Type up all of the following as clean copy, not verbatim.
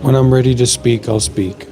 When I'm ready to speak, I'll speak.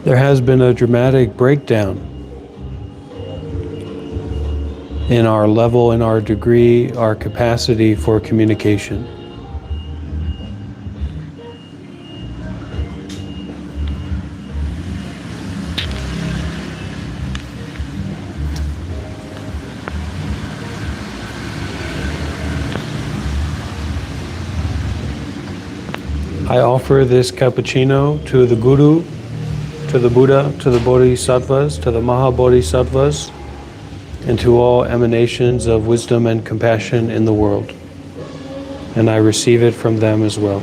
There has been a dramatic breakdown in our level, in our degree, our capacity for communication. I offer this cappuccino to the Guru, to the Buddha, to the Bodhisattvas, to the Mahabodhisattvas, and to all emanations of wisdom and compassion in the world. And I receive it from them as well.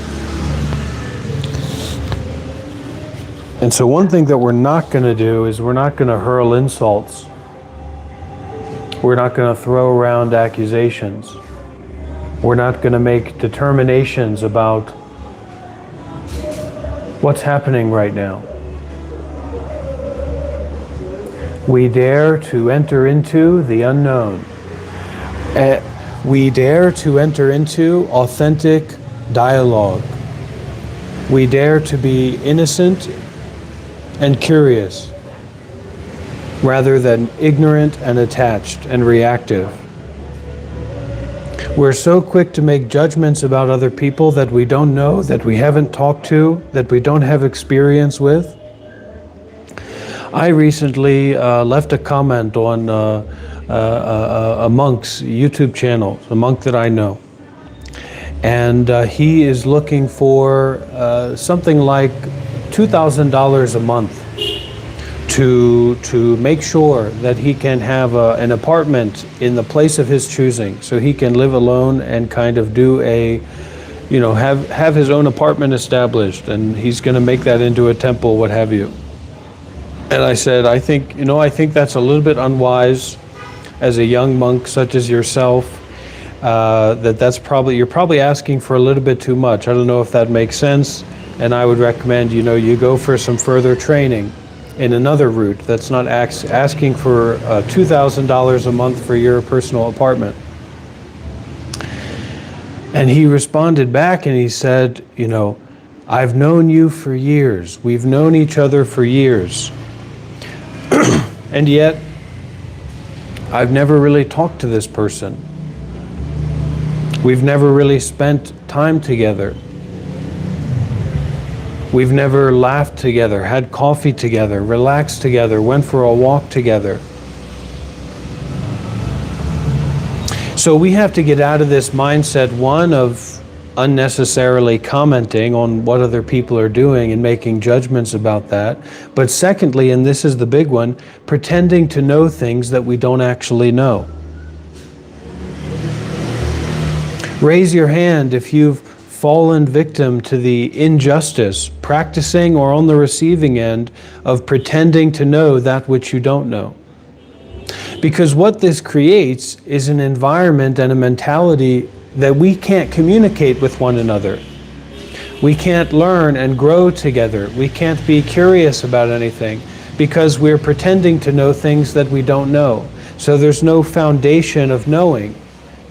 And so one thing that we're not going to do is we're not going to hurl insults. We're not going to throw around accusations. We're not going to make determinations about what's happening right now. We dare to enter into the unknown. We dare to enter into authentic dialogue. We dare to be innocent and curious, rather than ignorant and attached and reactive. We're so quick to make judgments about other people that we don't know, that we haven't talked to, that we don't have experience with. I recently left a comment on a monk's YouTube channel, a monk that I know. And he is looking for something like $2,000 a month to make sure that he can have an apartment in the place of his choosing, so he can live alone and kind of do have his own apartment established, and he's going to make that into a temple, what have you. And I said, I think that's a little bit unwise as a young monk such as yourself. You're probably asking for a little bit too much. I don't know if that makes sense, and I would recommend you go for some further training in another route that's not asking for $2,000 a month for your personal apartment. And he responded back and he said, I've known you for years. We've known each other for years. And yet, I've never really talked to this person. We've never really spent time together. We've never laughed together, had coffee together, relaxed together, went for a walk together. So we have to get out of this mindset, one, of unnecessarily commenting on what other people are doing and making judgments about that. But secondly, and this is the big one, pretending to know things that we don't actually know. Raise your hand if you've fallen victim to the injustice, practicing or on the receiving end of pretending to know that which you don't know. Because what this creates is an environment and a mentality that we can't communicate with one another. We can't learn and grow together. We can't be curious about anything because we're pretending to know things that we don't know. So there's no foundation of knowing.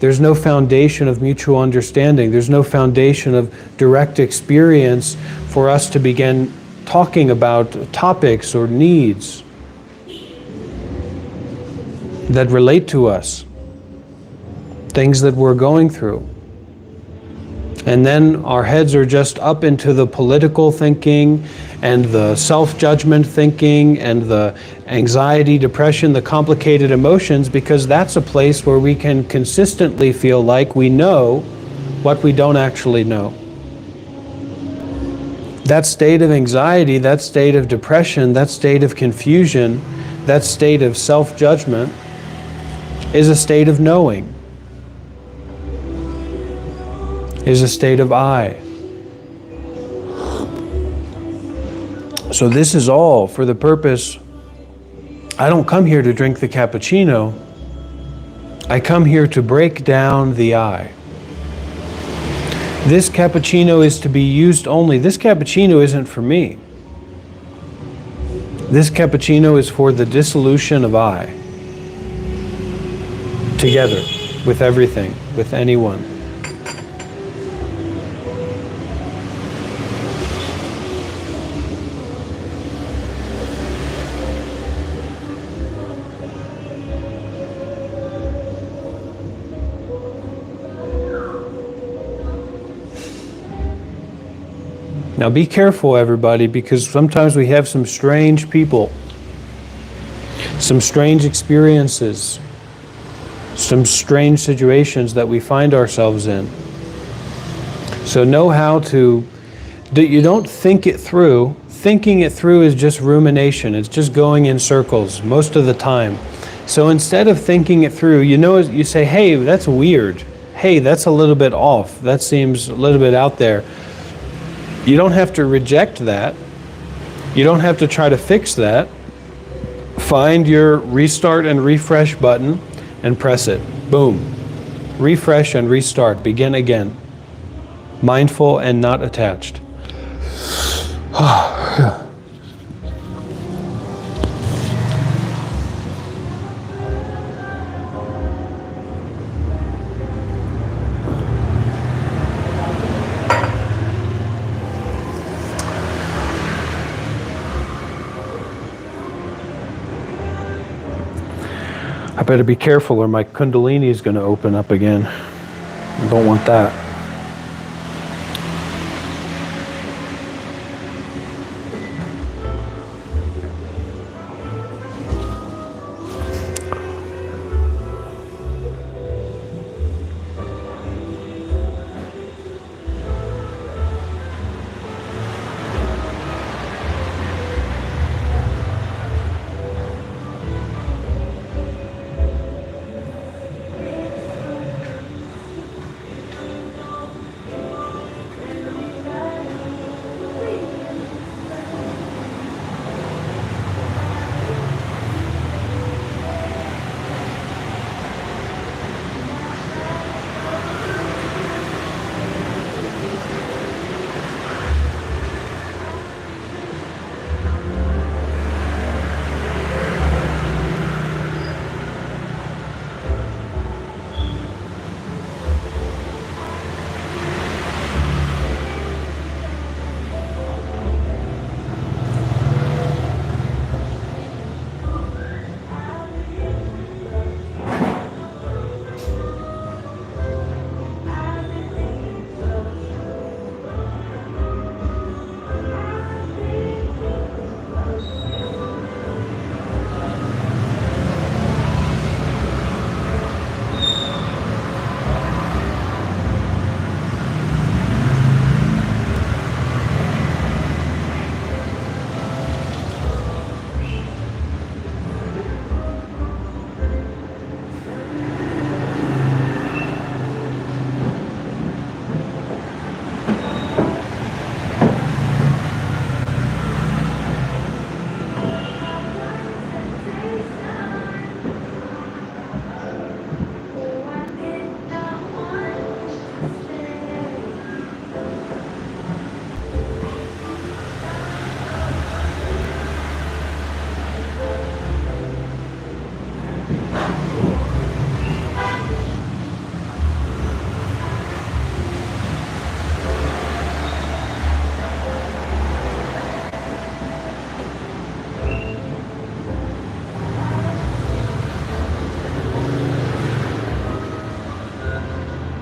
There's no foundation of mutual understanding. There's no foundation of direct experience for us to begin talking about topics or needs that relate to us, things that we're going through. And then our heads are just up into the political thinking and the self-judgment thinking and the anxiety, depression, the complicated emotions, because that's a place where we can consistently feel like we know what we don't actually know. That state of anxiety, that state of depression, that state of confusion, that state of self-judgment is a state of knowing, is a state of I. So this is all for the purpose. I don't come here to drink the cappuccino. I come here to break down the I. This cappuccino is to be used only. This cappuccino isn't for me. This cappuccino is for the dissolution of I. Together, with everything, with anyone. Now be careful, everybody, because sometimes we have some strange people, some strange experiences, some strange situations that we find ourselves in. So know how to, you don't think it through. Thinking it through is just rumination. It's just going in circles most of the time. So instead of thinking it through, you say, hey, that's weird. Hey, that's a little bit off. That seems a little bit out there. You don't have to reject that. You don't have to try to fix that. Find your restart and refresh button and press it. Boom. Refresh and restart. Begin again. Mindful and not attached. I better be careful or my kundalini is going to open up again. I don't want that.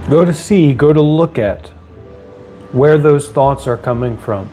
Go to see, go to look at where those thoughts are coming from.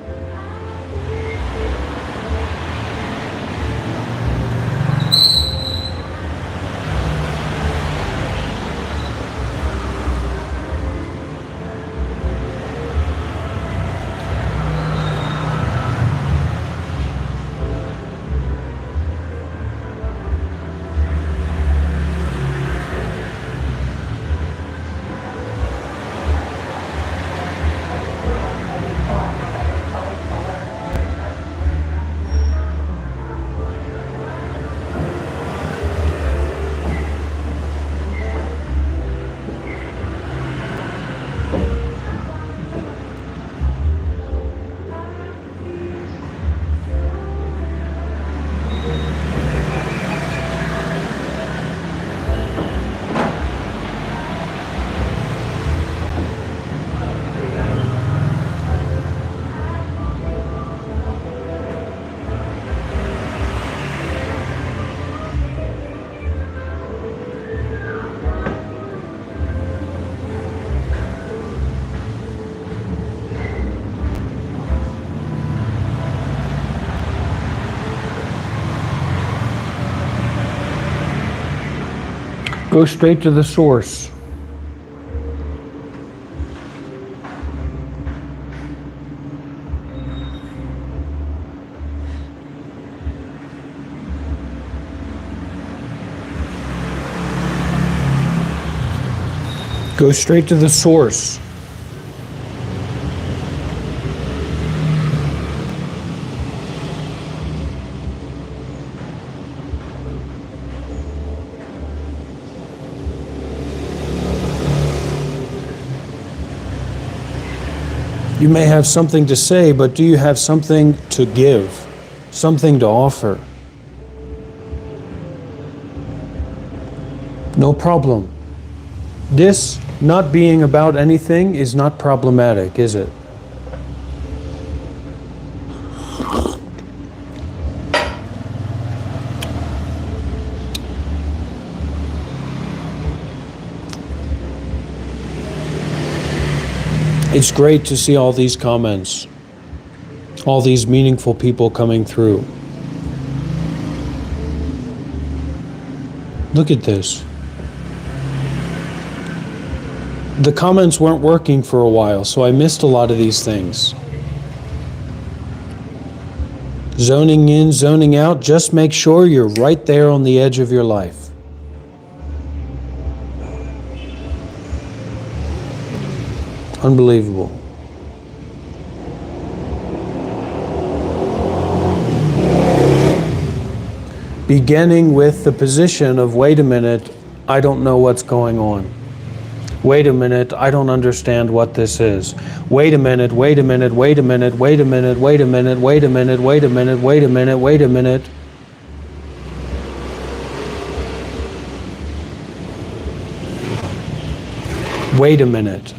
Go straight to the source. Go straight to the source. You may have something to say, but do you have something to give? Something to offer? No problem. This not being about anything is not problematic, is it? It's great to see all these comments, all these meaningful people coming through. Look at this. The comments weren't working for a while, so I missed a lot of these things. Zoning in, zoning out, just make sure you're right there on the edge of your life. Unbelievable. Beginning with the position of, wait a minute, I don't know what's going on. Wait a minute, I don't understand what this is. Wait a minute, wait a minute, wait a minute, wait a minute, wait a minute, wait a minute, wait a minute, wait a minute, wait a minute. Wait a minute.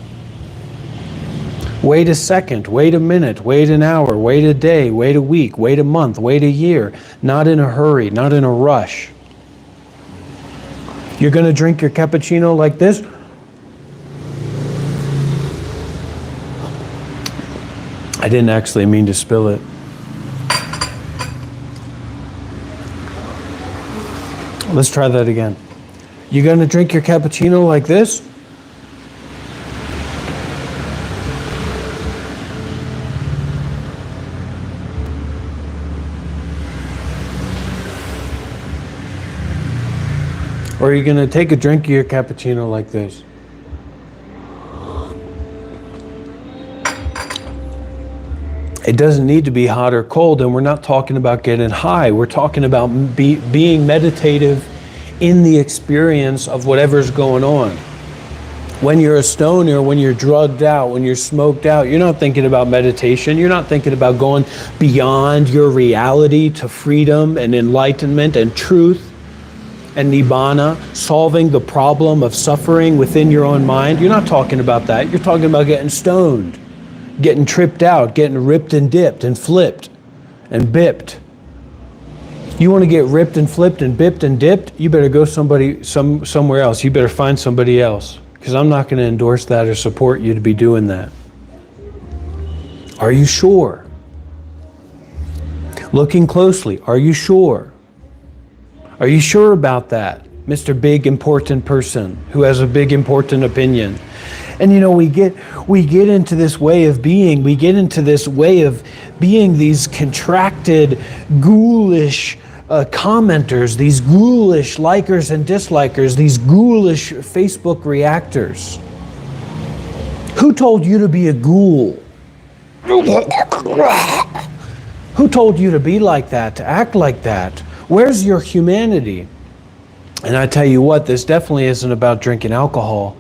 Wait a second, wait a minute, wait an hour, wait a day, wait a week, wait a month, wait a year. Not in a hurry, not in a rush. You're going to drink your cappuccino like this? I didn't actually mean to spill it. Let's try that again. You're going to drink your cappuccino like this? Or are you going to take a drink of your cappuccino like this? It doesn't need to be hot or cold, and we're not talking about getting high. We're talking about being meditative in the experience of whatever's going on. When you're a stoner, when you're drugged out, when you're smoked out, you're not thinking about meditation. You're not thinking about going beyond your reality to freedom and enlightenment and truth and nibbana, solving the problem of suffering within your own mind. You're not talking about that. You're talking about getting stoned, getting tripped out, getting ripped and dipped and flipped and bipped. You want to get ripped and flipped and bipped and dipped? You better go somewhere else. You better find somebody else, because I'm not going to endorse that or support you to be doing that. Are you sure? Looking closely, are you sure? Are you sure about that, Mr. Big Important Person who has a big important opinion? And you know, we get into this way of being. We get into this way of being these contracted, ghoulish commenters, these ghoulish likers and dislikers, these ghoulish Facebook reactors. Who told you to be a ghoul? Who told you to be like that, to act like that? Where's your humanity? And I tell you what, this definitely isn't about drinking alcohol.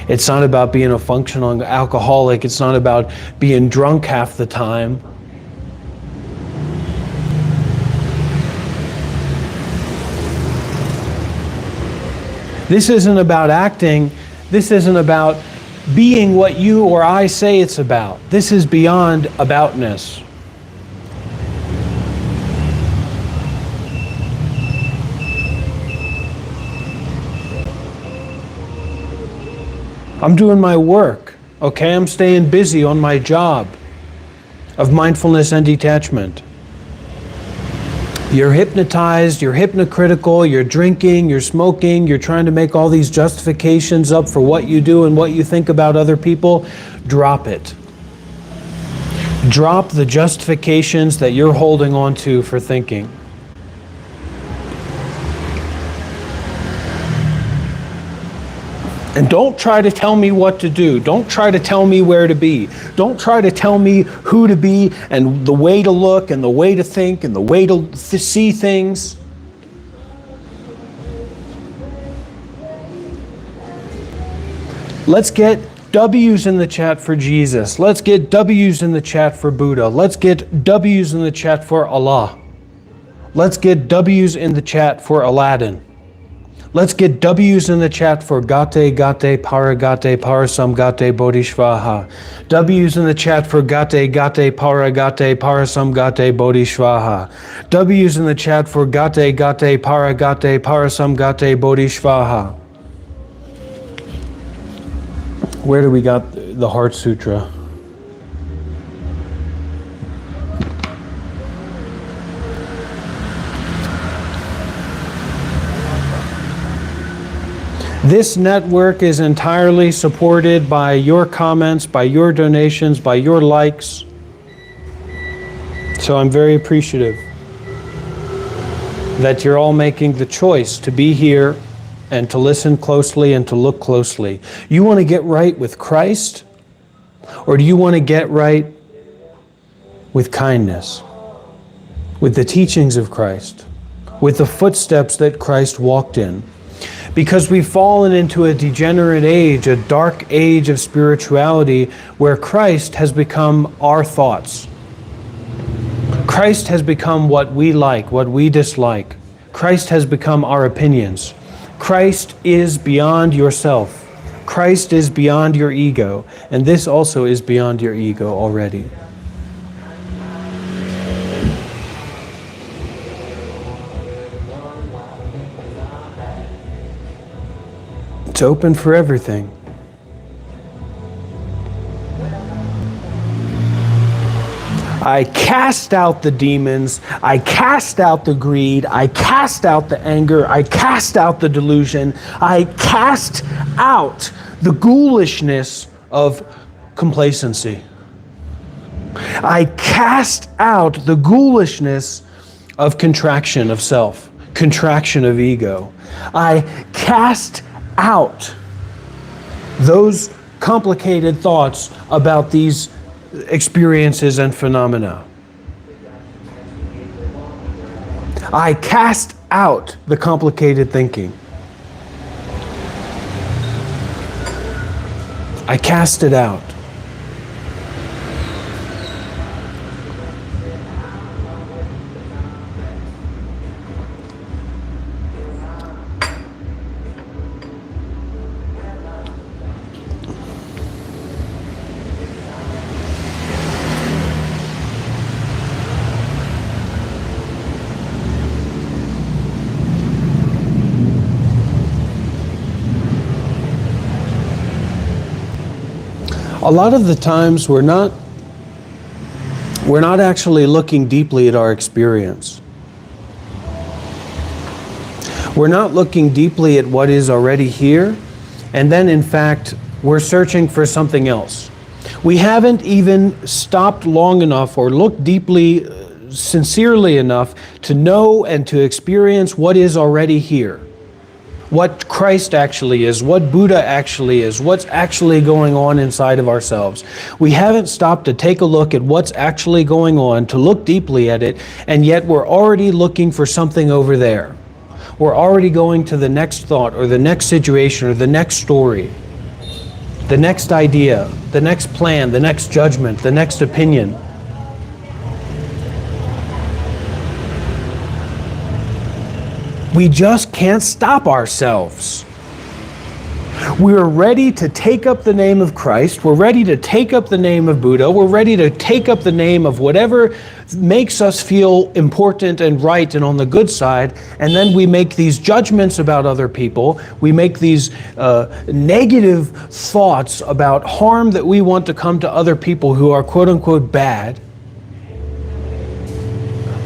It's not about being a functional alcoholic. It's not about being drunk half the time. This isn't about acting. This isn't about being what you or I say it's about. This is beyond aboutness. I'm doing my work, okay? I'm staying busy on my job of mindfulness and detachment. You're hypnotized, you're hypnocritical, you're drinking, you're smoking, you're trying to make all these justifications up for what you do and what you think about other people. Drop it. Drop the justifications that you're holding on to for thinking. And don't try to tell me what to do. Don't try to tell me where to be. Don't try to tell me who to be and the way to look and the way to think and the way to see things. W's in the chat for Jesus. Let's get W's in the chat for Buddha. Let's get W's in the chat for Allah. Let's get W's in the chat for Aladdin. Let's get W's in the chat for Gate, Gate, Paragate, Parasamgate, Bodhisvaha. W's in the chat for Gate, Gate, Paragate, Parasamgate, Bodhisvaha. W's in the chat for Gate, Gate, Paragate, Parasamgate, Bodhisvaha. Where do we got the Heart Sutra? This network is entirely supported by your comments, by your donations, by your likes. So I'm very appreciative that you're all making the choice to be here and to listen closely and to look closely. You want to get right with Christ, or do you want to get right with kindness, with the teachings of Christ, with the footsteps that Christ walked in? Because we've fallen into a degenerate age, a dark age of spirituality, where Christ has become our thoughts. Christ has become what we like, what we dislike. Christ has become our opinions. Christ is beyond yourself. Christ is beyond your ego. And this also is beyond your ego already. It's open for everything. I cast out the demons, I cast out the greed, I cast out the anger, I cast out the delusion, I cast out the ghoulishness of complacency. I cast out the ghoulishness of contraction of self, contraction of ego. I cast out those complicated thoughts about these experiences and phenomena. I cast out the complicated thinking. I cast it out. A lot of the times we're not actually looking deeply at our experience. We're not looking deeply at what is already here, and then in fact we're searching for something else. We haven't even stopped long enough or looked deeply, sincerely enough to know and to experience what is already here. What Christ actually is, what Buddha actually is, what's actually going on inside of ourselves. We haven't stopped to take a look at what's actually going on, to look deeply at it, and yet we're already looking for something over there. We're already going to the next thought or the next situation or the next story, the next idea, the next plan, the next judgment, the next opinion. We just can't stop ourselves. We're ready to take up the name of Christ. We're ready to take up the name of Buddha. We're ready to take up the name of whatever makes us feel important and right and on the good side. And then we make these judgments about other people. We make these negative thoughts about harm that we want to come to other people who are quote unquote bad.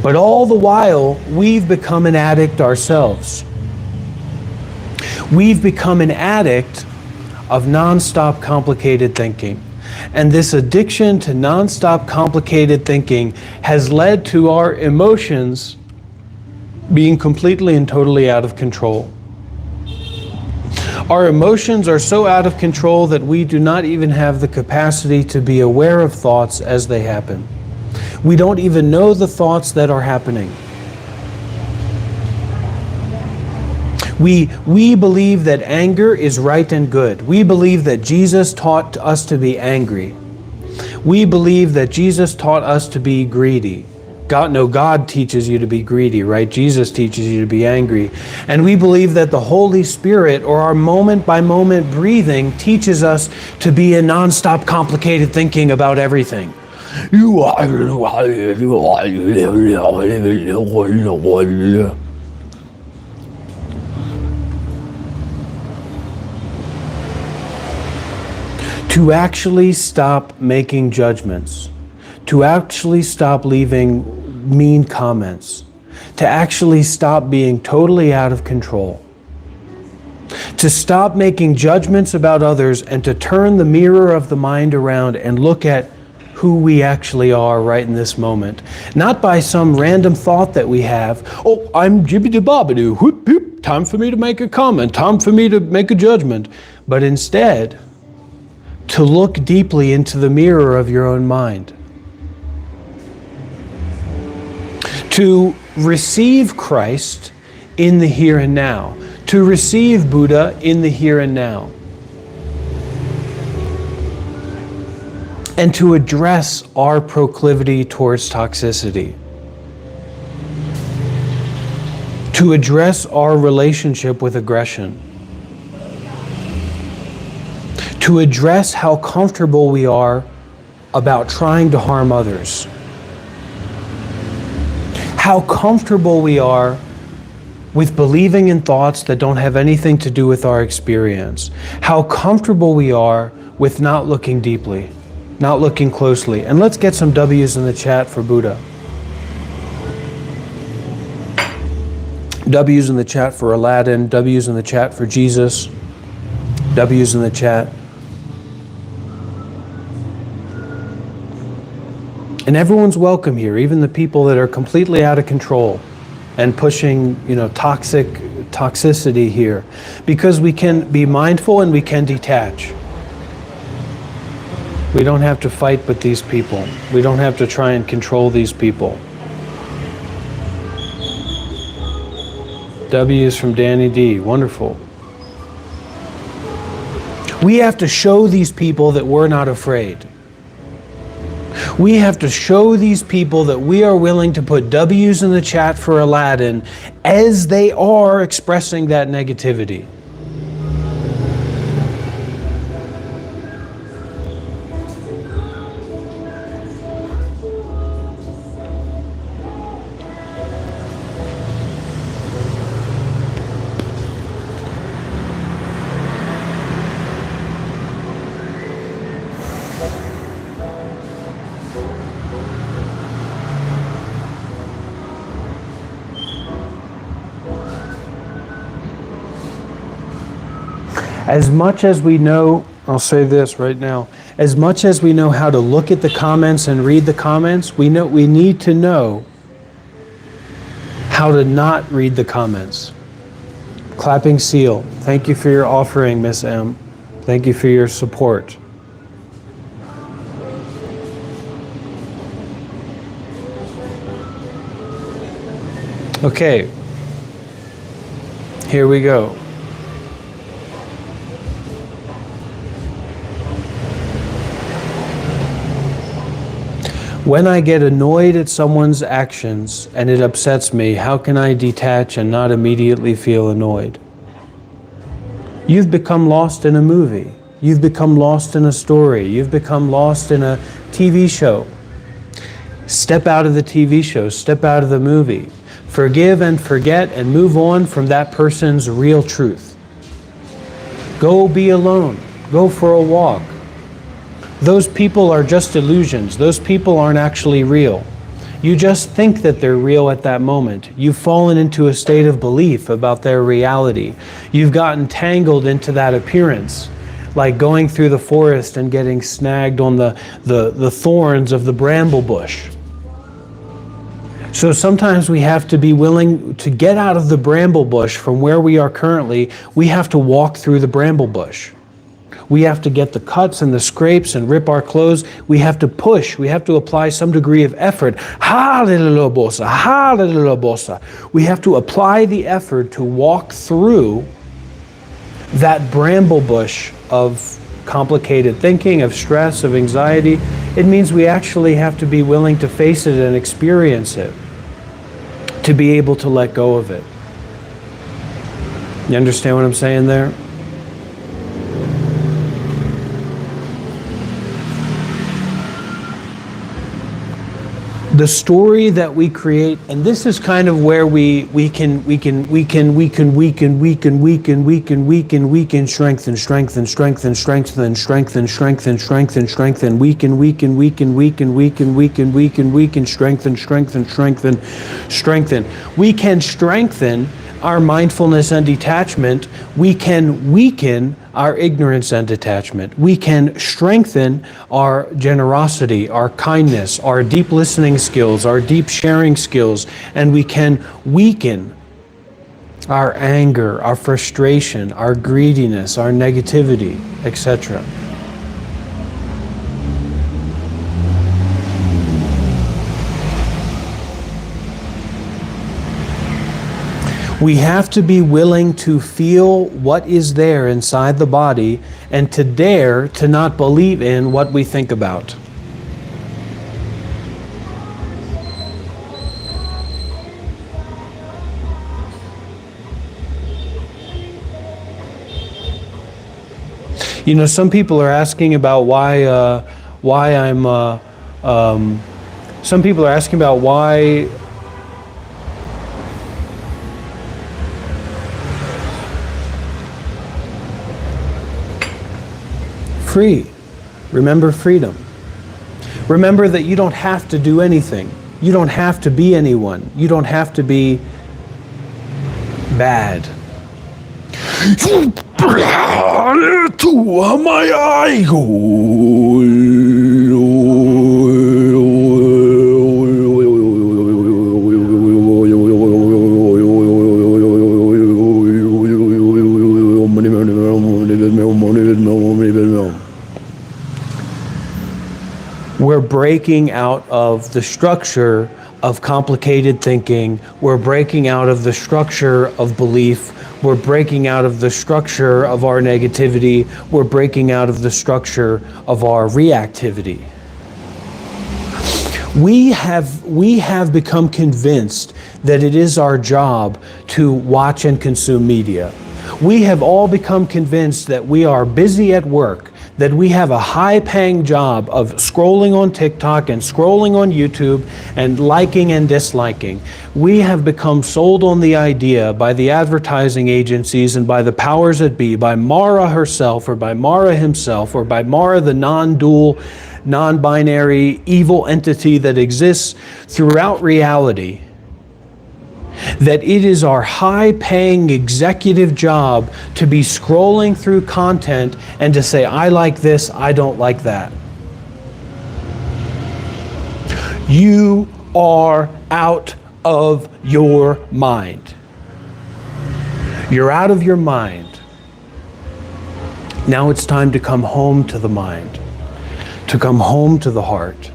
But all the while, we've become an addict ourselves. We've become an addict of nonstop complicated thinking. And this addiction to nonstop complicated thinking has led to our emotions being completely and totally out of control. Our emotions are so out of control that we do not even have the capacity to be aware of thoughts as they happen. We don't even know the thoughts that are happening. We believe that anger is right and good. We believe that Jesus taught us to be angry. We believe that Jesus taught us to be greedy. God teaches you to be greedy, right? Jesus teaches you to be angry. And we believe that the Holy Spirit, or our moment-by-moment breathing, teaches us to be in non-stop complicated thinking about everything. To actually stop making judgments, to actually stop leaving mean comments, to actually stop being totally out of control, to stop making judgments about others, and to turn the mirror of the mind around and look at who we actually are right in this moment. Not by some random thought that we have, oh, I'm jibbity-bobbity, whoop, whoop, time for me to make a comment, time for me to make a judgment, but instead, to look deeply into the mirror of your own mind. To receive Christ in the here and now. To receive Buddha in the here and now. And to address our proclivity towards toxicity. To address our relationship with aggression. To address how comfortable we are about trying to harm others. How comfortable we are with believing in thoughts that don't have anything to do with our experience. How comfortable we are with not looking deeply, not looking closely. And let's get some W's in the chat for Buddha. W's in the chat for Aladdin, W's in the chat for Jesus, W's in the chat. And everyone's welcome here, even the people that are completely out of control and pushing, toxicity here. Because we can be mindful and we can detach. We don't have to fight with these people. We don't have to try and control these people. W is from Danny D. Wonderful. We have to show these people that we're not afraid. We have to show these people that we are willing to put W's in the chat for Aladdin as they are expressing that negativity. As much as we know, I'll say this right now, as much as we know how to look at the comments and read the comments, we need to know how to not read the comments. Clapping seal. Thank you for your offering, Miss M. Thank you for your support. Okay. Here we go. When I get annoyed at someone's actions and it upsets me, how can I detach and not immediately feel annoyed? You've become lost in a movie. You've become lost in a story. You've become lost in a TV show. Step out of the TV show. Step out of the movie. Forgive and forget and move on from that person's real truth. Go be alone. Go for a walk. Those people are just illusions. Those people aren't actually real. You just think that they're real at that moment. You've fallen into a state of belief about their reality. You've gotten tangled into that appearance, like going through the forest and getting snagged on the thorns of the bramble bush. So sometimes we have to be willing to get out of the bramble bush from where we are currently. We have to walk through the bramble bush. We have to get the cuts and the scrapes and rip our clothes. We have to push. We have to apply some degree of effort. Hallelujah, bosa. Hallelujah, bosa. We have to apply the effort to walk through that bramble bush of complicated thinking, of stress, of anxiety. It means we actually have to be willing to face it and experience it, to be able to let go of it. You understand what I'm saying there? The story that we create, and this is kind of where we can strengthen our mindfulness and detachment. We can weaken our ignorance and detachment. We can strengthen our generosity, our kindness, our deep listening skills, our deep sharing skills, and we can weaken our anger, our frustration, our greediness, our negativity, etc. We have to be willing to feel what is there inside the body and to dare to not believe in what we think about. You know, some people are asking about why some people are asking about why free. Remember freedom. Remember that you don't have to do anything. You don't have to be anyone. You don't have to be bad. We're breaking out of the structure of complicated thinking. We're breaking out of the structure of belief. We're breaking out of the structure of our negativity. We're breaking out of the structure of our reactivity. We have become convinced that it is our job to watch and consume media. We have all become convinced that we are busy at work, that we have a high-paying job of scrolling on TikTok and scrolling on YouTube and liking and disliking. We have become sold on the idea by the advertising agencies and by the powers that be, by Mara herself or by Mara himself or by Mara, the non-dual, non-binary evil entity that exists throughout reality, that it is our high-paying executive job to be scrolling through content and to say, I like this, I don't like that. You are out of your mind. You're out of your mind. Now it's time to come home to the mind, to come home to the heart,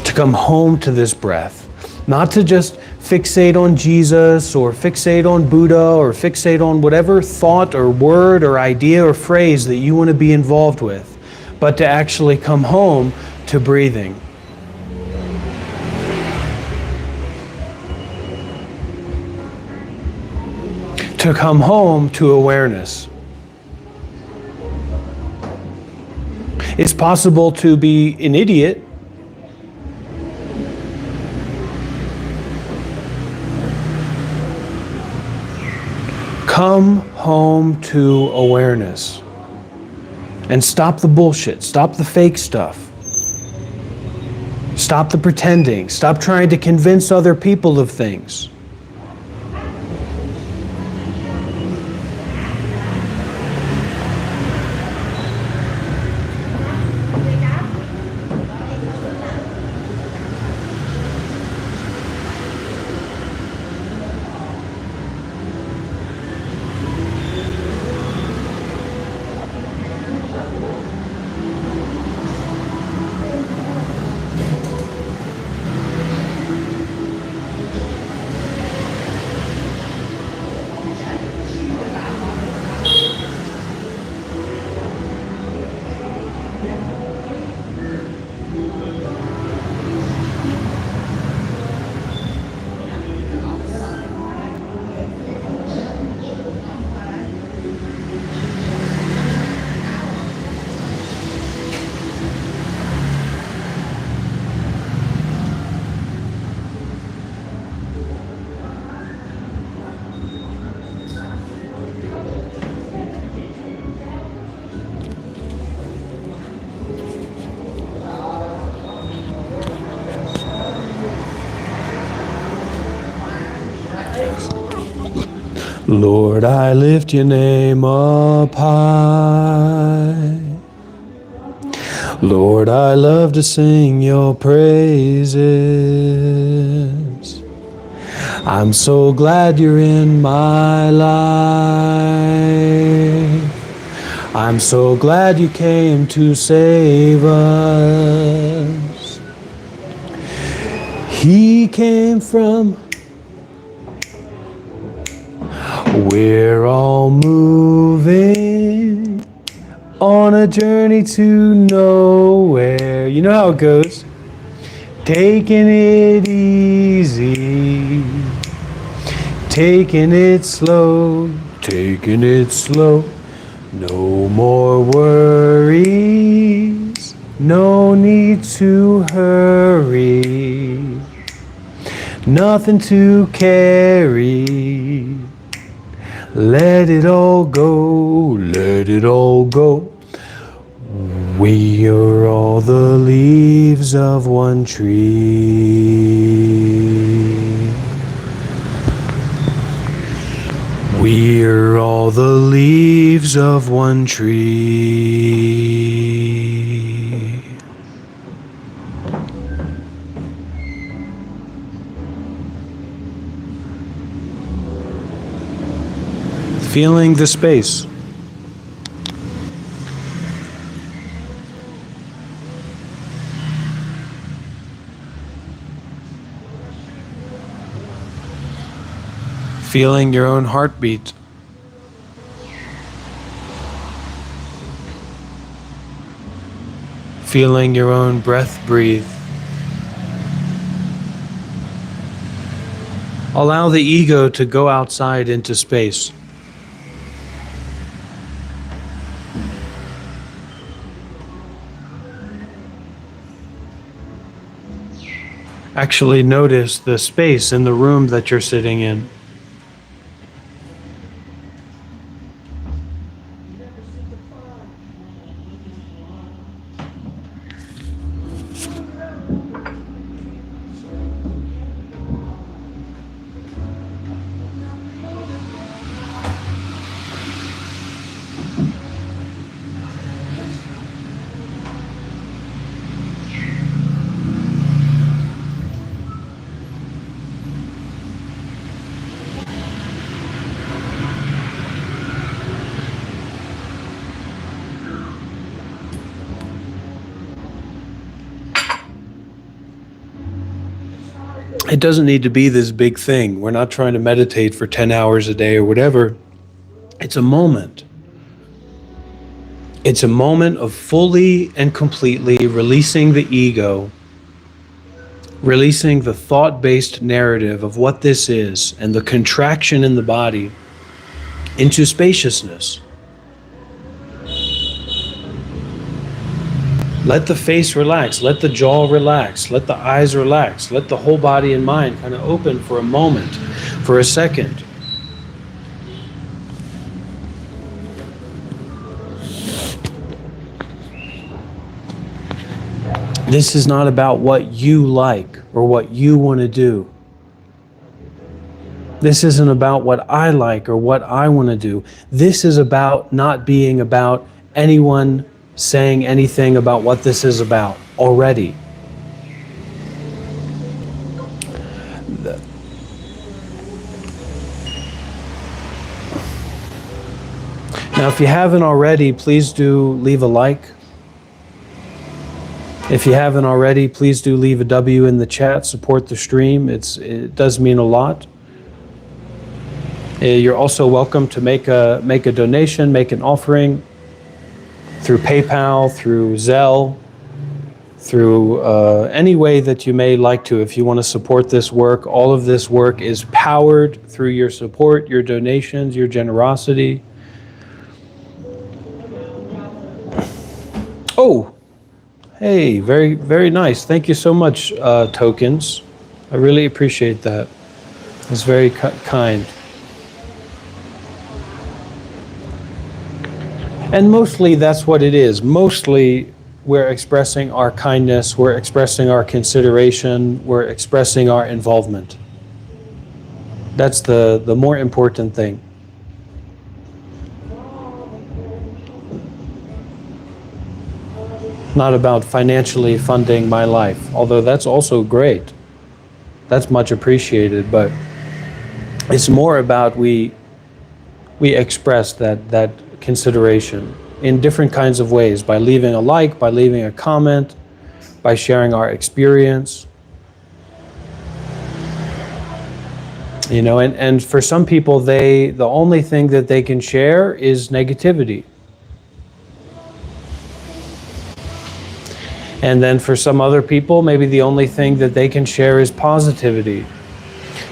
to come home to this breath. Not to just fixate on Jesus or fixate on Buddha or fixate on whatever thought or word or idea or phrase that you want to be involved with, but to actually come home to breathing. To come home to awareness. It's possible to be an idiot. Come home to awareness and stop the bullshit, stop the fake stuff, stop the pretending, stop trying to convince other people of things. Lord, I lift your name up high. Lord, I love to sing your praises. I'm so glad you're in my life. I'm so glad you came to save us. He came from... We're all moving on a journey to nowhere. You know how it goes. Taking it easy, taking it slow, taking it slow. No more worries, no need to hurry, nothing to carry. Let it all go, let it all go. We are all the leaves of one tree. We are all the leaves of one tree. Feeling the space. Feeling your own heartbeat. Feeling your own breath breathe. Allow the ego to go outside into space. Actually notice the space in the room that you're sitting in. It doesn't need to be this big thing. We're not trying to meditate for 10 hours a day or whatever. It's a moment. It's a moment of fully and completely releasing the ego, releasing the thought-based narrative of what this is and the contraction in the body into spaciousness. Let the face relax, let the jaw relax, let the eyes relax, let the whole body and mind kind of open for a moment, for a second. This is not about what you like or what you want to do. This isn't about what I like or what I want to do. This is about not being about anyone saying anything about what this is about already. Now, if you haven't already, please do leave a like. If you haven't already, please do leave a W in the chat, support the stream. It does mean a lot. You're also welcome to make a donation, make an offering through PayPal, through Zelle, through any way that you may like to. If you want to support this work, all of this work is powered through your support, your donations, your generosity. Oh, hey, very, very nice. Thank you so much, Tokens. I really appreciate that. It's very kind. And mostly that's what it is. Mostly we're expressing our kindness, we're expressing our consideration, we're expressing our involvement. That's the more important thing. Not about financially funding my life, although that's also great. That's much appreciated, but it's more about we express that consideration in different kinds of ways, by leaving a like, by leaving a comment, by sharing our experience. You know, and for some people, the only thing that they can share is negativity. And then for some other people, maybe the only thing that they can share is positivity.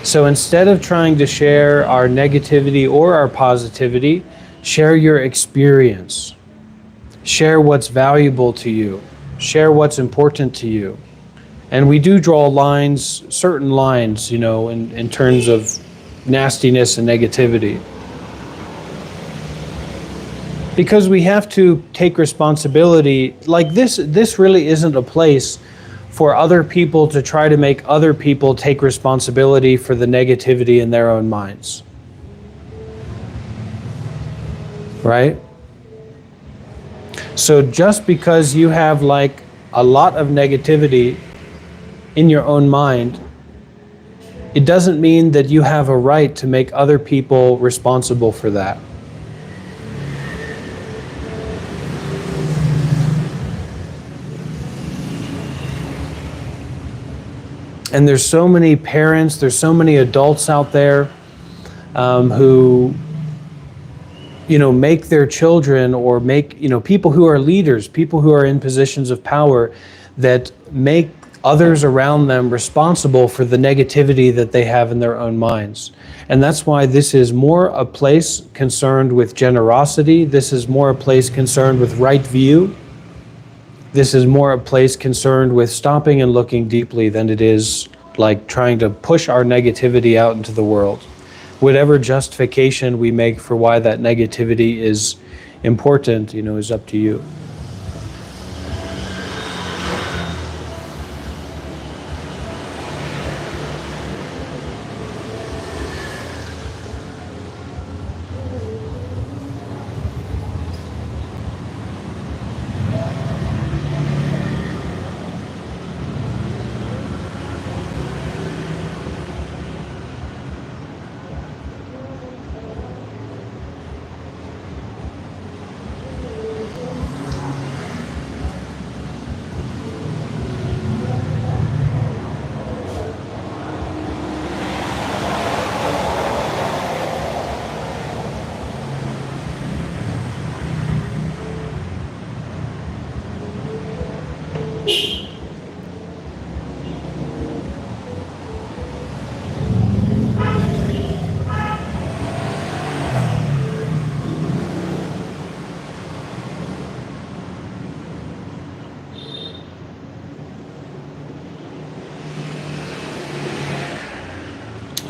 So instead of trying to share our negativity or our positivity, share your experience. Share what's valuable to you. Share what's important to you. And we do draw lines, certain lines, you know, in terms of nastiness and negativity. Because we have to take responsibility. Like this really isn't a place for other people to try to make other people take responsibility for the negativity in their own minds. Right? So just because you have like a lot of negativity in your own mind, it doesn't mean that you have a right to make other people responsible for that. And there's so many parents, there's so many adults out there who, you know, make their children, or make, you know, people who are leaders, people who are in positions of power, that make others around them responsible for the negativity that they have in their own minds. And that's why this is more a place concerned with generosity. This is more a place concerned with right view. This is more a place concerned with stopping and looking deeply than it is like trying to push our negativity out into the world. Whatever justification we make for why that negativity is important, you know, is up to you.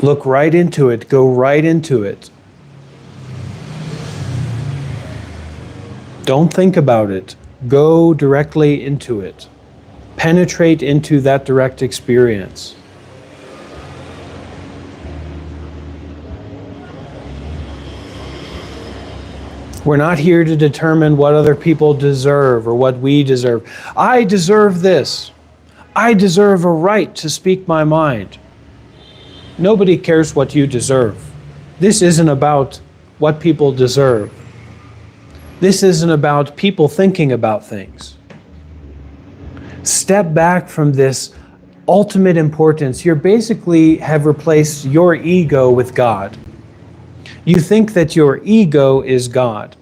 Look right into it. Go right into it. Don't think about it. Go directly into it. Penetrate into that direct experience. We're not here to determine what other people deserve or what we deserve. I deserve this. I deserve a right to speak my mind. Nobody cares what you deserve. This isn't about what people deserve. This isn't about people thinking about things. Step back from this ultimate importance. You basically have replaced your ego with God. You think that your ego is God.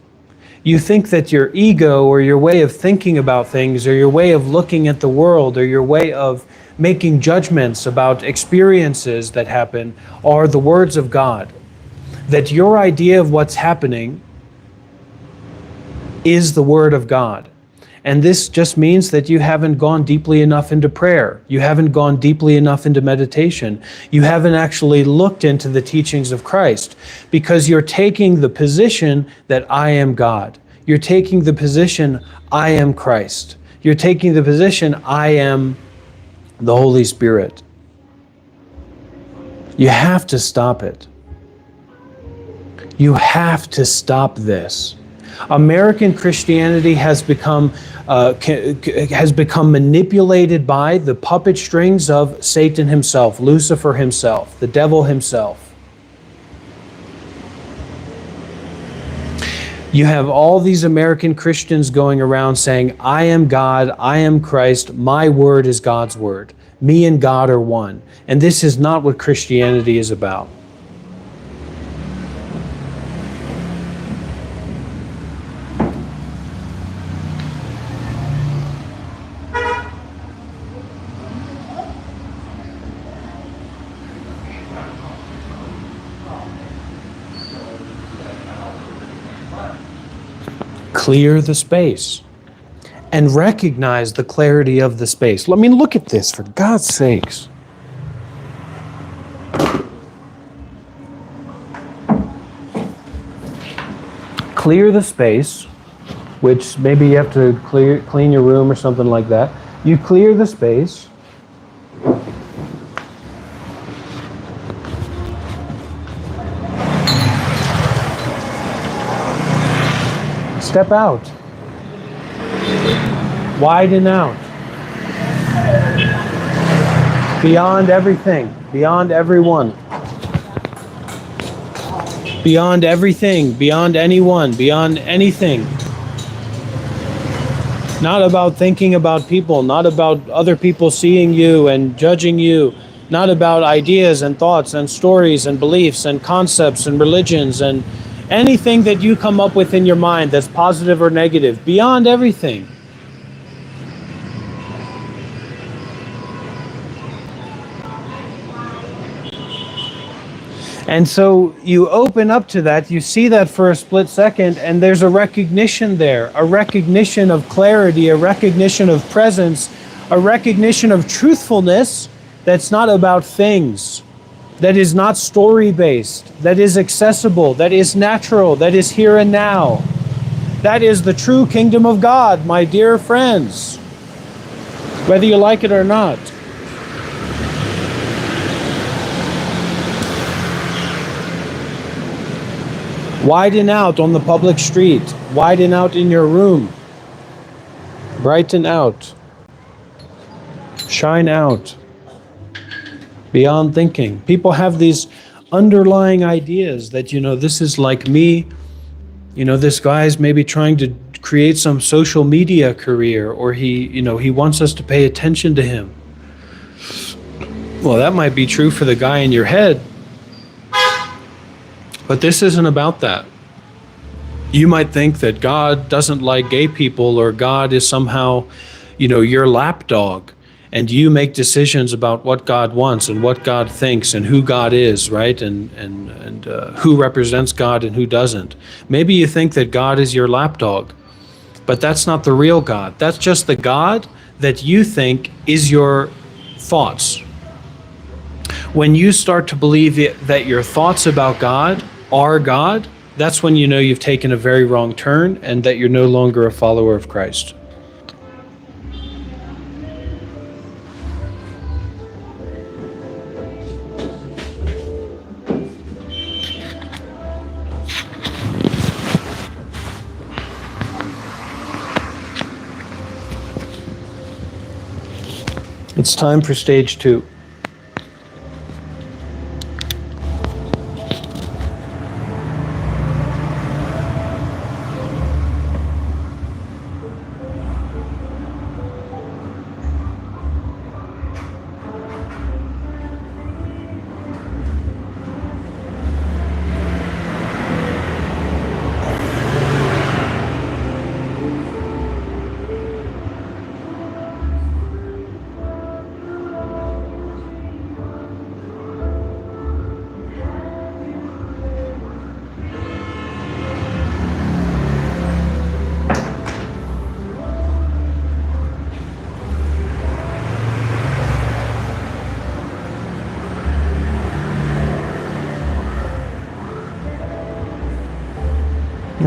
You think that your ego, or your way of thinking about things, or your way of looking at the world, or your way of making judgments about experiences that happen, are the words of God. That your idea of what's happening is the word of God. And this just means that you haven't gone deeply enough into prayer. You haven't gone deeply enough into meditation. You haven't actually looked into the teachings of Christ, because you're taking the position that I am God. You're taking the position I am Christ. You're taking the position I am the Holy Spirit. You have to stop it. You have to stop this. American Christianity has become manipulated by the puppet strings of Satan himself, Lucifer himself, the devil himself. You have all these American Christians going around saying, I am God, I am Christ, my word is God's word. Me and God are one. And this is not what Christianity is about. Clear the space and recognize the clarity of the space. I mean, look at this, for God's sakes. Clear the space, which maybe you have to clean your room or something like that. You clear the space. Step out. Widen out. Beyond everything. Beyond everyone. Beyond everything. Beyond anyone. Beyond anything. Not about thinking about people. Not about other people seeing you and judging you. Not about ideas and thoughts and stories and beliefs and concepts and religions and anything that you come up with in your mind that's positive or negative, beyond everything. And so you open up to that, you see that for a split second, and there's a recognition there, a recognition of clarity, a recognition of presence, a recognition of truthfulness that's not about things, that is not story-based, that is accessible, that is natural, that is here and now. That is the true kingdom of God, my dear friends, whether you like it or not. Widen out on the public street. Widen out in your room. Brighten out. Shine out. Beyond thinking. People have these underlying ideas that, this is like me. This guy's maybe trying to create some social media career, or he wants us to pay attention to him. Well, that might be true for the guy in your head, but this isn't about that. You might think that God doesn't like gay people, or God is somehow, your lapdog. And you make decisions about what God wants and what God thinks and who God is, right? And who represents God and who doesn't. Maybe you think that God is your lapdog, but that's not the real God. That's just the God that you think is your thoughts. When you start to believe that your thoughts about God are God, that's when you know you've taken a very wrong turn and that you're no longer a follower of Christ. It's time for stage 2.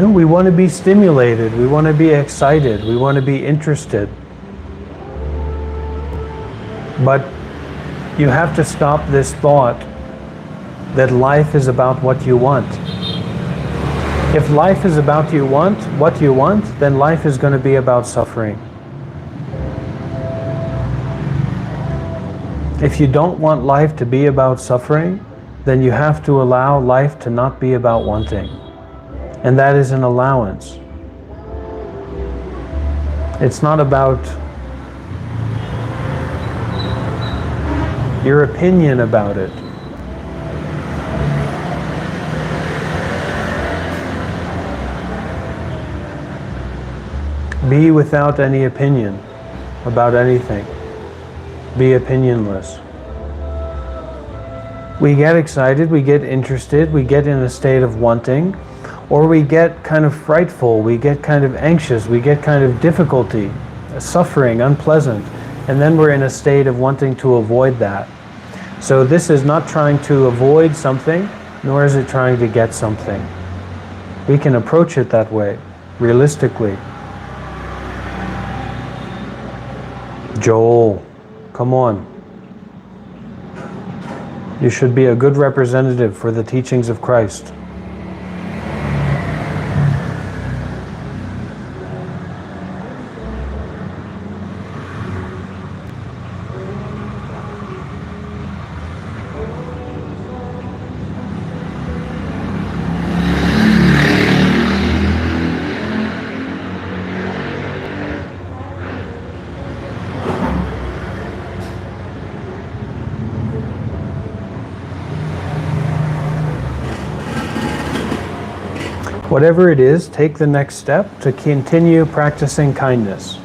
We want to be stimulated, we want to be excited, we want to be interested. But you have to stop this thought that life is about what you want. If life is about what you want, then life is going to be about suffering. If you don't want life to be about suffering, then you have to allow life to not be about wanting. And that is an allowance. It's not about your opinion about it. Be without any opinion about anything. Be opinionless. We get excited, we get interested, we get in a state of wanting, or we get kind of frightful, we get kind of anxious, we get kind of difficulty, suffering, unpleasant, and then we're in a state of wanting to avoid that. So this is not trying to avoid something, nor is it trying to get something. We can approach it that way, realistically. Joel, come on. You should be a good representative for the teachings of Christ. Whatever it is, take the next step to continue practicing kindness,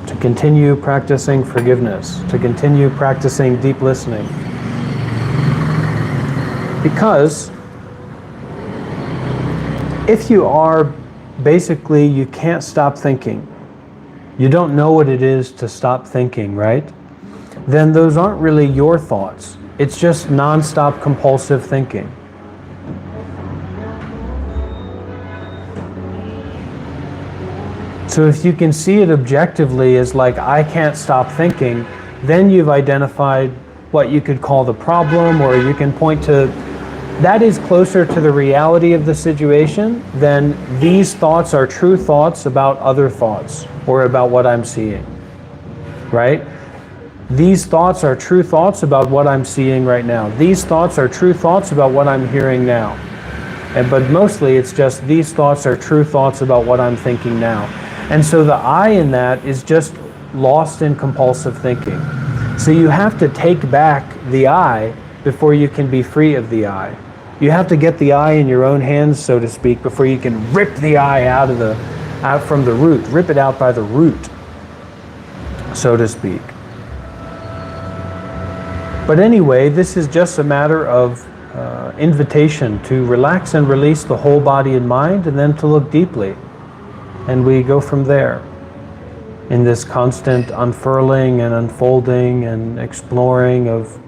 to continue practicing forgiveness, to continue practicing deep listening. Because if you are basically, you can't stop thinking, you don't know what it is to stop thinking, right? Then those aren't really your thoughts. It's just non-stop compulsive thinking. So if you can see it objectively as like, I can't stop thinking, then you've identified what you could call the problem, or you can point to, that is closer to the reality of the situation than these thoughts are true thoughts about other thoughts, or about what I'm seeing, right? These thoughts are true thoughts about what I'm seeing right now. These thoughts are true thoughts about what I'm hearing now. But mostly it's just these thoughts are true thoughts about what I'm thinking now. And so the I in that is just lost in compulsive thinking. So you have to take back the I before you can be free of the I. You have to get the I in your own hands, so to speak, before you can rip the I out from the root, rip it out by the root, so to speak. But anyway, this is just a matter of invitation to relax and release the whole body and mind, and then to look deeply. And we go from there in this constant unfurling and unfolding and exploring of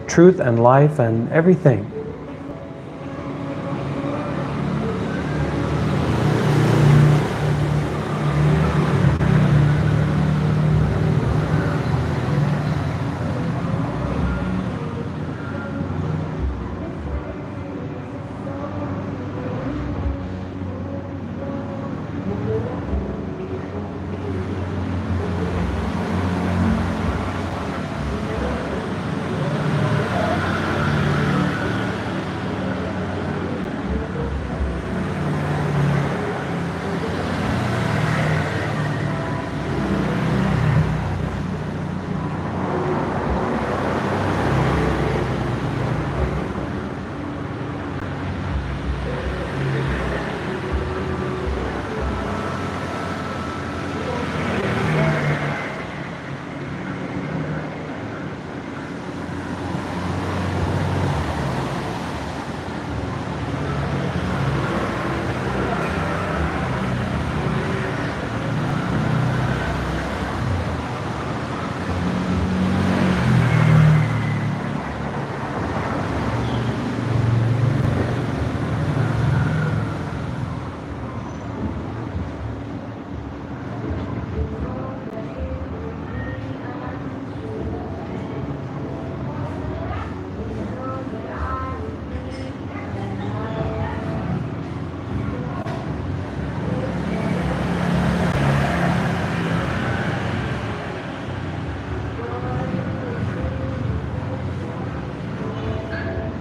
truth and life and everything.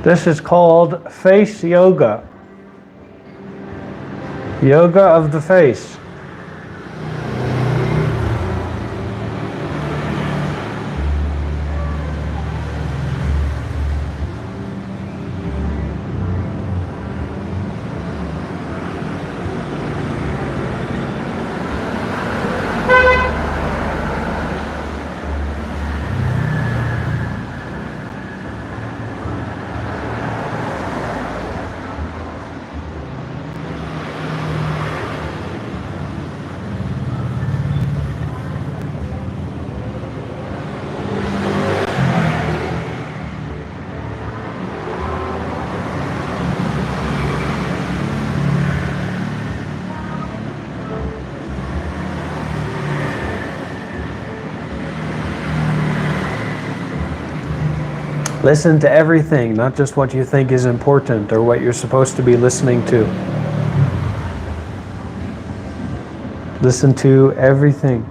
This is called face yoga. Yoga of the face. Listen to everything, not just what you think is important or what you're supposed to be listening to. Listen to everything.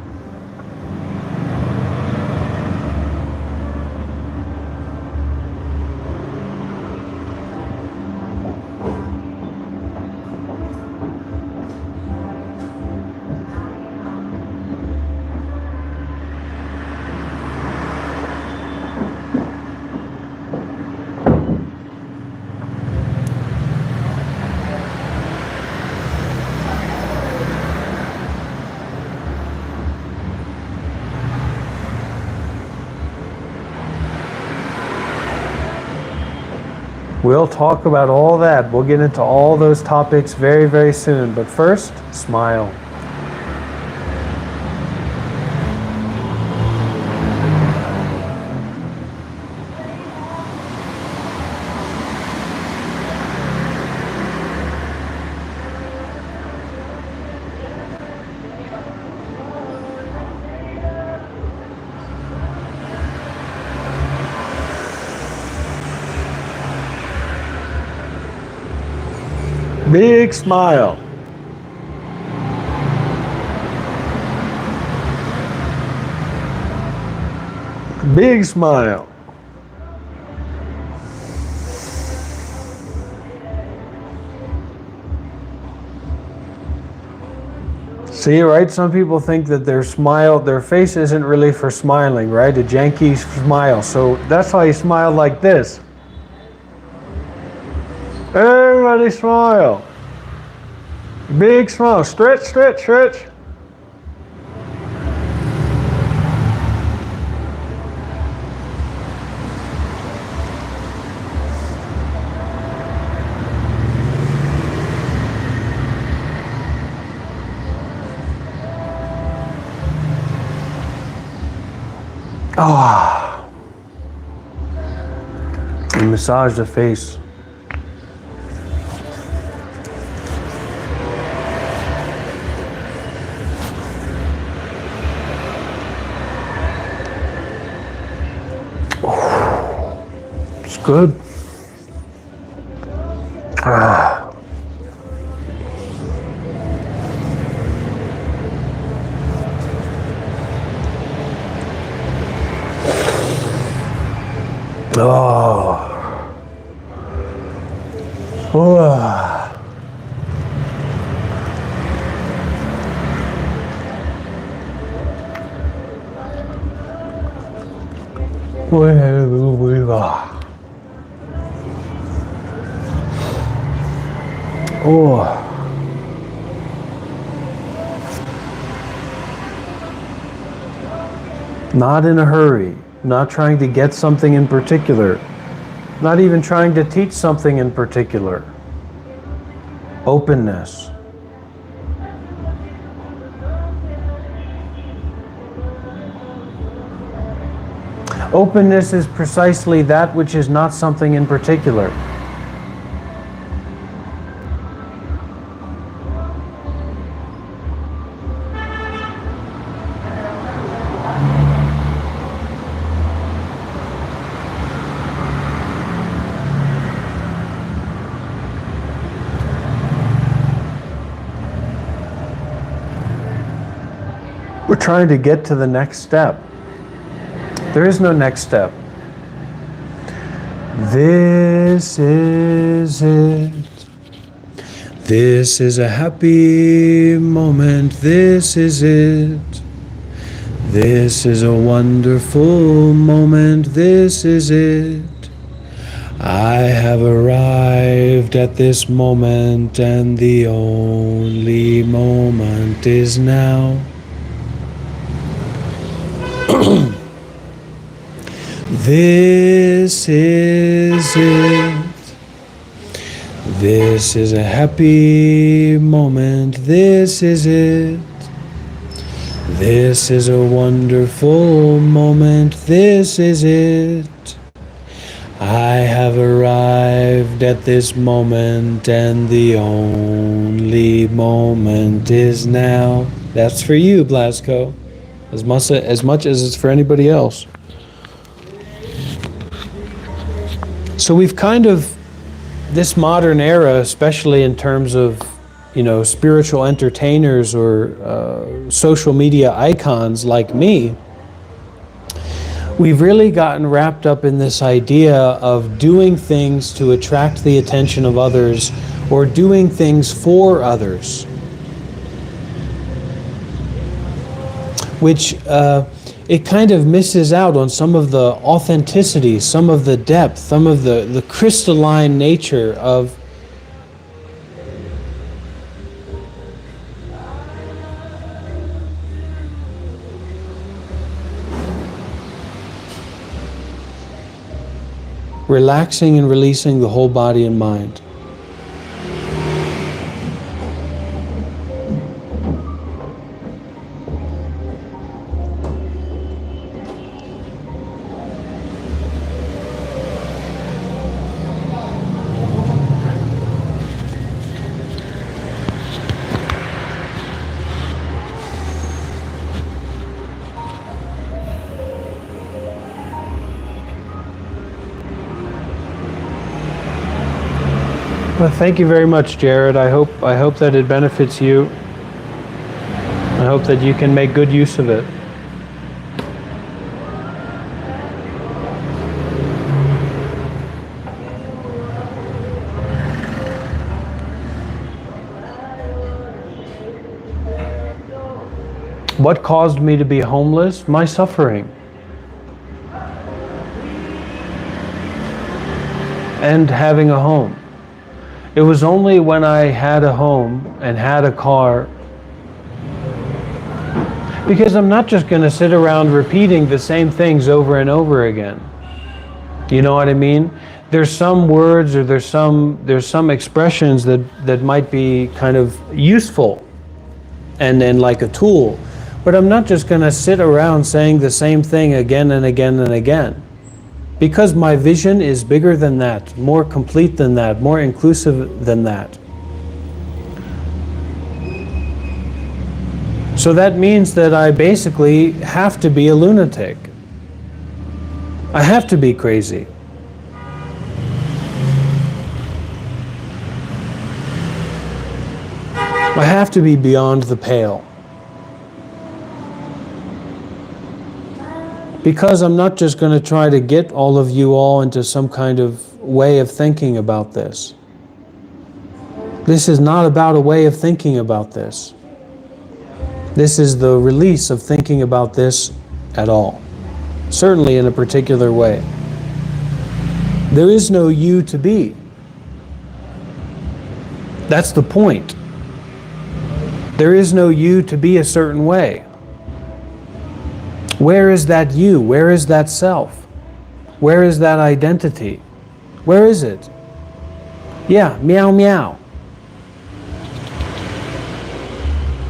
We'll talk about all that. We'll get into all those topics very, very soon. But first, smile. Big smile. Big smile. See, right? Some people think that their face isn't really for smiling, right? A janky smile. So that's why he smiled like this. Everybody smile. Big smile. Stretch, stretch, stretch. Ah. And massage the face. Good. Ah. Oh. Oh. Oh. Not in a hurry, not trying to get something in particular, not even trying to teach something in particular. Openness. Openness is precisely that which is not something in particular. We're trying to get to the next step. There is no next step. This is it. This is a happy moment. This is it. This is a wonderful moment. This is it. I have arrived at this moment, and the only moment is now. This is it. This is a happy moment. This is it. This is a wonderful moment. This is it. I have arrived at this moment, and the only moment is now. That's for you, Blasco, as much as it's for anybody else. So we've kind of, this modern era, especially in terms of, spiritual entertainers or social media icons like me, we've really gotten wrapped up in this idea of doing things to attract the attention of others or doing things for others, which it kind of misses out on some of the authenticity, some of the depth, some of the crystalline nature of relaxing and releasing the whole body and mind. Well, thank you very much, Jared. I hope that it benefits you. I hope that you can make good use of it. What caused me to be homeless? My suffering. And having a home. It was only when I had a home and had a car, because I'm not just going to sit around repeating the same things over and over again. You know what I mean? There's some words or there's some expressions that might be kind of useful and then like a tool, but I'm not just going to sit around saying the same thing again and again and again. Because my vision is bigger than that, more complete than that, more inclusive than that. So that means that I basically have to be a lunatic. I have to be crazy. I have to be beyond the pale. Because I'm not just going to try to get all of you all into some kind of way of thinking about this. This is not about a way of thinking about this. This is the release of thinking about this at all. Certainly in a particular way. There is no you to be. That's the point. There is no you to be a certain way. Where is that you? Where is that self? Where is that identity? Where is it? Yeah, meow meow.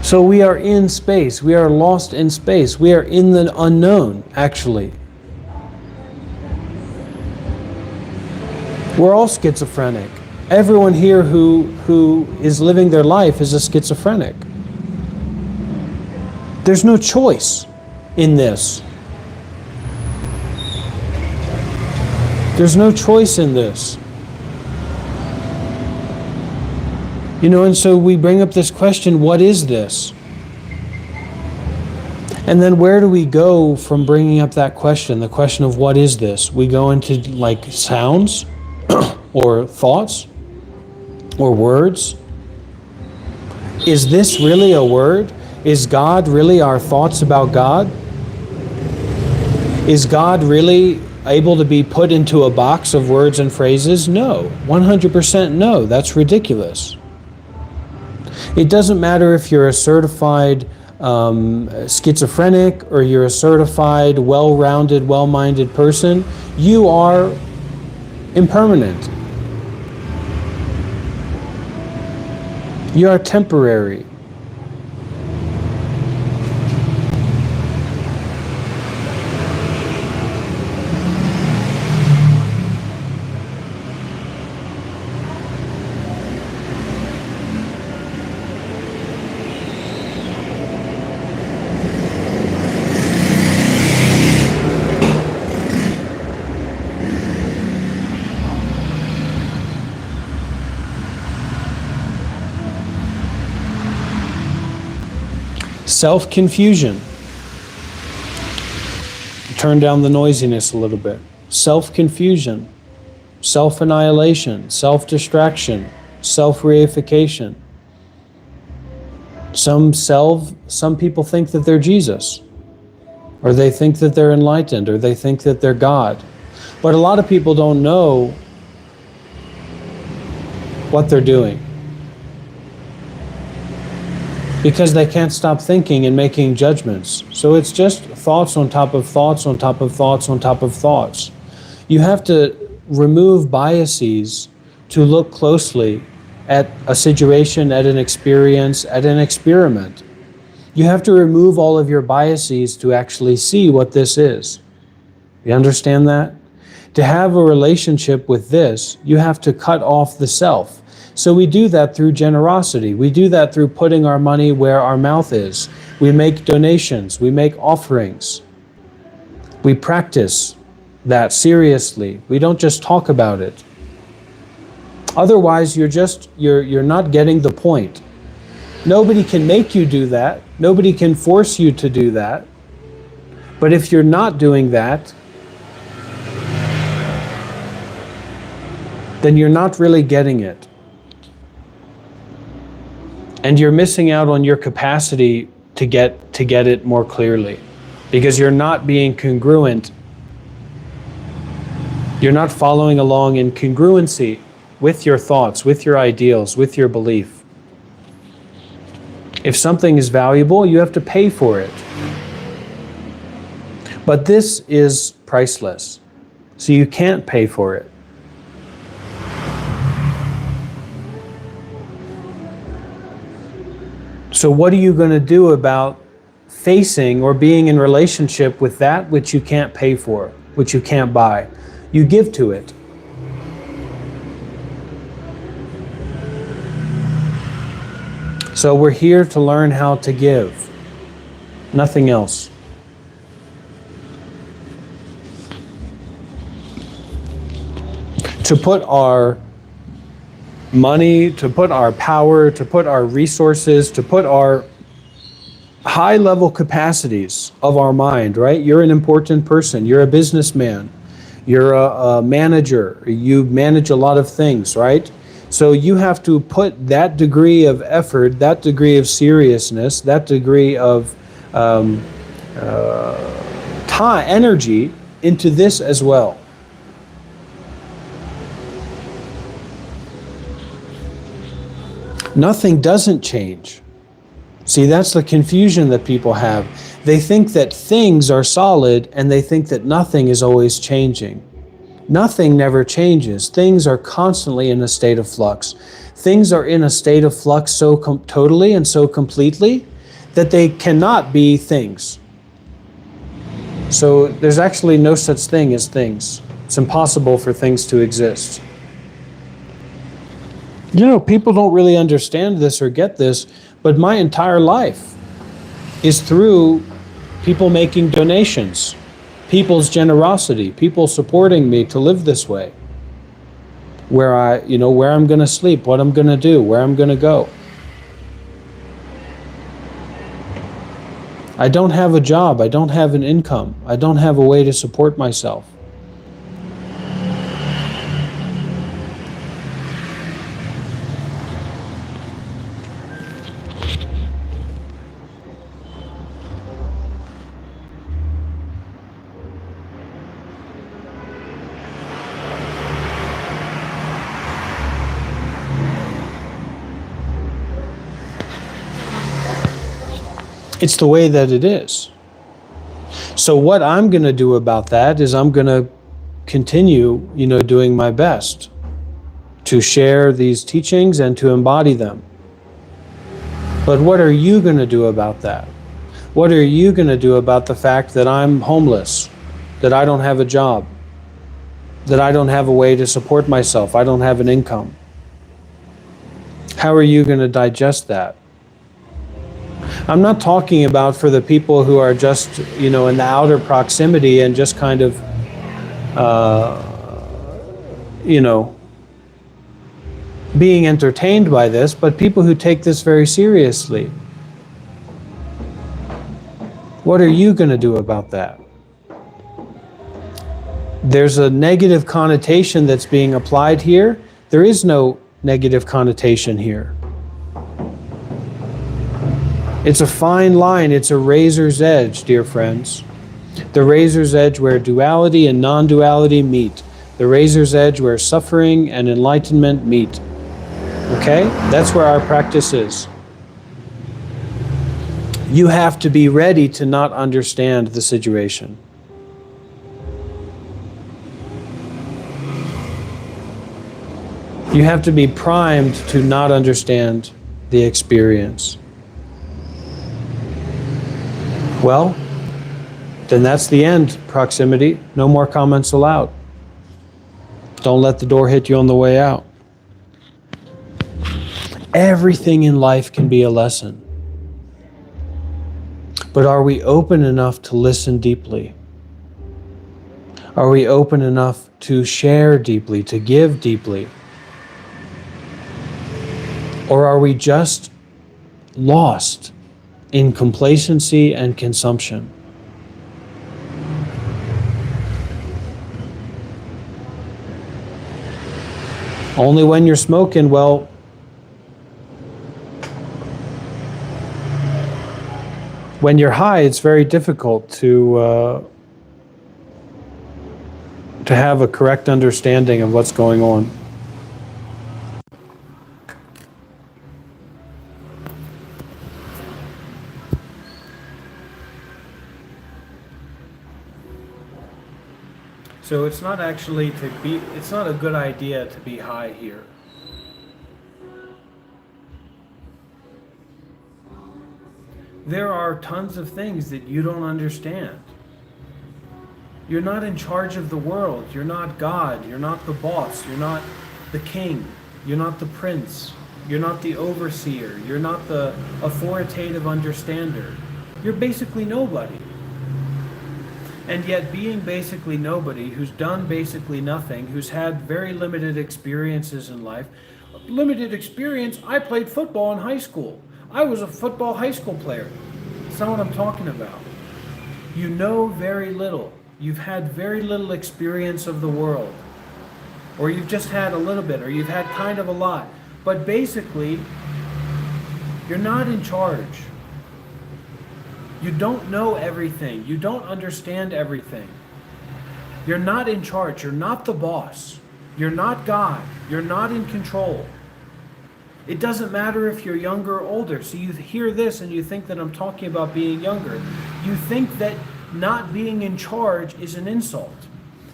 So we are in space. We are lost in space. We are in the unknown, actually. We're all schizophrenic. Everyone here who is living their life is a schizophrenic. There's no choice in this. There's no choice in this. And so we bring up this question, what is this? And then where do we go from bringing up that question, the question of what is this? We go into like sounds or thoughts or words. Is this really a word? Is God really our thoughts about God? Is God really able to be put into a box of words and phrases? No, 100% no. That's ridiculous. It doesn't matter if you're a certified schizophrenic or you're a certified, well-rounded, well-minded person. You are impermanent. You are temporary. Self-confusion. Turn down the noisiness a little bit. Self-confusion, self-annihilation, self-distraction, self-reification. Some people think that they're Jesus, or they think that they're enlightened, or they think that they're God. But a lot of people don't know what they're doing, because they can't stop thinking and making judgments. So it's just thoughts on top of thoughts on top of thoughts on top of thoughts. You have to remove biases to look closely at a situation, at an experience, at an experiment. You have to remove all of your biases to actually see what this is. You understand that? To have a relationship with this, you have to cut off the self. So we do that through generosity. We do that through putting our money where our mouth is. We make donations. We make offerings. We practice that seriously. We don't just talk about it. Otherwise, you're not getting the point. Nobody can make you do that. Nobody can force you to do that. But if you're not doing that, then you're not really getting it. And you're missing out on your capacity to get it more clearly, because you're not being congruent. You're not following along in congruency with your thoughts, with your ideals, with your belief. If something is valuable, you have to pay for it. But this is priceless, so you can't pay for it. So what are you going to do about facing or being in relationship with that which you can't pay for, which you can't buy? You give to it. So we're here to learn how to give, nothing else. To put our money, to put our power, to put our resources, to put our high-level capacities of our mind, right? You're an important person. You're a businessman. You're a manager. You manage a lot of things, right? So you have to put that degree of effort, that degree of seriousness, that degree of time, energy into this as well. Nothing doesn't change. See, that's the confusion that people have. They think that things are solid, and they think that nothing is always changing. Nothing never changes. Things are constantly in a state of flux. Things are in a state of flux so totally and so completely that they cannot be things. So there's actually no such thing as things. It's impossible for things to exist. You know, people don't really understand this or get this, but my entire life is through people making donations, people's generosity, people supporting me to live this way. Where I'm going to sleep, what I'm going to do, where I'm going to go. I don't have a job. I don't have an income. I don't have a way to support myself. It's the way that it is. So what I'm going to do about that is I'm going to continue, doing my best to share these teachings and to embody them. But what are you going to do about that? What are you going to do about the fact that I'm homeless, that I don't have a job, that I don't have a way to support myself, I don't have an income? How are you going to digest that? I'm not talking about for the people who are just, in the outer proximity and just kind of, being entertained by this, but people who take this very seriously. What are you going to do about that? There's a negative connotation that's being applied here. There is no negative connotation here. It's a fine line, it's a razor's edge, dear friends. The razor's edge where duality and non-duality meet. The razor's edge where suffering and enlightenment meet. Okay? That's where our practice is. You have to be ready to not understand the situation. You have to be primed to not understand the experience. Well, then that's the end, proximity. No more comments allowed. Don't let the door hit you on the way out. Everything in life can be a lesson. But are we open enough to listen deeply? Are we open enough to share deeply, to give deeply? Or are we just lost in complacency and consumption? Only when you're smoking, well, when you're high, it's very difficult to have a correct understanding of what's going on. So it's not it's not a good idea to be high here. There are tons of things that you don't understand. You're not in charge of the world. You're not God. You're not the boss. You're not the king. You're not the prince. You're not the overseer. You're not the authoritative understander. You're basically nobody. And yet being basically nobody, who's done basically nothing, who's had very limited experiences in life. Limited experience, I played football in high school. I was a football high school player. That's not what I'm talking about. You know very little. You've had very little experience of the world. Or you've just had a little bit, or you've had kind of a lot. But basically, you're not in charge. You don't know everything. You don't understand everything. You're not in charge. You're not the boss. You're not God. You're not in control. It doesn't matter if you're younger or older. So you hear this and you think that I'm talking about being younger. You think that not being in charge is an insult.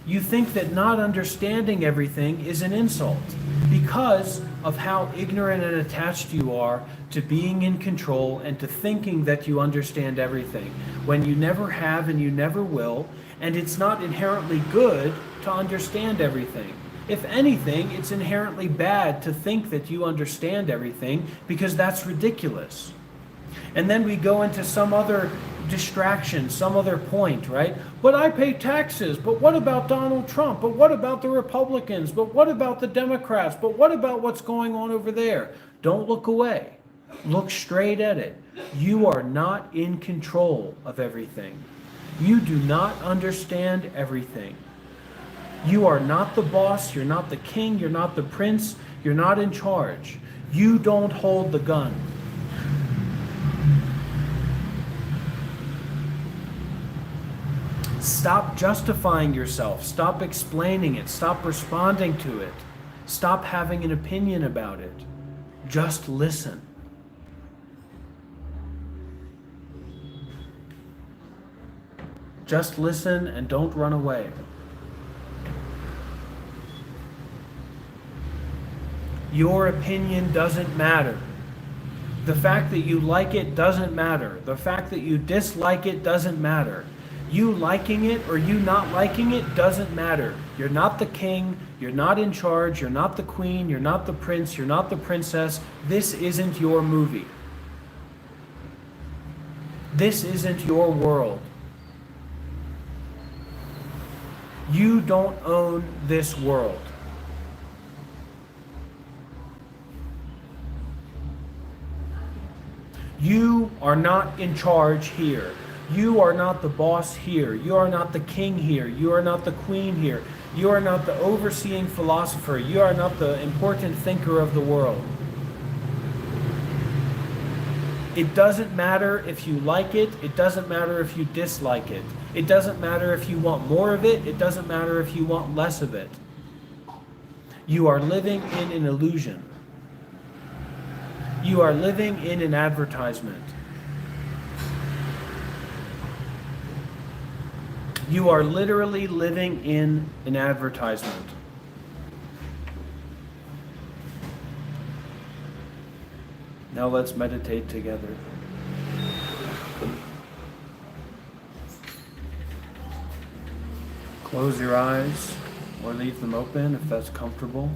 You think that not understanding everything is an insult because of how ignorant and attached you are to being in control and to thinking that you understand everything when you never have and you never will, and it's not inherently good to understand everything. If anything, it's inherently bad to think that you understand everything because that's ridiculous. And then we go into some other distraction, some other point, right? But I pay taxes, but what about Donald Trump? But what about the Republicans? But what about the Democrats? But what about what's going on over there? Don't look away. Look straight at it. You are not in control of everything. You do not understand everything. You are not the boss, you're not the king, you're not the prince, you're not in charge. You don't hold the gun. Stop justifying yourself. Stop explaining it. Stop responding to it. Stop having an opinion about it. Just listen. Just listen and don't run away. Your opinion doesn't matter. The fact that you like it doesn't matter. The fact that you dislike it doesn't matter. You liking it or you not liking it doesn't matter. You're not the king, you're not in charge, you're not the queen, you're not the prince, you're not the princess. This isn't your movie. This isn't your world. You don't own this world. You are not in charge here. You are not the boss here. You are not the king here. You are not the queen here. You are not the overseeing philosopher. You are not the important thinker of the world. It doesn't matter if you like it. It doesn't matter if you dislike it. It doesn't matter if you want more of it. It doesn't matter if you want less of it. You are living in an illusion. You are living in an advertisement. You are literally living in an advertisement. Now let's meditate together. Close your eyes or leave them open if that's comfortable.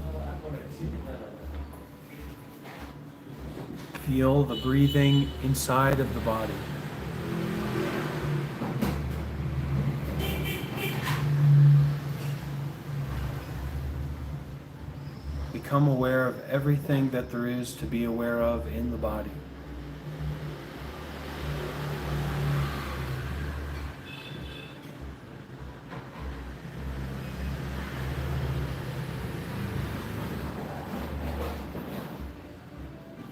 Feel the breathing inside of the body. Become aware of everything that there is to be aware of in the body.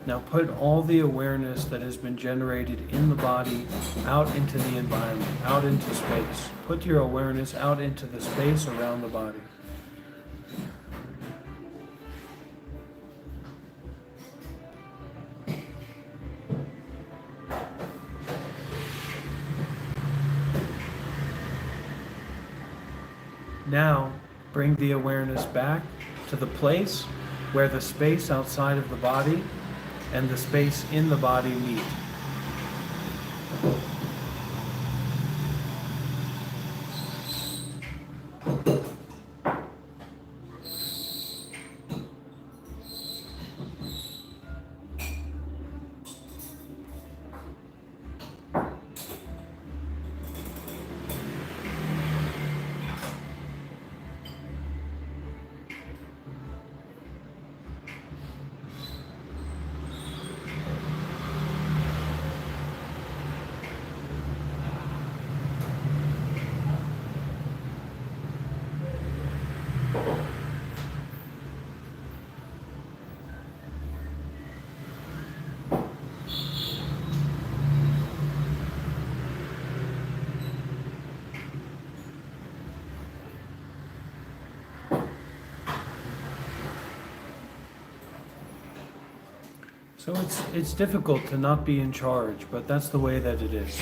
Now put all the awareness that has been generated in the body out into the environment, out into space. Put your awareness out into the space around the body. Now, bring the awareness back to the place where the space outside of the body and the space in the body meet. So it's difficult to not be in charge, but that's the way that it is.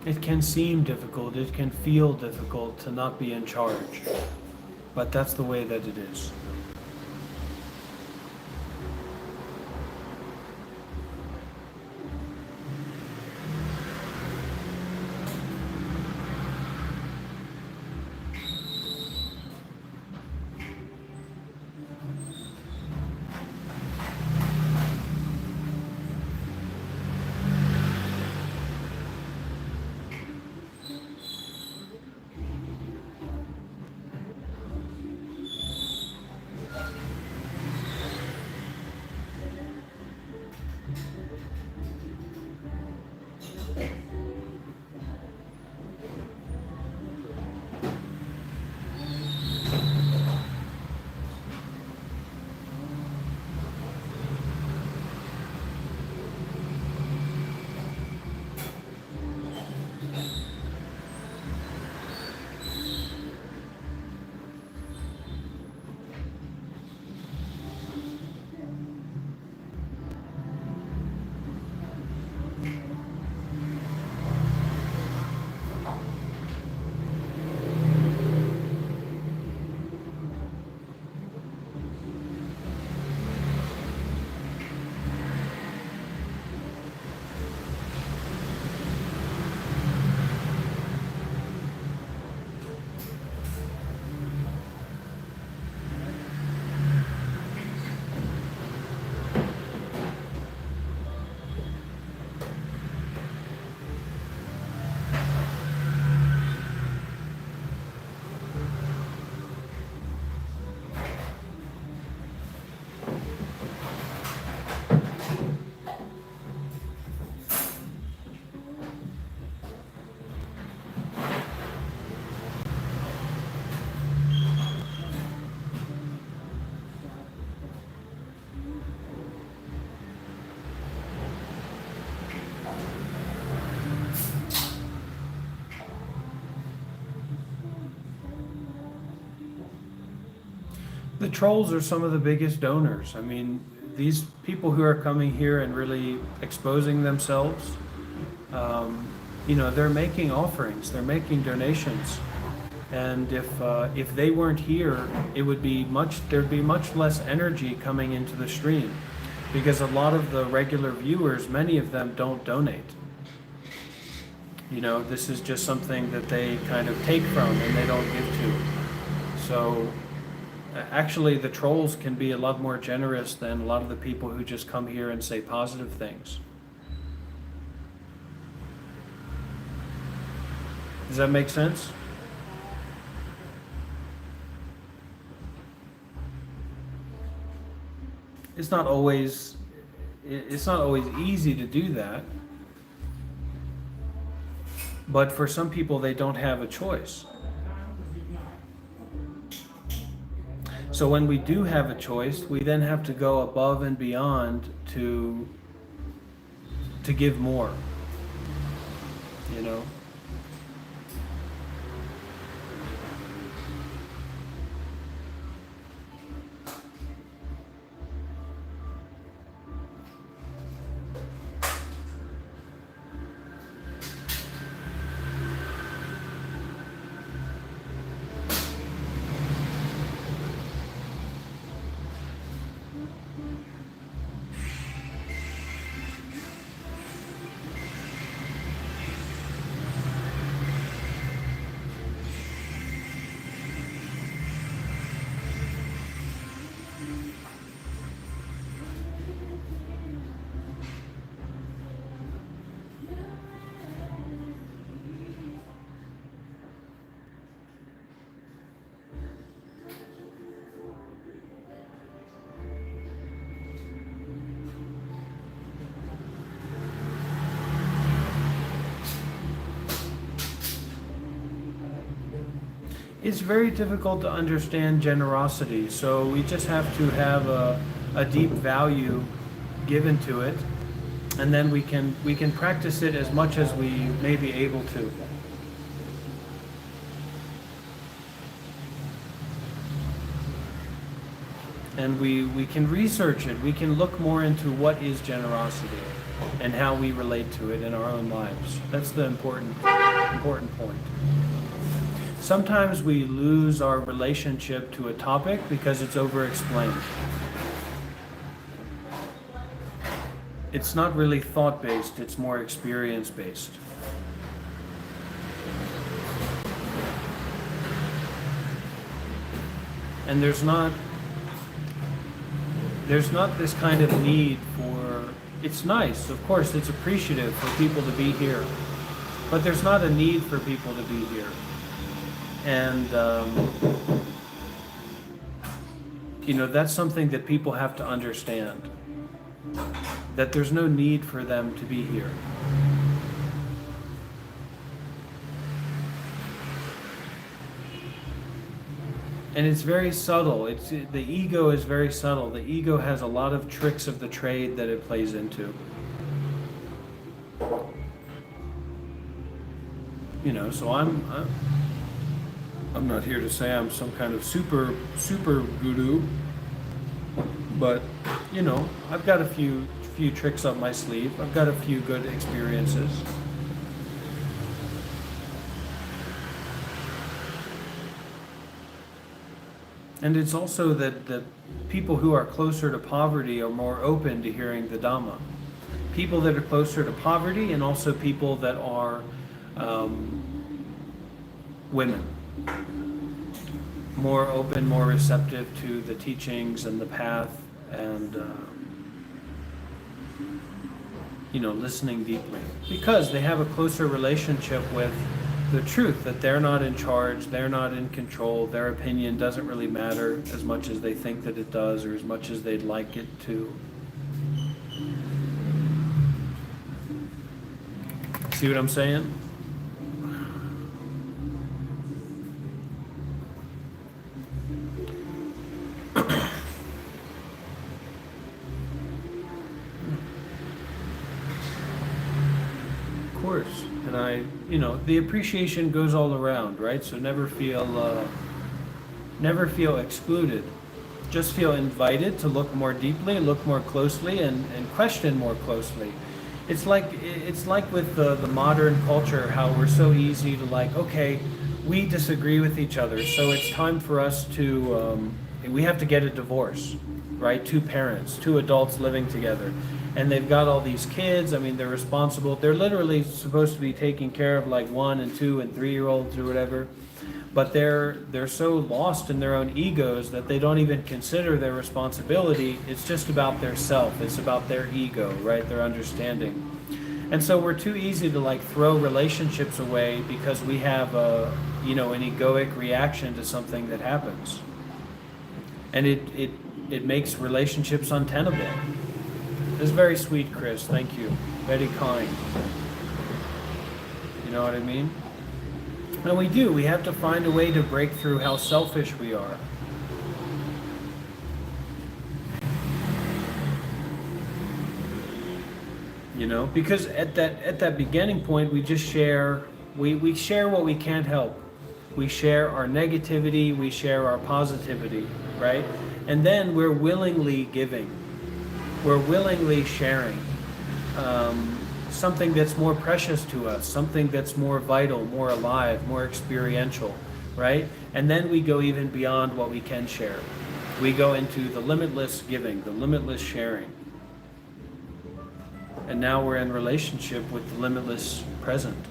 It can seem difficult, it can feel difficult to not be in charge, but that's the way that it is. The trolls are some of the biggest donors. I mean, these people who are coming here and really exposing themselves, they're making offerings, they're making donations. And if they weren't here, there'd be much less energy coming into the stream, because a lot of the regular viewers, many of them don't donate. This is just something that they kind of take from and they don't give to. So actually, the trolls can be a lot more generous than a lot of the people who just come here and say positive things. Does that make sense? It's not always easy to do that. But for some people, they don't have a choice. So when we do have a choice, we then have to go above and beyond to give more. It's very difficult to understand generosity, so we just have to have a deep value given to it, and then we can practice it as much as we may be able to. And we can research it, we can look more into what is generosity and how we relate to it in our own lives. That's the important point. Sometimes we lose our relationship to a topic because it's over-explained. It's not really thought-based, it's more experience-based. And there's not this kind of need for... It's nice, of course, it's appreciative for people to be here, but there's not a need for people to be here. And, that's something that people have to understand, that there's no need for them to be here. And it's very subtle. The ego is very subtle. The ego has a lot of tricks of the trade that it plays into. So I'm not here to say I'm some kind of super guru, but I've got a few tricks up my sleeve. I've got a few good experiences. And it's also that the people who are closer to poverty are more open to hearing the Dhamma. People that are closer to poverty, and also people that are women. More open, more receptive to the teachings and the path, and listening deeply, because they have a closer relationship with the truth, that they're not in charge, they're not in control, their opinion doesn't really matter as much as they think that it does, or as much as they'd like it to. See what I'm saying? Of course. And the appreciation goes all around, right? So never feel excluded. just feel invited to look more deeply, look more closely, and question more closely. It's like with the modern culture, how we're so easy to like, okay, we disagree with each other, so it's time for us to, we have to get a divorce, right? Two parents, two adults living together, and they've got all these kids. I mean, they're responsible. They're literally supposed to be taking care of like 1 and 2 and 3-year-olds or whatever. But they're so lost in their own egos that they don't even consider their responsibility. It's just about their self. It's about their ego, right? Their understanding. And so we're too easy to like throw relationships away because we have an egoic reaction to something that happens. And it makes relationships untenable. It's very sweet, Chris. Thank you. Very kind. You know what I mean? And we do. We have to find a way to break through how selfish we are. You know, because at that beginning point, we just share. We share what we can't help. We share our negativity. We share our positivity, right? And then we're willingly giving. We're willingly sharing. Something that's more precious to us, something that's more vital, more alive, more experiential, right? And then we go even beyond what we can share. We go into the limitless giving, the limitless sharing. And now we're in relationship with the limitless present.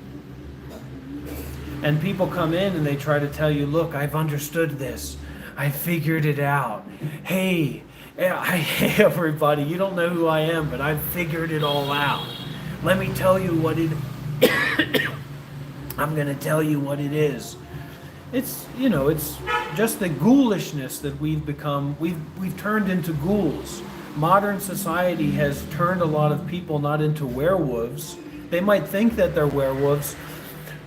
And people come in and they try to tell you, look, I've understood this. I figured it out. Hey, everybody, you don't know who I am, but I've figured it all out. Let me tell you what it I'm going to tell you what it is. It's just the ghoulishness that we've become. We've turned into ghouls. Modern society has turned a lot of people not into werewolves. They might think that they're werewolves.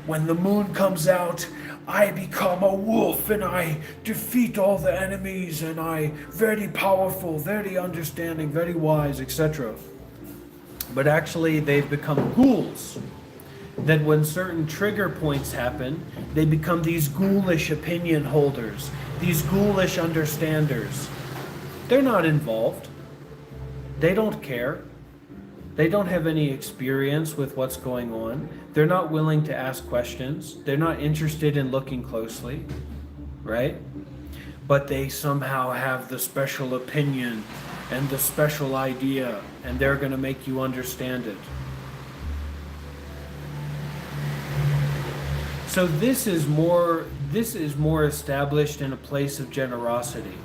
When the moon comes out, I become a wolf and I defeat all the enemies and I very powerful, very understanding, very wise, etc. But actually they've become ghouls. That when certain trigger points happen, they become these ghoulish opinion holders, these ghoulish understanders. They're not involved. They don't care. They don't have any experience with what's going on. They're not willing to ask questions. They're not interested in looking closely, right? But they somehow have the special opinion and the special idea, and they're going to make you understand it. So this is more established in a place of generosity.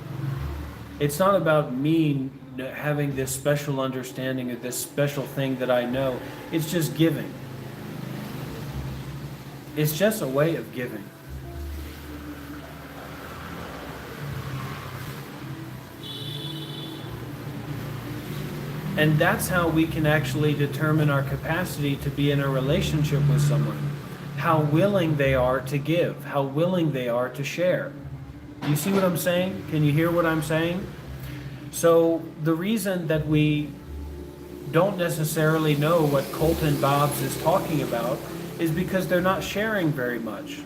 It's not about me having this special understanding of this special thing that I know. It's just giving. It's just a way of giving. And that's how we can actually determine our capacity to be in a relationship with someone. How willing they are to give, how willing they are to share. You see what I'm saying? Can you hear what I'm saying? So the reason that we don't necessarily know what Colton Bobbs is talking about is because they're not sharing very much.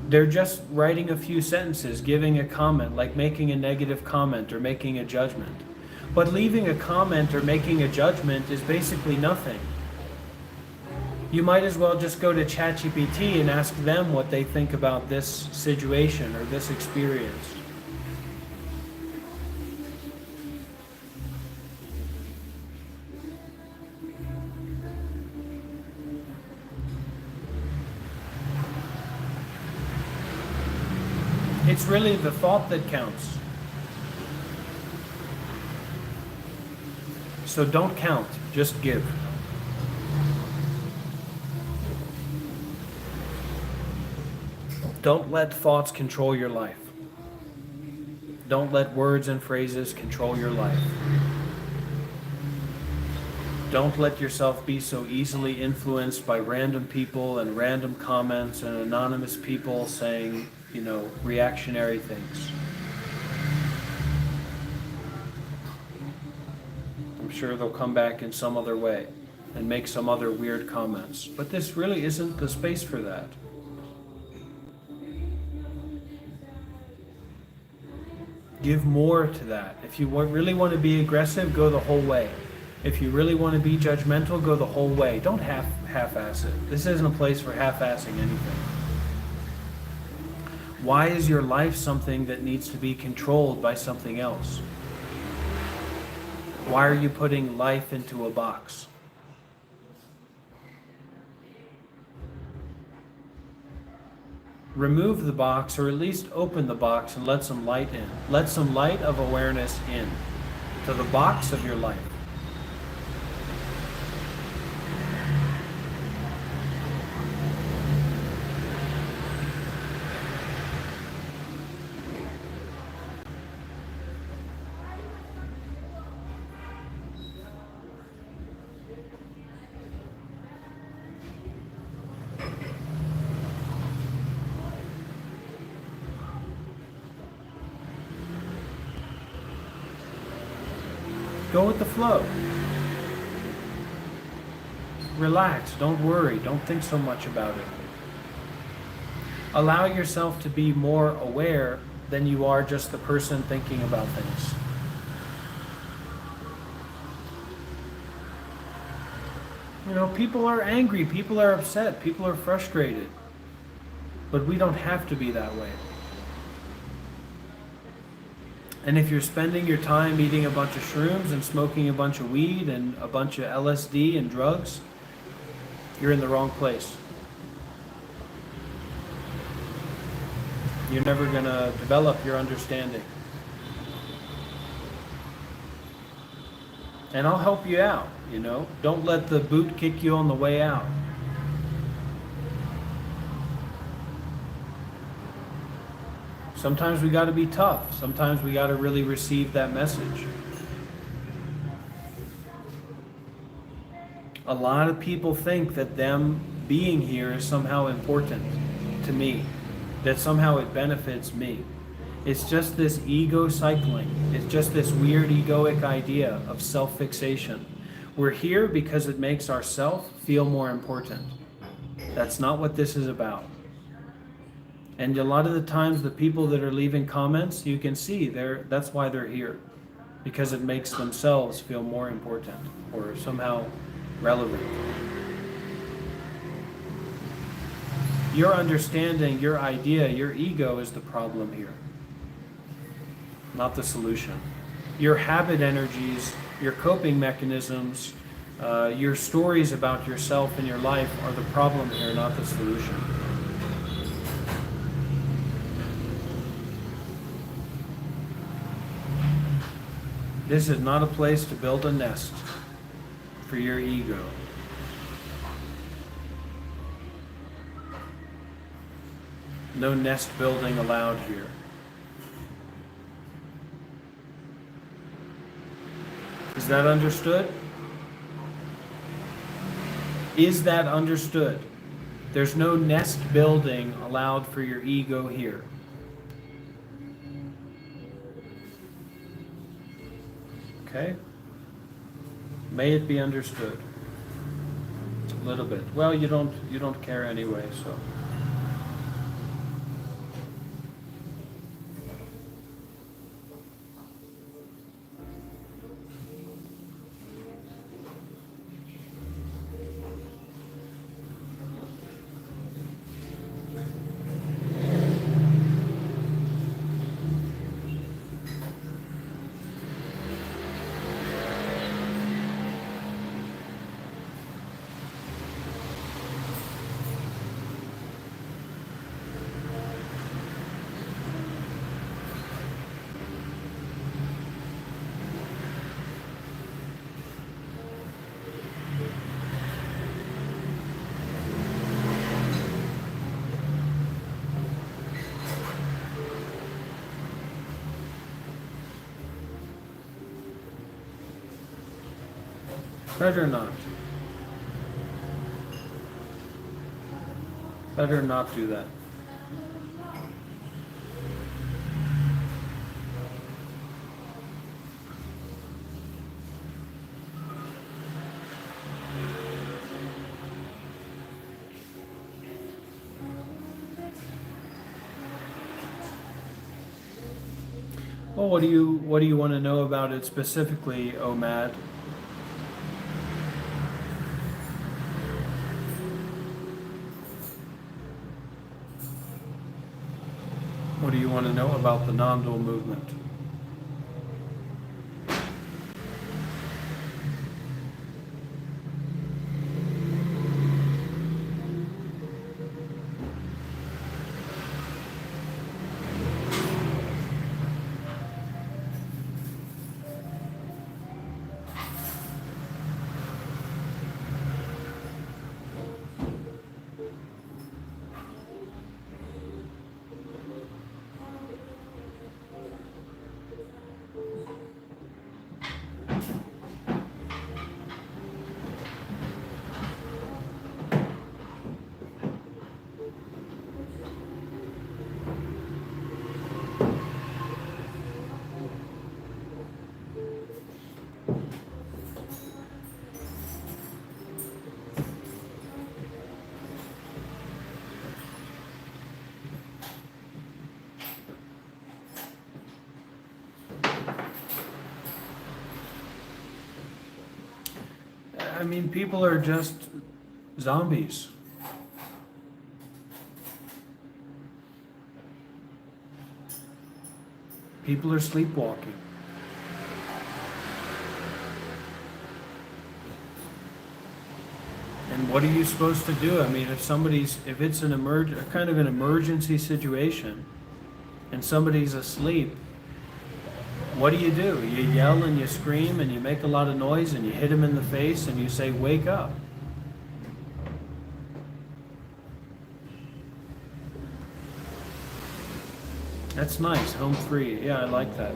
They're just writing a few sentences, giving a comment, like making a negative comment or making a judgment. But leaving a comment or making a judgment is basically nothing. You might as well just go to ChatGPT and ask them what they think about this situation or this experience. It's really the thought that counts. So don't count, just give. Don't let thoughts control your life. Don't let words and phrases control your life. Don't let yourself be so easily influenced by random people and random comments and anonymous people saying, reactionary things. I'm sure they'll come back in some other way and make some other weird comments. But this really isn't the space for that. Give more to that. If you really want to be aggressive, go the whole way. If you really want to be judgmental, go the whole way. Don't half-ass it. This isn't a place for half-assing anything. Why is your life something that needs to be controlled by something else? Why are you putting life into a box? Remove the box, or at least open the box and let some light in. Let some light of awareness in to the box of your life. Go with the flow. Relax, don't worry, don't think so much about it. Allow yourself to be more aware than you are just the person thinking about things. You know, people are angry, people are upset, people are frustrated. But we don't have to be that way. And if you're spending your time eating a bunch of shrooms and smoking a bunch of weed and a bunch of LSD and drugs, you're in the wrong place. You're never going to develop your understanding. And I'll help you out, you know. Don't let the boot kick you on the way out. Sometimes we got to be tough. Sometimes we got to really receive that message. A lot of people think that them being here is somehow important to me, that somehow it benefits me. It's just this ego cycling. It's just this weird egoic idea of self-fixation. We're here because it makes ourself feel more important. That's not what this is about. And a lot of the times the people that are leaving comments, you can see that's why they're here. Because it makes themselves feel more important or somehow relevant. Your understanding, your idea, your ego is the problem here, not the solution. Your habit energies, your coping mechanisms, your stories about yourself and your life are the problem here, not the solution. This is not a place to build a nest for your ego. No nest building allowed here. Is that understood? Is that understood? There's no nest building allowed for your ego here. Okay? May it be understood. A little bit. Well, you don't care anyway, so. Better not. Better not do that. Well, what do you want to know about it specifically, Omad? What do you want to know about the non-dual movement? I mean, people are just zombies. People are sleepwalking. And what are you supposed to do? I mean, if it's a kind of an emergency situation, and somebody's asleep, what do? You yell and you scream and you make a lot of noise and you hit them in the face and you say, "Wake up." That's nice, home free. Yeah, I like that.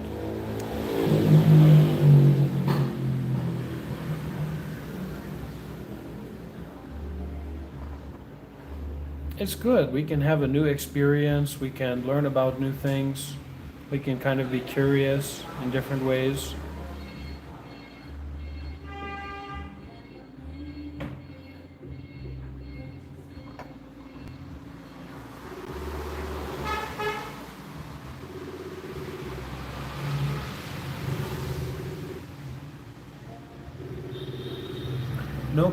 It's good. We can have a new experience. We can learn about new things. We can kind of be curious in different ways. No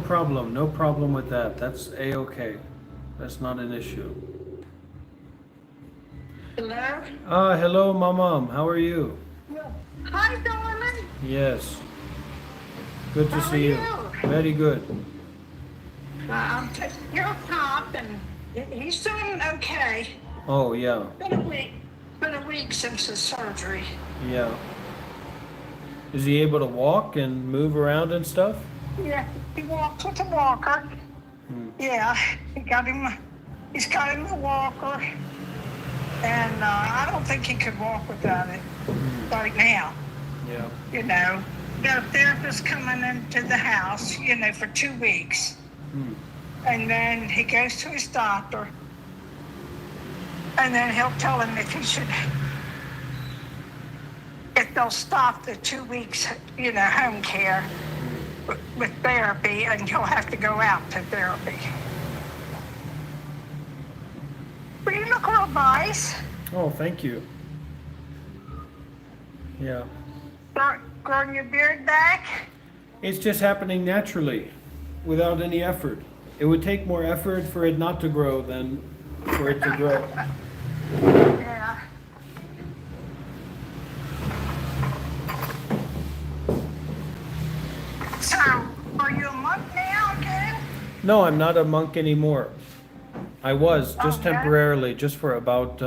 problem with that. That's A-okay. That's not an issue. Hello? Hello, Mom. How are you? Hi, darling. Yes. Good to How see are you. you? Very good. I'm taking care of Pop, and he's doing okay. Oh, yeah. Been a week since the surgery. Yeah. Is he able to walk and move around and stuff? Yeah, he walks with a walker. Yeah, he's got him a walker. And I don't think he could walk without it right now. Yeah. You know, got a therapist coming into the house, for 2 weeks. And then he goes to his doctor. And then he'll tell him if they'll stop the 2 weeks, home care with therapy, and he'll have to go out to therapy. But you look real nice. Oh, thank you. Yeah. Growing your beard back? It's just happening naturally, without any effort. It would take more effort for it not to grow than for it to grow. Yeah. So, are you a monk now again? No, I'm not a monk anymore. I was, just Okay. temporarily, just for about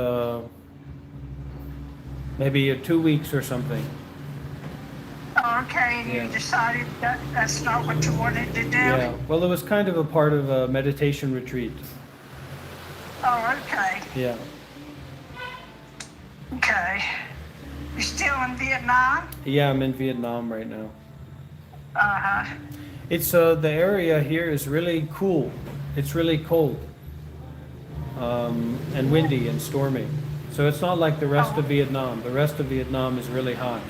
maybe 2 weeks or something. Oh, okay, and Yeah. you decided that's not what you wanted to do? Yeah, well, it was kind of a part of a meditation retreat. Oh, okay. Yeah. Okay. You still in Vietnam? Yeah, I'm in Vietnam right now. Uh-huh. It's the area here is really cool. It's really cold. And windy and stormy. So it's not like the rest of Vietnam. The rest of Vietnam is really hot.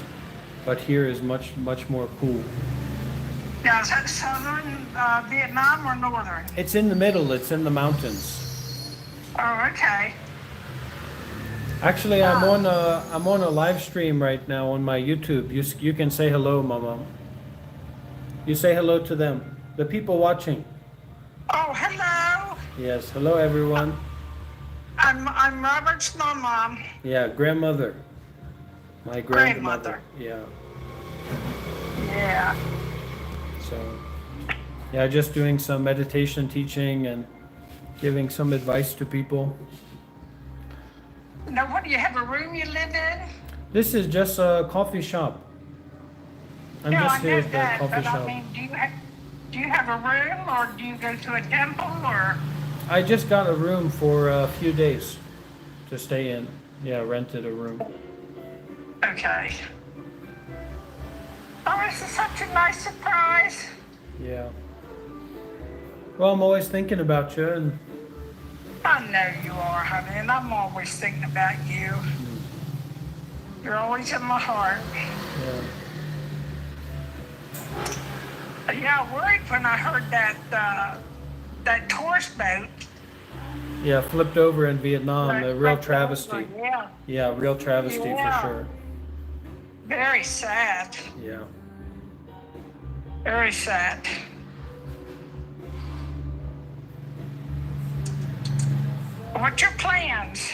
But here is much more cool. Now, is that southern Vietnam or northern? It's in the middle, it's in the mountains. Oh, okay. Actually, I'm on a live stream right now on my YouTube. You can say hello, Mama. You say hello to them, the people watching. Oh, hello. Yes, hello everyone. I'm Robert's mom, Yeah, grandmother. My grandmother. grandmother. Yeah. Yeah. So, yeah, just doing some meditation teaching and giving some advice to people. Now, what do you have a room you live in? This is just a coffee shop. I'm No, just I here know at the that, coffee but I shop. mean, do you have a room, or do you go to a temple, or? I just got a room for a few days to stay in. Yeah, rented a room. Okay. Oh, this is such a nice surprise. Yeah. Well, I'm always thinking about you, and I know you are, honey, and I'm always thinking about you. You're always in my heart. yeah. Yeah, I worried when I heard that tourist boat. Yeah, flipped over in Vietnam. A real Flipped travesty. over, yeah. Yeah, real travesty for Yeah. sure. Very sad. Yeah. Very sad. What's your plans?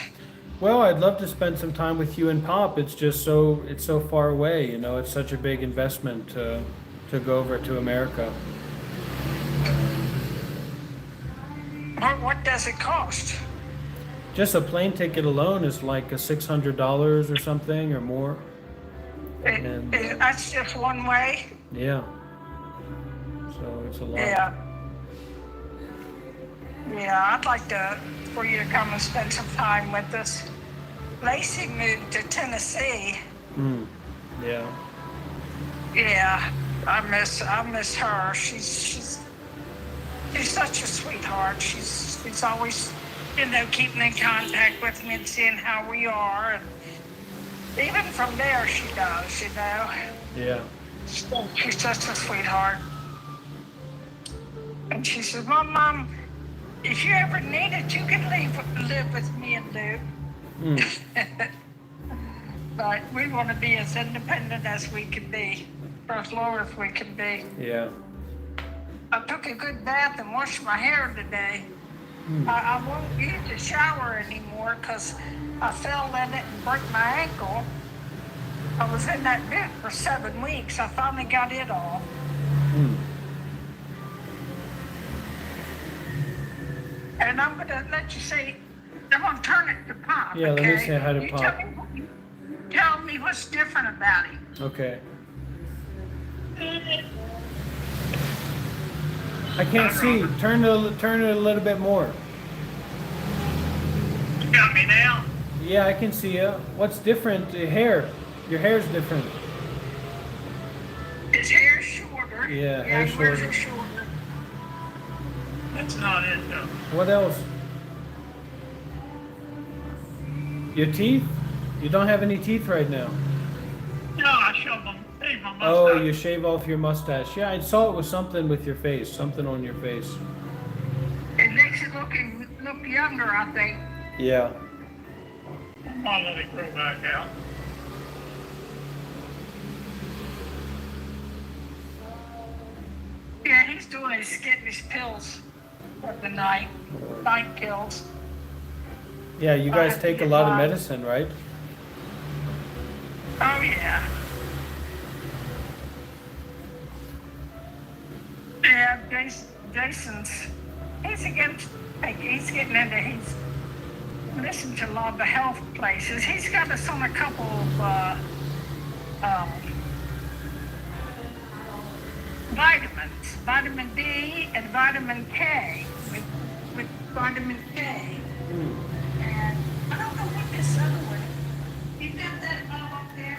Well, I'd love to spend some time with you and Pop. It's just it's so far away, you know, it's such a big investment to go over to America. What does it cost? Just a plane ticket alone is like a $600 or something or more. And That's just one way? yeah. So it's a lot. Yeah. Yeah, I'd like for you to come and spend some time with us. Lacey moved to Tennessee. Yeah. Yeah, I miss her. She's such a sweetheart. She's always, keeping in contact with me and seeing how we are. And even from there, she does, Yeah. She's just a sweetheart. And she says, well, Mom, if you ever need it, you can live with me and Luke. But we want to be as independent as we can be, for as long as we can be. Yeah. I took a good bath and washed my hair today. I won't use the shower anymore because I fell in it and broke my ankle. I was in that boot for 7 weeks. I finally got it off. And I'm going to let you say, I'm going to turn it to Pop. Yeah, okay? let me say hi to You Pop. Tell me what's different about him. Okay. I can't see. Turn it a little bit more. You got me now? Yeah, I can see you. What's different? The hair. Your hair's different. His hair's shorter. Yeah, hair's he wears shorter. it shorter. That's not it, though. What else? Your teeth? You don't have any teeth right now. No, I shaved my mustache. Oh, you shave off your mustache. Yeah, I saw it was something with your face. Something on your face. It makes it look younger, I think. Yeah. I'm gonna let it grow back out. Yeah, he's getting his pills for the night pills. Yeah, you guys take a lot of medicine, right? Oh yeah. Yeah, Jason's, he's getting into, he's listening to a lot of the health places. He's got us on a couple of vitamins, vitamin D and vitamin K, with vitamin K. And I don't know what this other one, you got that all up there?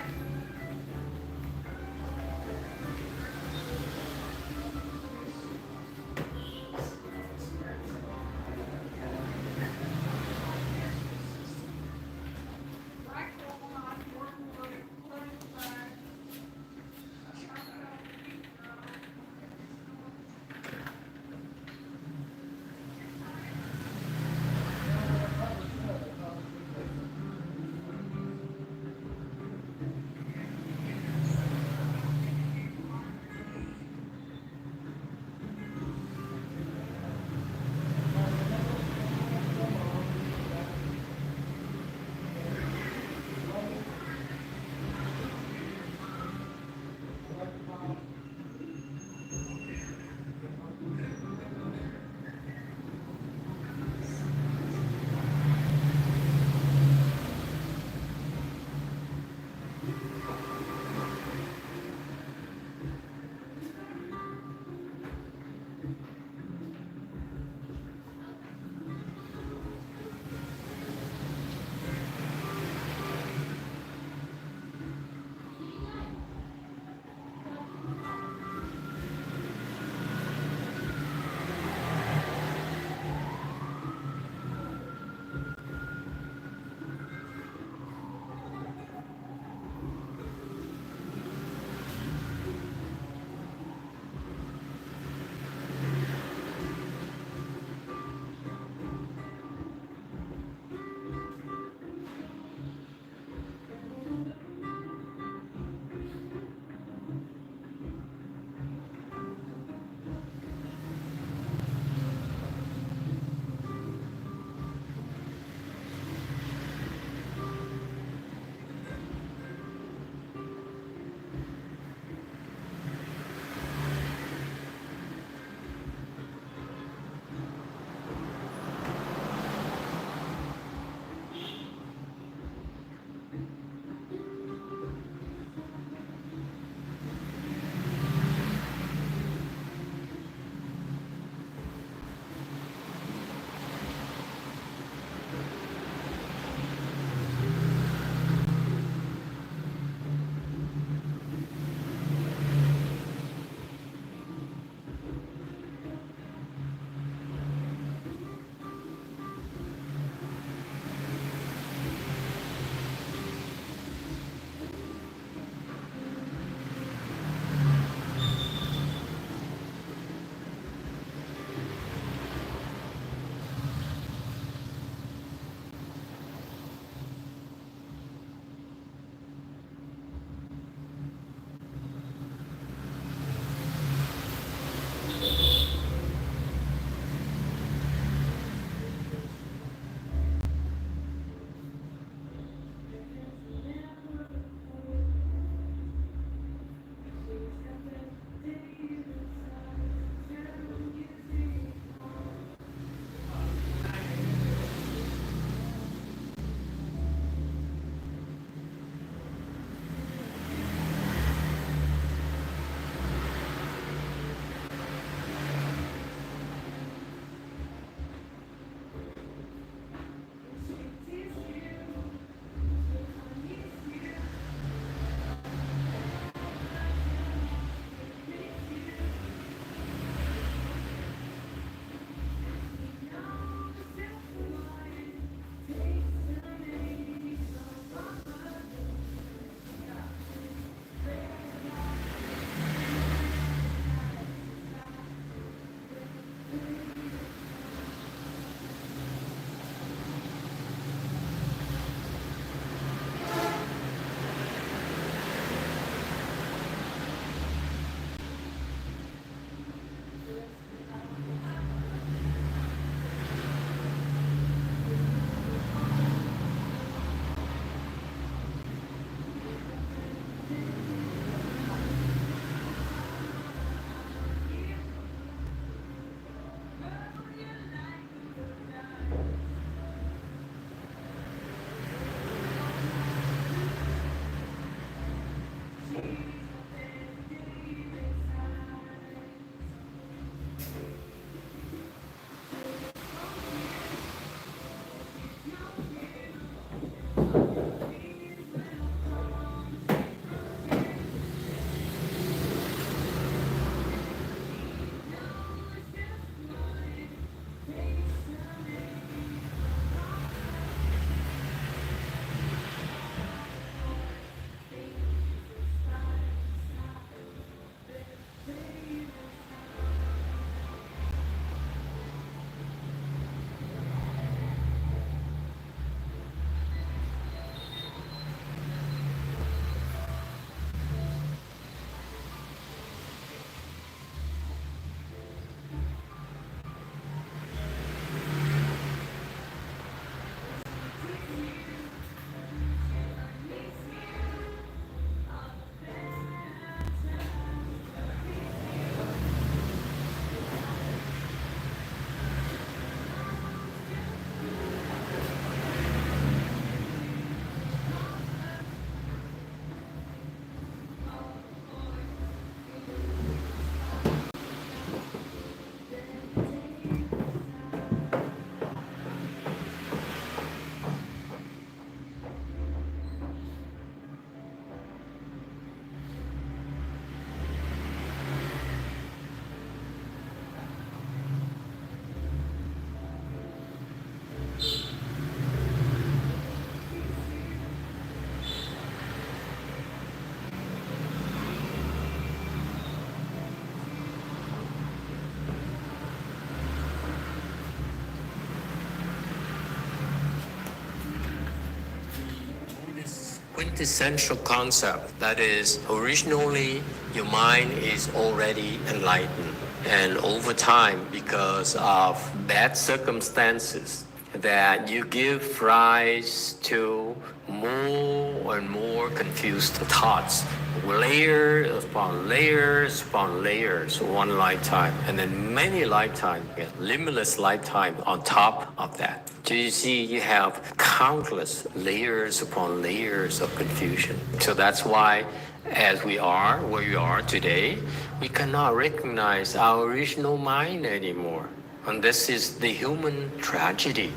quintessential concept. That is, originally, your mind is already enlightened. And over time, because of bad circumstances, that you give rise to more and more confused thoughts, layers upon layers upon layers, one lifetime, and then many lifetimes, limitless lifetime on top of that. So you see, you have countless layers upon layers of confusion. So that's why, as we are where we are today, we cannot recognize our original mind anymore. And this is the human tragedy.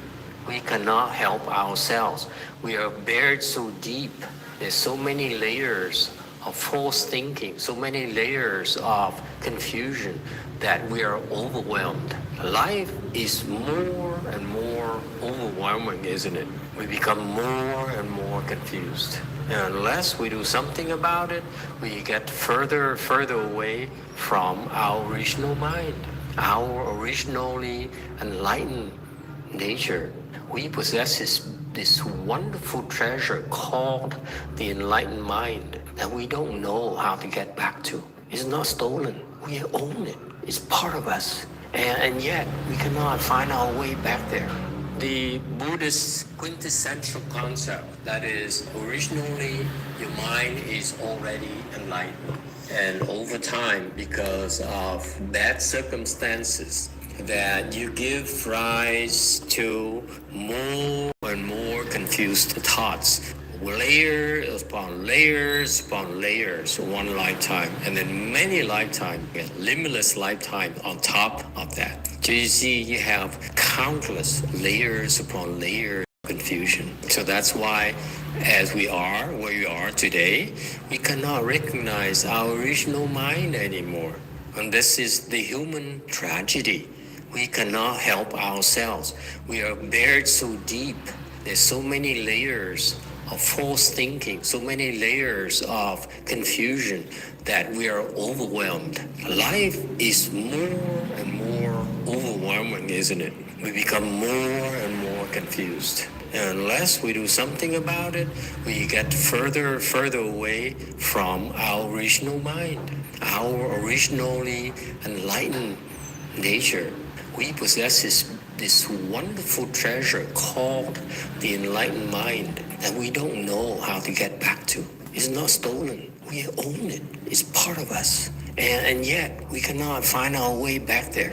We cannot help ourselves. We are buried so deep. There's so many layers of false thinking, so many layers of confusion that we are overwhelmed. Life is more and more overwhelming, isn't it? We become more and more confused. And unless we do something about it, we get further and further away from our original mind, our originally enlightened nature. We possess this wonderful treasure called the enlightened mind that we don't know how to get back to. It's not stolen. We own it. It's part of us. And yet, we cannot find our way back there. The Buddhist quintessential concept, that is, originally, your mind is already enlightened. And over time, because of bad circumstances, that you give rise to more and more confused thoughts, layers upon layers upon layers, one lifetime, and then many lifetimes, limitless lifetime on top of that. So you see, you have countless layers upon layers of confusion. So that's why, as we are where we are today, we cannot recognize our original mind anymore. And this is the human tragedy. We cannot help ourselves. We are buried so deep. There's so many layers of false thinking, so many layers of confusion that we are overwhelmed. Life is more and more overwhelming, isn't it? We become more and more confused. And unless we do something about it, we get further and further away from our original mind, our originally enlightened nature. We possess this wonderful treasure called the enlightened mind that we don't know how to get back to. It's not stolen. We own it. It's part of us. And yet, we cannot find our way back there.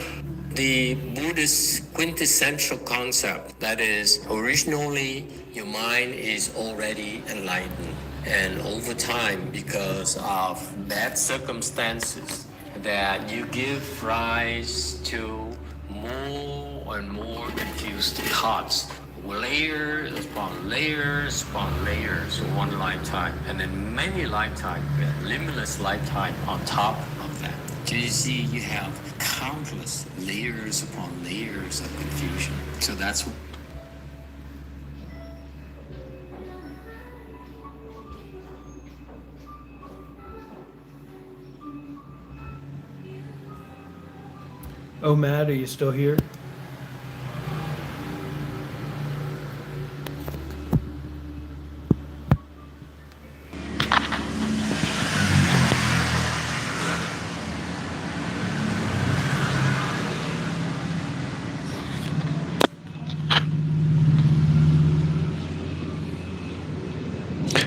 The Buddhist quintessential concept, that is, originally, your mind is already enlightened. And over time, because of bad circumstances, that you give rise to more and more confused thoughts, layers upon layers upon layers, one lifetime, and then many lifetimes, limitless lifetime on top of that. So you see, you have countless layers upon layers of confusion. So that's Oh, Matt, are you still here?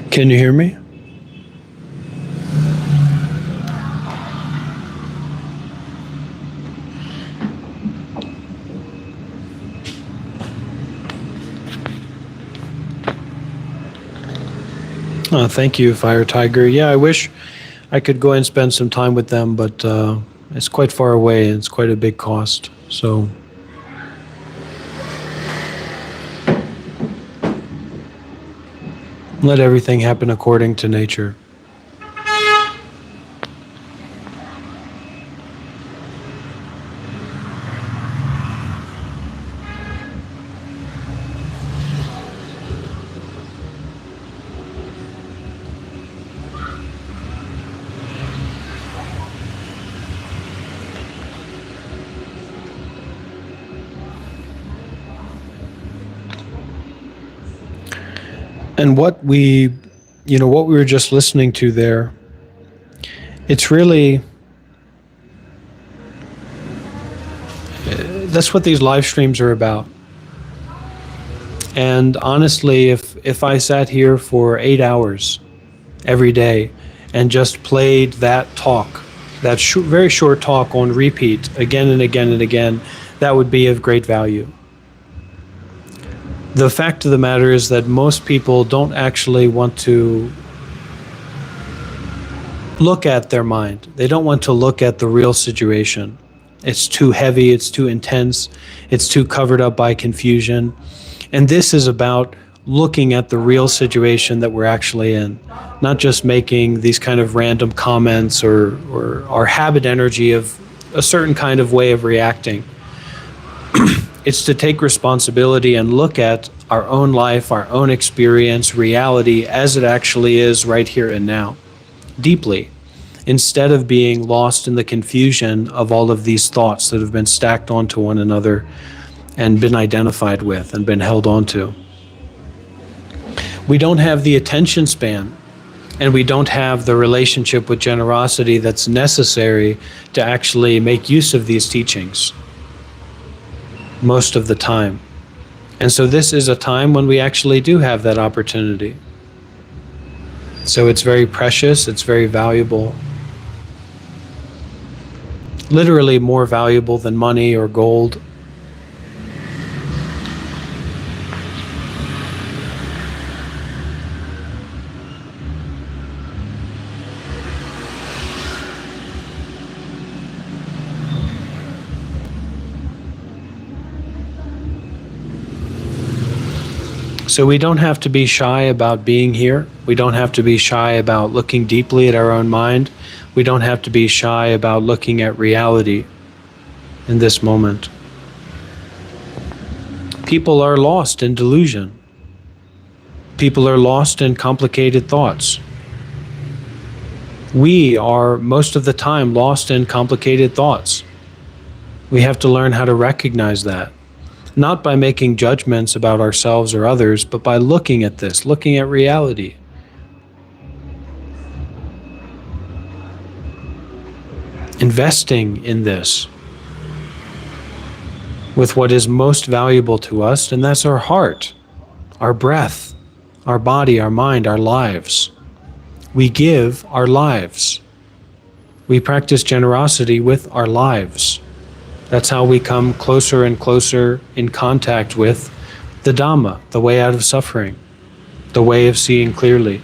Can you hear me? Thank you, Fire Tiger. Yeah, I wish I could go and spend some time with them, but it's quite far away and it's quite a big cost. So let everything happen according to nature. And what we what we were just listening to there, it's really, that's what these live streams are about. And honestly, if I sat here for 8 hours every day and just played that talk, that very short talk on repeat again and again and again, that would be of great value. The fact of the matter is that most people don't actually want to look at their mind. They don't want to look at the real situation. It's too heavy, it's too intense, it's too covered up by confusion. And this is about looking at the real situation that we're actually in, not just making these kind of random comments or our habit energy of a certain kind of way of reacting. It's to take responsibility and look at our own life, our own experience, reality as it actually is right here and now, deeply, instead of being lost in the confusion of all of these thoughts that have been stacked onto one another and been identified with and been held onto. We don't have the attention span, and we don't have the relationship with generosity that's necessary to actually make use of these teachings most of the time. And so this is a time when we actually do have that opportunity. So it's very precious, it's very valuable. Literally more valuable than money or gold. So we don't have to be shy about being here. We don't have to be shy about looking deeply at our own mind. We don't have to be shy about looking at reality in this moment. People are lost in delusion. People are lost in complicated thoughts. We are most of the time lost in complicated thoughts. We have to learn how to recognize that. Not by making judgments about ourselves or others, but by looking at this, looking at reality. Investing in this with what is most valuable to us, and that's our heart, our breath, our body, our mind, our lives. We give our lives. We practice generosity with our lives. That's how we come closer and closer in contact with the Dhamma, the way out of suffering, the way of seeing clearly.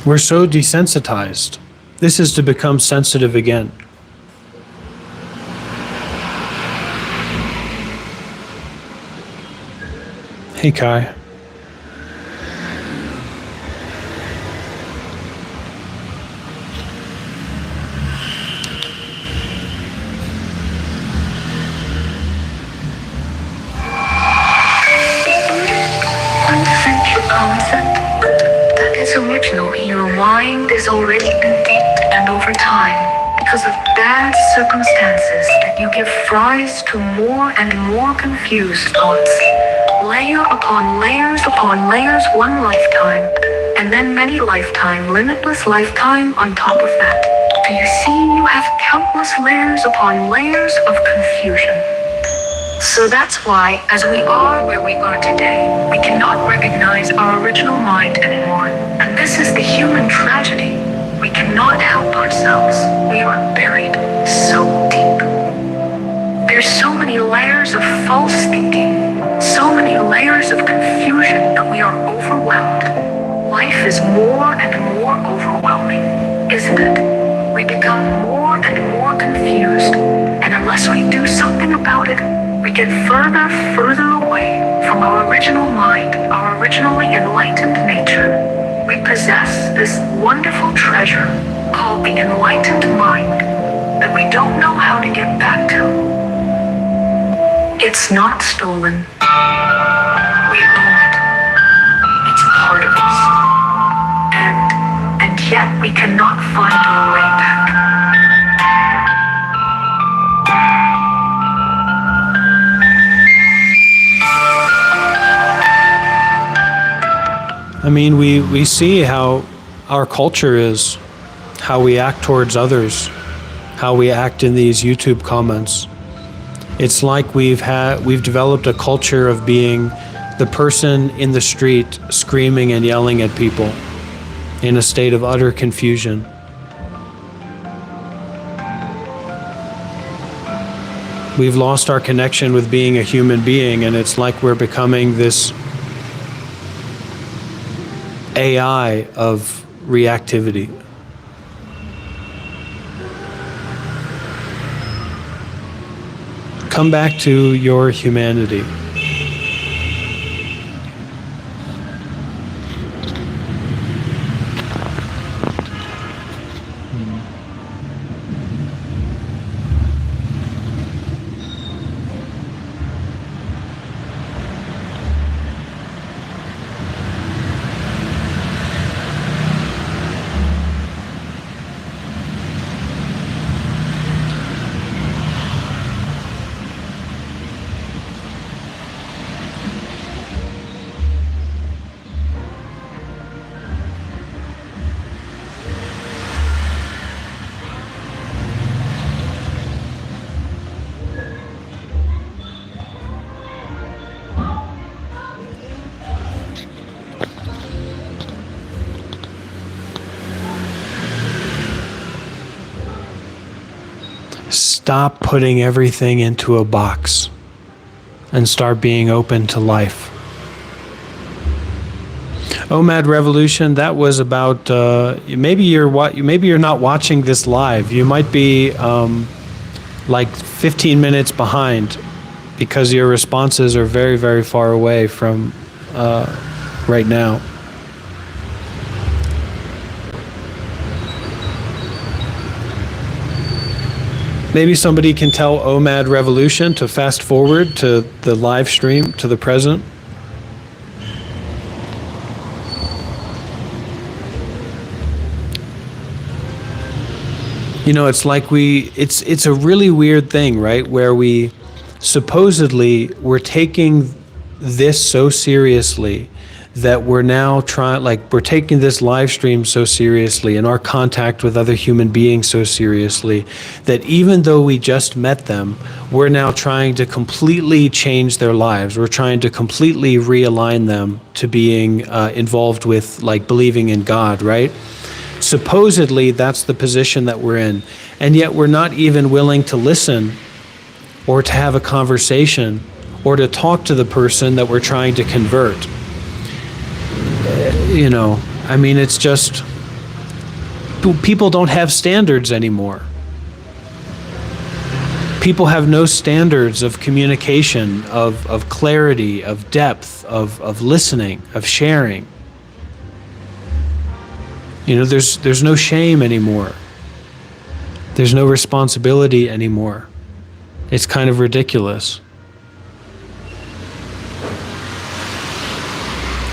We're so desensitized. This is to become sensitive again. Hey, Kai. Original in your mind is already indeed, and over time, because of bad circumstances, that you give rise to more and more confused thoughts, layer upon layers, one lifetime, and then many lifetime, limitless lifetime on top of that. Do you see? You have countless layers upon layers of confusion. So that's why, as we are where we are today, we cannot recognize our original mind anymore. And this is the human tragedy. We cannot help ourselves. We are buried so deep. There's so many layers of false thinking, so many layers of confusion that we are overwhelmed. Life is more and more overwhelming, isn't it? We become more and more confused, and unless we do something about it, we get further away from our original mind, our originally enlightened nature. We possess this wonderful treasure called the enlightened mind that we don't know how to get back to. It's not stolen. We own it. It's part of us. And yet we cannot find our way back. I mean, we see how our culture is, how we act towards others, how we act in these YouTube comments. It's like we've developed a culture of being the person in the street screaming and yelling at people in a state of utter confusion. We've lost our connection with being a human being, and it's like we're becoming this AI of reactivity. Come back to your humanity. Stop putting everything into a box and start being open to life. OMAD Revolution, that was about, maybe you're not watching this live. You might be like 15 minutes behind because your responses are very, very far away from right now. Maybe somebody can tell OMAD Revolution to fast forward to the live stream, to the present. You know, it's like it's a really weird thing, right? Where we supposedly we're taking this so seriously that we're now we're taking this live stream so seriously and our contact with other human beings so seriously that even though we just met them, we're now trying to completely change their lives. We're trying to completely realign them to being involved with believing in God, right? Supposedly that's the position that we're in. And yet we're not even willing to listen or to have a conversation or to talk to the person that we're trying to convert. You know, I mean, it's just, people don't have standards anymore. People have no standards of communication, of clarity, of depth, of listening, of sharing. You know, there's no shame anymore. There's no responsibility anymore. It's kind of ridiculous.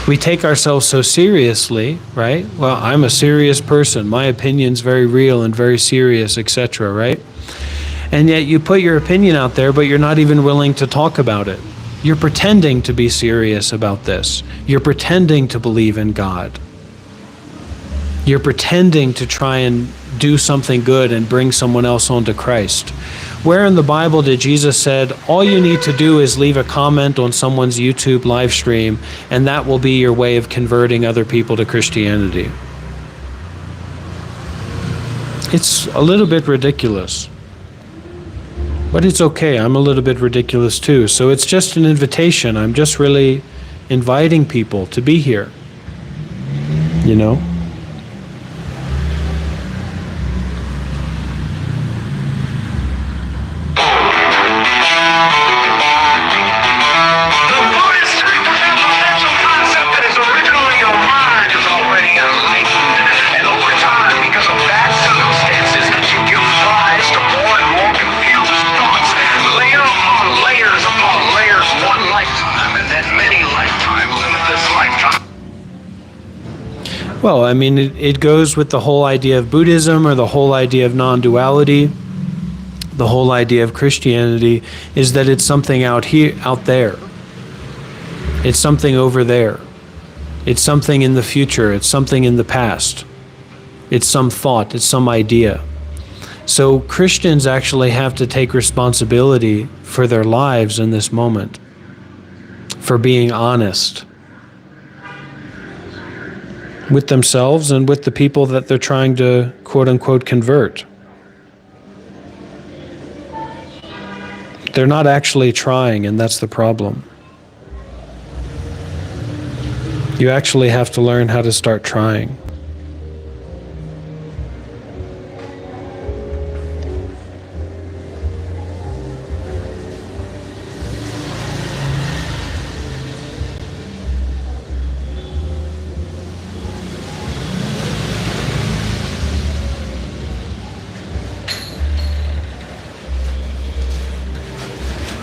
We take ourselves so seriously, right? Well, I'm a serious person. My opinion's very real and very serious, etc., right? And yet you put your opinion out there, but you're not even willing to talk about it. You're pretending to be serious about this. You're pretending to believe in God. You're pretending to try and do something good and bring someone else onto Christ. Where in the Bible did Jesus said, all you need to do is leave a comment on someone's YouTube live stream, and that will be your way of converting other people to Christianity? It's a little bit ridiculous. But it's okay, I'm a little bit ridiculous too. So it's just an invitation. I'm just really inviting people to be here. You know? Well, I mean, it goes with the whole idea of Buddhism or the whole idea of non-duality. The whole idea of Christianity is that it's something out there. It's something over there. It's something in the future. It's something in the past. It's some thought. It's some idea. So Christians actually have to take responsibility for their lives in this moment, for being honest with themselves and with the people that they're trying to quote-unquote convert. They're not actually trying, and that's the problem. You actually have to learn how to start trying.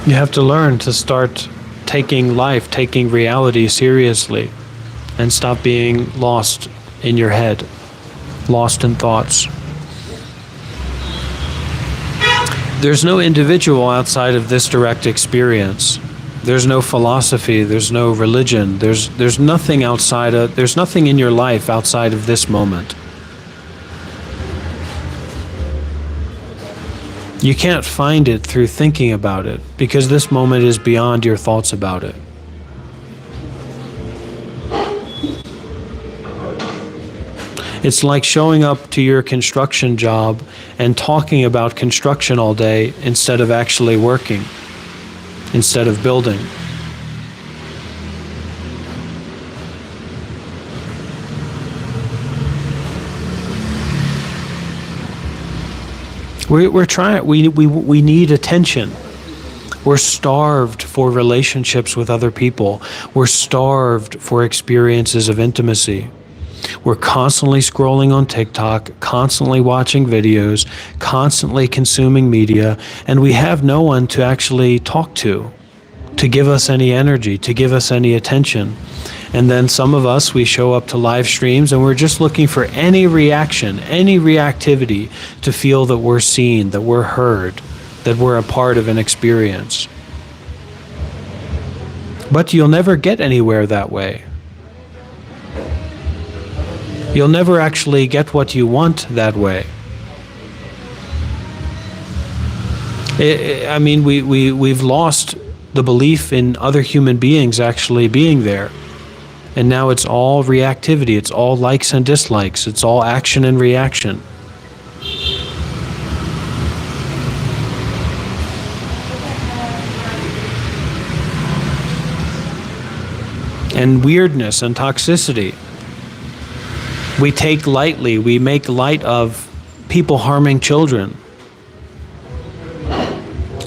You have to learn to start taking life, taking reality seriously, and stop being lost in your head, lost in thoughts. There's no individual outside of this direct experience. There's no philosophy, there's no religion, there's nothing outside of, there's nothing in your life outside of this moment. You can't find it through thinking about it, because this moment is beyond your thoughts about it. It's like showing up to your construction job and talking about construction all day instead of actually working, instead of building. We're trying. We need attention. We're starved for relationships with other people. We're starved for experiences of intimacy. We're constantly scrolling on TikTok, constantly watching videos, constantly consuming media, and we have no one to actually talk to give us any energy, to give us any attention. And then some of us, we show up to live streams and we're just looking for any reaction, any reactivity to feel that we're seen, that we're heard, that we're a part of an experience. But you'll never get anywhere that way. You'll never actually get what you want that way. I mean, we've lost the belief in other human beings actually being there. And now it's all reactivity, it's all likes and dislikes, it's all action and reaction. And weirdness and toxicity. We take lightly, we make light of people harming children.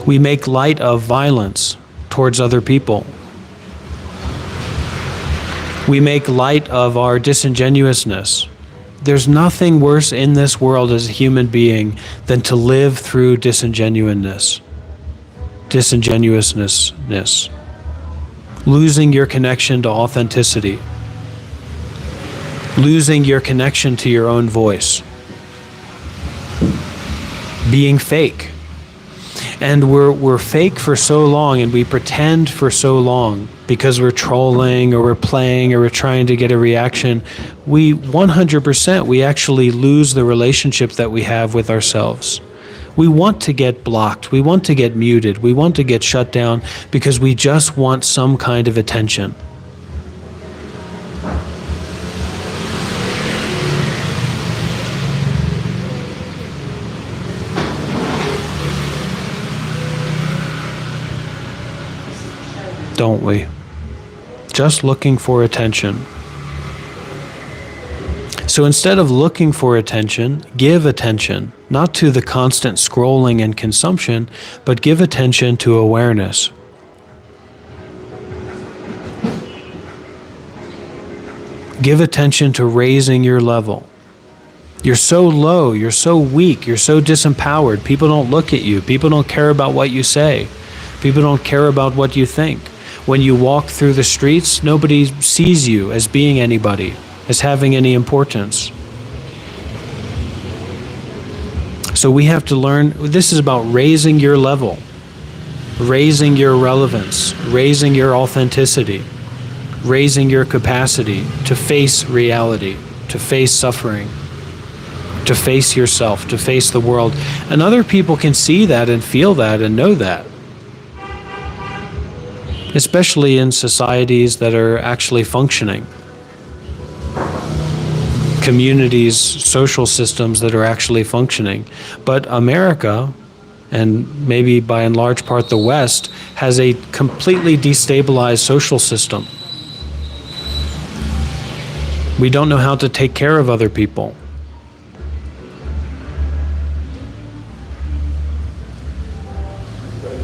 We make light of violence towards other people. We make light of our disingenuousness. There's nothing worse in this world as a human being than to live through disingenuousness. Disingenuousness. Losing your connection to authenticity. Losing your connection to your own voice. Being fake. And we're fake for so long, and we pretend for so long because we're trolling or we're playing or we're trying to get a reaction. We 100%, we actually lose the relationship that we have with ourselves. We want to get blocked, we want to get muted, we want to get shut down because we just want some kind of attention. Don't we? Just looking for attention. So instead of looking for attention, give attention, not to the constant scrolling and consumption, but give attention to awareness. Give attention to raising your level. You're so low, you're so weak, you're so disempowered. People don't look at you. People don't care about what you say. People don't care about what you think. When you walk through the streets, nobody sees you as being anybody, as having any importance. So we have to learn, this is about raising your level, raising your relevance, raising your authenticity, raising your capacity to face reality, to face suffering, to face yourself, to face the world. And other people can see that and feel that and know that. Especially in societies that are actually functioning. Communities, social systems that are actually functioning. But America, and maybe by and large part the West, has a completely destabilized social system. We don't know how to take care of other people.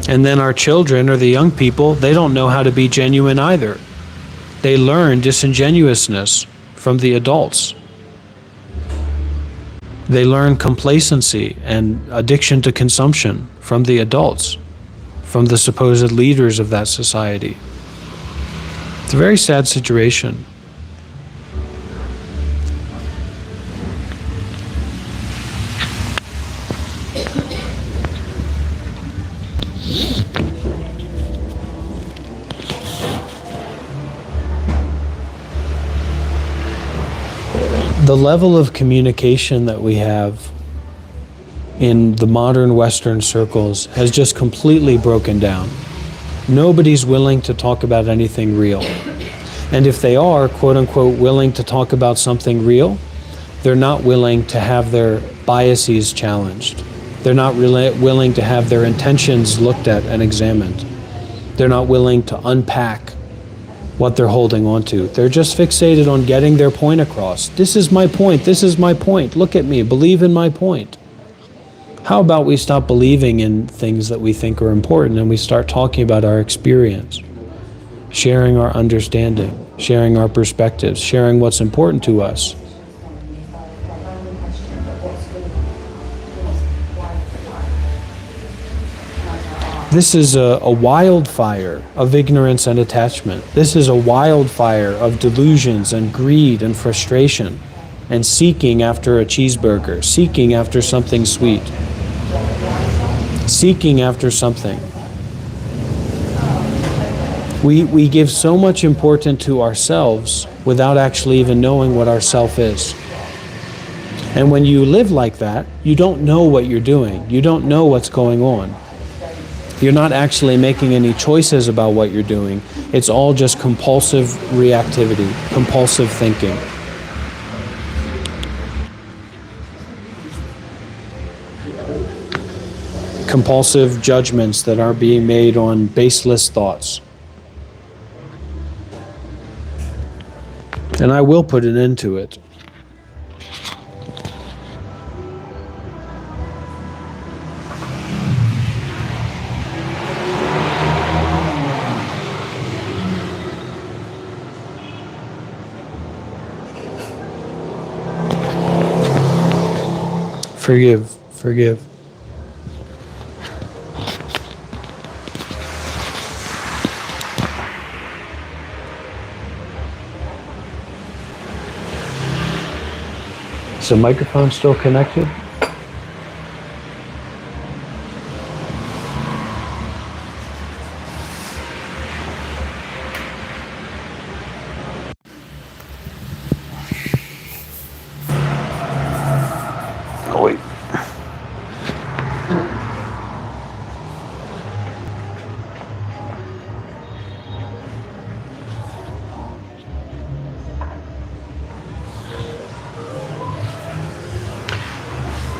And then our children or the young people, they don't know how to be genuine either. They learn disingenuousness from the adults. They learn complacency and addiction to consumption from the adults, from the supposed leaders of that society. It's a very sad situation. The level of communication that we have in the modern Western circles has just completely broken down. Nobody's willing to talk about anything real. And if they are, quote unquote, willing to talk about something real, they're not willing to have their biases challenged. They're not really willing to have their intentions looked at and examined. They're not willing to unpack what they're holding on to. They're just fixated on getting their point across. This is my point. This is my point. Look at me. Believe in my point. How about we stop believing in things that we think are important and we start talking about our experience, sharing our understanding, sharing our perspectives, sharing what's important to us. This is a wildfire of ignorance and attachment. This is a wildfire of delusions and greed and frustration and seeking after a cheeseburger, seeking after something sweet, seeking after something. We give so much importance to ourselves without actually even knowing what our self is. And when you live like that, you don't know what you're doing. You don't know what's going on. You're not actually making any choices about what you're doing. It's all just compulsive reactivity, compulsive thinking. Compulsive judgments that are being made on baseless thoughts. And I will put an end to it. Forgive. Is the microphone still connected?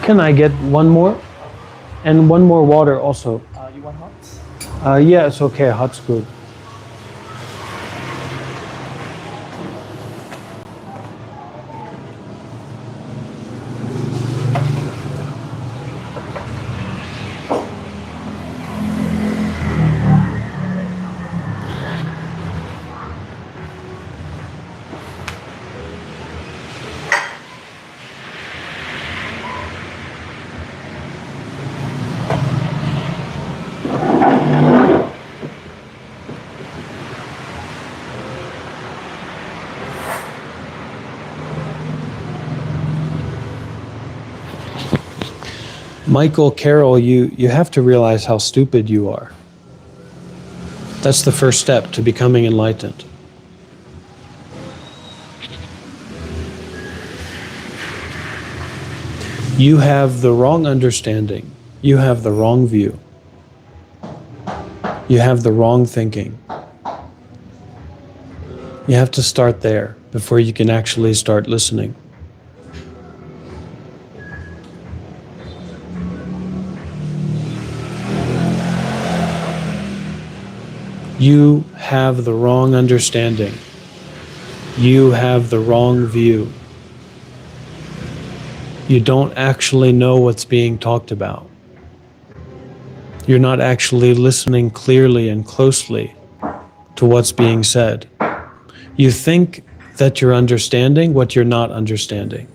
Can I get one more? And one more water also. You want hot? Yeah, it's okay. Hot's good. Michael Carroll, you have to realize how stupid you are. That's the first step to becoming enlightened. You have the wrong understanding. You have the wrong view. You have the wrong thinking. You have to start there before you can actually start listening. You have the wrong understanding. You have the wrong view. You don't actually know what's being talked about. You're not actually listening clearly and closely to what's being said. You think that you're understanding what you're not understanding.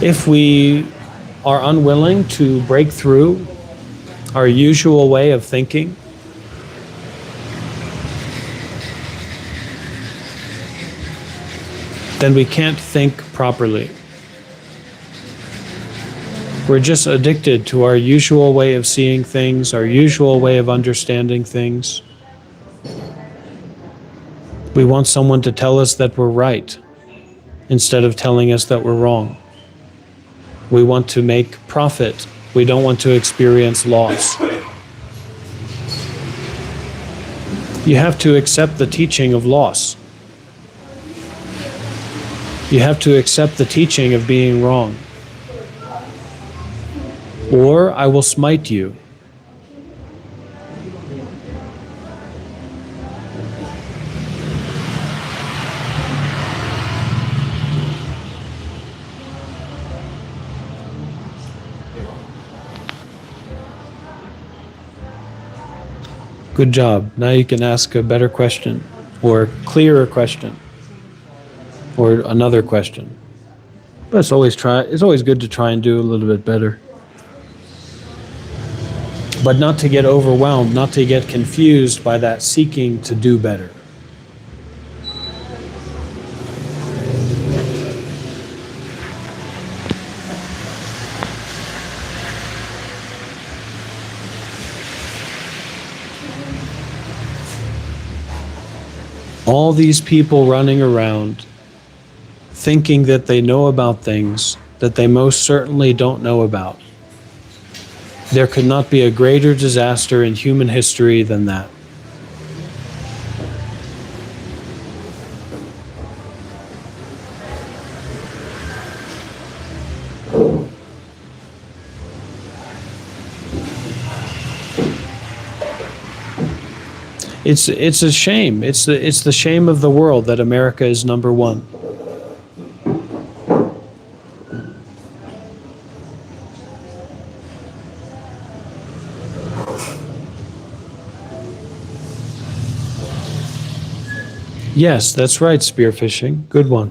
If we are unwilling to break through our usual way of thinking, then we can't think properly. We're just addicted to our usual way of seeing things, our usual way of understanding things. We want someone to tell us that we're right instead of telling us that we're wrong. We want to make profit. We don't want to experience loss. You have to accept the teaching of loss. You have to accept the teaching of being wrong. Or I will smite you. Good job. Now you can ask a better question, or a clearer question, or another question. But it's always good to try and do a little bit better. But not to get overwhelmed, not to get confused by that seeking to do better. All these people running around thinking that they know about things that they most certainly don't know about. There could not be a greater disaster in human history than that. It's a shame. It's the shame of the world that America is number one. Yes, that's right, spearfishing. Good one.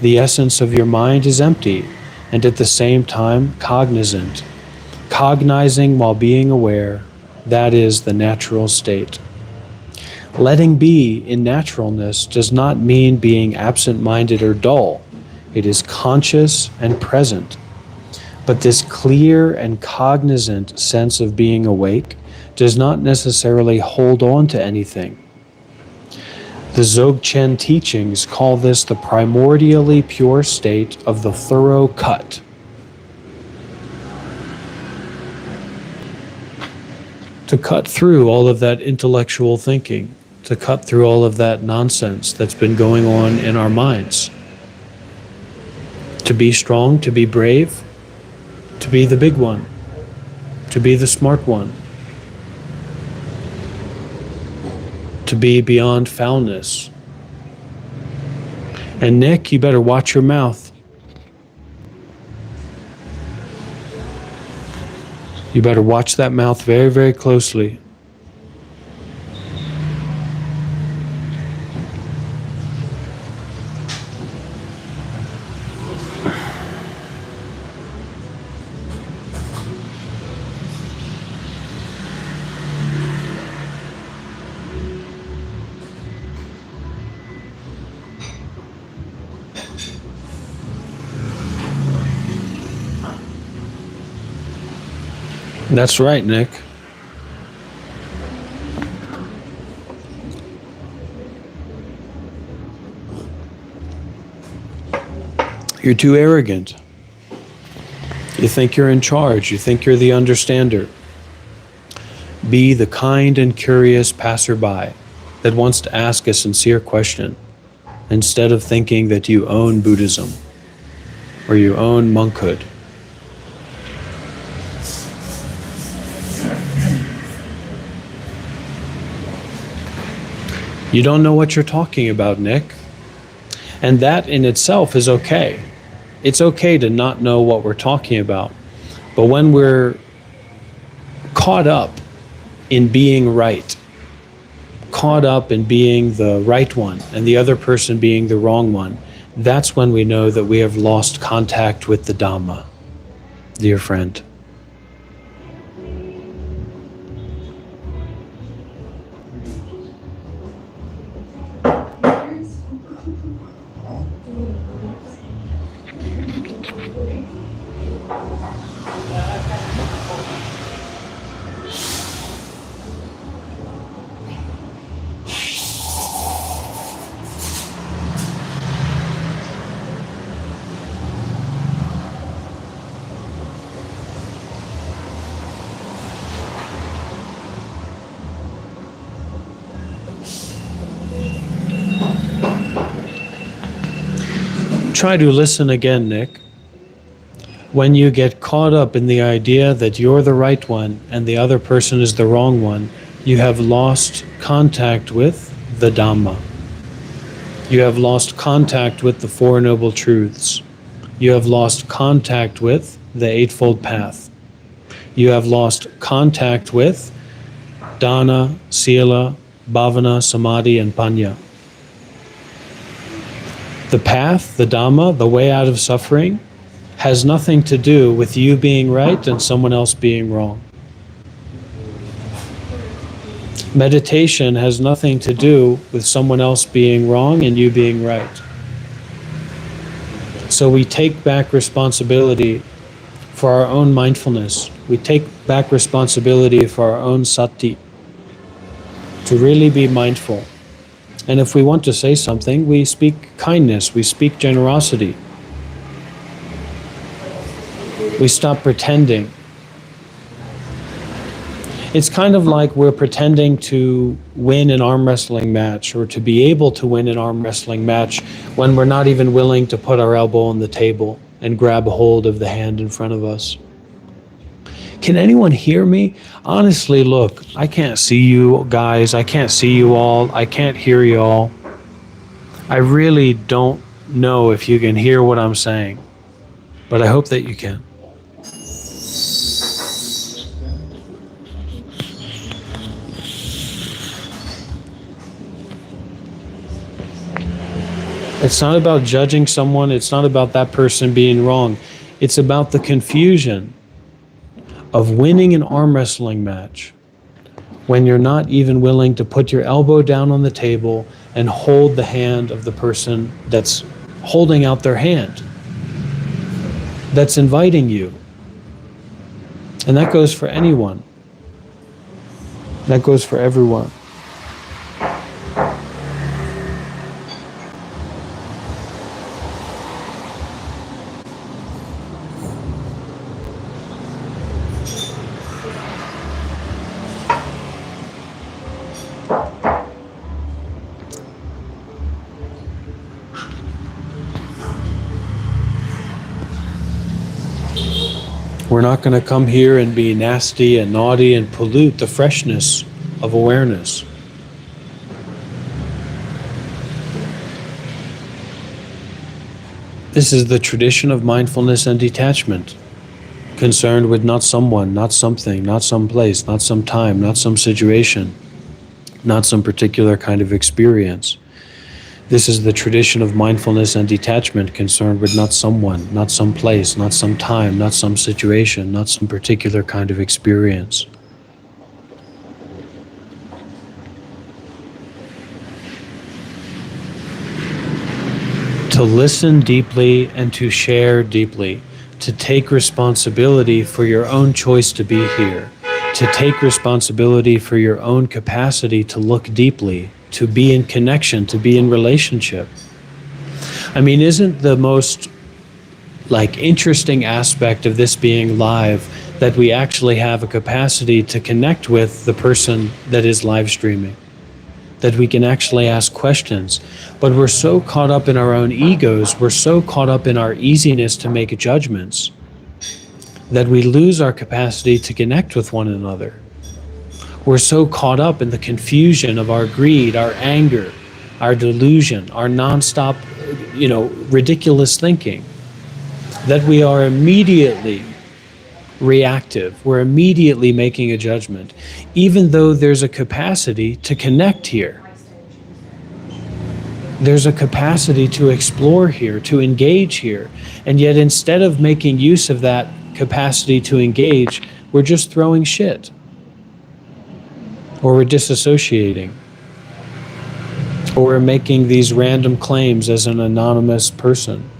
The essence of your mind is empty and at the same time cognizant. Cognizing while being aware, that is the natural state. Letting be in naturalness does not mean being absent-minded or dull. It is conscious and present. But this clear and cognizant sense of being awake does not necessarily hold on to anything. The Dzogchen teachings call this the primordially pure state of the thorough cut. To cut through all of that intellectual thinking, to cut through all of that nonsense that's been going on in our minds. To be strong, to be brave, to be the big one, to be the smart one, to be beyond foulness. And Nick, you better watch your mouth. You better watch that mouth very, very closely. That's right, Nick. You're too arrogant. You think you're in charge. You think you're the understander. Be the kind and curious passerby that wants to ask a sincere question instead of thinking that you own Buddhism or you own monkhood. You don't know what you're talking about, Nick. And that in itself is okay. It's okay to not know what we're talking about. But when we're caught up in being right, caught up in being the right one and the other person being the wrong one, that's when we know that we have lost contact with the Dhamma, dear friend. Try to listen again, Nick. When you get caught up in the idea that you're the right one and the other person is the wrong one, you have lost contact with the Dhamma. You have lost contact with the Four Noble Truths. You have lost contact with the Eightfold Path. You have lost contact with Dana, Sila, Bhavana, Samadhi, and Panya. The path, the Dhamma, the way out of suffering, has nothing to do with you being right and someone else being wrong. Meditation has nothing to do with someone else being wrong and you being right. So we take back responsibility for our own mindfulness. We take back responsibility for our own sati, to really be mindful. And if we want to say something, we speak kindness, we speak generosity. We stop pretending. It's kind of like we're pretending to win an arm wrestling match or to be able to win an arm wrestling match when we're not even willing to put our elbow on the table and grab a hold of the hand in front of us. Can anyone hear me? Honestly, look, I can't see you guys. I can't see you all. I can't hear you all. I really don't know if you can hear what I'm saying, but I hope that you can. It's not about judging someone. It's not about that person being wrong. It's about the confusion of winning an arm wrestling match when you're not even willing to put your elbow down on the table and hold the hand of the person that's holding out their hand, that's inviting you. And that goes for anyone. That goes for everyone. We're not going to come here and be nasty and naughty and pollute the freshness of awareness. This is the tradition of mindfulness and detachment, concerned with not someone, not something, not some place, not some time, not some situation, not some particular kind of experience. This is the tradition of mindfulness and detachment, concerned with not someone, not some place, not some time, not some situation, not some particular kind of experience. To listen deeply and to share deeply, to take responsibility for your own choice to be here, to take responsibility for your own capacity to look deeply, to be in connection, to be in relationship. I mean, isn't the most interesting aspect of this being live that we actually have a capacity to connect with the person that is live streaming? That we can actually ask questions, but we're so caught up in our own egos, we're so caught up in our easiness to make judgments, that we lose our capacity to connect with one another. We're so caught up in the confusion of our greed, our anger, our delusion, our nonstop, ridiculous thinking, that we are immediately reactive. We're immediately making a judgment, even though there's a capacity to connect here. There's a capacity to explore here, to engage here. And yet instead of making use of that capacity to engage, we're just throwing shit. Or we're disassociating. Or we're making these random claims as an anonymous person.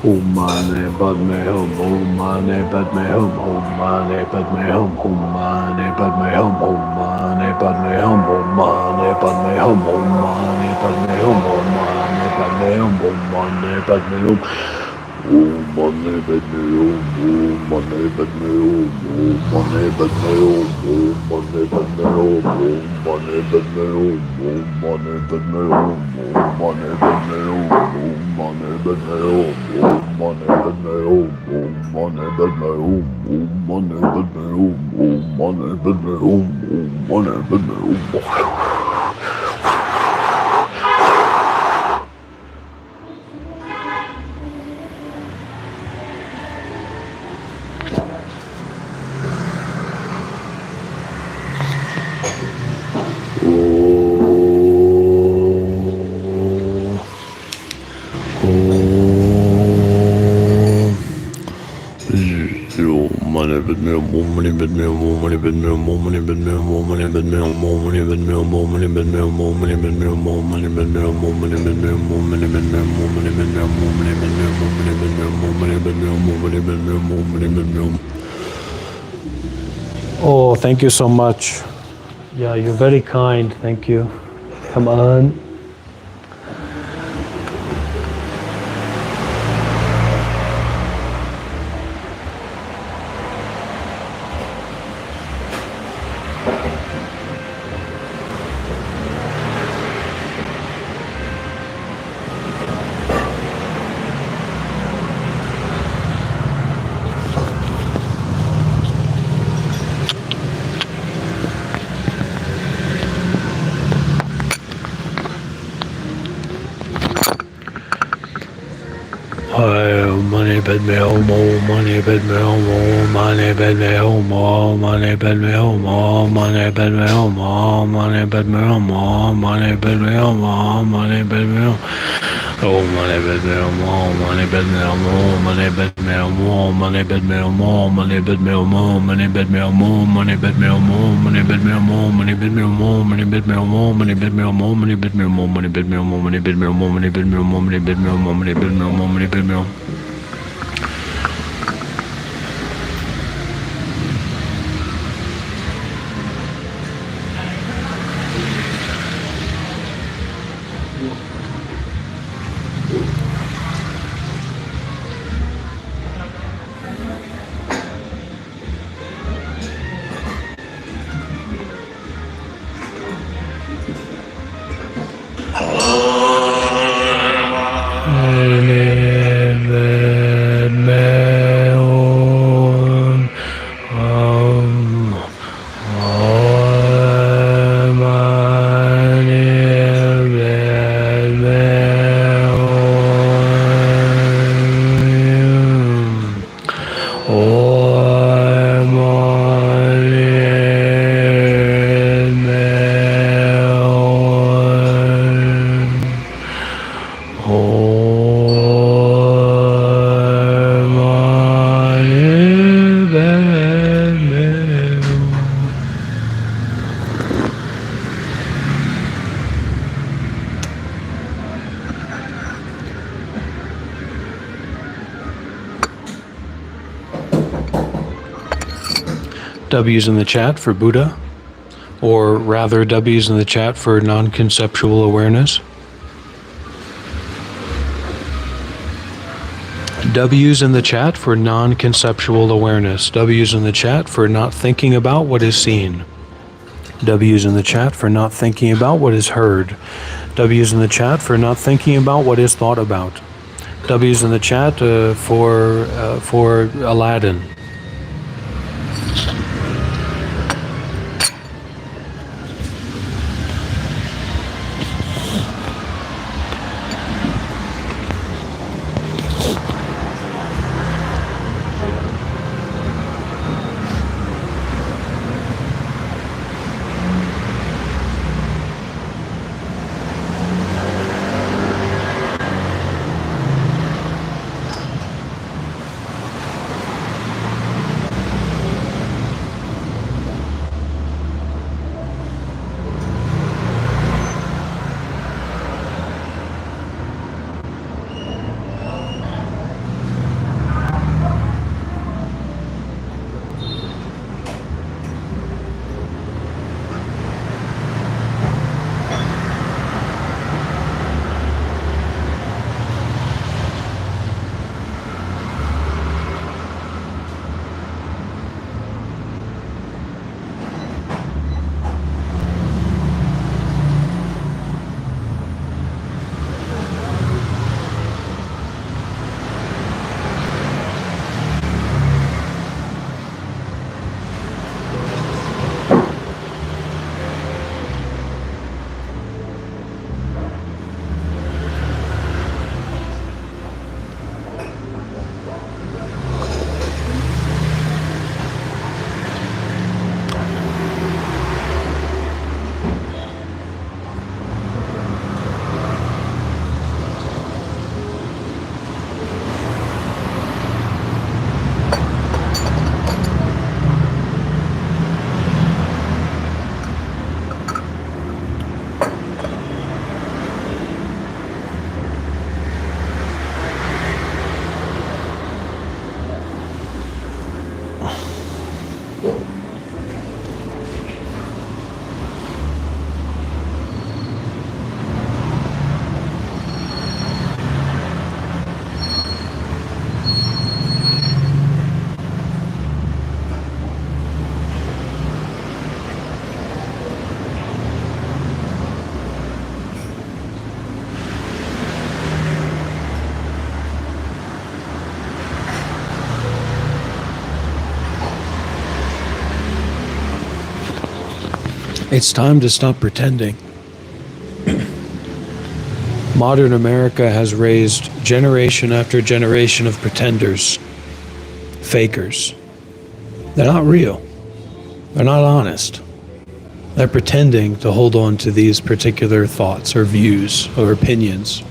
Om mani padme hum, om mani padme hum, om mani padme hum, om mani padme hum, om mani padme hum, om mani padme hum, om mani padme hum, om mani padme hum, om mani padme hum. Om mani padme hum, om mani padme hum, om mani padme hum, om mani padme hum, om mani padme hum, om mani padme hum, om mani padme hum, om mani padme hum, om mani padme hum, om mani padme hum, om mani padme hum, om mani padme hum, om mani padme hum. Oh, thank you so much. Yeah, you're very kind. Thank you. Come on. money Padme Hum Om, money Padme Hum Om, money Padme Hum Om, money Padme Hum Om, money Padme Hum Om, money Padme Hum Om, money Padme Hum Om, money Padme Hum. Oh, money Padme Hum Om, money Padme Hum Om, money Padme Hum Om, money Padme Hum Om, money Padme Hum Om, money Padme Hum Om, money Padme Hum Om, money Padme Hum Om, money Padme Hum Om, money Padme Hum Om, money Padme Hum Om, money Padme Hum Om, money Padme Hum Om, money Padme Hum Om, money Padme Hum Om, money Padme Hum Om, money Padme Hum Om, money Padme Hum. W's in the chat for Buddha, or rather W's in the chat for non-conceptual awareness. W's in the chat for non-conceptual awareness. W's in the chat for not thinking about what is seen. W's in the chat for not thinking about what is heard. W's in the chat for not thinking about what is thought about. W's in the chat for Aladdin. It's time to stop pretending. Modern America has raised generation after generation of pretenders, fakers. They're not real. They're not honest. They're pretending to hold on to these particular thoughts or views or opinions.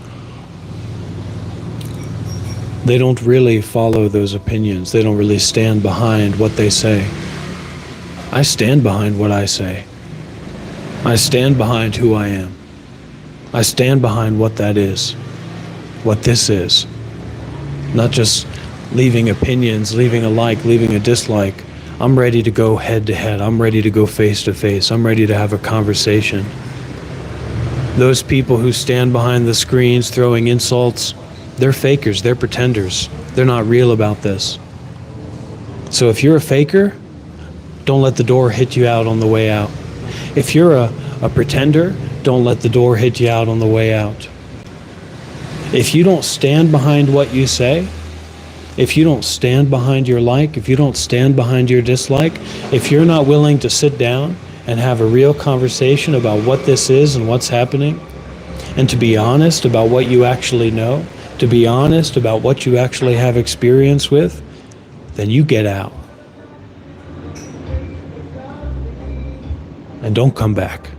They don't really follow those opinions. They don't really stand behind what they say. I stand behind what I say. I stand behind who I am. I stand behind what that is, what this is. Not just leaving opinions, leaving a like, leaving a dislike. I'm ready to go head to head. I'm ready to go face to face. I'm ready to have a conversation. Those people who stand behind the screens throwing insults, they're fakers, they're pretenders. They're not real about this. So if you're a faker, don't let the door hit you out on the way out. If you're a pretender, don't let the door hit you out on the way out. If you don't stand behind what you say, if you don't stand behind your like, if you don't stand behind your dislike, if you're not willing to sit down and have a real conversation about what this is and what's happening, and to be honest about what you actually know, to be honest about what you actually have experience with, then you get out. And don't come back.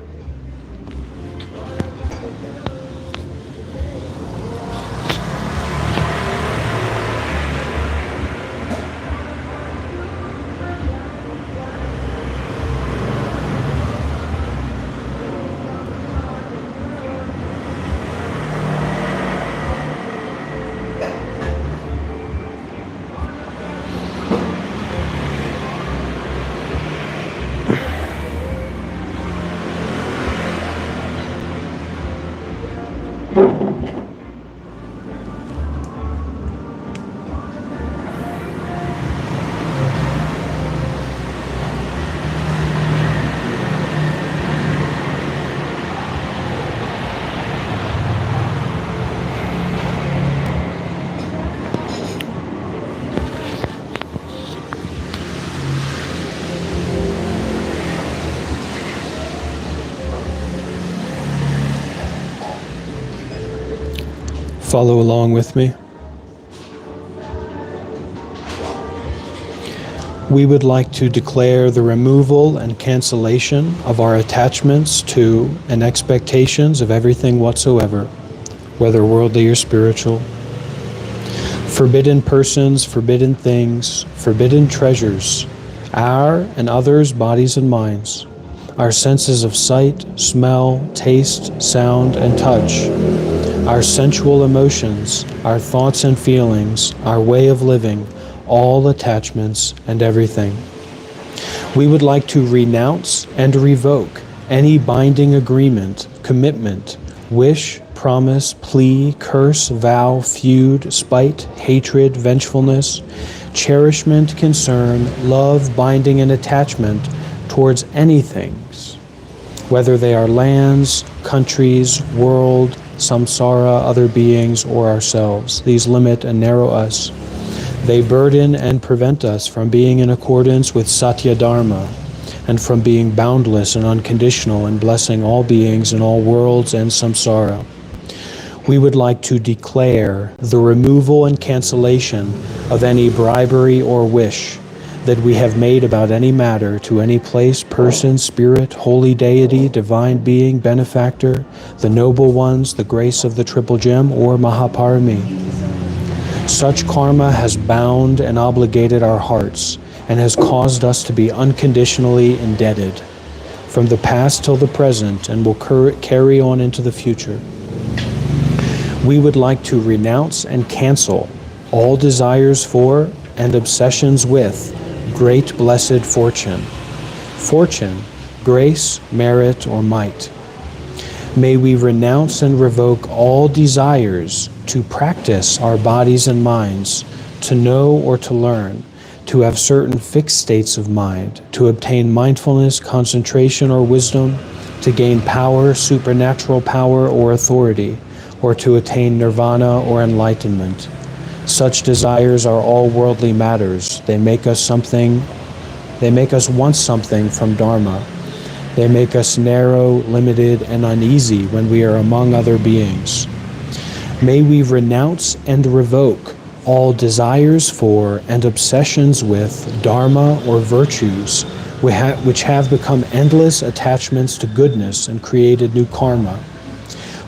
Follow along with me. We would like to declare the removal and cancellation of our attachments to and expectations of everything whatsoever, whether worldly or spiritual. Forbidden persons, forbidden things, forbidden treasures, our and others' bodies and minds, our senses of sight, smell, taste, sound, and touch, our sensual emotions, our thoughts and feelings, our way of living, all attachments and everything. We would like to renounce and revoke any binding agreement, commitment, wish, promise, plea, curse, vow, feud, spite, hatred, vengefulness, cherishment, concern, love, binding, and attachment towards anything, whether they are lands, countries, world, samsara, other beings, or ourselves. These limit and narrow us. They burden and prevent us from being in accordance with Satya Dharma and from being boundless and unconditional and blessing all beings in all worlds and samsara. We would like to declare the removal and cancellation of any bribery or wish that we have made about any matter to any place, person, spirit, holy deity, divine being, benefactor, the noble ones, the grace of the triple gem, or Mahaparami. Such karma has bound and obligated our hearts and has caused us to be unconditionally indebted from the past till the present and will carry on into the future. We would like to renounce and cancel all desires for and obsessions with great blessed fortune. Fortune, grace, merit, or might. May we renounce and revoke all desires to practice our bodies and minds, to know or to learn, to have certain fixed states of mind, to obtain mindfulness, concentration, or wisdom, to gain power, supernatural power, or authority, or to attain nirvana or enlightenment. Such desires are all worldly matters. They make us want something from Dharma. They make us narrow, limited, and uneasy when we are among other beings. May we renounce and revoke all desires for and obsessions with Dharma or virtues which have become endless attachments to goodness and created new karma.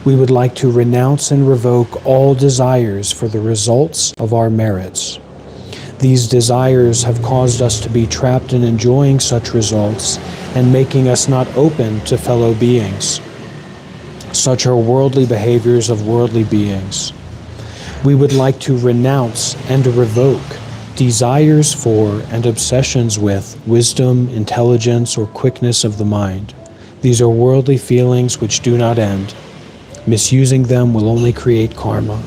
We would like to renounce and revoke all desires for the results of our merits. These desires have caused us to be trapped in enjoying such results and making us not open to fellow beings. Such are worldly behaviors of worldly beings. We would like to renounce and revoke desires for and obsessions with wisdom, intelligence, or quickness of the mind. These are worldly feelings which do not end. Misusing them will only create karma.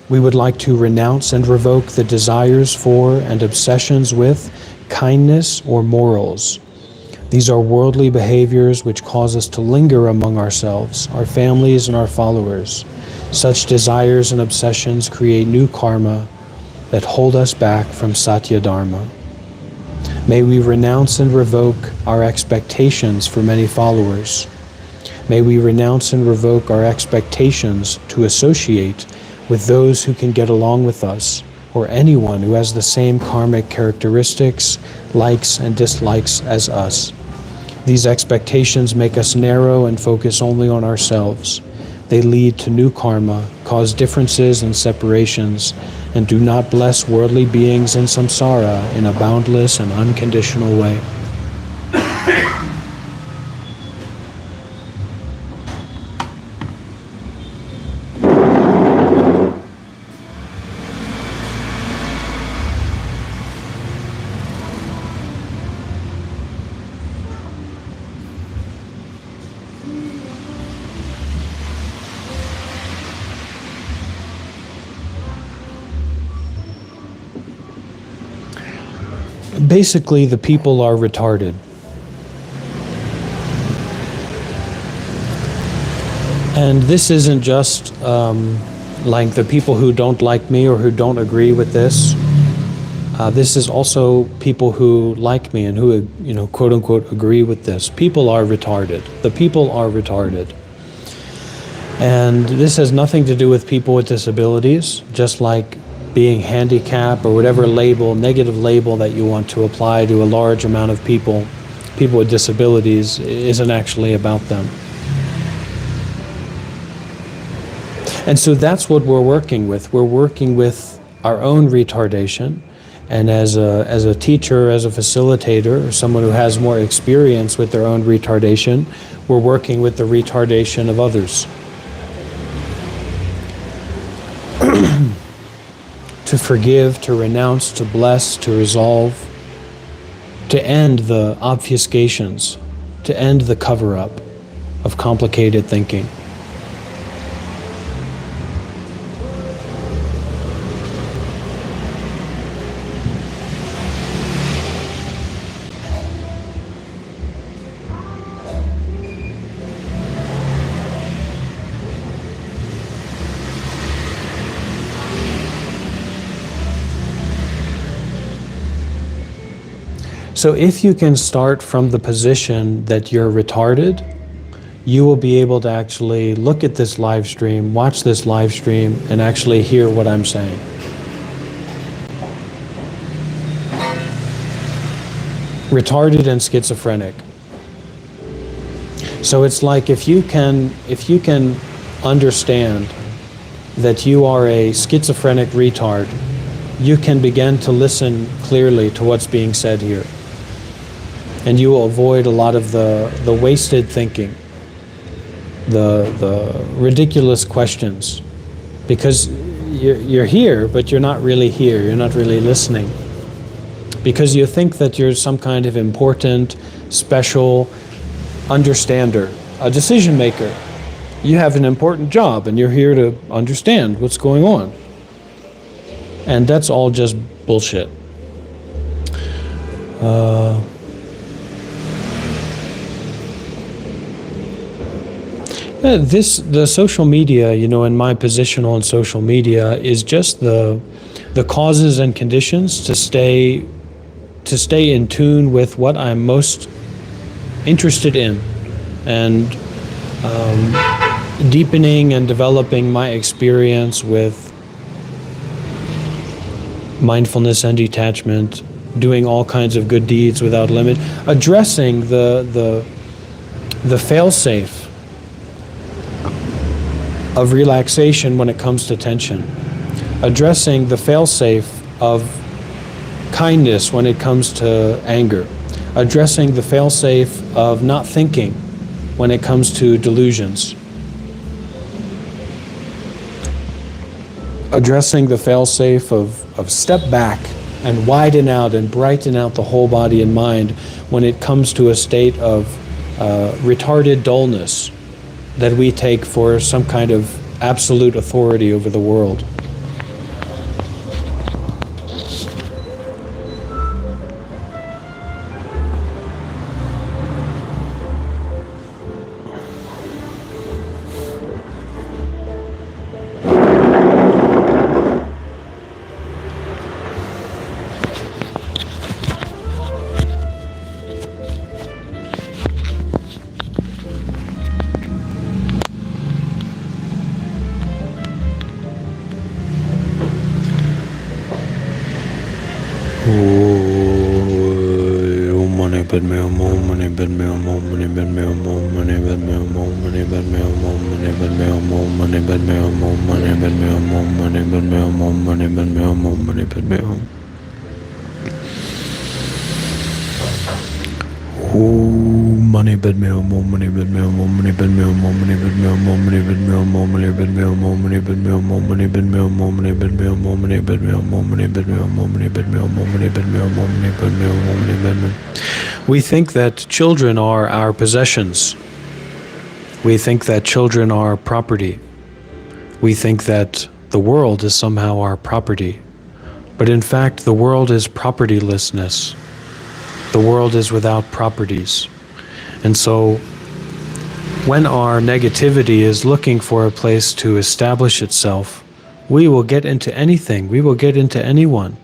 We would like to renounce and revoke the desires for and obsessions with kindness or morals. These are worldly behaviors which cause us to linger among ourselves, our families, and our followers. Such desires and obsessions create new karma that hold us back from Satya Dharma. May we renounce and revoke our expectations for many followers. May we renounce and revoke our expectations to associate with those who can get along with us, or anyone who has the same karmic characteristics, likes and dislikes as us. These expectations make us narrow and focus only on ourselves. They lead to new karma, cause differences and separations, and do not bless worldly beings in samsara in a boundless and unconditional way. Basically, the people are retarded. And this isn't just like the people who don't like me or who don't agree with this. This is also people who like me and who, quote unquote, agree with this. People are retarded. The people are retarded. And this has nothing to do with people with disabilities, just like being handicapped or whatever label, negative label that you want to apply to a large amount of people with disabilities isn't actually about them. And so that's what we're working with. We're working with our own retardation. And as a teacher, as a facilitator, or someone who has more experience with their own retardation, we're working with the retardation of others. To forgive, to renounce, to bless, to resolve, to end the obfuscations, to end the cover-up of complicated thinking. So if you can start from the position that you're retarded, you will be able to actually look at this live stream, watch this live stream, and actually hear what I'm saying. Retarded and schizophrenic. So it's like if you can understand that you are a schizophrenic retard, you can begin to listen clearly to what's being said here. And you will avoid a lot of the wasted thinking, the ridiculous questions, because you're here, but you're not really here. You're not really listening, because you think that you're some kind of important, special understander, a decision maker. You have an important job, and you're here to understand what's going on. And that's all just bullshit. The social media, and my position on social media is just the causes and conditions to stay in tune with what I'm most interested in, and deepening and developing my experience with mindfulness and detachment, doing all kinds of good deeds without limit, addressing the fail-safe of relaxation when it comes to tension, addressing the fail-safe of kindness when it comes to anger, addressing the fail-safe of not thinking when it comes to delusions, addressing the fail-safe of step back and widen out and brighten out the whole body and mind when it comes to a state of retarded dullness that we take for some kind of absolute authority over the world. We think that children are our possessions. We think that children are property. We think that the world is somehow our property. But in fact, the world is propertylessness. The world is without properties. And so when our negativity is looking for a place to establish itself, we will get into anything. We will get into anyone.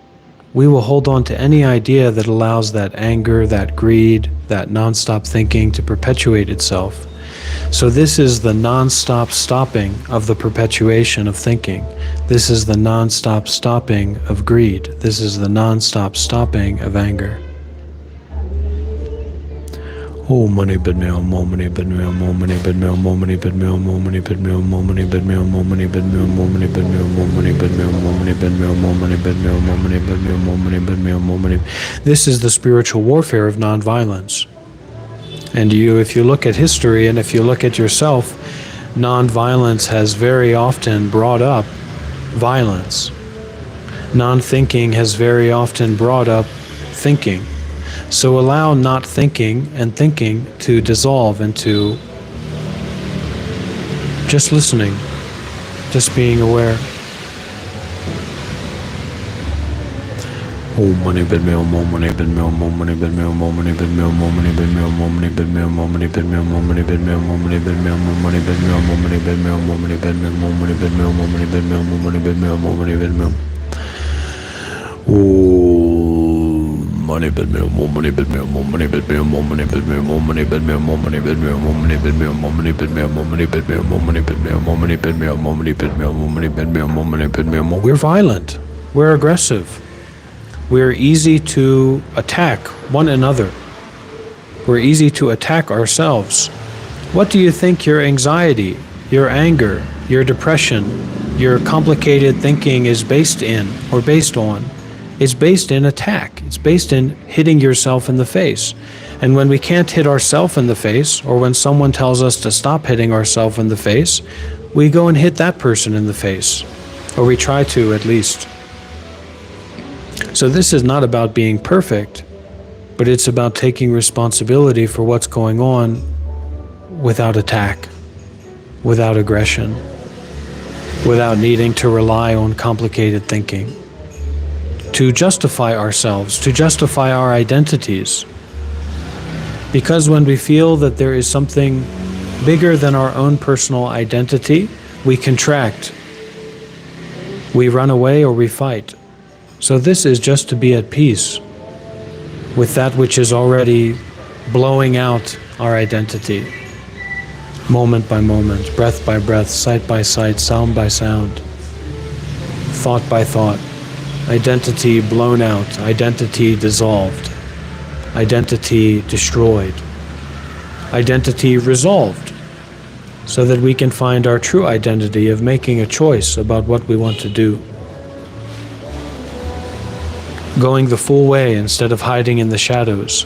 We will hold on to any idea that allows that anger, that greed, that non-stop thinking to perpetuate itself. So this is the non-stop stopping of the perpetuation of thinking. This is the non-stop stopping of greed. This is the non-stop stopping of anger. Oh, money, bid me, more money, bid me, more money, bid me, more money, bid me, more money, bid me, more money, bid me, more money, bid me, more money, bid me, more money, bid me, more money, bid me, more money, bid me, more money, bid me, more money, bid me, more money. This is the spiritual warfare of nonviolence. And if you look at history and if you look at yourself, nonviolence has very often brought up violence. Non-thinking has very often brought up thinking. So allow not thinking and thinking to dissolve into just listening, just being aware. Oh, money, bid me, more money, bid me, more money, bid me, more money, bid me, more money, bid me, more money, bid me, more money, bid me, more money, bid me, more money, bid me, more money, bid me, more money, bid me, more money, bid me, more money, bid me, more money, bid me, more money, bid me, more money, bid me. Oh, money, bid me, more money, bid me, more money, bid me, more money, bid me, more money, bid me, more money, bid me, more money, bid me, more money, bid me, more money, bid me, more money, bid me, more money, bid me, more money, bid me, more money, bid me, more money, bid me, more. We're violent. We're aggressive. We're easy to attack one another. We're easy to attack ourselves. What do you think your anxiety, your anger, your depression, your complicated thinking is based in or based on? It's based in attack. It's based in hitting yourself in the face. And when we can't hit ourselves in the face, or when someone tells us to stop hitting ourselves in the face, we go and hit that person in the face. Or we try to, at least. So this is not about being perfect, but it's about taking responsibility for what's going on without attack, without aggression, without needing to rely on complicated thinking, to justify ourselves, to justify our identities. Because when we feel that there is something bigger than our own personal identity, we contract, we run away, or we fight. So this is just to be at peace with that which is already blowing out our identity. moment by moment, breath by breath, sight by sight, sound by sound, thought by thought, identity blown out, identity dissolved, identity destroyed, identity resolved, so that we can find our true identity of making a choice about what we want to do. Going the full way instead of hiding in the shadows.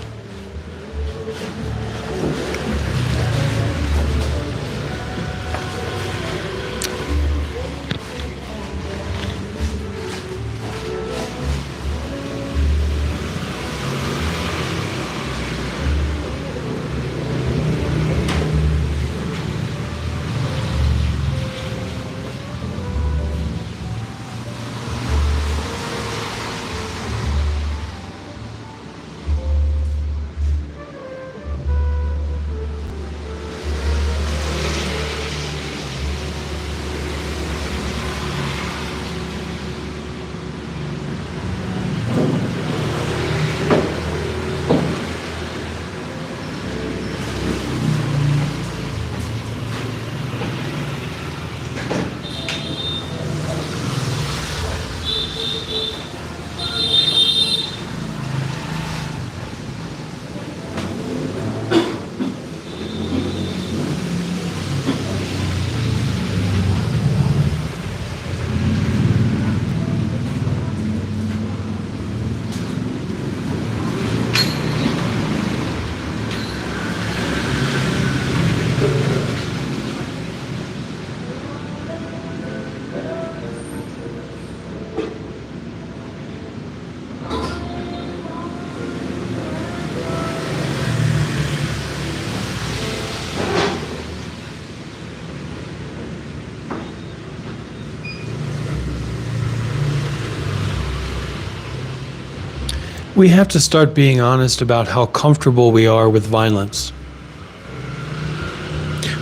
We have to start being honest about how comfortable we are with violence,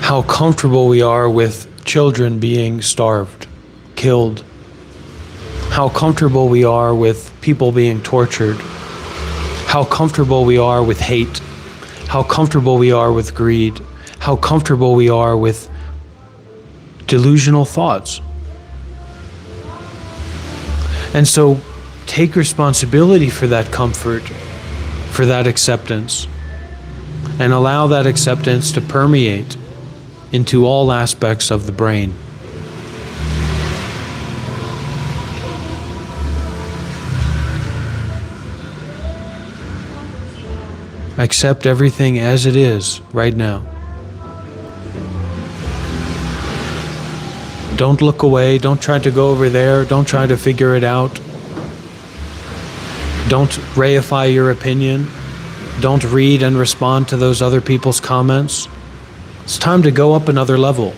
how comfortable we are with children being starved, killed, how comfortable we are with people being tortured, how comfortable we are with hate, how comfortable we are with greed, how comfortable we are with delusional thoughts. And so take responsibility for that comfort, for that acceptance, and allow that acceptance to permeate into all aspects of the brain. Accept everything as it is right now. Don't look away, don't try to go over there, don't try to figure it out. Don't reify your opinion. Don't read and respond to those other people's comments. It's time to go up another level.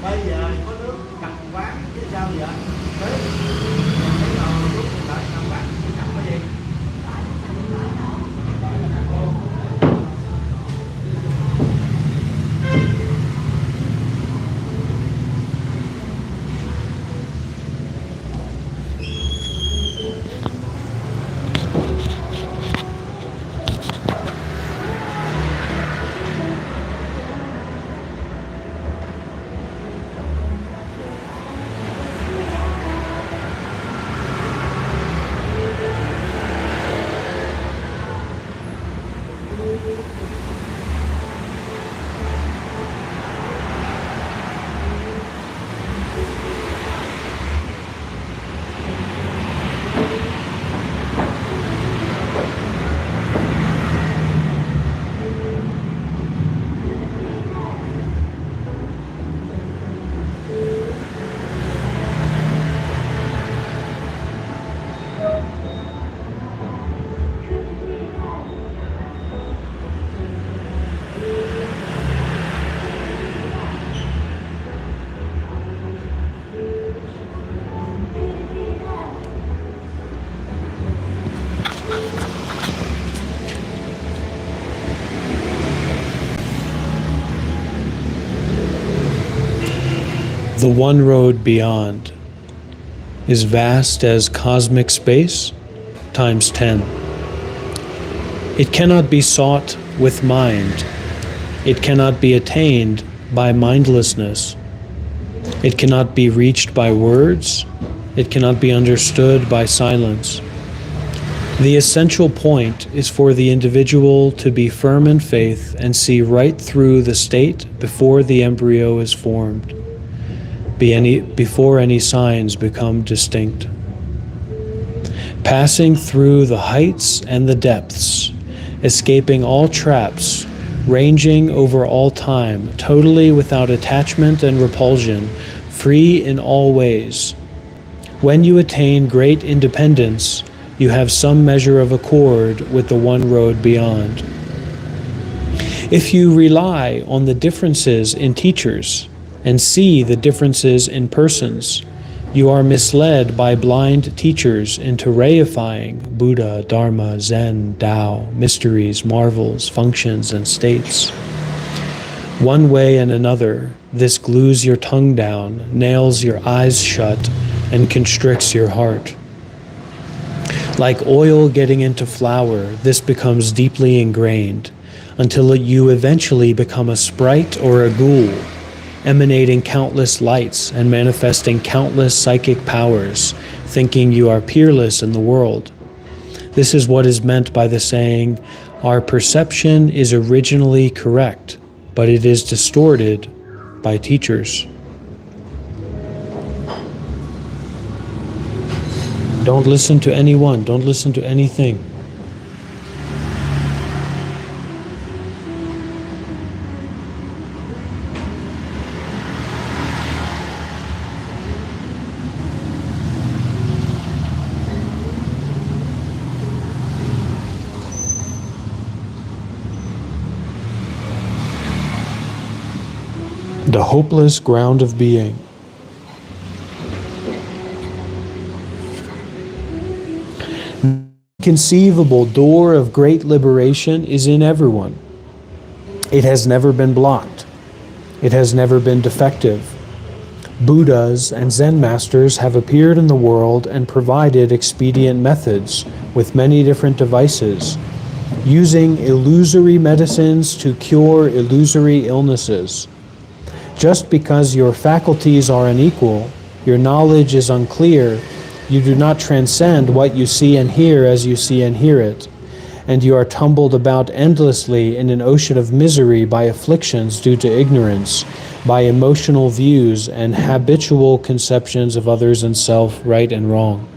Bây giờ có nước cầm quán chứ sao vậy? Tới thấy ngồi lúc lại cầm quán cầm cái gì? The one road beyond is vast as cosmic space times 10. It cannot be sought with mind. It cannot be attained by mindlessness. It cannot be reached by words. It cannot be understood by silence. The essential point is for the individual to be firm in faith and see right through the state before the embryo is formed, before any signs become distinct. Passing through the heights and the depths, escaping all traps, ranging over all time, totally without attachment and repulsion, free in all ways. When you attain great independence, you have some measure of accord with the one road beyond. If you rely on the differences in teachers and see the differences in persons, you are misled by blind teachers into reifying Buddha, Dharma, Zen, Tao, mysteries, marvels, functions, and states. One way and another, this glues your tongue down, nails your eyes shut, and constricts your heart. Like oil getting into flour, this becomes deeply ingrained until you eventually become a sprite or a ghoul, emanating countless lights and manifesting countless psychic powers, thinking you are peerless in the world. This is what is meant by the saying, our perception is originally correct, but it is distorted by teachers. Don't listen to anyone, don't listen to anything. The hopeless ground of being. Conceivable door of great liberation is in everyone. It has never been blocked. It has never been defective. Buddhas and Zen masters have appeared in the world and provided expedient methods with many different devices, using illusory medicines to cure illusory illnesses. Just because your faculties are unequal, your knowledge is unclear, you do not transcend what you see and hear as you see and hear it, and you are tumbled about endlessly in an ocean of misery by afflictions due to ignorance, by emotional views and habitual conceptions of others and self, right and wrong.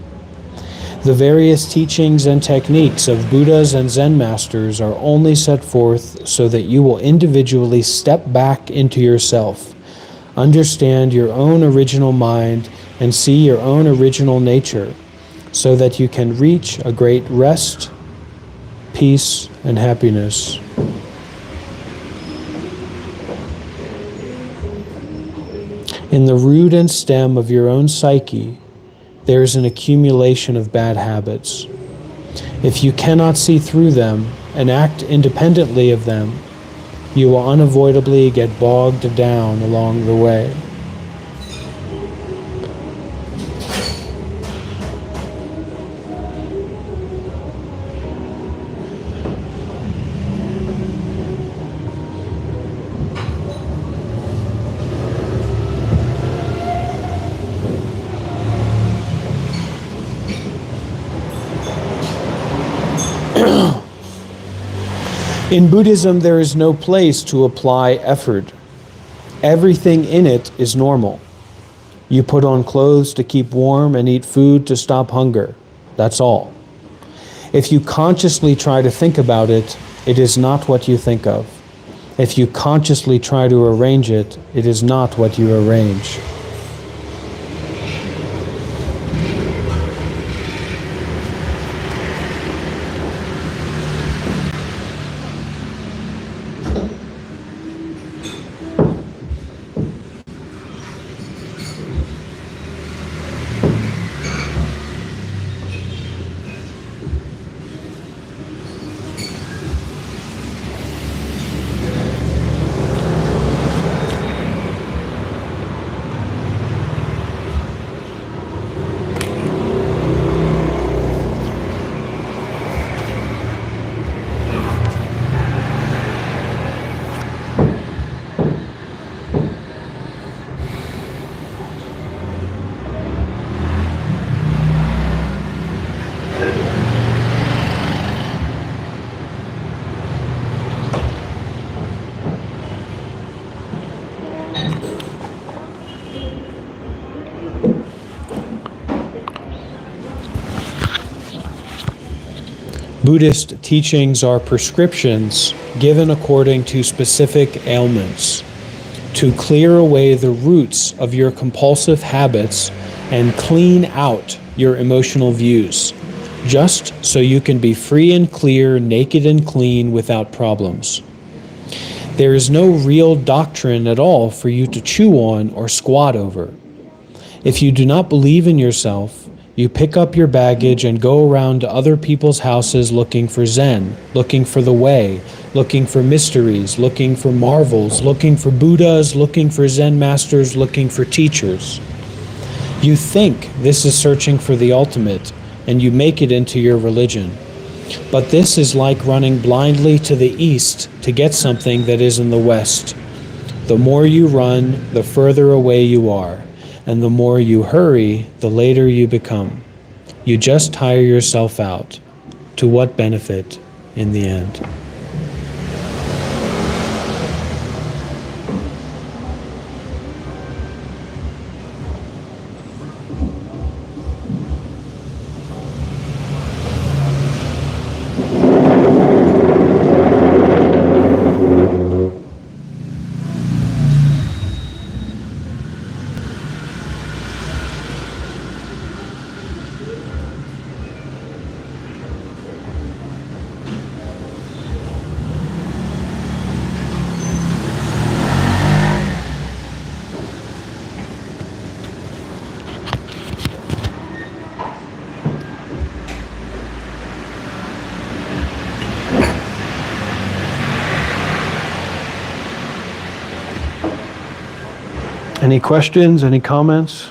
The various teachings and techniques of Buddhas and Zen masters are only set forth so that you will individually step back into yourself, understand your own original mind, and see your own original nature, so that you can reach a great rest, peace, and happiness. In the root and stem of your own psyche, there is an accumulation of bad habits. If you cannot see through them and act independently of them, you will unavoidably get bogged down along the way. In Buddhism, there is no place to apply effort. Everything in it is normal. You put on clothes to keep warm and eat food to stop hunger. That's all. If you consciously try to think about it, it is not what you think of. If you consciously try to arrange it, it is not what you arrange. Buddhist teachings are prescriptions given according to specific ailments to clear away the roots of your compulsive habits and clean out your emotional views, just so you can be free and clear, naked and clean without problems. There is no real doctrine at all for you to chew on or squat over. If you do not believe in yourself, you pick up your baggage and go around to other people's houses looking for Zen, looking for the way, looking for mysteries, looking for marvels, looking for Buddhas, looking for Zen masters, looking for teachers. You think this is searching for the ultimate, and you make it into your religion. But this is like running blindly to the east to get something that is in the west. The more you run, the further away you are. And the more you hurry, the later you become. You just tire yourself out. To what benefit in the end? Any questions, any comments?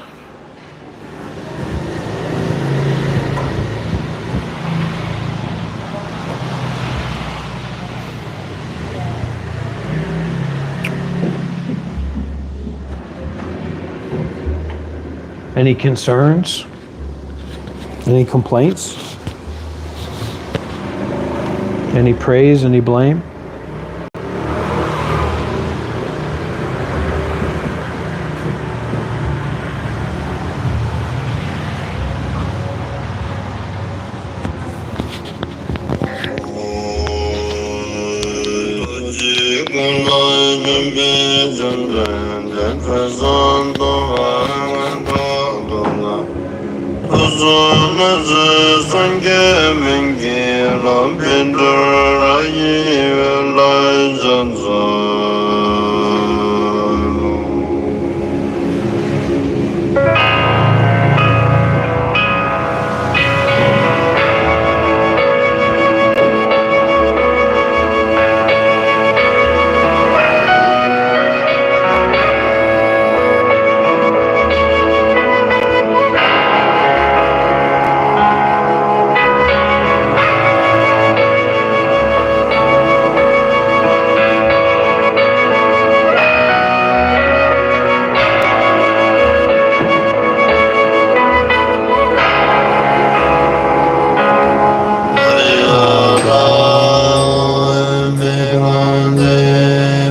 Any concerns? Any complaints? Any praise, any blame?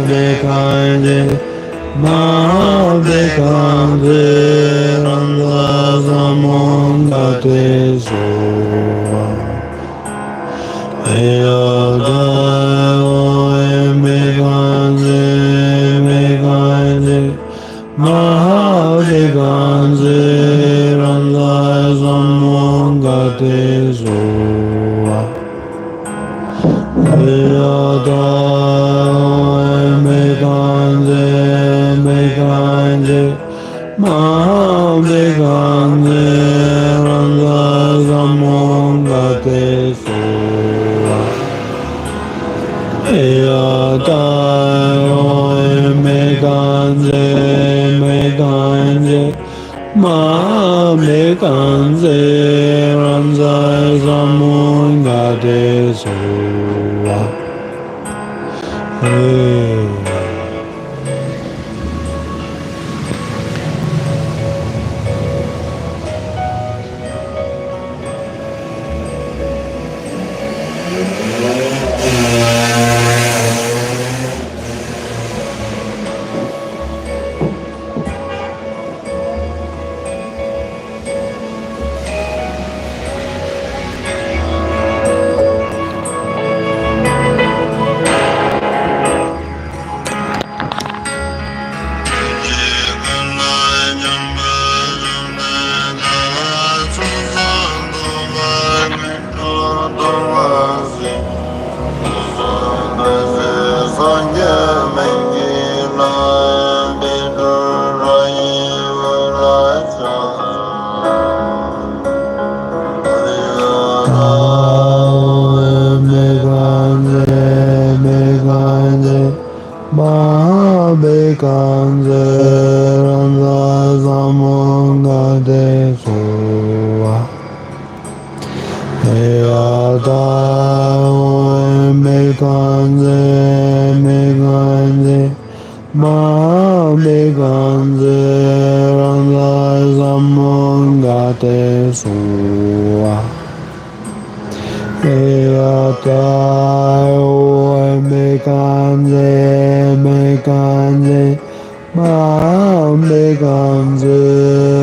bekanje ma bekanje randa samongate soa eyada bekanje bekanje ma bekanje randa samongate soa eyada bekanje bekanje ma bekanje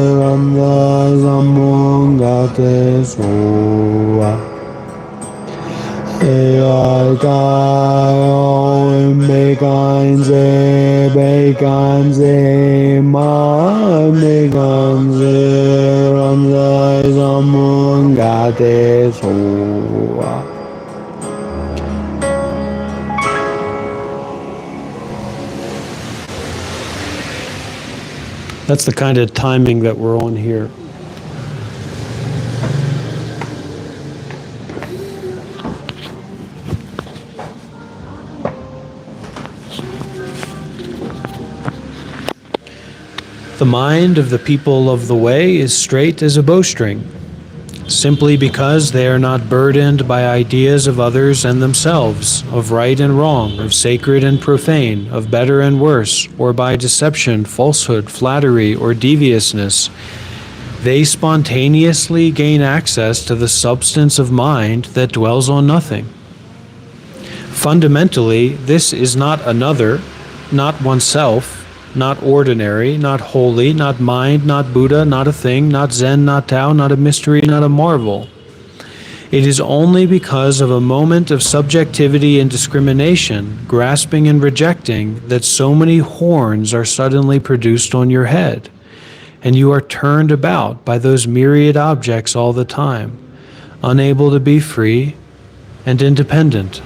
randa samongate soa eyada bekanje bekanje ma bekanje randa samongate soa. That's the kind of timing that we're on here. The mind of the people of the way is straight as a bowstring, simply because they are not burdened by ideas of others and themselves, of right and wrong, of sacred and profane, of better and worse, or by deception, falsehood, flattery, or deviousness. They spontaneously gain access to the substance of mind that dwells on nothing. Fundamentally, this is not another, not oneself, not ordinary, not holy, not mind, not Buddha, not a thing, not Zen, not Tao, not a mystery, not a marvel. It is only because of a moment of subjectivity and discrimination, grasping and rejecting, that so many horns are suddenly produced on your head, and you are turned about by those myriad objects all the time, unable to be free and independent.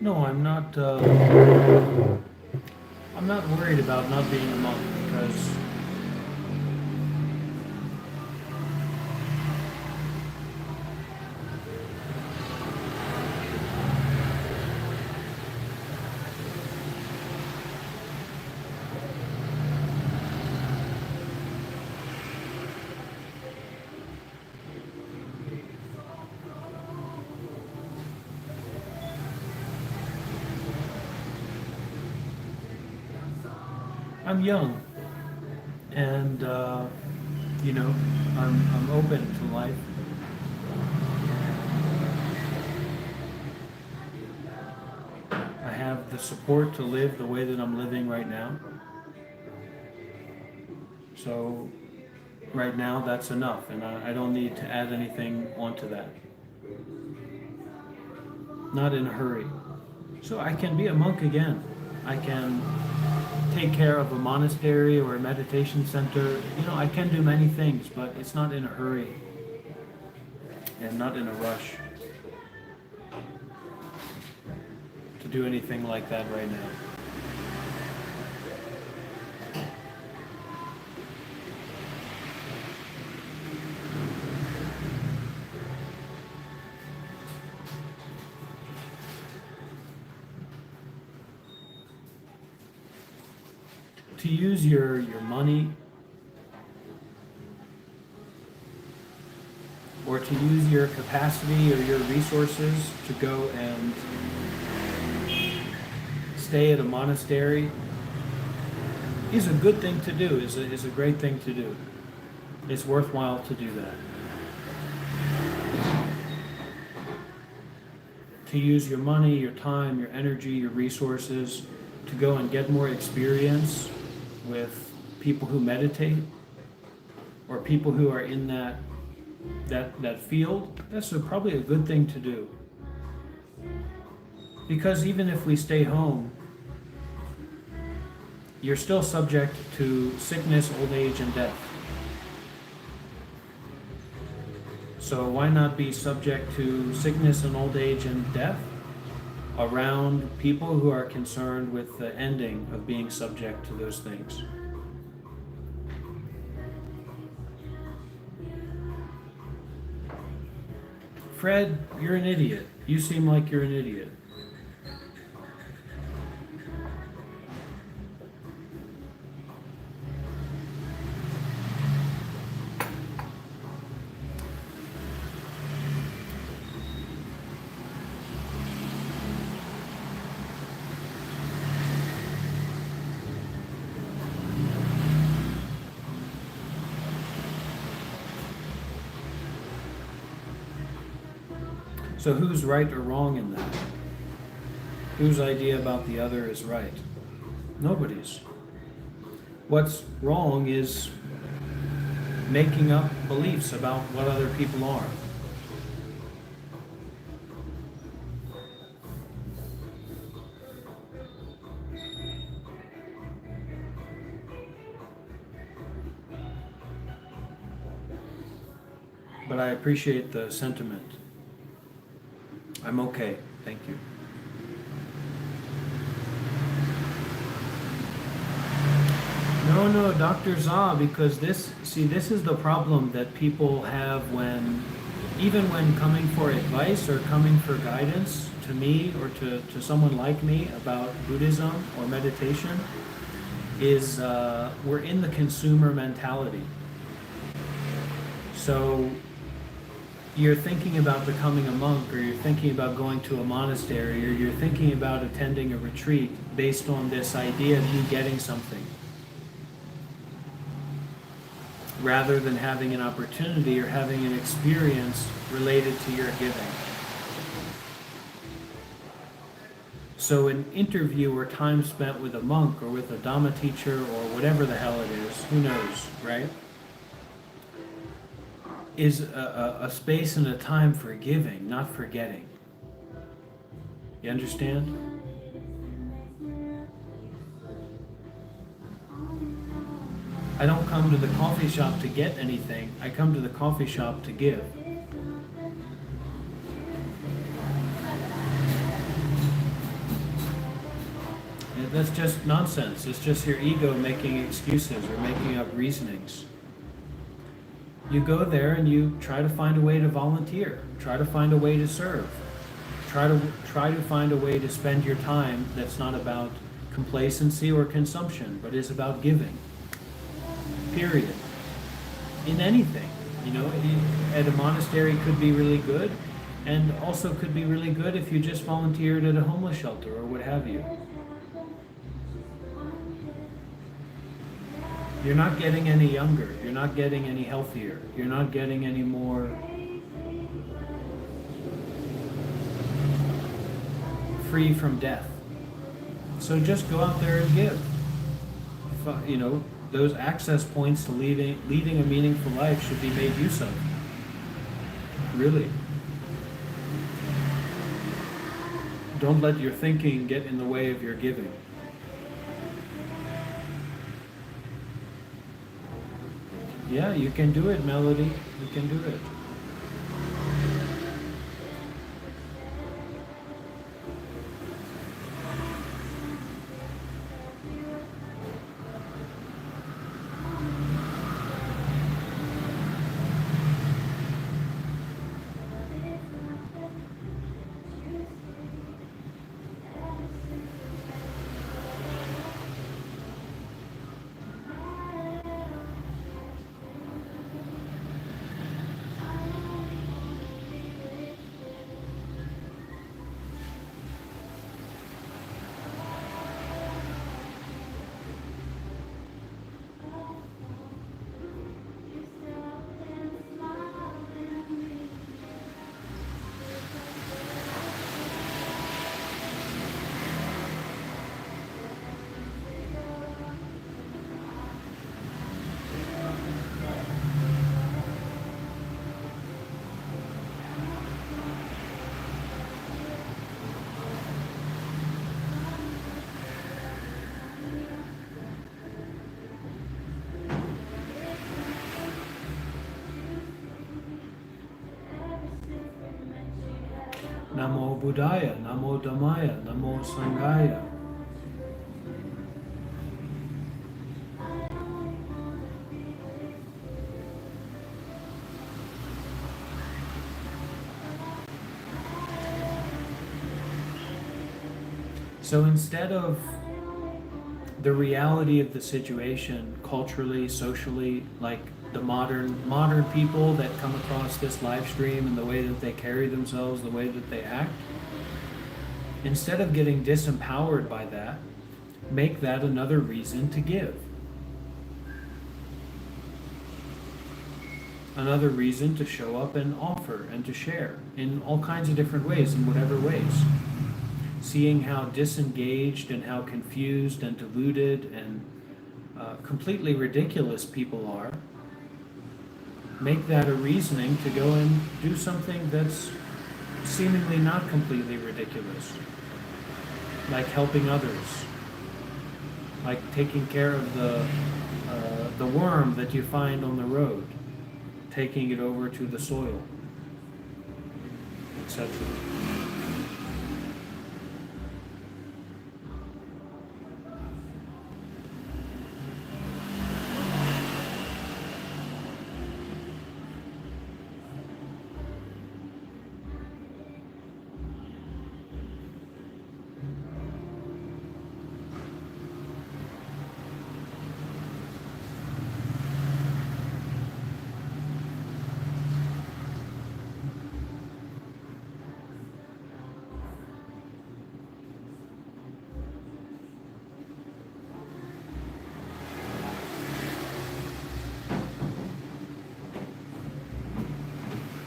No, I'm not. I'm not worried about not being a monk because I'm young, and you know, I'm open to life. I have the support to live the way that I'm living right now. So right now that's enough, and I don't need to add anything onto that. Not in a hurry. So I can be a monk again. I can take care of a monastery or a meditation center. You know, I can do many things, but it's not in a hurry and not in a rush to do anything like that right now. To use your money or to use your capacity or your resources to go and stay at a monastery is a good thing to do, is a great thing to do. It's worthwhile to do that. To use your money, your time, your energy, your resources to go and get more experience with people who meditate or people who are in that field, that's probably a good thing to do. Because even if we stay home, you're still subject to sickness, old age, and death. So why not be subject to sickness and old age and death around people who are concerned with the ending of being subject to those things? Fred, you're an idiot. You seem like you're an idiot. So who's right or wrong in that? Whose idea about the other is right? Nobody's. What's wrong is making up beliefs about what other people are. But I appreciate the sentiment. I'm okay, thank you. No, Dr. Zah, because this is the problem that people have even when coming for advice or coming for guidance to me or to someone like me about Buddhism or meditation, is we're in the consumer mentality. So you're thinking about becoming a monk, or you're thinking about going to a monastery, or you're thinking about attending a retreat based on this idea of you getting something, rather than having an opportunity or having an experience related to your giving. So an interview or time spent with a monk or with a Dhamma teacher or whatever the hell it is, who knows, right? Is a space and a time for giving, not for getting. You understand? I don't come to the coffee shop to get anything. I come to the coffee shop to give. That's just nonsense. It's just your ego making excuses or making up reasonings. You go there and you try to find a way to volunteer, try to find a way to serve, try to find a way to spend your time that's not about complacency or consumption, but is about giving. Period. In anything, you know, at a monastery could be really good, and also could be really good if you just volunteered at a homeless shelter or what have you. You're not getting any younger, you're not getting any healthier, you're not getting any more free from death. So just go out there and give. You know, those access points to leading a meaningful life should be made use of. Really. Don't let your thinking get in the way of your giving. Yeah, you can do it, Melody. You can do it. Namo Buddhaya, Namo Dhammaya, Namo Sanghaya. So instead of the reality of the situation culturally, socially, like the modern people that come across this live stream and the way that they carry themselves, the way that they act, instead of getting disempowered by that, make that another reason to give. Another reason to show up and offer and to share in all kinds of different ways, in whatever ways. Seeing how disengaged and how confused and deluded and completely ridiculous people are, make that a reasoning to go and do something that's seemingly not completely ridiculous, like helping others, like taking care of the worm that you find on the road, taking it over to the soil, etc.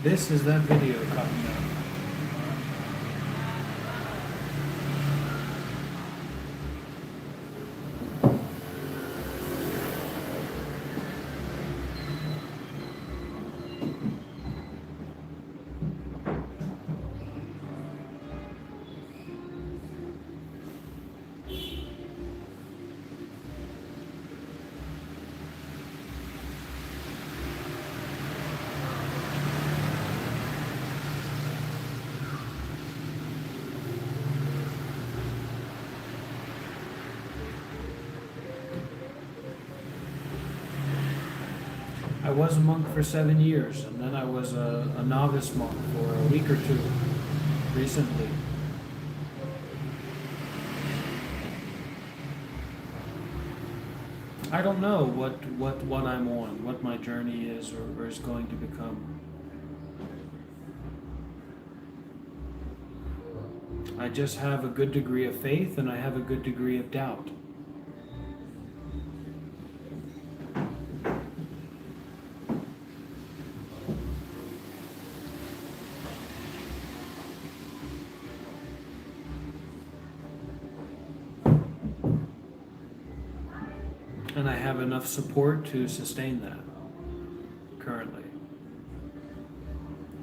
This is that video coming up. I was a monk for 7 years, and then I was a novice monk for a week or two recently. I don't know what I'm on, what my journey is or is going to become. I just have a good degree of faith and I have a good degree of doubt. And I have enough support to sustain that currently.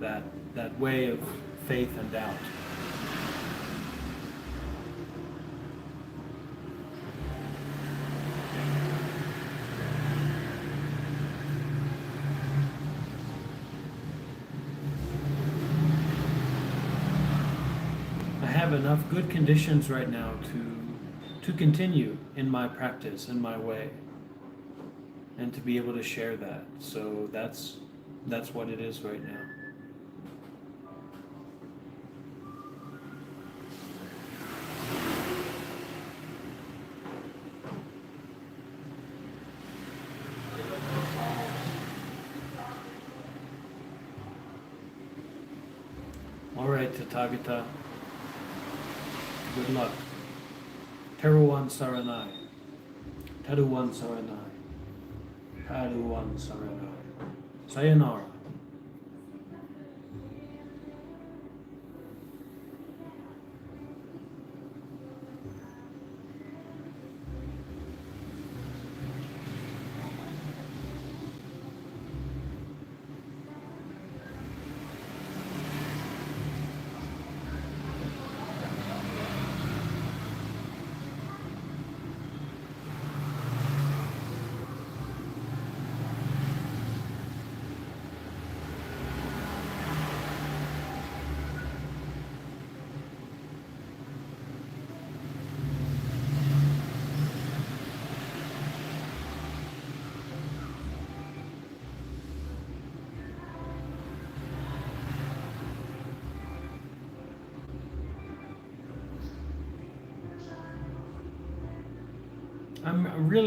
That way of faith and doubt. I have enough good conditions right now to continue in my practice, in my way, and to be able to share that. So that's what it is right now. All right, Tathagata. Good luck. Teruwan Saranai. Teruwan Saranai. Teruwan Saranai. Sayonara.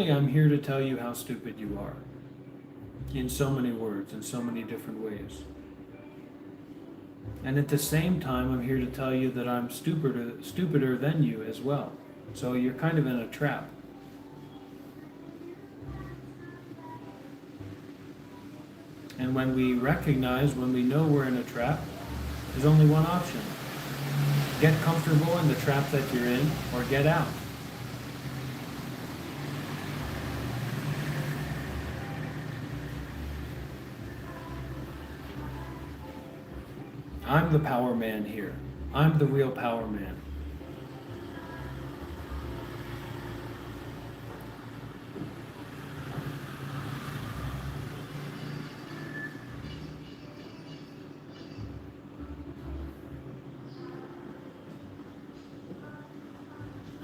I'm here to tell you how stupid you are. In so many words, in so many different ways. And at the same time, I'm here to tell you that I'm stupider than you as well. So you're kind of in a trap. And when we know we're in a trap, there's only one option. Get comfortable in the trap that you're in, or get out. I'm the power man here. I'm the real power man.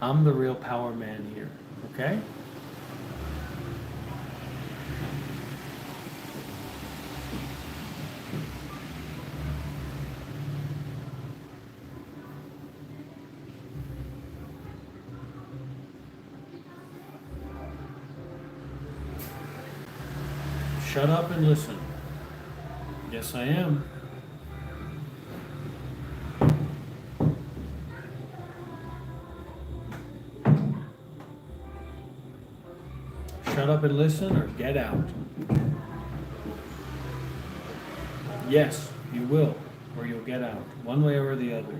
I'm the real power man here, okay? Shut up and listen. Yes, I am. Shut up and listen or get out. Yes, you will, or you'll get out, one way or the other.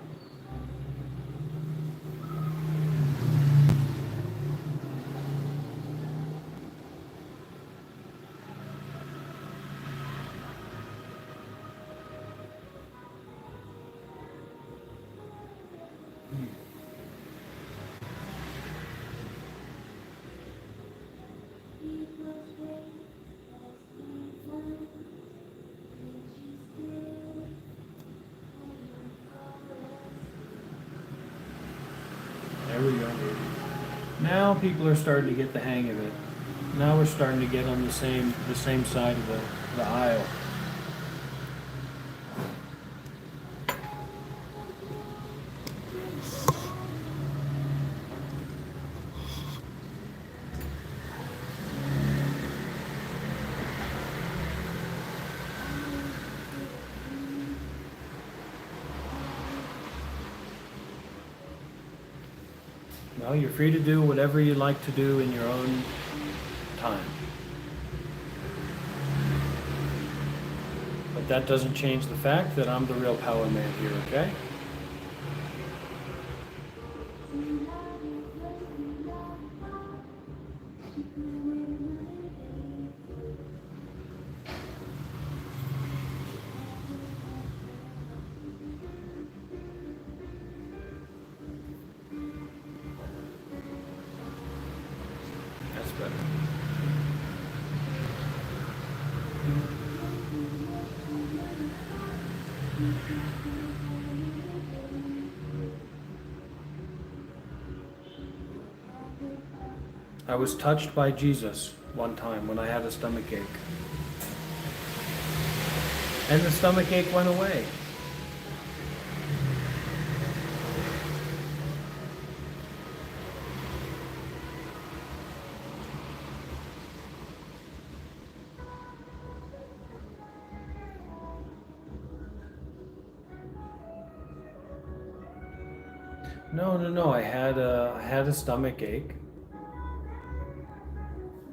There we go. Now people are starting to get the hang of it. Now we're starting to get on the same side of the aisle. Well, you're free to do whatever you like to do in your own time. But that doesn't change the fact that I'm the real power man here, okay? That's better. I was touched by Jesus one time when I had a stomach ache. And the stomach ache went away. No. I had a stomach ache.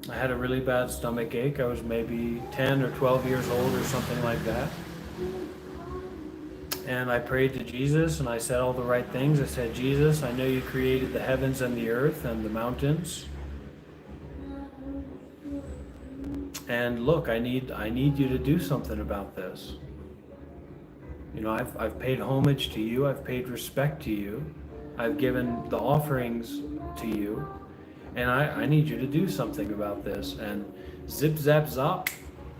I had a really bad stomach ache. I was maybe 10 or 12 years old or something like that. And I prayed to Jesus and I said all the right things. I said, Jesus, I know you created the heavens and the earth and the mountains. And look, I need you to do something about this. You know, I've paid homage to you. I've paid respect to you. I've given the offerings to you. And I need you to do something about this. And zip, zap, zop,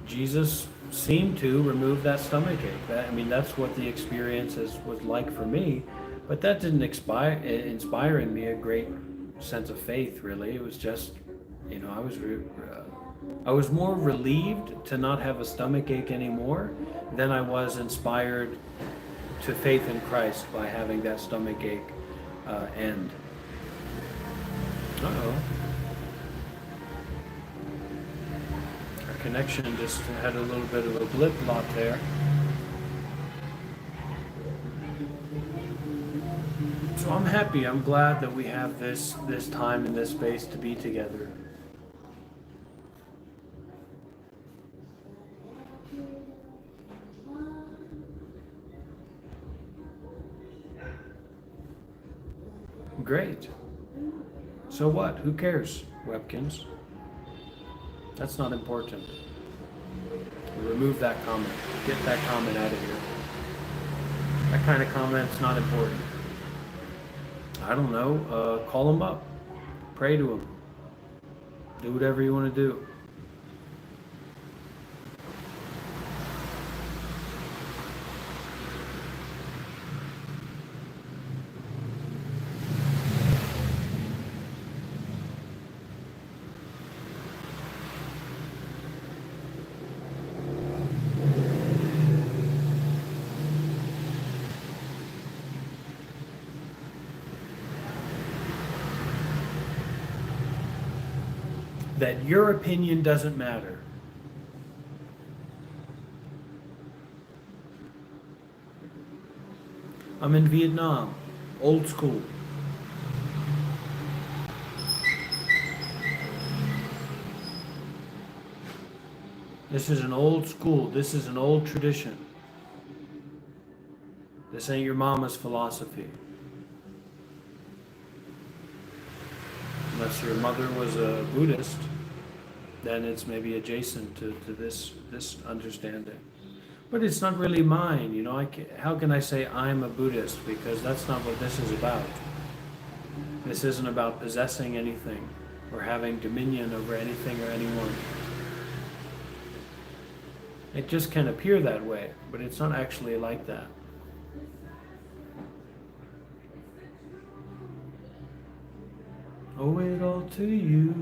Jesus seemed to remove that stomach ache. That's what the experience was like for me. But that didn't inspire in me a great sense of faith, really. It was just, you know, I was more relieved to not have a stomach ache anymore than I was inspired to faith in Christ by having that stomach ache end. Uh-oh. Our connection just had a little bit of a blip lot there. So I'm happy, I'm glad that we have this time and this space to be together. Great. So what? Who cares, Webkins? That's not important. Remove that comment. Get that comment out of here. That kind of comment's not important. I don't know. Call them up. Pray to them. Do whatever you want to do. That your opinion doesn't matter. I'm in Vietnam, old school. This is an old school, this is an old tradition. This ain't your mama's philosophy. Unless your mother was a Buddhist, then it's maybe adjacent to this understanding. But it's not really mine, you know. How can I say I'm a Buddhist? Because that's not what this is about. This isn't about possessing anything or having dominion over anything or anyone. It just can appear that way, but it's not actually like that. Owe it all to you.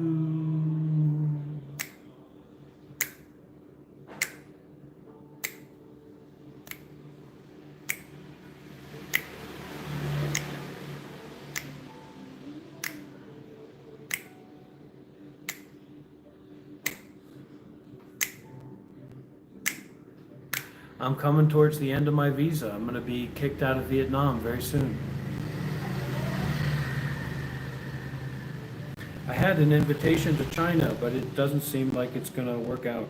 I'm coming towards the end of my visa. I'm going to be kicked out of Vietnam very soon. I had an invitation to China, but it doesn't seem like it's going to work out.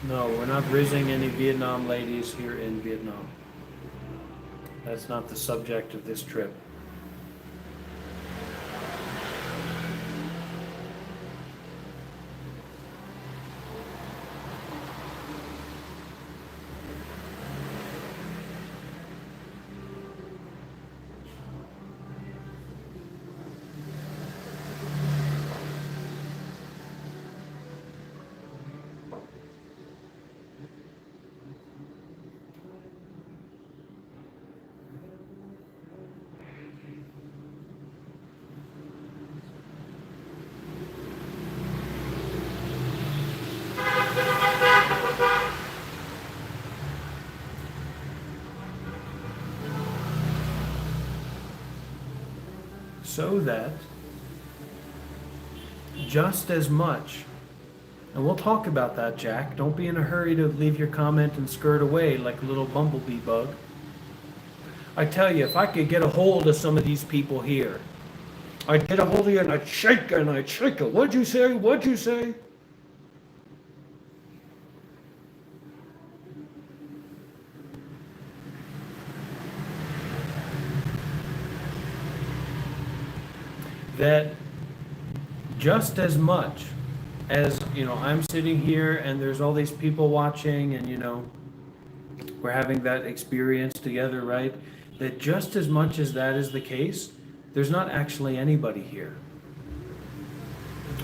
No, we're not rizzing any Vietnam ladies here in Vietnam. That's not the subject of this trip. So that just as much, and we'll talk about that, Jack. Don't be in a hurry to leave your comment and skirt away like a little bumblebee bug. I tell you, if I could get a hold of some of these people here, I'd get a hold of you and I'd shake and I'd shake it. What'd you say? What'd you say? That just as much as, I'm sitting here and there's all these people watching and, we're having that experience together, right? That just as much as that is the case, there's not actually anybody here.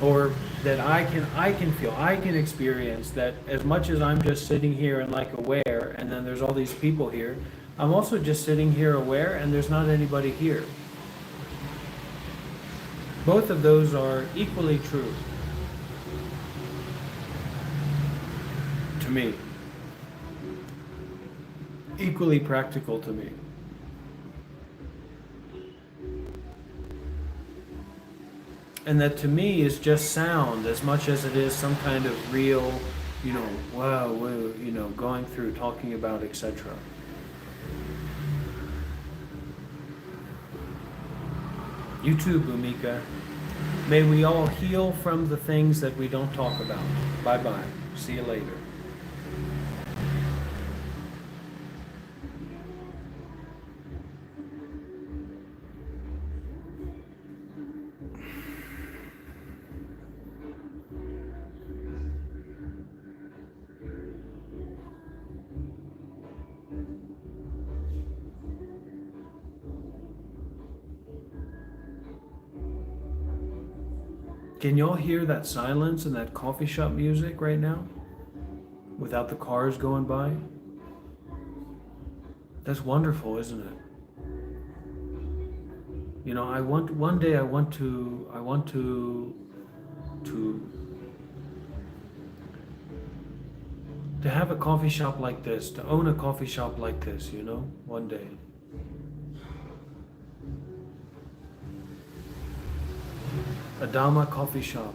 Or that I can feel, I can experience that as much as I'm just sitting here and like aware, and then there's all these people here, I'm also just sitting here aware and there's not anybody here. Both of those are equally true to me. Equally practical to me. And that to me is just sound as much as it is some kind of real, wow, going through, talking about, etc. You too, Bhumika. May we all heal from the things that we don't talk about. Bye-bye. See you later. Can y'all hear that silence and that coffee shop music right now? Without the cars going by? That's wonderful, isn't it? I want to have a coffee shop like this, to own a coffee shop like this, one day. A Dharma coffee shop,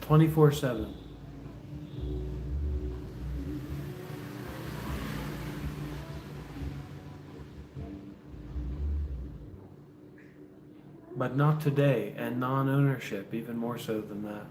24/7. But not today, and non-ownership, even more so than that.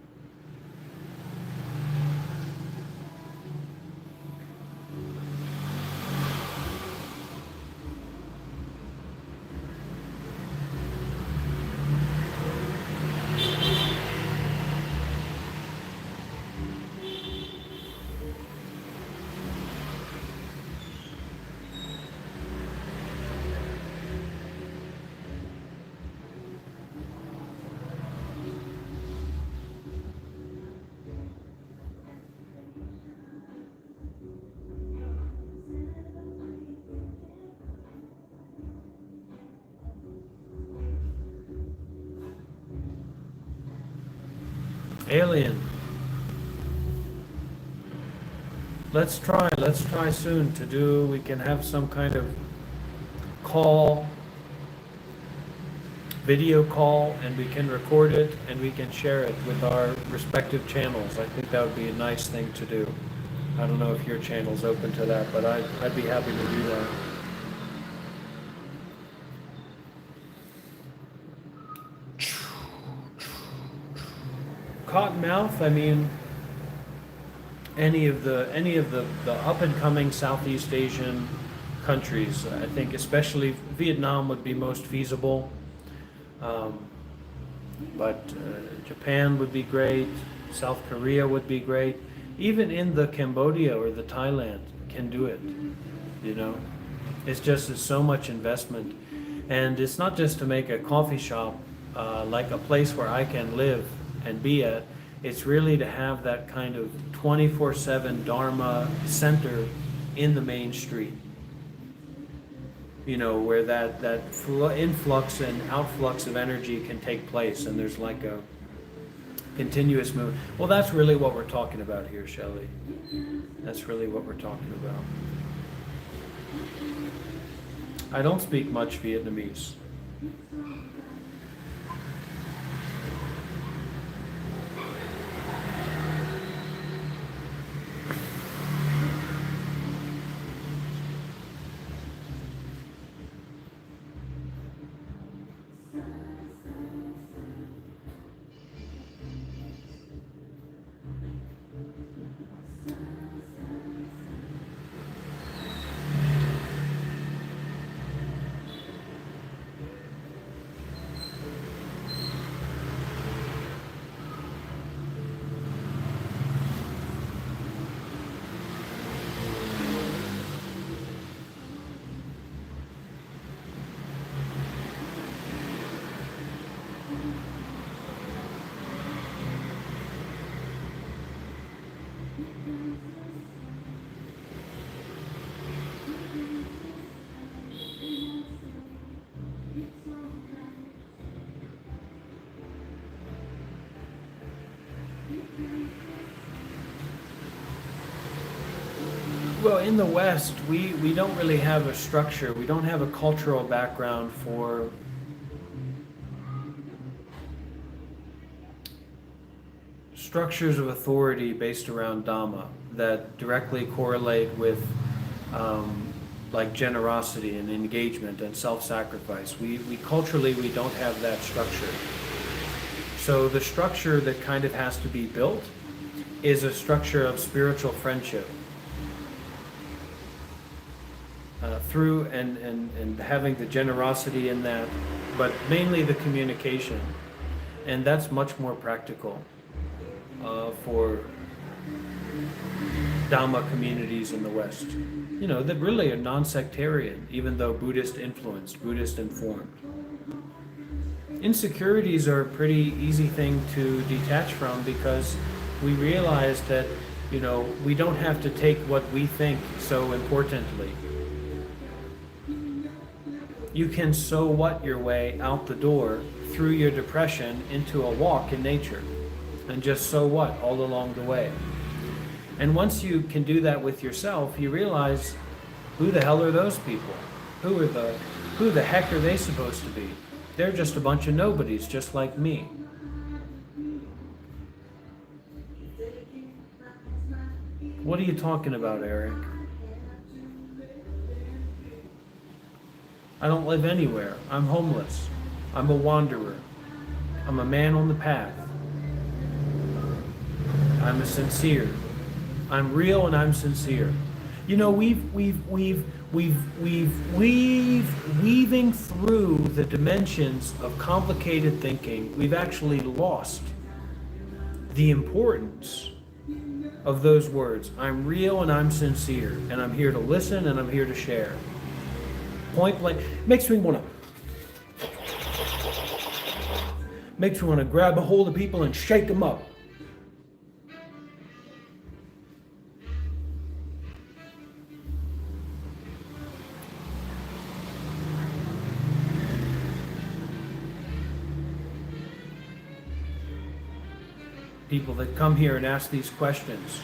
Alien. Let's try soon to do, we can have some kind of call, video call, and we can record it and we can share it with our respective channels. I think that would be a nice thing to do. I don't know if your channel's open to that, but I'd be happy to do that. Cottonmouth, I mean, any of the up and coming Southeast Asian countries, I think especially Vietnam would be most feasible, but Japan would be great, South Korea would be great, even in the Cambodia or the Thailand can do it, you know. It's just, it's so much investment, and it's not just to make a coffee shop like a place where I can live and be at. It's really to have that kind of 24/7 Dharma center in the main street. You know, where that influx and outflux of energy can take place, and there's like a continuous movement. Well, that's really what we're talking about here, Shelley. That's really what we're talking about. I don't speak much Vietnamese. Well, in the West, we don't really have a structure. We don't have a cultural background for structures of authority based around Dhamma that directly correlate with like generosity and engagement and self-sacrifice. We culturally, we don't have that structure. So the structure that kind of has to be built is a structure of spiritual friendship. Through and having the generosity in that, but mainly the communication. And that's much more practical for Dhamma communities in the West. You know, that really are non-sectarian, even though Buddhist influenced, Buddhist informed. Insecurities are a pretty easy thing to detach from, because we realize that, you know, we don't have to take what we think so importantly. You can so what your way out the door through your depression into a walk in nature, and just so what all along the way. And once you can do that with yourself, you realize, who the hell are those people? Who the heck are they supposed to be? They're just a bunch of nobodies, just like me. What are you talking about, Eric? I don't live anywhere. I'm homeless. I'm a wanderer. I'm a man on the path. I'm a sincere. I'm real and I'm sincere. You know, weaving through the dimensions of complicated thinking, we've actually lost the importance of those words. I'm real and I'm sincere, and I'm here to listen and I'm here to share. Point blank, makes me want to grab a hold of people and shake them up. people that come here and ask these questions.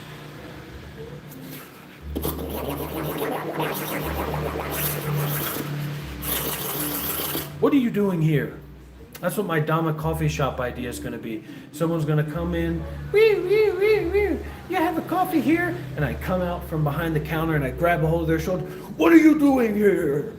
What are you doing here? That's what my Dharma coffee shop idea is going to be. Someone's going to come in, you have a coffee here? And I come out from behind the counter and I grab a hold of their shoulder. What are you doing here?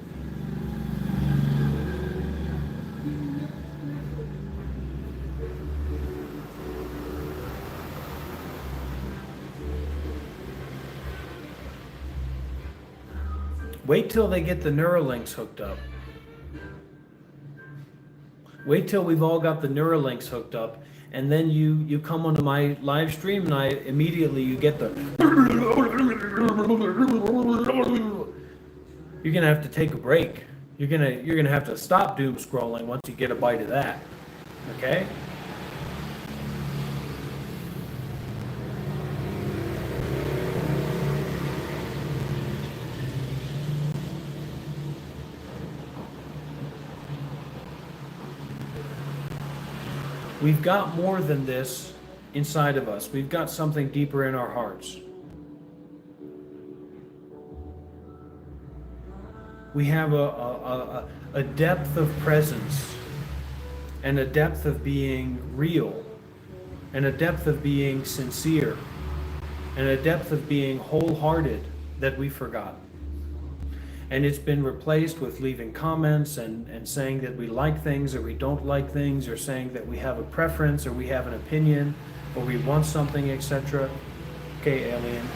Wait till they get the Neuralinks hooked up. Wait till we've all got the Neuralinks hooked up, and then you come onto my live stream, and I immediately you get the. You're gonna have to take a break. You're gonna have to stop doom scrolling once you get a bite of that. Okay? We've got more than this inside of us. We've got something deeper in our hearts. We have a depth of presence and a depth of being real and a depth of being sincere and a depth of being wholehearted that we've forgotten. And it's been replaced with leaving comments and saying that we like things or we don't like things, or saying that we have a preference or we have an opinion or we want something, etc. Okay, alien.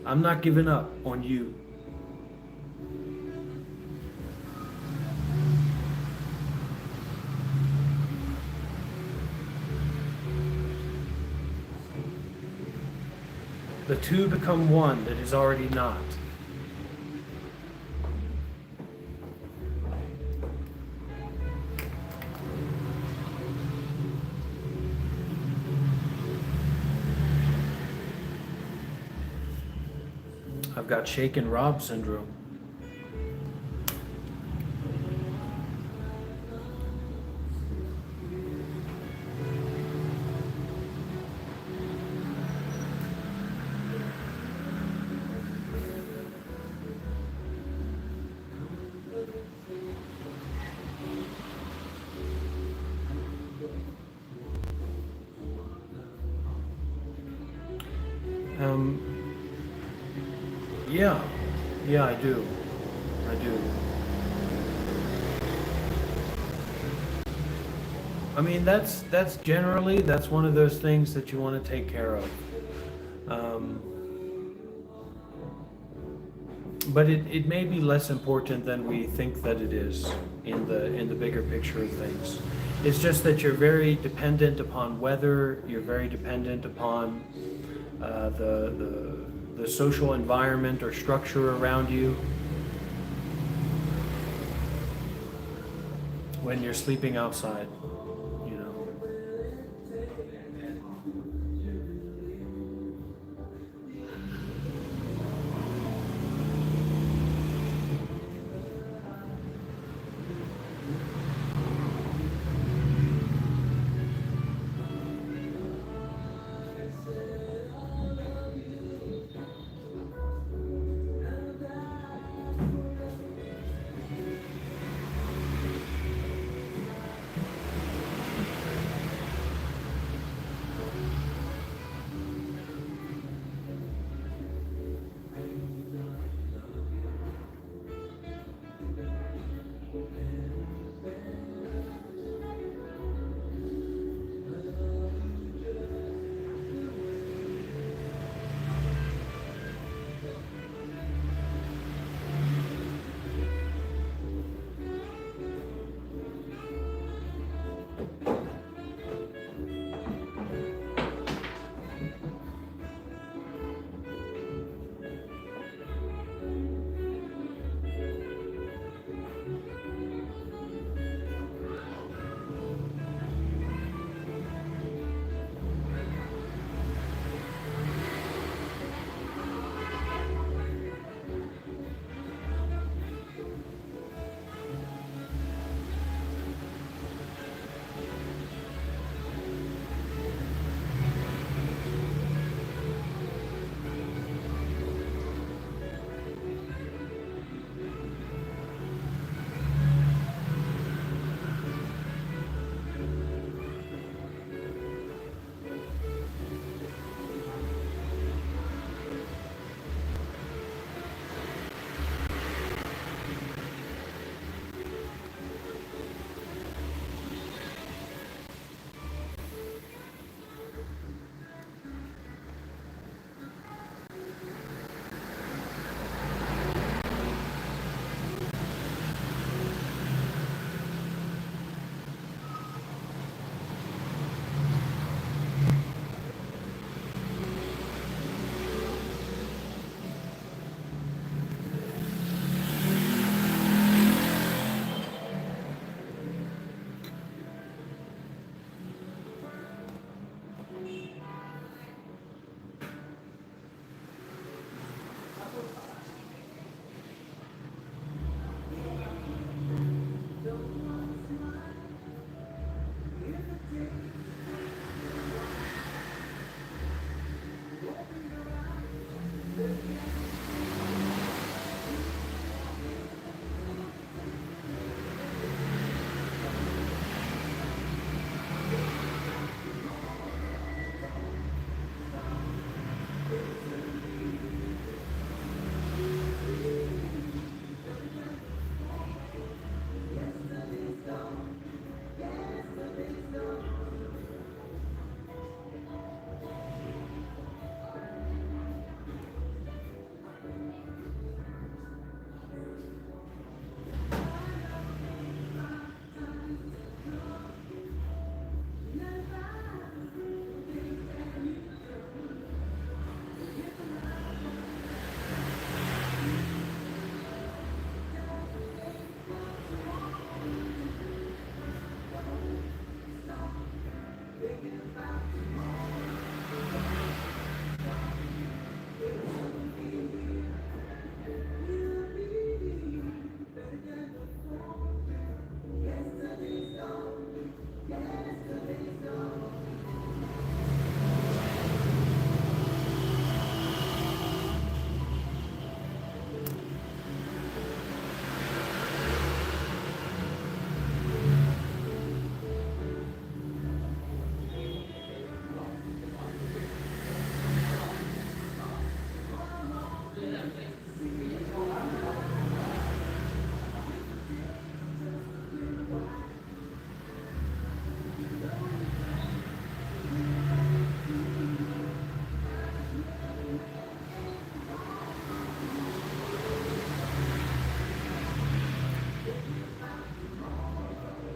I'm not giving up on you. The two become one that is already not. I've got shaken Rob syndrome. Yeah, I do. I mean, that's generally, that's one of those things that you want to take care of. But it may be less important than we think that it is in the bigger picture of things. It's just that you're very dependent upon weather, you're very dependent upon the social environment or structure around you. When you're sleeping outside, you know.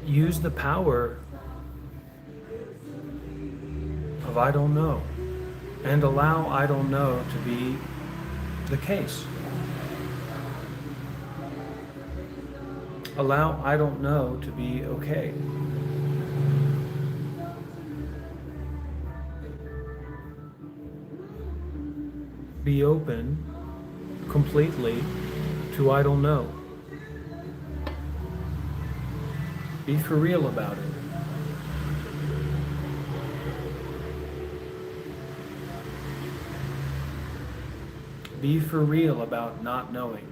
Use the power of I don't know and allow I don't know to be the case. Allow I don't know to be okay. Be open completely to I don't know. Be for real about it. Be for real about not knowing.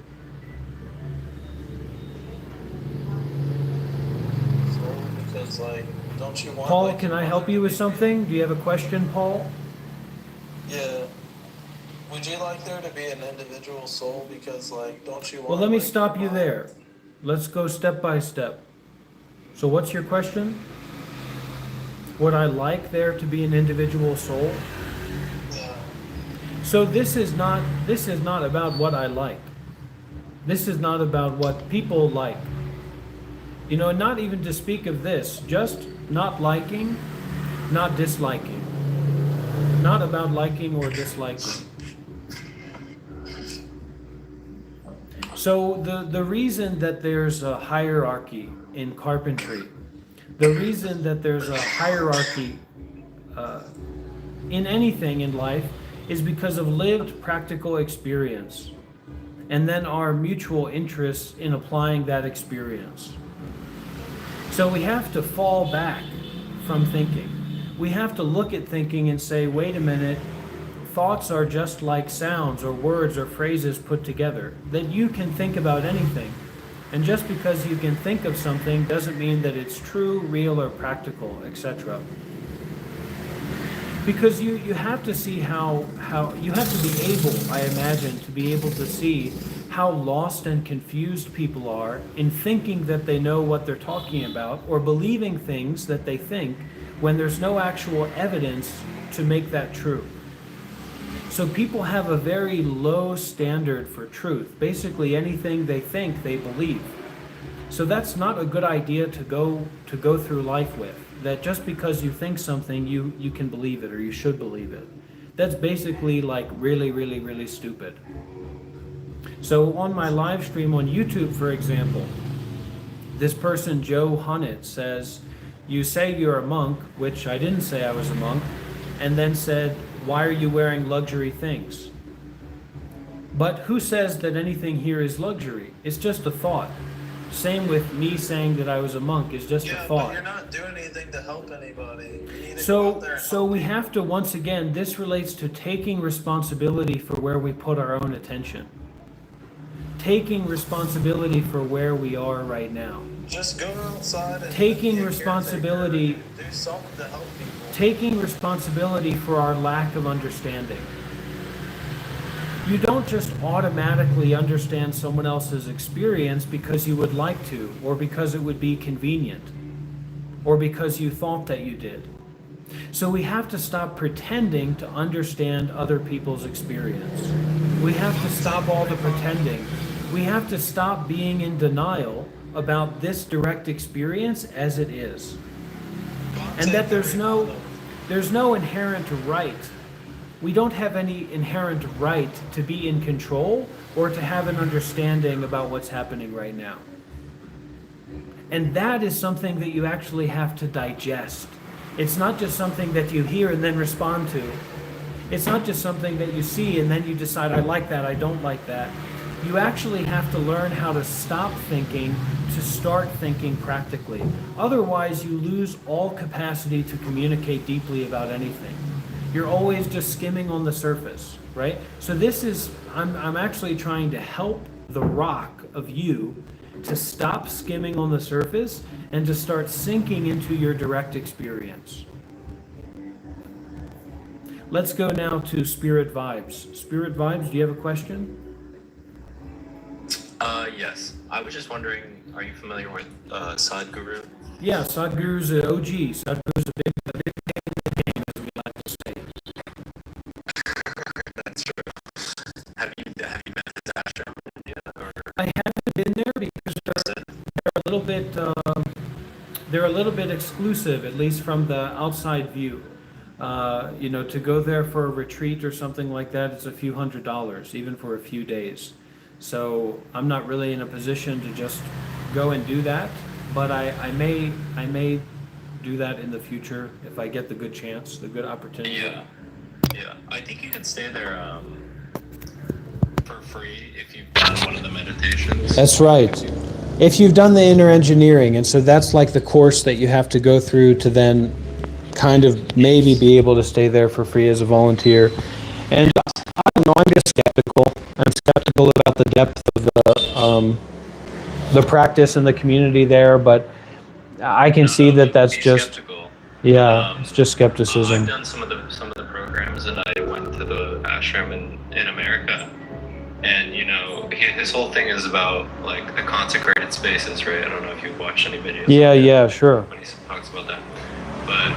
Because, like, don't you want... Paul, like, can I help you with something? Do you have a question, Paul? Yeah. Would you like there to be an individual soul? Because, like, don't you want... Well, let me like, stop you your there. mind- Let's go step by step. So what's your question? Would I like there to be an individual soul? Yeah. So this is not about what I like. This is not about what people like. You know, not even to speak of this, just not liking, not disliking. Not about liking or disliking. So the reason that there's a hierarchy in carpentry, the reason that there's a hierarchy in anything in life is because of lived practical experience and then our mutual interests in applying that experience. So we have to fall back from thinking. We have to look at thinking and say, wait a minute, thoughts are just like sounds or words or phrases put together, that you can think about anything. And just because you can think of something doesn't mean that it's true, real, or practical, etc. Because you have to see how you have to be able, I imagine, to be able to see how lost and confused people are in thinking that they know what they're talking about or believing things that they think when there's no actual evidence to make that true. So people have a very low standard for truth. Basically anything they think, they believe. So that's not a good idea to go through life with. That just because you think something, you can believe it or you should believe it. That's basically like really, really, really stupid. So on my live stream on YouTube, for example, this person, Joe Hunnett, says, you say you're a monk, which I didn't say I was a monk, and then said, why are you wearing luxury things? But who says that anything here is luxury? It's just a thought. Same with me saying that I was a monk, is just a thought. But you're not doing anything to help anybody. You need to go out there and So help we people. have to, once again, this relates to taking responsibility for where we put our own attention. Taking responsibility for where we are right now. Just go outside and Taking be a responsibility- caretaker. Do something to help people. Taking responsibility for our lack of understanding. You don't just automatically understand someone else's experience because you would like to, or because it would be convenient, or because you thought that you did. So we have to stop pretending to understand other people's experience. We have to stop all the pretending. We have to stop being in denial about this direct experience as it is. And that there's no inherent right. We don't have any inherent right to be in control or to have an understanding about what's happening right now. And that is something that you actually have to digest. It's not just something that you hear and then respond to. It's not just something that you see and then you decide, I like that, I don't like that. You actually have to learn how to stop thinking to start thinking practically. Otherwise, you lose all capacity to communicate deeply about anything. You're always just skimming on the surface, right? So this is, I'm actually trying to help the rock of you to stop skimming on the surface and to start sinking into your direct experience. Let's go now to Spirit Vibes. Spirit Vibes, do you have a question? Yes. I was just wondering, are you familiar with Sadhguru? Yeah, Sadhguru's an OG. Sadhguru's a big name in the game, as we like to say. That's true. Have you met his ashram in India? Or I haven't been there because they're a little bit exclusive, at least from the outside view. To go there for a retreat or something like that, it's a few $100s, even for a few days. So I'm not really in a position to just go and do that, but I may do that in the future if I get the good chance, the good opportunity. Yeah. I think you can stay there for free if you've done one of the meditations. That's right. If you've done the inner engineering, and so that's like the course that you have to go through to then kind of maybe be able to stay there for free as a volunteer. And I don't know, I'm just skeptical. I'm skeptical about the depth of the practice and the community there, but I can see that that's just skeptical. It's just skepticism. I've done some of the programs, and I went to the ashram in America, and his whole thing is about like the consecrated spaces, right? I don't know if you've watched any videos. Yeah, sure. When he talks about that, but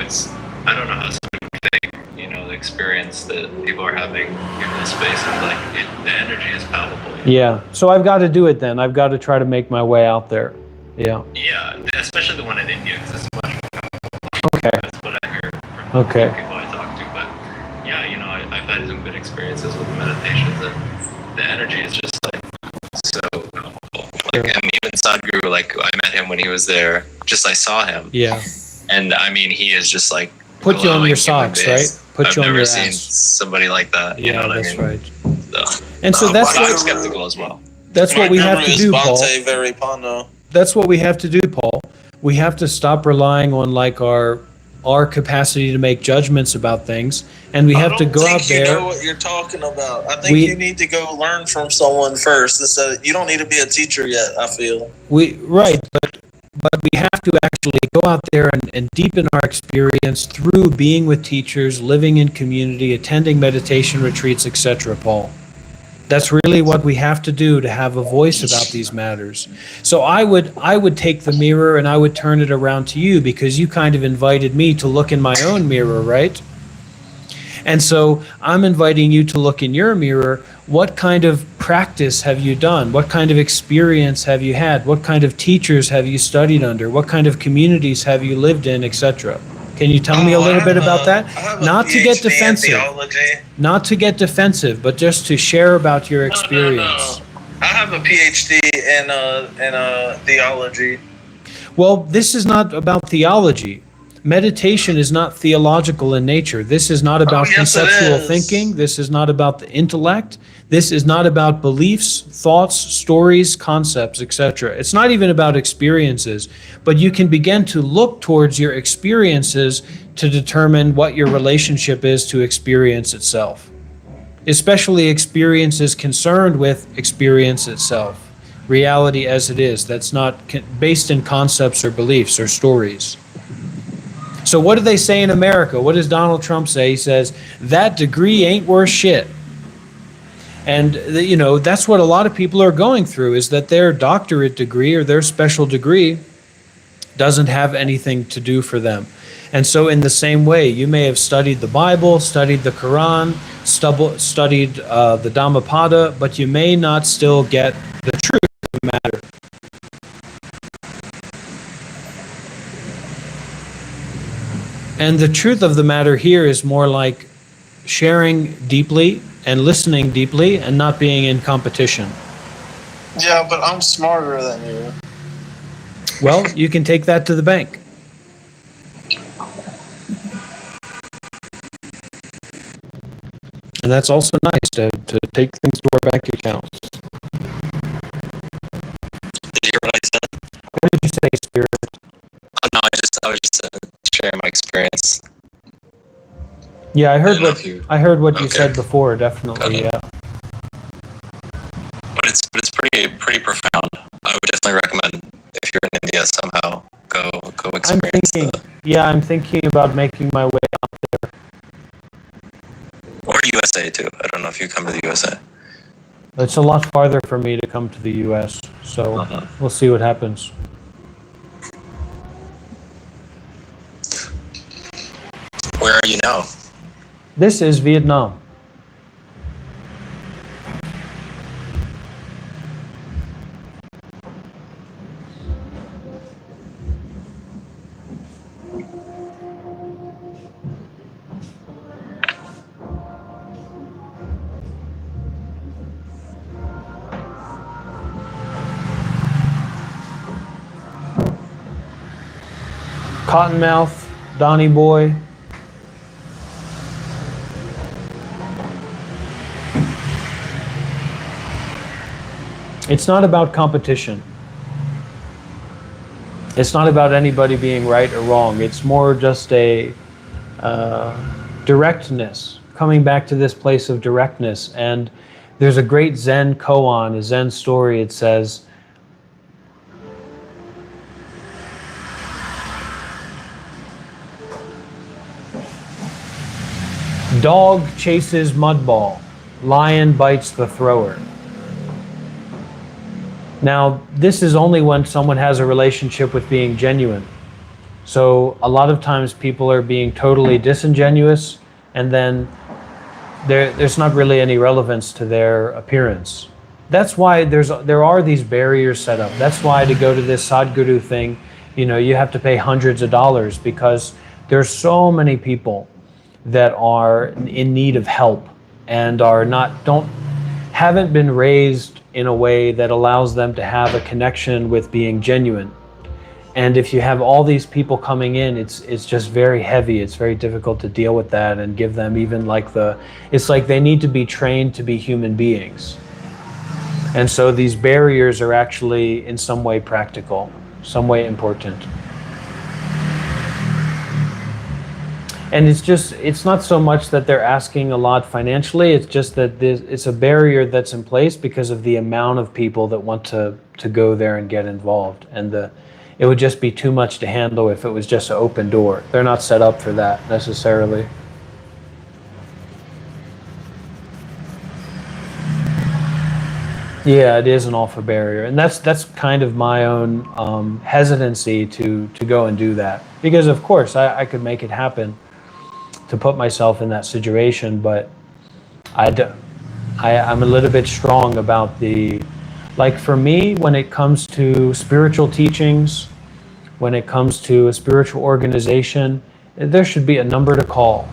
it's I don't know how somebody can fake the experience that people are having in this space, and the energy is palpable. Yeah, so I've got to do it then. I've got to try to make my way out there. Yeah, especially the one in India, because it's much more. Okay. That's what I heard from Okay. people I talked to. But I've had some good experiences with the meditations, and the energy is just like so palpable. Like, even Sadhguru, like I met him when he was there. I saw him. Yeah. And he is just like put you on your socks, right? Put you on your ass. I've never seen somebody like that. You know what that's I mean? right. So, And so that's I'm what, skeptical as well. that's what we have to do, Paul. Bhante Varipano. That's what we have to do, Paul. We have to stop relying on like our capacity to make judgments about things, and we have to go out there. I don't think you know what you're talking about. I think you need to go learn from someone first. You don't need to be a teacher yet, I feel. But we have to actually go out there and deepen our experience through being with teachers, living in community, attending meditation retreats, etc., Paul. That's really what we have to do to have a voice about these matters. So I would take the mirror and I would turn it around to you, because you kind of invited me to look in my own mirror, right? And so I'm inviting you to look in your mirror. What kind of practice have you done? What kind of experience have you had? What kind of teachers have you studied under? What kind of communities have you lived in, etc.? Can you tell me a little bit about that? Not to get defensive. Not to get defensive, but just to share about your experience. I have a PhD in theology. Well, this is not about theology. Meditation is not theological in nature. This is not about conceptual thinking. This is not about the intellect. This is not about beliefs, thoughts, stories, concepts, etc. It's not even about experiences, but you can begin to look towards your experiences to determine what your relationship is to experience itself, especially experiences concerned with experience itself, reality as it is, that's not based in concepts or beliefs or stories. So what do they say in America? What does Donald Trump say? He says, that degree ain't worth shit. And, that's what a lot of people are going through, is that their doctorate degree or their special degree doesn't have anything to do for them. And so in the same way, you may have studied the Bible, studied the Quran, studied the Dhammapada, but you may not still get the truth of the matter. And the truth of the matter here is more like sharing deeply and listening deeply and not being in competition. Yeah, but I'm smarter than you. Well, you can take that to the bank. And that's also nice to take things to our bank account. Did you hear what I said? What did you say, Spirit? Oh, no, I was just sharing my experience. Yeah, I heard what you Okay. said before. Definitely, yeah. But it's pretty profound. I would definitely recommend if you're in India somehow go experience. I'm thinking about making my way out there. Or USA too. I don't know if you come to the USA. It's a lot farther for me to come to the U.S., so we'll see what happens. Where are you now? This is Vietnam. Cottonmouth, Donny Boy. It's not about competition. It's not about anybody being right or wrong. It's more just a directness, coming back to this place of directness. And there's a great Zen koan, a Zen story. It says, dog chases mud ball, lion bites the thrower. Now, this is only when someone has a relationship with being genuine. So a lot of times people are being totally disingenuous, and then there's not really any relevance to their appearance. That's why there are these barriers set up. That's why to go to this Sadhguru thing, you have to pay hundreds of dollars, because there's so many people that are in need of help and haven't been raised in a way that allows them to have a connection with being genuine. And if you have all these people coming in, it's just very heavy. It's very difficult to deal with that and give them even it's like they need to be trained to be human beings. And so these barriers are actually in some way practical, some way important. And it's not so much that they're asking a lot financially, it's just that it's a barrier that's in place because of the amount of people that want to go there and get involved. And it would just be too much to handle if it was just an open door. They're not set up for that necessarily. Yeah, it is an awful barrier. And that's kind of my own hesitancy to go and do that. Because of course I could make it happen, to put myself in that situation, but I'm a little bit strong about for me, when it comes to spiritual teachings, when it comes to a spiritual organization, there should be a number to call.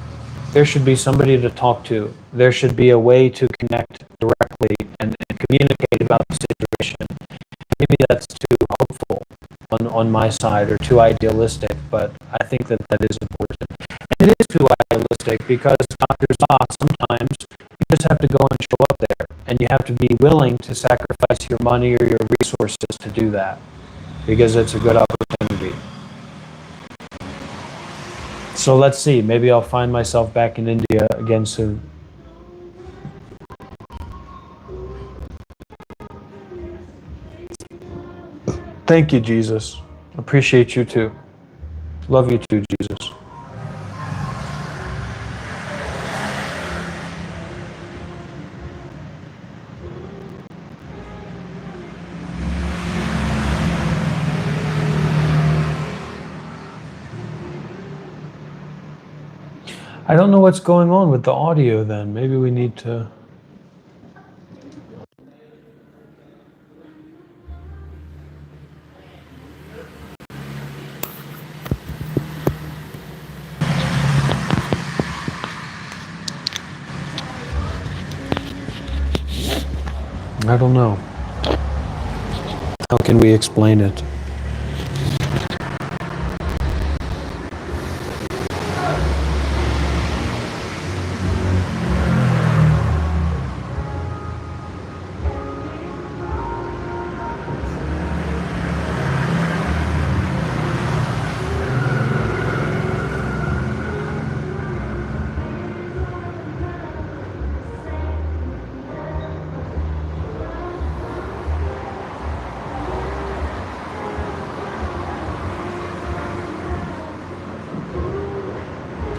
There should be somebody to talk to. There should be a way to connect directly and communicate about the situation. Maybe that's too hopeful on my side, or too idealistic, but I think that is important. And it is too idealistic, because sometimes you just have to go and show up there, and you have to be willing to sacrifice your money or your resources to do that, because it's a good opportunity. So let's see, maybe I'll find myself back in India again soon. Thank you, Jesus. Appreciate you too. Love you too, Jesus. I don't know what's going on with the audio then. Maybe we need to... I don't know. How can we explain it?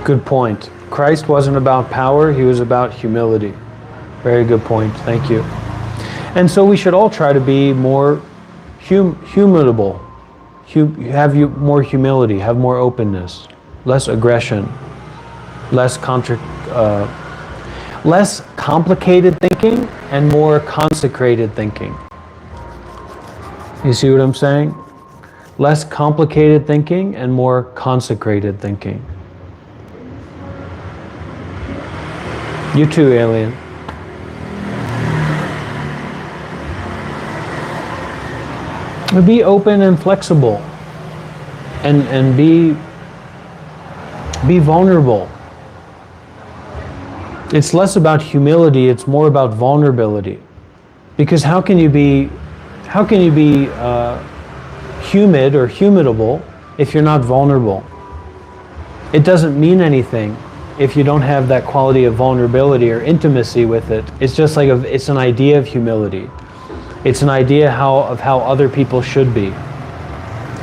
Good point. Christ wasn't about power, he was about humility. Very good point, thank you. And so we should all try to be more humilable, more humility, have more openness, less aggression, less complicated thinking and more consecrated thinking. You see what I'm saying? Less complicated thinking and more consecrated thinking. You too, alien. Be open and flexible and be vulnerable. It's less about humility, it's more about vulnerability. Because how can you be humid or humidable if you're not vulnerable? It doesn't mean anything if you don't have that quality of vulnerability or intimacy with it. It's just like it's an idea of humility. It's an idea of how other people should be,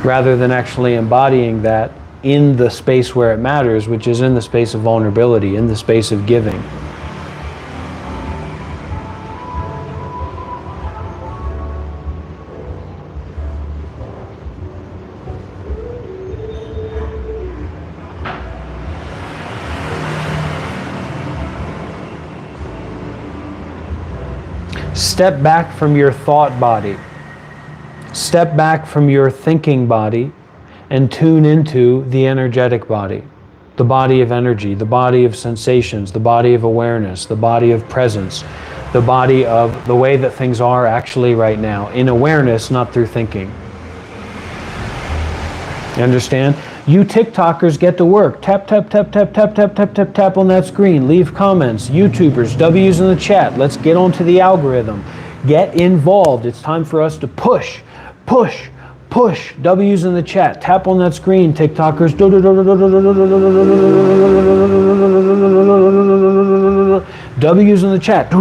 rather than actually embodying that in the space where it matters, which is in the space of vulnerability, in the space of giving. Step back from your thought body. Step back from your thinking body and tune into the energetic body, the body of energy, the body of sensations, the body of awareness, the body of presence, the body of the way that things are actually right now, in awareness, not through thinking. You understand? You TikTokers get to work. Tap, tap, tap, tap, tap, tap, tap, tap, tap on that screen. Leave comments. YouTubers, W's in the chat. Let's get onto the algorithm. Get involved. It's time for us to push, push, push. W's in the chat. Tap on that screen, TikTokers. W's in the chat.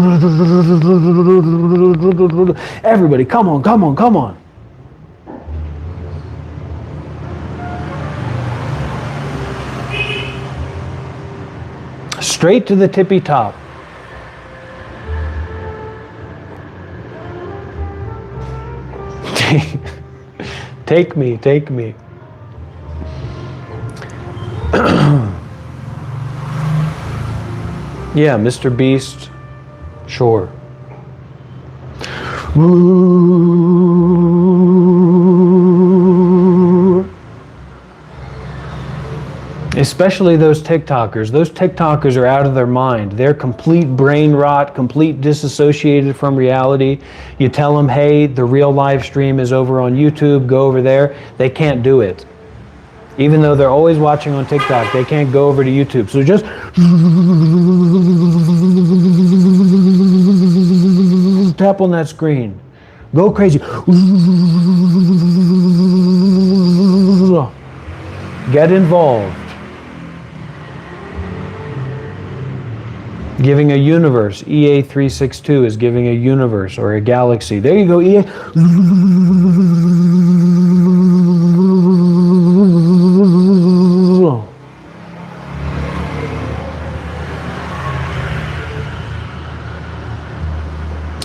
Everybody, come on, come on, come on. Straight to the tippy top. Take me, take me. Yeah, Mr. Beast, sure. Especially those TikTokers. Those TikTokers are out of their mind. They're complete brain rot, complete disassociated from reality. You tell them, hey, the real live stream is over on YouTube, go over there. They can't do it. Even though they're always watching on TikTok, they can't go over to YouTube. So just tap on that screen. Go crazy. Get involved. Giving a universe. EA362 is giving a universe or a galaxy. There you go, EA.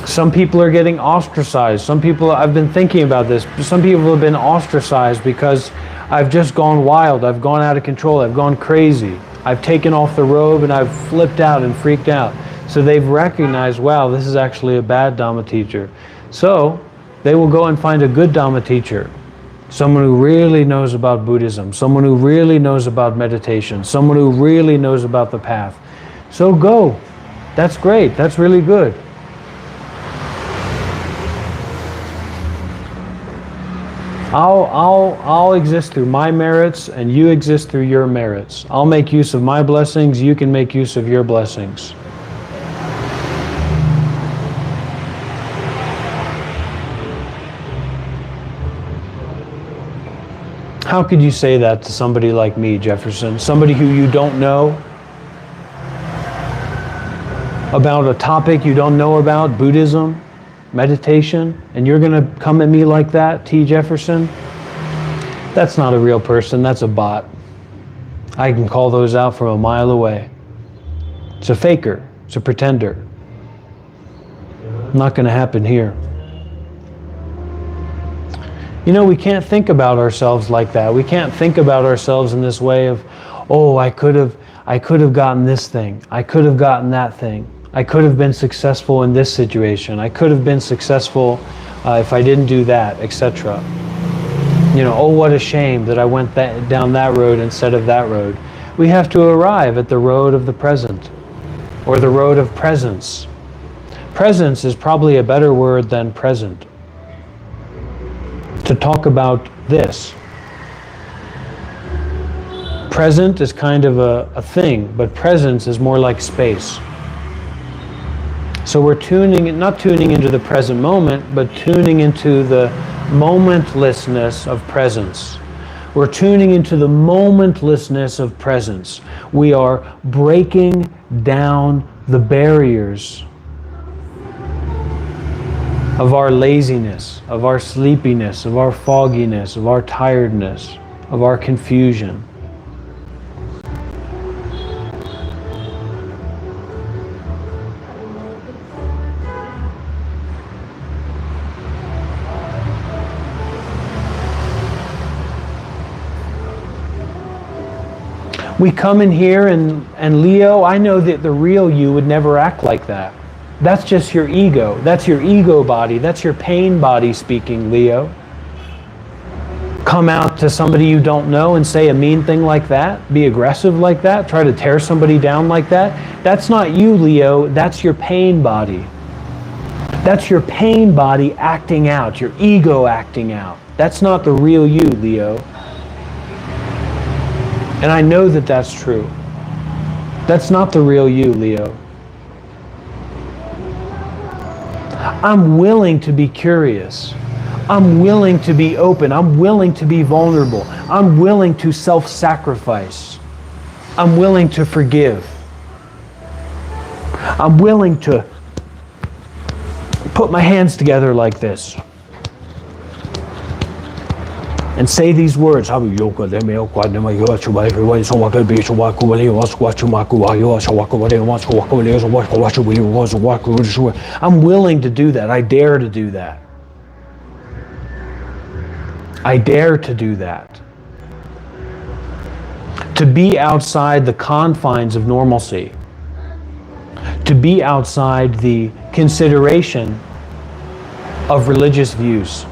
Some people are getting ostracized. Some people, I've been thinking about this, some people have been ostracized because I've just gone wild. I've gone out of control. I've gone crazy. I've taken off the robe and I've flipped out and freaked out. So they've recognized, wow, this is actually a bad Dhamma teacher. So they will go and find a good Dhamma teacher. Someone who really knows about Buddhism. Someone who really knows about meditation. Someone who really knows about the path. So go. That's great. That's really good. I'll exist through my merits and you exist through your merits. I'll make use of my blessings, you can make use of your blessings. How could you say that to somebody like me, Jefferson? Somebody who you don't know about a topic you don't know about, Buddhism, meditation, and you're going to come at me like that, T. Jefferson? That's not a real person, that's a bot. I can call those out from a mile away. It's a faker. It's a pretender. Not going to happen here. You know, we can't think about ourselves like that. We can't think about ourselves in this way of, oh, I could have gotten this thing. I could have gotten that thing. I could have been successful in this situation. I could have been successful if I didn't do that, etc. You know, oh, what a shame that I went down that road instead of that road. We have to arrive at the road of the present, or the road of presence. Presence is probably a better word than present to talk about this. Present is kind of a thing, but presence is more like space. So we're not tuning into the present moment, but tuning into the momentlessness of presence. We're tuning into the momentlessness of presence. We are breaking down the barriers of our laziness, of our sleepiness, of our fogginess, of our tiredness, of our confusion. We come in here and Leo, I know that the real you would never act like that. That's just your ego. That's your ego body. That's your pain body speaking, Leo. Come out to somebody you don't know and say a mean thing like that, be aggressive like that, try to tear somebody down like that. That's not you, Leo. That's your pain body. That's your pain body acting out, your ego acting out. That's not the real you, Leo. And I know that that's true. That's not the real you, Leo. I'm willing to be curious. I'm willing to be open. I'm willing to be vulnerable. I'm willing to self-sacrifice. I'm willing to forgive. I'm willing to put my hands together like this and say these words. I'm willing to do that. I dare to do that. I dare to do that. To be outside the confines of normalcy. To be outside the consideration of religious views.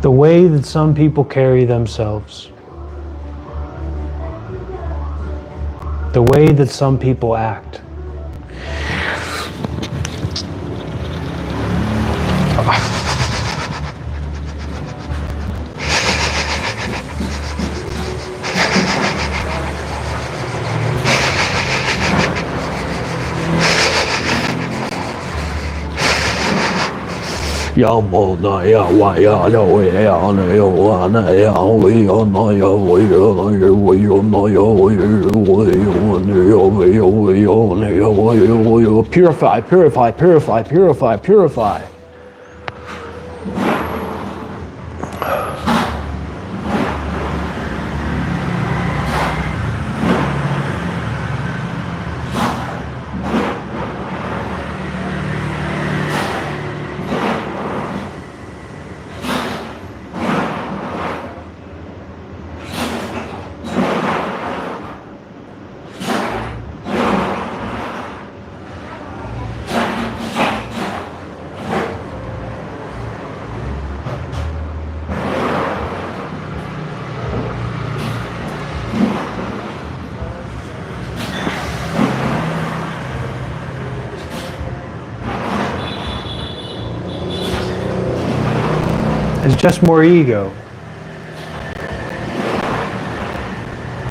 The way that some people carry themselves, the way that some people act. Purify, purify, purify, purify, purify. It's just more ego.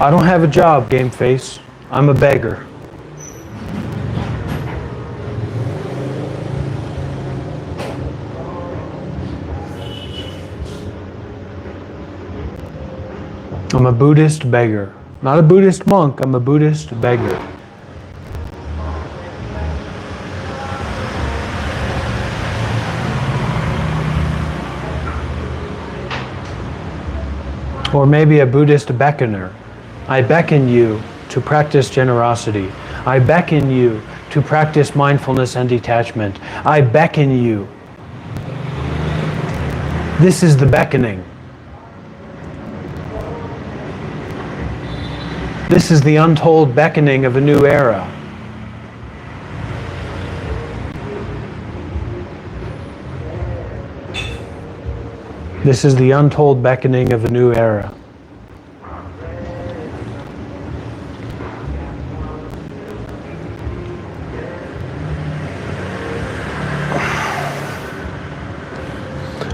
I don't have a job, game face. I'm a beggar. I'm a Buddhist beggar. Not a Buddhist monk, I'm a Buddhist beggar. Or maybe a Buddhist beckoner. I beckon you to practice generosity. I beckon you to practice mindfulness and detachment. I beckon you. This is the beckoning. This is the untold beckoning of a new era. This is the untold beckoning of a new era.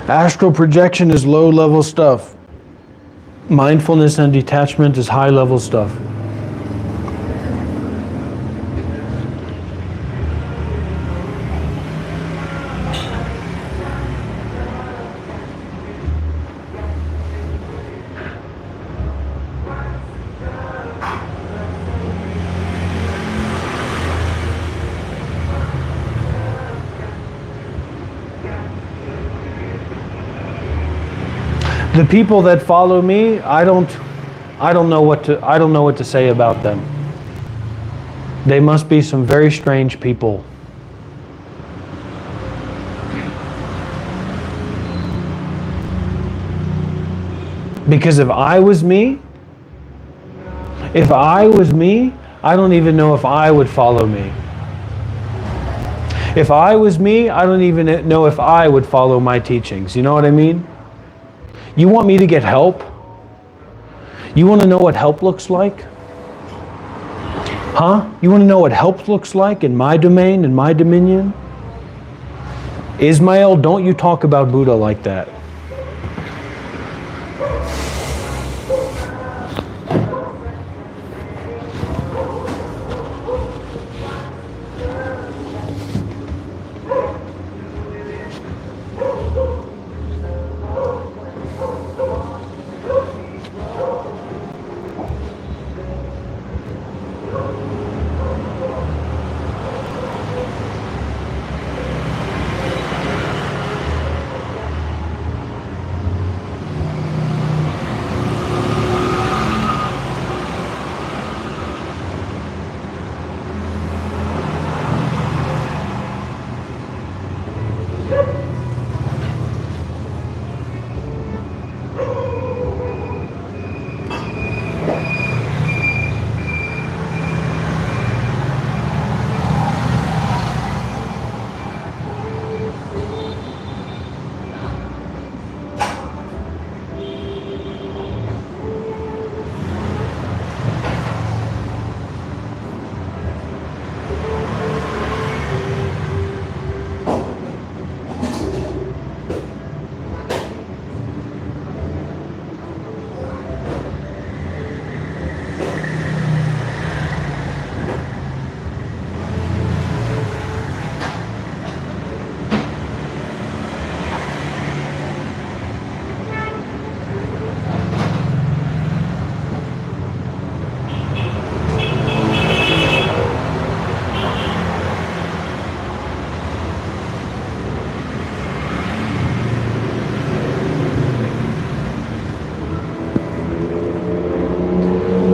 Astral projection is low-level stuff. Mindfulness and detachment is high-level stuff. The people that follow me, I don't know what to say about them. They must be some very strange people. Because if I was me, I don't even know if I would follow me. If I was me, I don't even know if I would follow my teachings. You know what I mean? You want me to get help? You want to know what help looks like? Huh? You want to know what help looks like in my domain, in my dominion? Ismail, don't you talk about Buddha like that.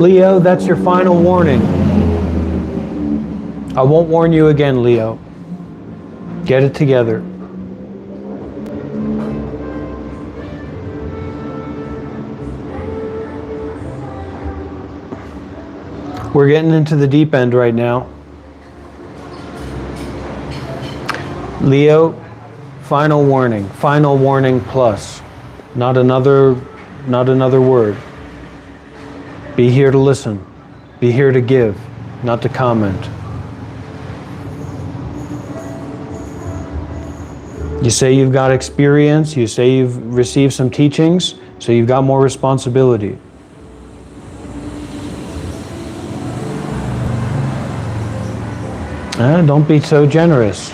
Leo, that's your final warning. I won't warn you again, Leo. Get it together. We're getting into the deep end right now. Leo, final warning plus. Not another word. Be here to listen. Be here to give, not to comment. You say you've got experience, you say you've received some teachings, so you've got more responsibility. Don't be so generous.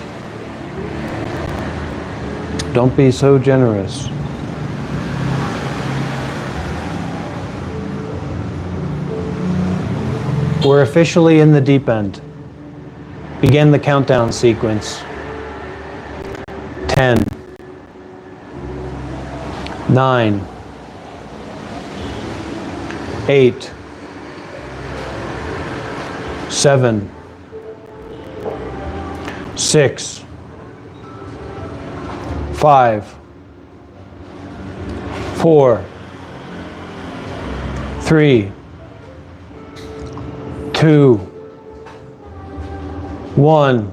Don't be so generous. We're officially in the deep end. Begin the countdown sequence. 10, 9, 8, 7, 6, 5, 4, 3, 2, 1.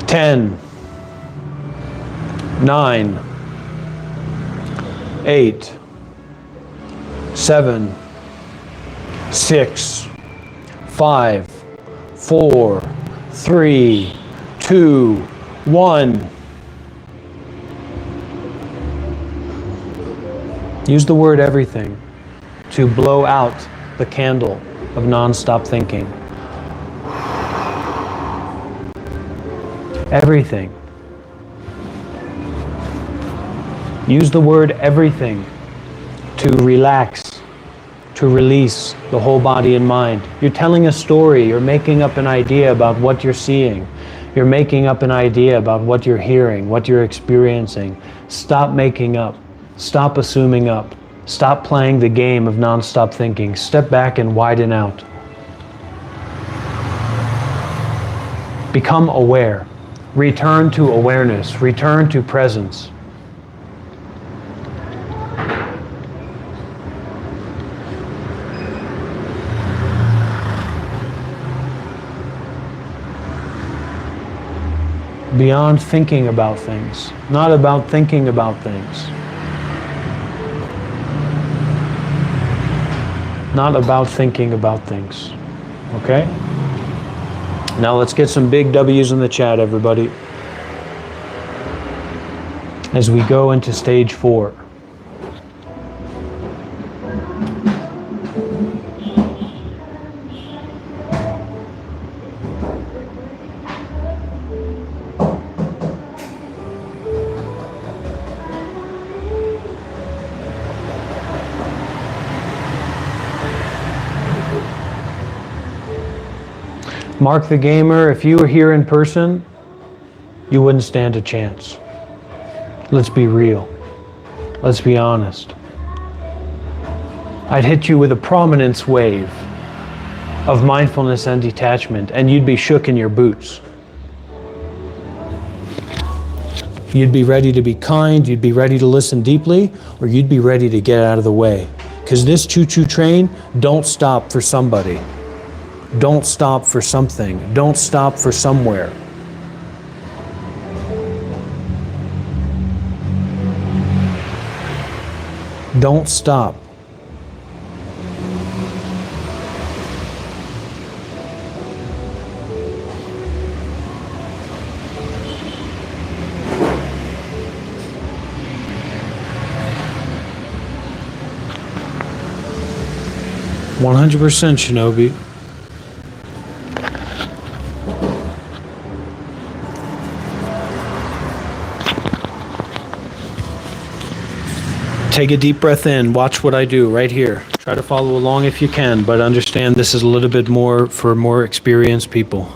Ten, 9, 8, 7, 6, 5, 4, 3, 2, 1. Use the word everything to blow out the candle of non-stop thinking. Everything. Use the word everything to relax, to release the whole body and mind. You're telling a story, you're making up an idea about what you're seeing. You're making up an idea about what you're hearing, what you're experiencing. Stop making up. Stop assuming up. Stop playing the game of non-stop thinking. Step back and widen out. Become aware. Return to awareness. Return to presence. Beyond thinking about things, not about thinking about things. Not about thinking about things. Okay? Now let's get some big W's in the chat, everybody. As we go into stage 4. Mark the Gamer, if you were here in person, you wouldn't stand a chance. Let's be real. Let's be honest. I'd hit you with a prominence wave of mindfulness and detachment, and you'd be shook in your boots. You'd be ready to be kind, you'd be ready to listen deeply, or you'd be ready to get out of the way. Because this choo-choo train don't stop for somebody. Don't stop for something. Don't stop for somewhere. Don't stop. %, Shinobi. Take a deep breath in. Watch what I do right here. Try to follow along if you can, but understand this is a little bit more for more experienced people.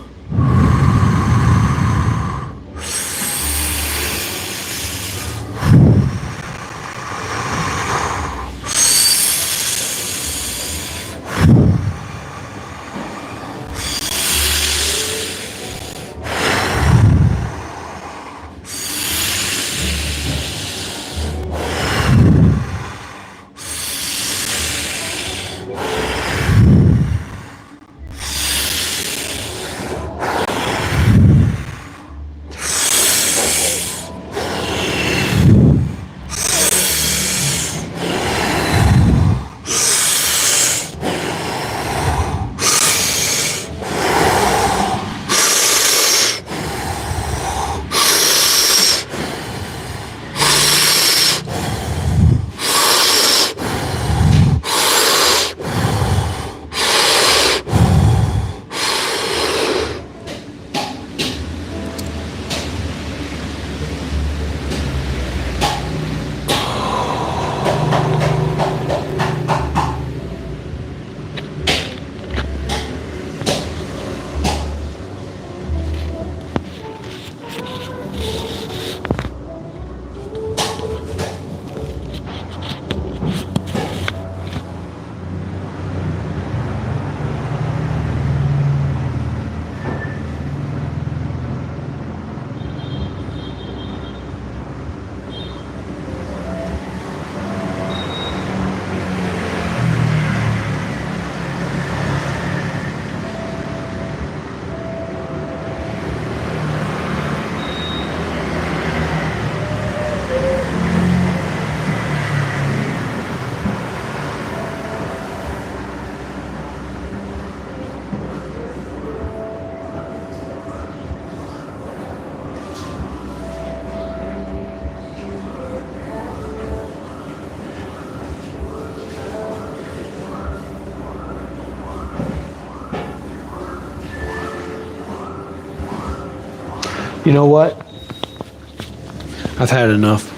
You know what? I've had enough.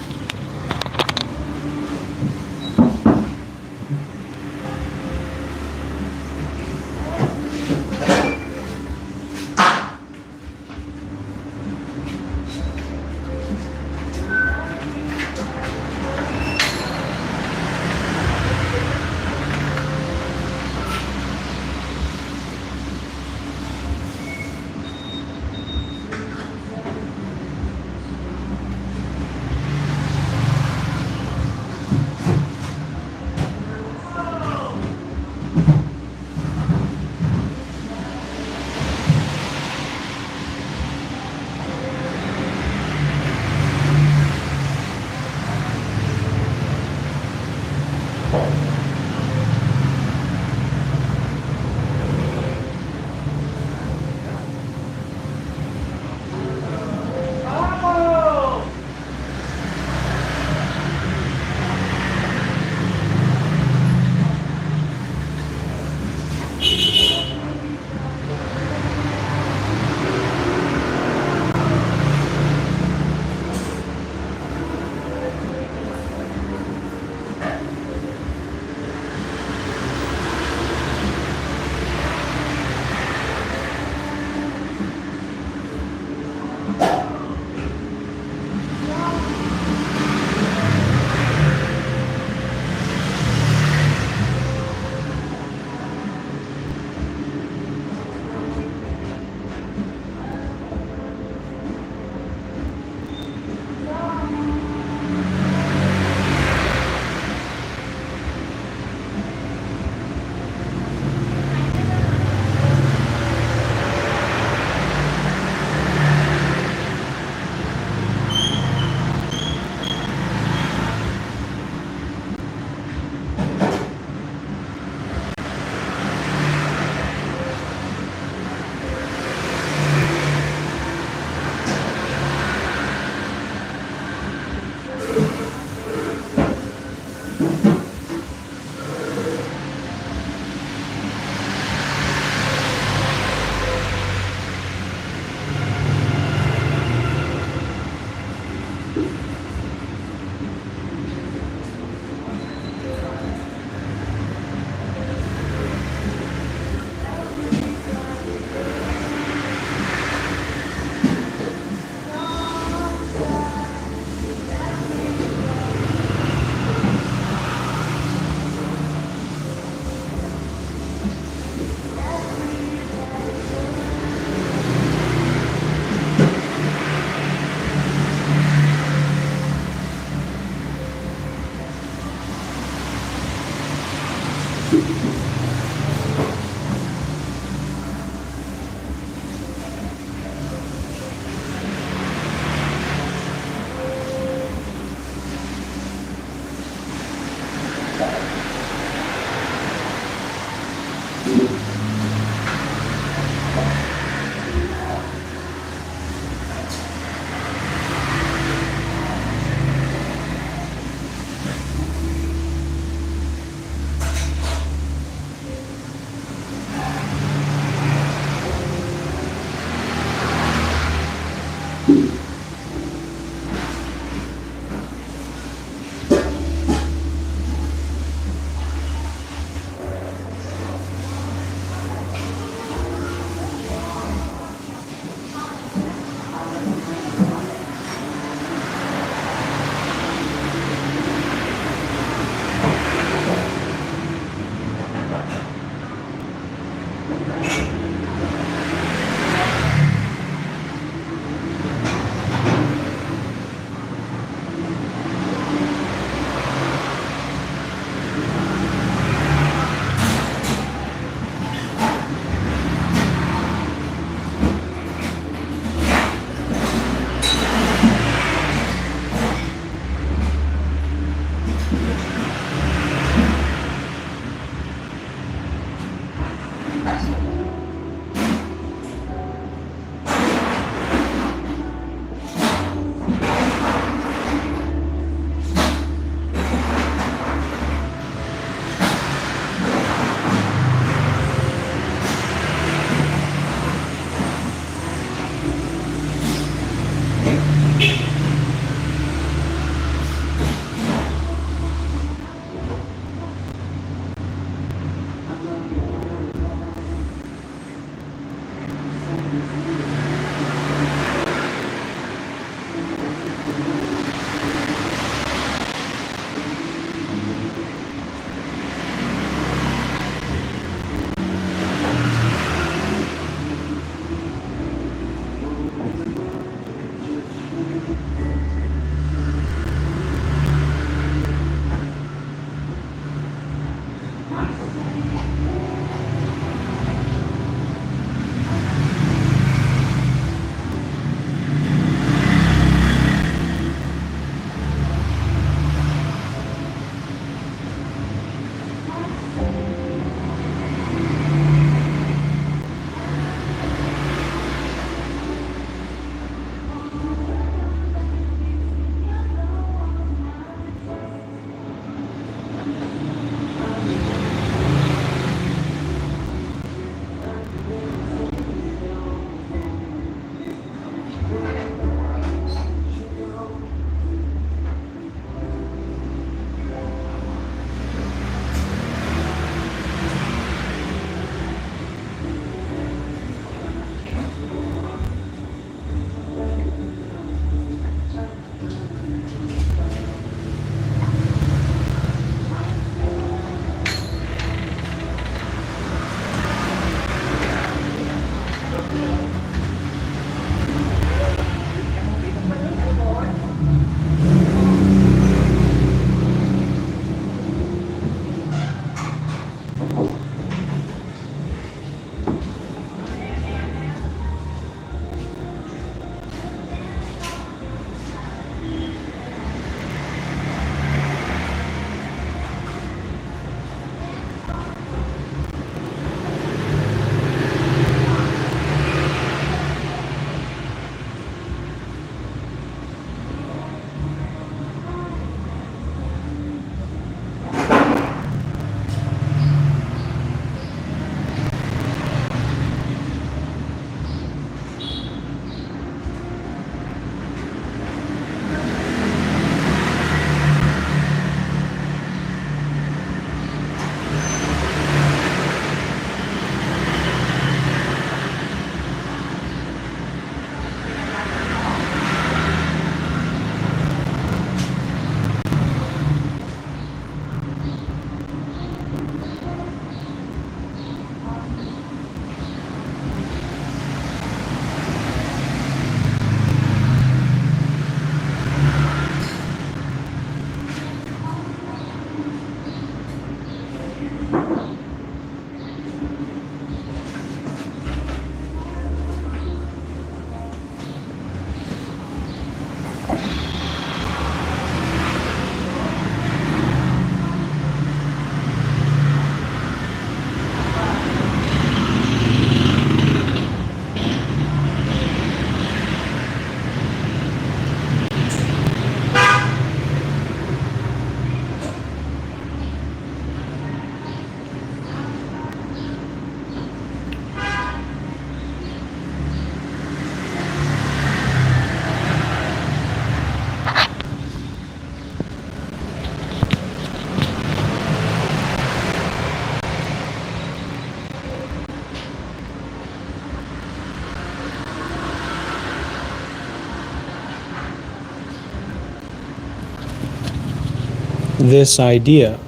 This idea,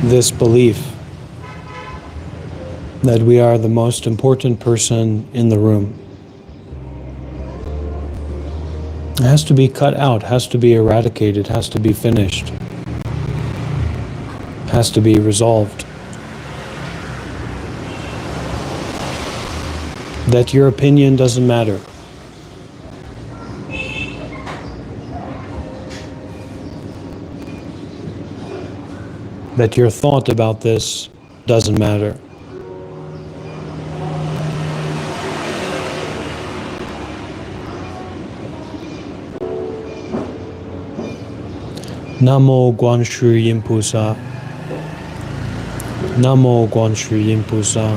this belief that we are the most important person in the room has to be cut out, has to be eradicated, has to be finished, has to be resolved. That your opinion doesn't matter. That your thought about this doesn't matter. Namo Guanshu Yimpusa. Namo Guanshu Yimpusa.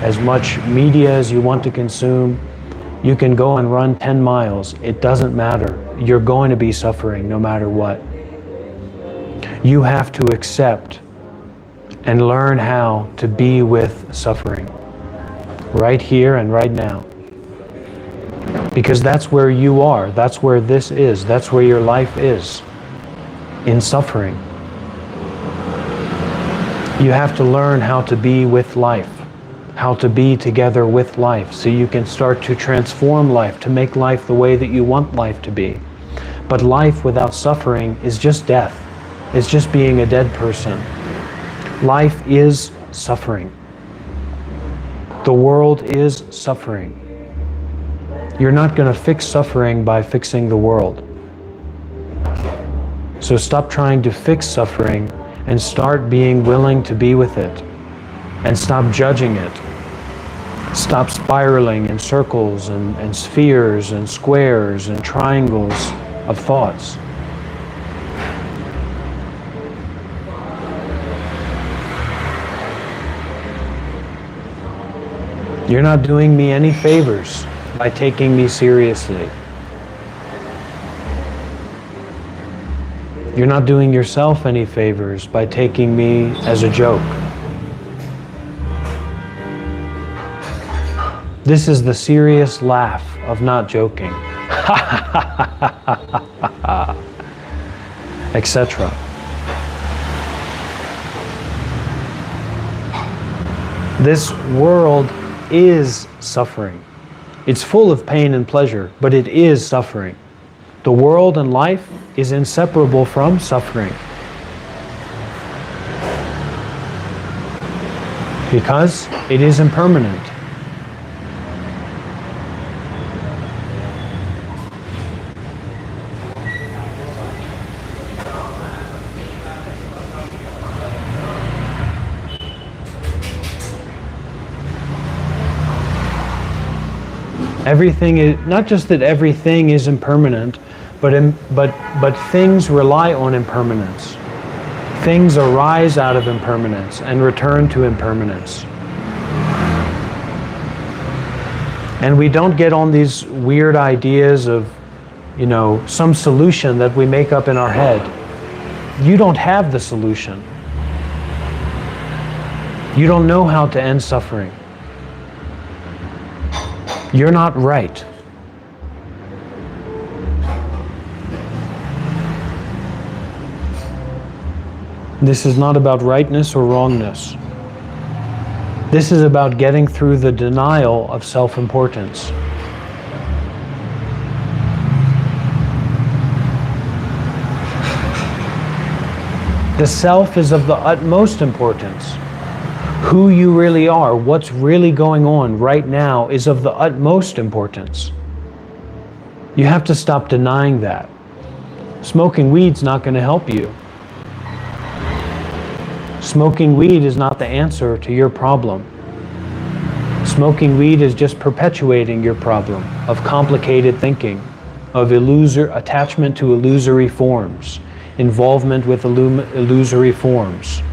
as much media as you want to consume. You can go and run 10 miles. It doesn't matter. You're going to be suffering no matter what. You have to accept and learn how to be with suffering right here and right now. Because that's where you are. That's where this is. That's where your life is. In suffering. You have to learn how to be with life. How to be together with life, so you can start to transform life, to make life the way that you want life to be. But life without suffering is just death. It's just being a dead person. Life is suffering. The world is suffering. You're not going to fix suffering by fixing the world. So stop trying to fix suffering and start being willing to be with it. And stop judging it. Stop spiraling in circles and spheres and squares and triangles of thoughts. You're not doing me any favors by taking me seriously. You're not doing yourself any favors by taking me as a joke. This is the serious laugh of not joking. Etc. This world is suffering. It's full of pain and pleasure, but it is suffering. The world and life is inseparable from suffering. Because it is impermanent. Everything is, not just that everything is impermanent, but things rely on impermanence. Things arise out of impermanence and return to impermanence. And we don't get on these weird ideas of, some solution that we make up in our head. You don't have the solution. You don't know how to end suffering. You're not right. This is not about rightness or wrongness. This is about getting through the denial of self-importance. The self is of the utmost importance. Who you really are, what's really going on right now is of the utmost importance. You have to stop denying that. Smoking weed's not going to help you. Smoking weed is not the answer to your problem. Smoking weed is just perpetuating your problem of complicated thinking, of attachment to illusory forms, involvement with illusory forms.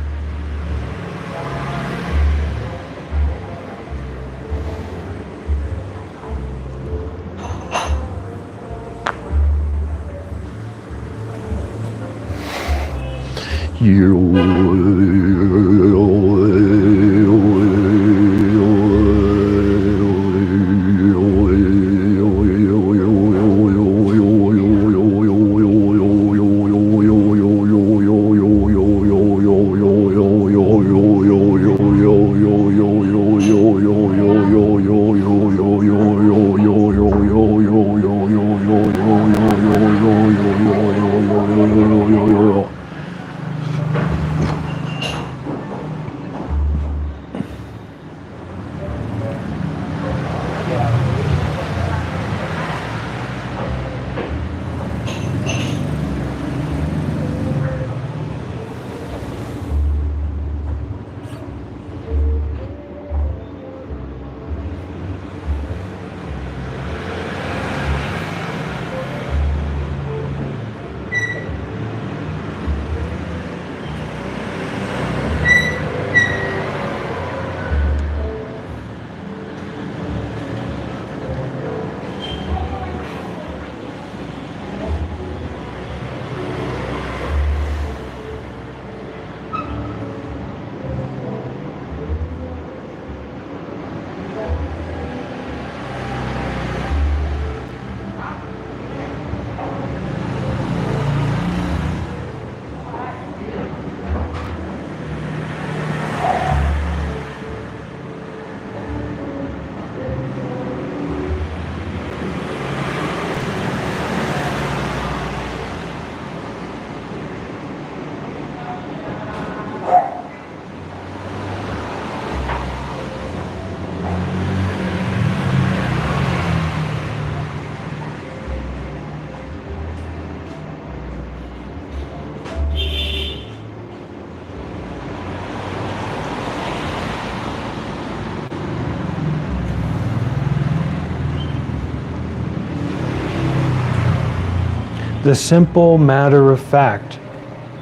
The simple matter of fact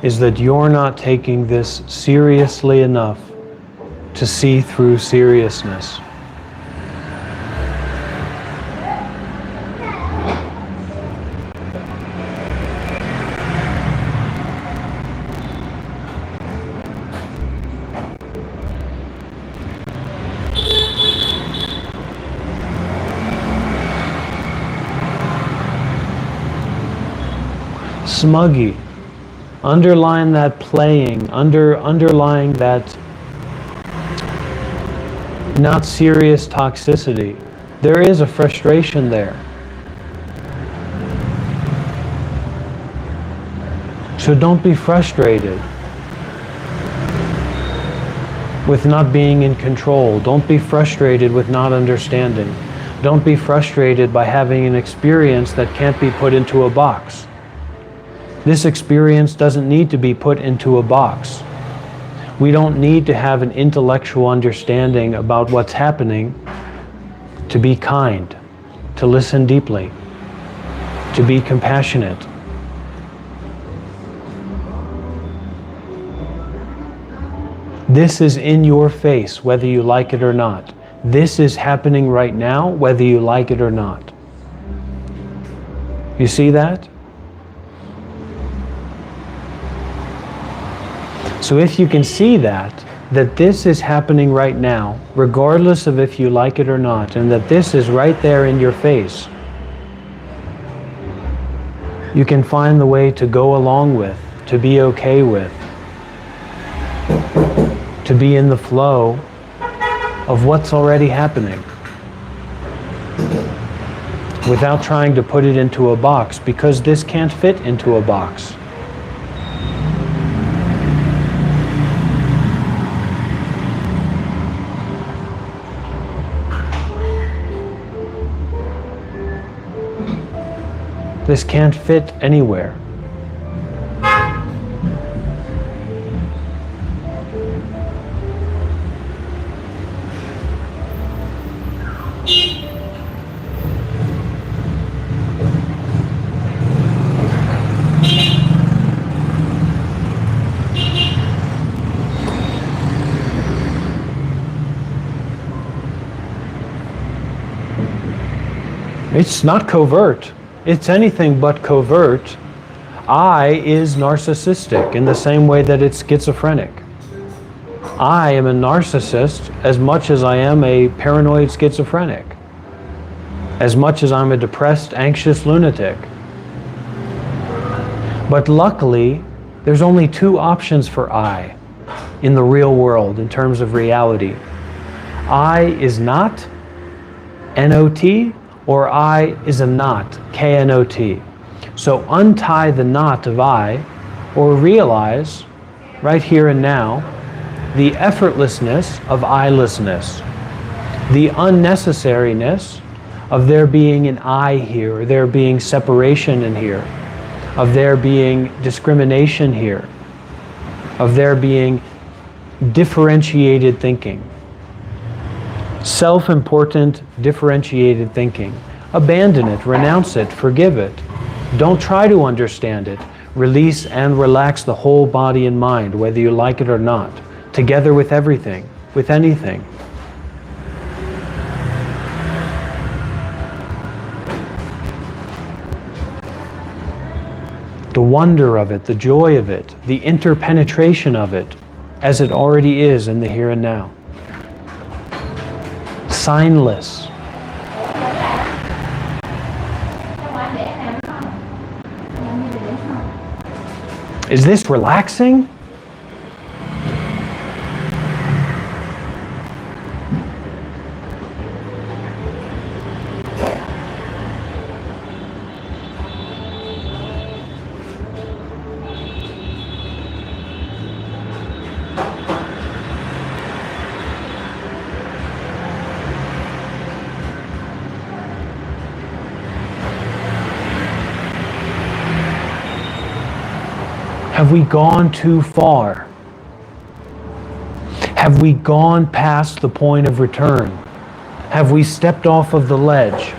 is that you're not taking this seriously enough to see through seriousness. Smuggy. Underline that playing, underlying that not serious toxicity. There is a frustration there. So don't be frustrated with not being in control. Don't be frustrated with not understanding. Don't be frustrated by having an experience that can't be put into a box. This experience doesn't need to be put into a box. We don't need to have an intellectual understanding about what's happening to be kind, to listen deeply, to be compassionate. This is in your face, whether you like it or not. This is happening right now, whether you like it or not. You see that? So if you can see that this is happening right now, regardless of if you like it or not, and that this is right there in your face, you can find the way to go along with, to be okay with, to be in the flow of what's already happening, without trying to put it into a box, because this can't fit into a box. This can't fit anywhere. It's not covert. It's anything but covert. I is narcissistic in the same way that it's schizophrenic. I am a narcissist as much as I am a paranoid schizophrenic, as much as I'm a depressed, anxious lunatic. But luckily, there's only two options for I in the real world in terms of reality. I is not, N-O-T, or I is a knot, K-N-O-T. So untie the knot of I, or realize, right here and now, the effortlessness of I-lessness, the unnecessariness of there being an I here, or there being separation in here, of there being discrimination here, of there being differentiated thinking. Self-important, differentiated thinking. Abandon it, renounce it, forgive it. Don't try to understand it. Release and relax the whole body and mind, whether you like it or not, together with everything, with anything. The wonder of it, the joy of it, the interpenetration of it, as it already is in the here and now. Signless. Is this relaxing? Have we gone too far? Have we gone past the point of return? Have we stepped off of the ledge?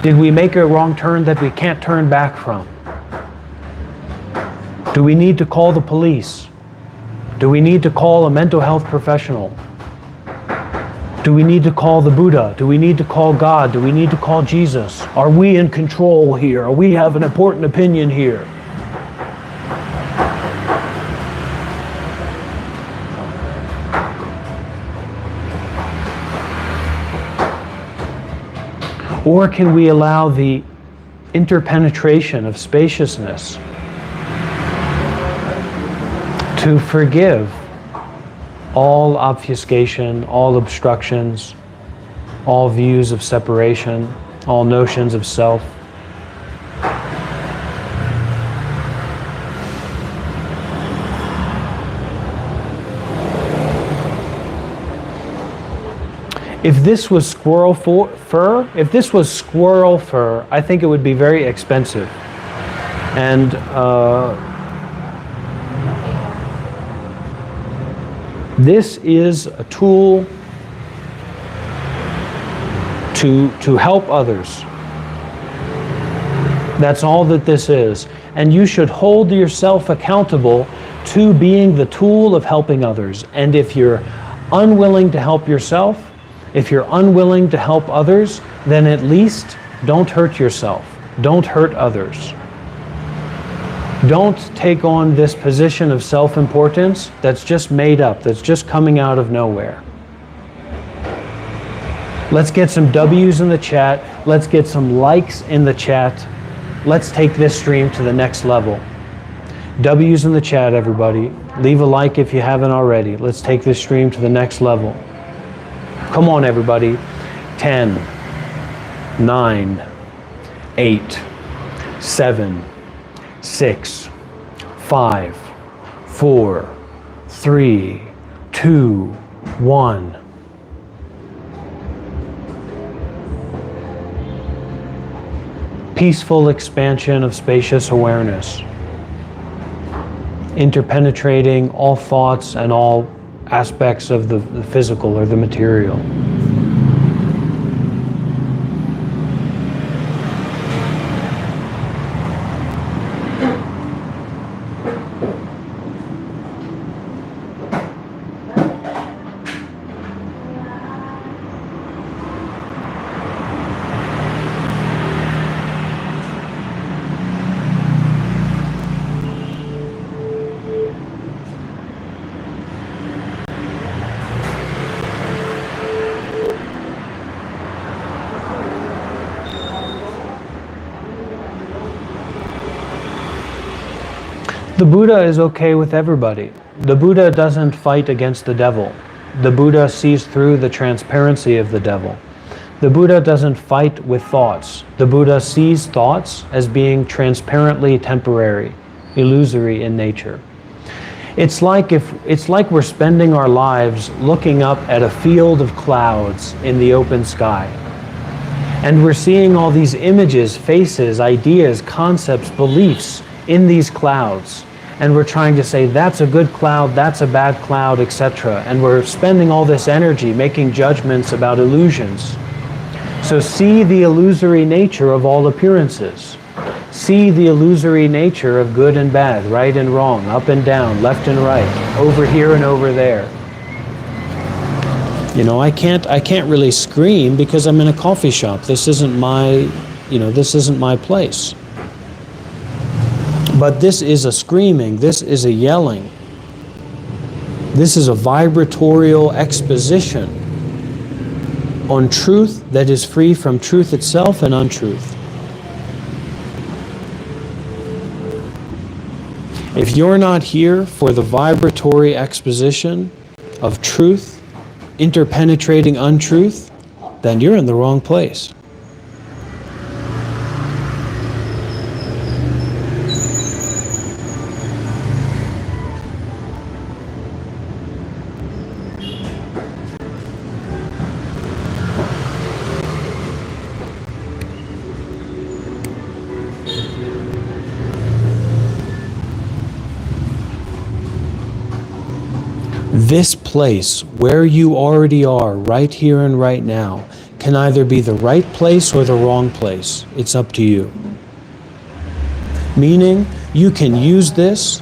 Did we make a wrong turn that we can't turn back from? Do we need to call the police? Do we need to call a mental health professional? Do we need to call the Buddha? Do we need to call God? Do we need to call Jesus? Are we in control here? Are we have an important opinion here? Or can we allow the interpenetration of spaciousness to forgive all obfuscation, all obstructions, all views of separation, all notions of self? If this was squirrel fur, I think it would be very expensive. And this is a tool to help others. That's all that this is. And you should hold yourself accountable to being the tool of helping others. And if you're unwilling to help yourself, if you're unwilling to help others, then at least don't hurt yourself. Don't hurt others. Don't take on this position of self-importance that's just made up, that's just coming out of nowhere. Let's get some W's in the chat. Let's get some likes in the chat. Let's take this stream to the next level. W's in the chat, everybody. Leave a like if you haven't already. Let's take this stream to the next level. Come on, everybody. 10, 9, 8, 7, 6, 5, 4, 3, 2, 1. Peaceful expansion of spacious awareness, interpenetrating all thoughts and all aspects of the physical or the material. The Buddha is okay with everybody. The Buddha doesn't fight against the devil. The Buddha sees through the transparency of the devil. The Buddha doesn't fight with thoughts. The Buddha sees thoughts as being transparently temporary, illusory in nature. It's like we're spending our lives looking up at a field of clouds in the open sky. And we're seeing all these images, faces, ideas, concepts, beliefs in these clouds. And we're trying to say, that's a good cloud, that's a bad cloud, etc. And we're spending all this energy making judgments about illusions. So see the illusory nature of all appearances. See the illusory nature of good and bad, right and wrong, up and down, left and right, over here and over there. You know, I can't really scream because I'm in a coffee shop. This isn't my place. But this is a screaming, this is a yelling. This is a vibratorial exposition on truth that is free from truth itself and untruth. If you're not here for the vibratory exposition of truth, interpenetrating untruth, then you're in the wrong place. This place, where you already are, right here and right now, can either be the right place or the wrong place. It's up to you. Meaning, you can use this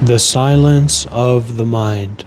The silence of the mind.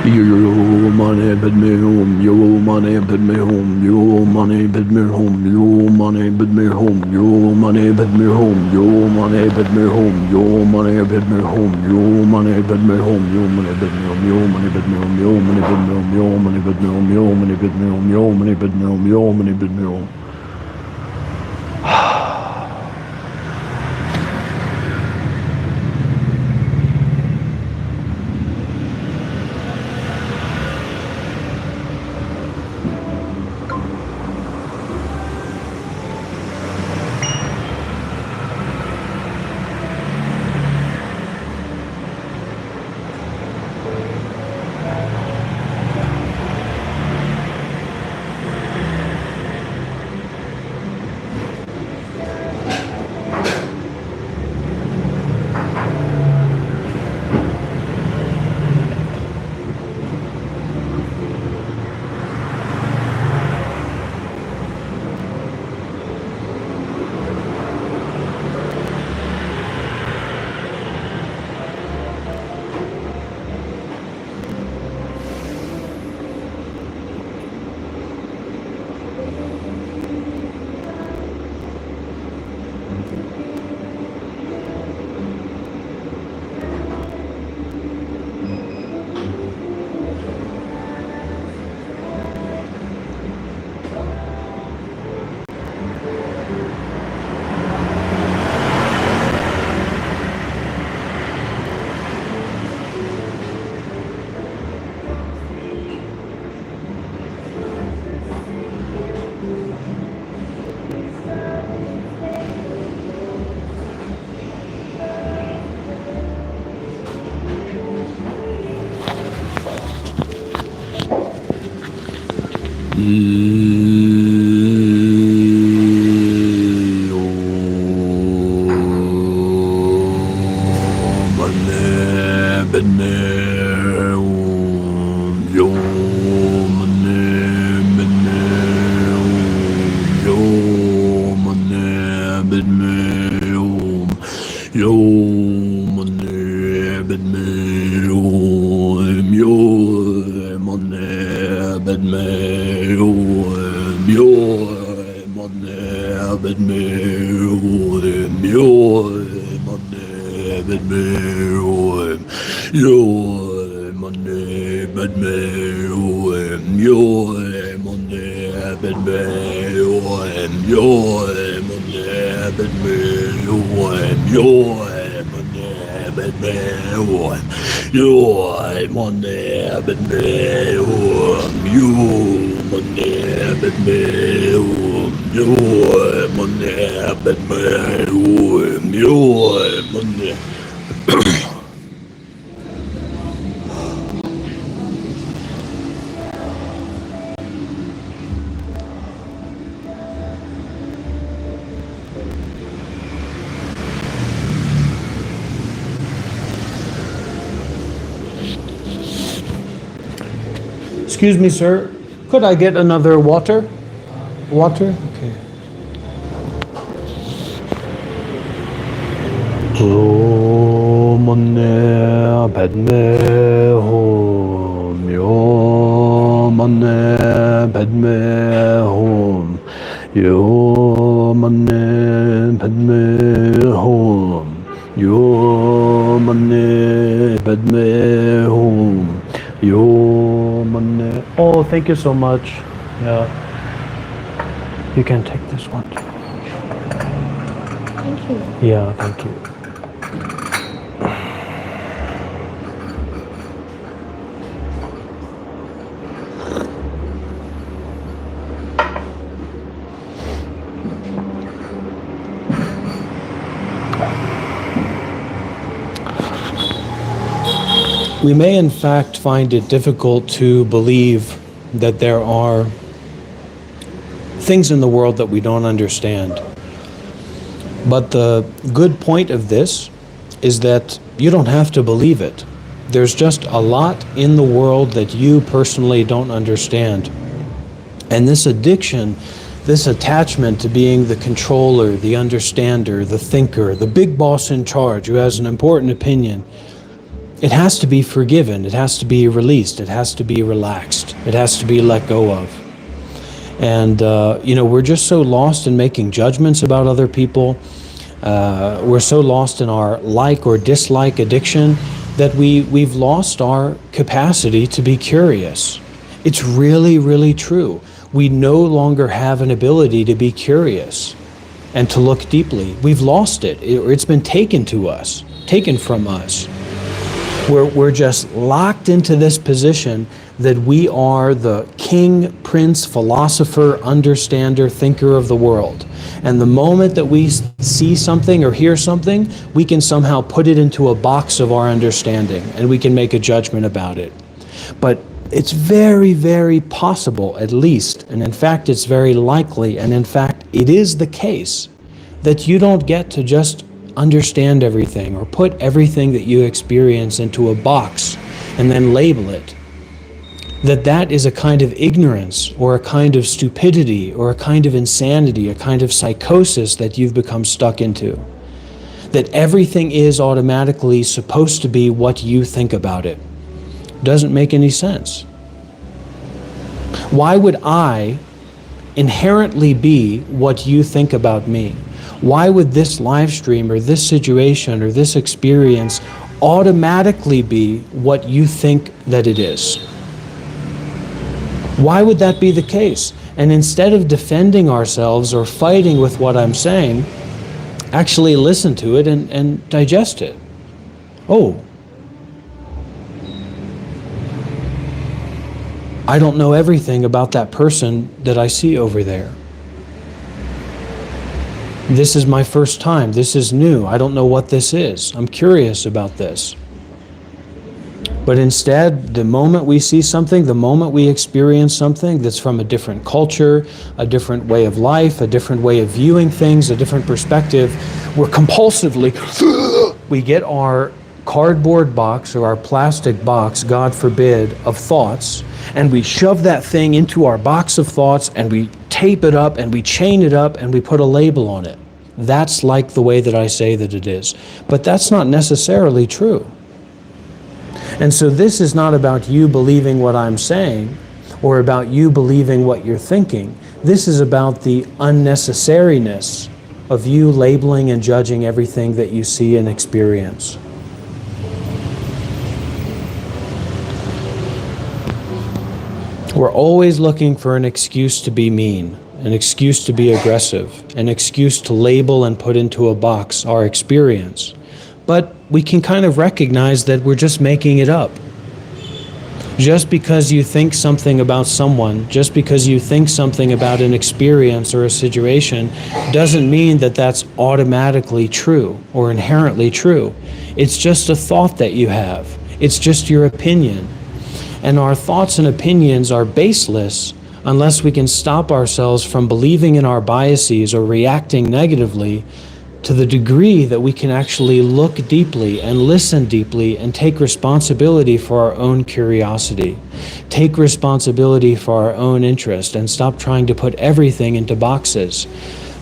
Yo money bid me home, yo money bid me home, yo money bid me home, yo money bid me home, yo money bid me home, yo money bid me home, yo money bid me home, yo money bid me home, yo money bid me home, yo money bid me home, yo money bid me home, yo money bid me home, yo money bid me home, yo money bid me home, yo money bid me home. Excuse me, sir. Could I get another water? Water? Okay. Om Padme Hum Yo Mane Padme Hum. Yo Mane Padme Hum. Yo Mane. Oh, thank you so much. Yeah. You can take this one. Thank you. Yeah, thank you. We may in fact find it difficult to believe that there are things in the world that we don't understand. But the good point of this is that you don't have to believe it. There's just a lot in the world that you personally don't understand. And this addiction, this attachment to being the controller, the understander, the thinker, the big boss in charge who has an important opinion, it has to be forgiven, it has to be released, it has to be relaxed, it has to be let go of. And, we're just so lost in making judgments about other people. We're so lost in our like or dislike addiction that we've lost our capacity to be curious. It's really, really true. We no longer have an ability to be curious and to look deeply. We've lost it. It's been taken from us. We're just locked into this position that we are the king, prince, philosopher, understander, thinker of the world. And the moment that we see something or hear something, we can somehow put it into a box of our understanding and we can make a judgment about it. But it's very, very possible, at least, and in fact it's very likely, and in fact it is the case, that you don't get to just understand everything or put everything that you experience into a box and then label it. That is a kind of ignorance or a kind of stupidity or a kind of insanity, a kind of psychosis that you've become stuck into. That everything is automatically supposed to be what you think about it. Doesn't make any sense. Why would I inherently be what you think about me? Why would this live stream or this situation or this experience automatically be what you think that it is? Why would that be the case? And instead of defending ourselves or fighting with what I'm saying, actually listen to it and digest it. Oh, I don't know everything about that person that I see over there. This is my first time. This is new. I don't know what this is. I'm curious about this. But instead, the moment we see something, the moment we experience something that's from a different culture, a different way of life, a different way of viewing things, a different perspective, we're compulsively, we get our cardboard box or our plastic box, God forbid, of thoughts, and we shove that thing into our box of thoughts and we tape it up and we chain it up and we put a label on it. That's like the way that I say that it is. But that's not necessarily true. And so this is not about you believing what I'm saying or about you believing what you're thinking. This is about the unnecessariness of you labeling and judging everything that you see and experience. We're always looking for an excuse to be mean, an excuse to be aggressive, an excuse to label and put into a box our experience. But we can kind of recognize that we're just making it up. Just because you think something about someone, just because you think something about an experience or a situation, doesn't mean that that's automatically true or inherently true. It's just a thought that you have. It's just your opinion. And our thoughts and opinions are baseless unless we can stop ourselves from believing in our biases or reacting negatively to the degree that we can actually look deeply and listen deeply and take responsibility for our own curiosity, take responsibility for our own interest, and stop trying to put everything into boxes.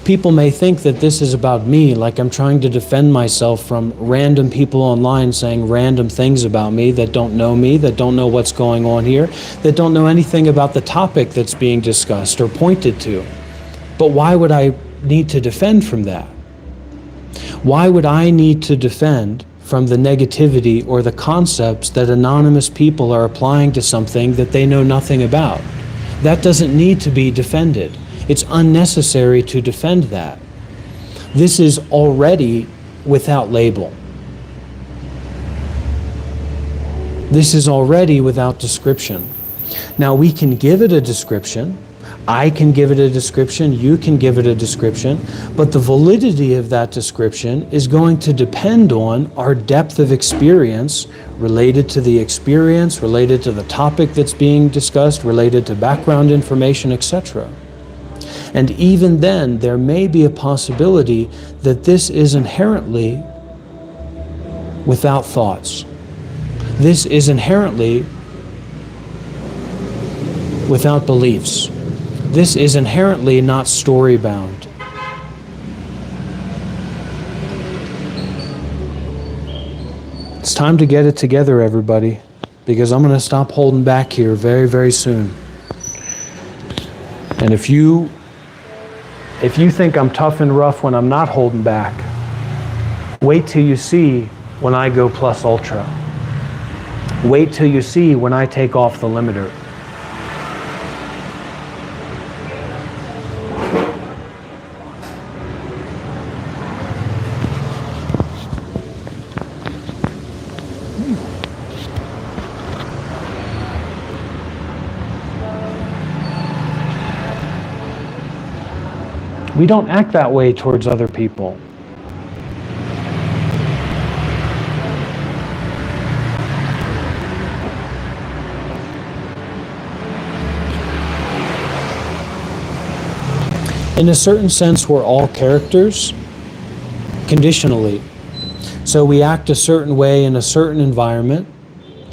People may think that this is about me, like I'm trying to defend myself from random people online saying random things about me, that don't know what's going on here, that don't know anything about the topic that's being discussed or pointed to. But why would I need to defend from that? Why would I need to defend from the negativity or the concepts that anonymous people are applying to something that they know nothing about? That doesn't need to be defended. It's unnecessary to defend that. This is already without label. This is already without description. Now we can give it a description. I can give it a description, you can give it a description, but the validity of that description is going to depend on our depth of experience related to the experience, related to the topic that's being discussed, related to background information, etc. And even then, there may be a possibility that this is inherently without thoughts. This is inherently without beliefs. This is inherently not story-bound. It's time to get it together, everybody, because I'm going to stop holding back here very, very soon. And if you think I'm tough and rough when I'm not holding back, wait till you see when I go plus ultra. Wait till you see when I take off the limiter. We don't act that way towards other people. In a certain sense, we're all characters, conditionally. So we act a certain way in a certain environment,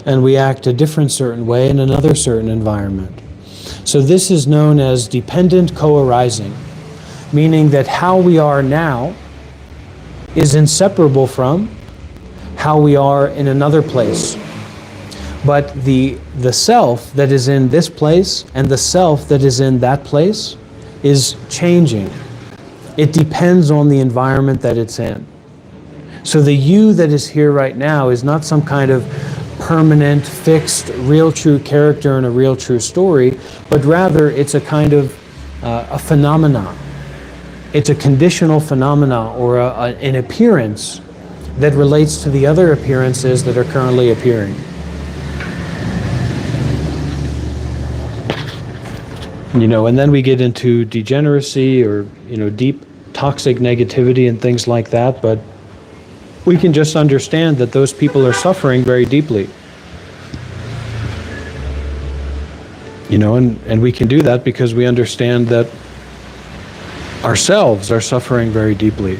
and we act a different certain way in another certain environment. So this is known as dependent co-arising, meaning that how we are now is inseparable from how we are in another place. But the self that is in this place and the self that is in that place is changing. It depends on the environment that it's in. So the you that is here right now is not some kind of permanent, fixed, real true character in a real true story, but rather it's a kind of a phenomenon. It's a conditional phenomena or an appearance that relates to the other appearances that are currently appearing. You know, and then we get into degeneracy or, you know, deep toxic negativity and things like that, but we can just understand that those people are suffering very deeply. You know, and we can do that because we understand that ourselves are suffering very deeply.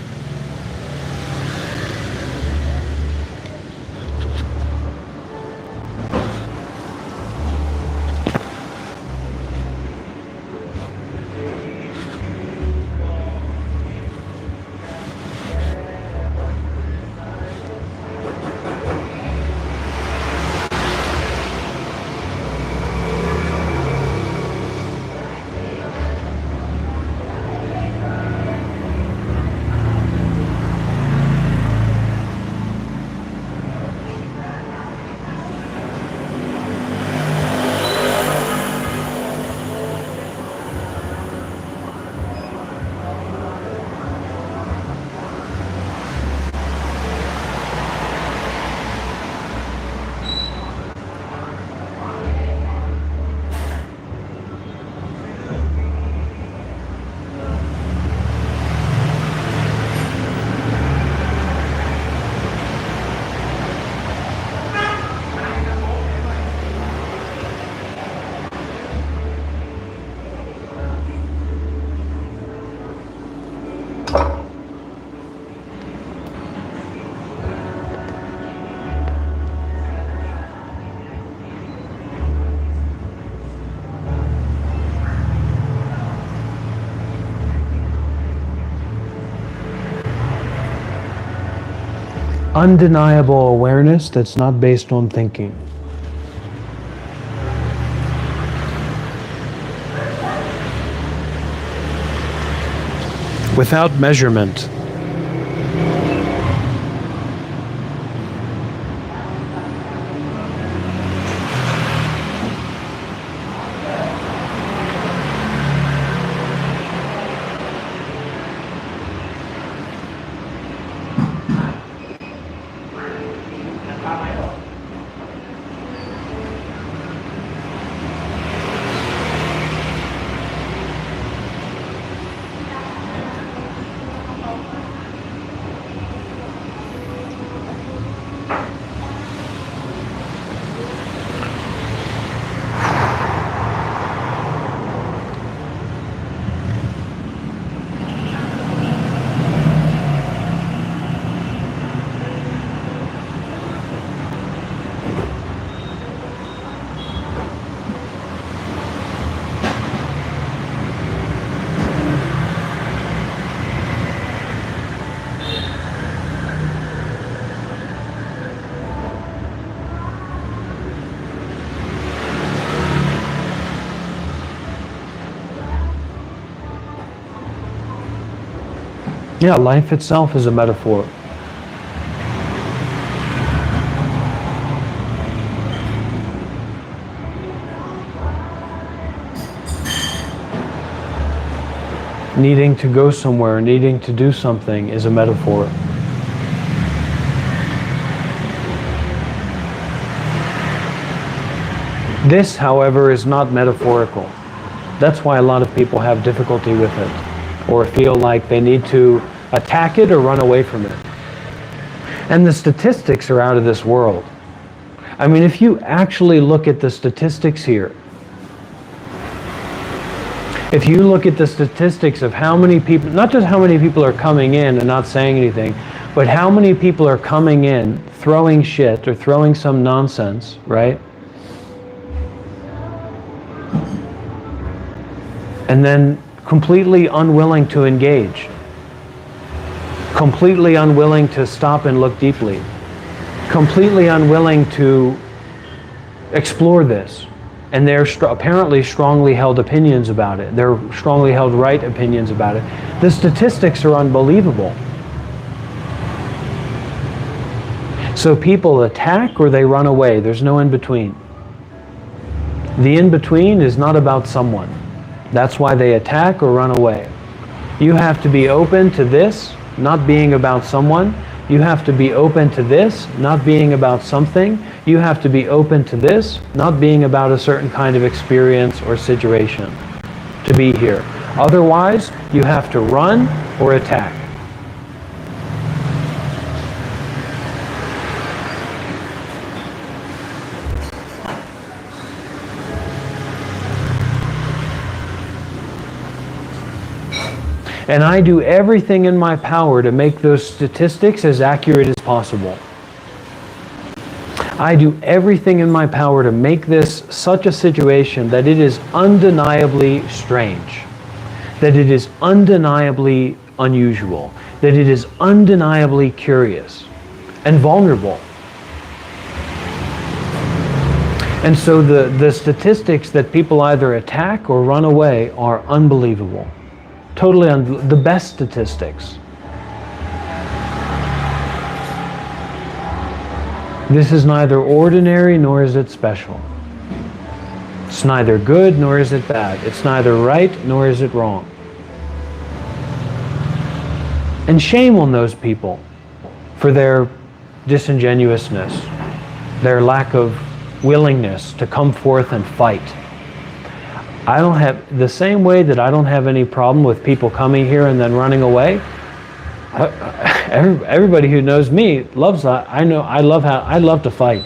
Undeniable awareness that's not based on thinking. without measurement. Yeah, life itself is a metaphor. Needing to go somewhere, needing to do something is a metaphor. This, however, is not metaphorical. That's why a lot of people have difficulty with it, or feel like they need to attack it or run away from it. And the statistics are out of this world. I mean, if you actually look at the statistics here, if you look at the statistics of how many people, not just how many people are coming in and not saying anything, but how many people are coming in, throwing shit or throwing some nonsense, right? And then completely unwilling to engage, completely unwilling to stop and look deeply, completely unwilling to explore this. And they're apparently strongly held opinions about it. They're strongly held right opinions about it. The statistics are unbelievable. So people attack or they run away. There's no in-between. The in-between is not about someone. That's why they attack or run away. You have to be open to this, not being about someone. You have to be open to this, not being about something. You have to be open to this, not being about a certain kind of experience or situation to be here. Otherwise, you have to run or attack. And I do everything in my power to make those statistics as accurate as possible. I do everything in my power to make this such a situation that it is undeniably strange, that it is undeniably unusual, that it is undeniably curious and vulnerable. And so the statistics that people either attack or run away are unbelievable. Totally the best statistics. This is neither ordinary nor is it special. It's neither good nor is it bad. It's neither right nor is it wrong. And shame on those people for their disingenuousness, their lack of willingness to come forth and fight. I don't have, the same way that I don't have any problem with people coming here and then running away. Everybody who knows me loves that. I love to fight.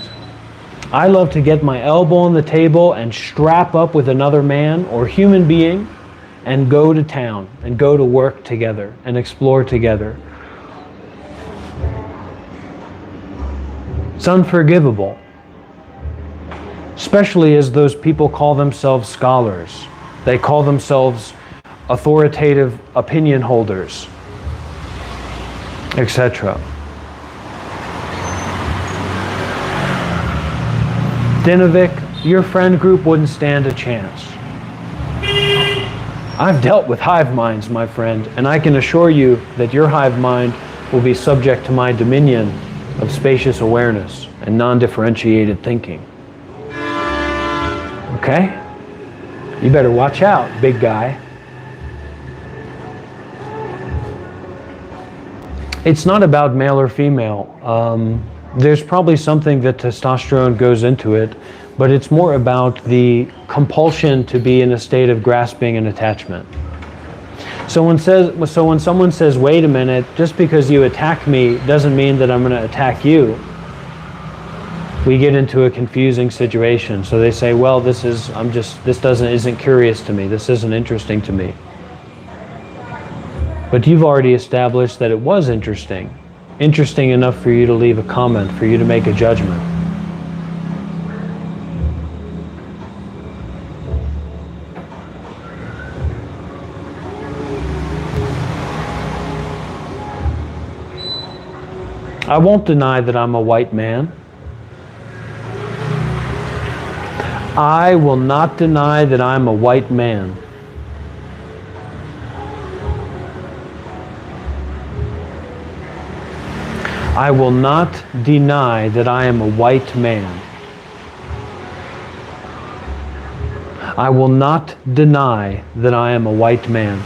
I love to get my elbow on the table and strap up with another man or human being and go to town and go to work together and explore together. It's unforgivable. Especially as those people call themselves scholars. They call themselves authoritative opinion holders, etc. Dinovik, your friend group wouldn't stand a chance. I've dealt with hive minds, my friend, and I can assure you that your hive mind will be subject to my dominion of spacious awareness and non-differentiated thinking. Okay? You better watch out, big guy. It's not about male or female. There's probably something that testosterone goes into it, but it's more about the compulsion to be in a state of grasping and attachment. So when someone says, wait a minute, just because you attack me doesn't mean that I'm going to attack you, we get into a confusing situation. So they say, well, this isn't curious to me, this isn't interesting to me. But you've already established that it was interesting enough for you to leave a comment, for you to make a judgment. I won't deny that I'm a white man. I will not deny that I'm a white man. I will not deny that I am a white man. I will not deny that I am a white man.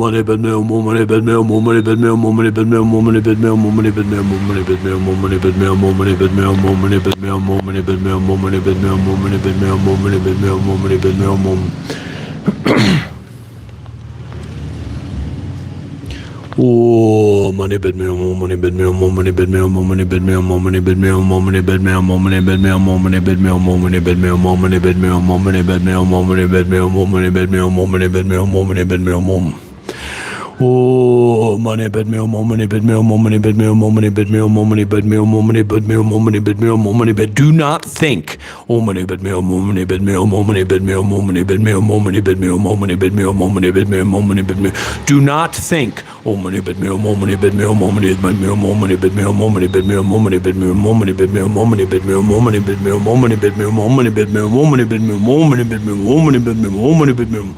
Money bed meal, more money bed meal, more money bed meal, more money bed meal, more money bed meal, more money bed meal, more money bed meal, more money bed meal, more money bed meal, more money bed meal, more money bed meal, more money bed meal, more money bed meal, more money bed meal, more money bed meal, more. Oh, money bed meal, more money bed meal, more money bed meal, more money bed meal, more money bed meal, more money bed meal, more money bed meal, more money bed meal, more money bed meal, more money bed meal, more money bed meal, more money bed meal, more money bed meal, more money bed meal, more money bed meal, more. Oh, money bed meal, more money bed meal, more money bed meal, more money bed meal, more money bed meal, more money bed meal, more money bed meal, more money bed. Do not think. Oh, money bed meal, more money bed meal, more money bed meal, more money bed meal, more money bed meal, more money bed meal, more money bed meal, more money bed meal. Do not think. Oh, money bed meal, more money bed meal, more money bed meal, more money bed meal, more money bed meal, more money bed meal, more money bed meal, more money bed meal, more money bed meal, more money bed meal, more money bed meal, more money bed meal, more money bed meal, more money bed meal, more money bed meal.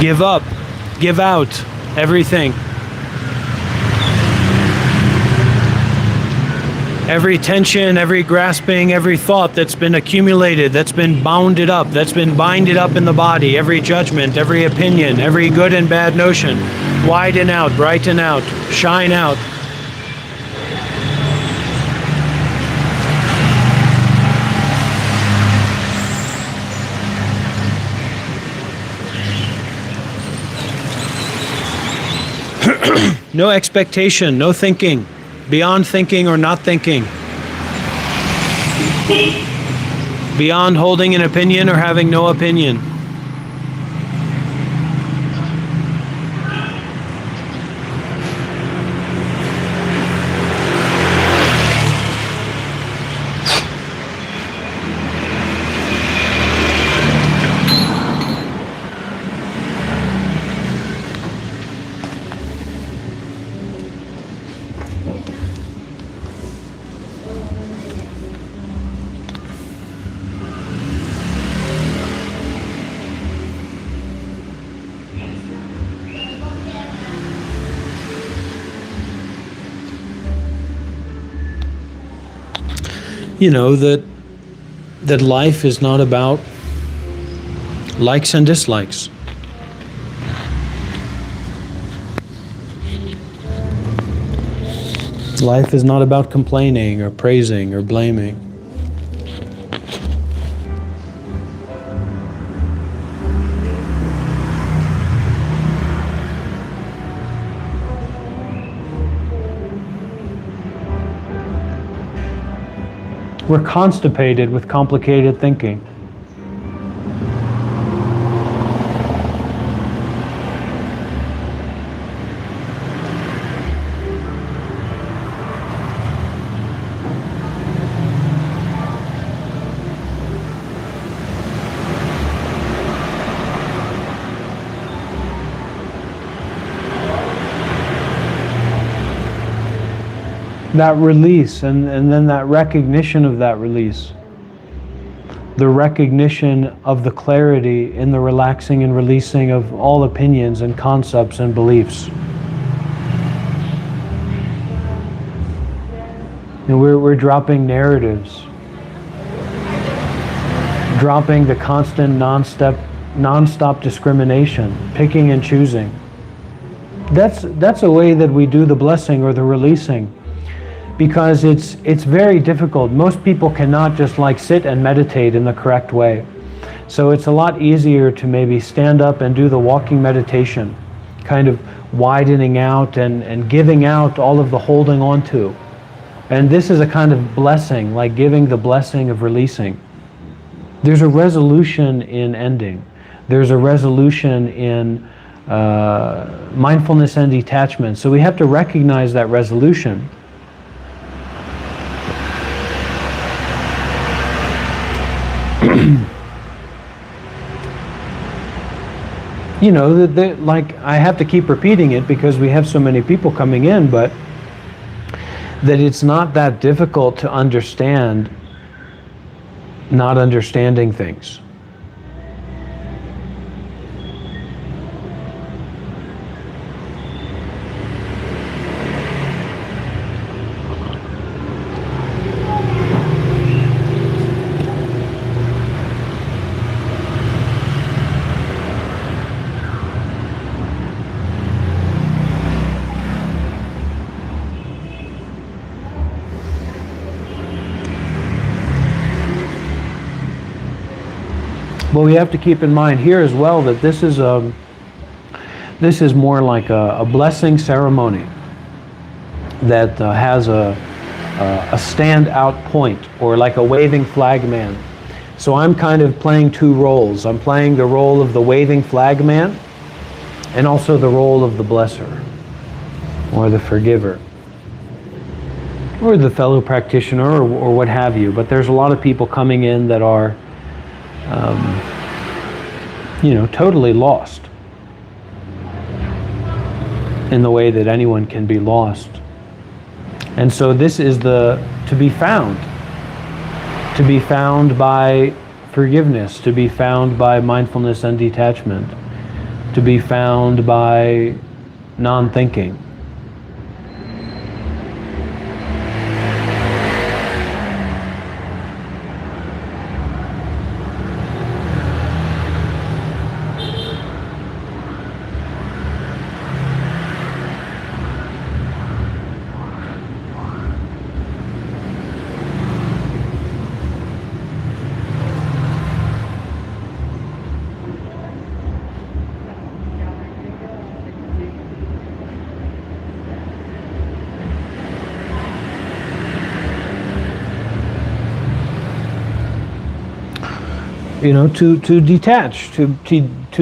Give up, give out, everything. Every tension, every grasping, every thought that's been accumulated, that's been bounded up, that's been binded up in the body, every judgment, every opinion, every good and bad notion, widen out, brighten out, shine out. No expectation, no thinking, beyond thinking or not thinking. Beyond holding an opinion or having no opinion. You know, that life is not about likes and dislikes. Life is not about complaining or praising or blaming. We're constipated with complicated thinking. That release, and then that recognition of that release. The recognition of the clarity in the relaxing and releasing of all opinions and concepts and beliefs. And we're dropping narratives, dropping the constant non-stop discrimination, picking and choosing. That's a way that we do the blessing or the releasing, because it's very difficult. Most people cannot just like sit and meditate in the correct way. So it's a lot easier to maybe stand up and do the walking meditation, kind of widening out and giving out all of the holding on to. And this is a kind of blessing, like giving the blessing of releasing. There's a resolution in ending. There's a resolution in mindfulness and detachment. So we have to recognize that resolution. You know, like I have to keep repeating it because we have so many people coming in, but that it's not that difficult to understand not understanding things. But we have to keep in mind here as well that this is more like a blessing ceremony that has a standout point, or like a waving flag man. So I'm kind of playing two roles. I'm playing the role of the waving flag man and also the role of the blesser or the forgiver or the fellow practitioner or what have you. But there's a lot of people coming in that are totally lost in the way that anyone can be lost. And so this is to be found by forgiveness, to be found by mindfulness and detachment, to be found by non-thinking. To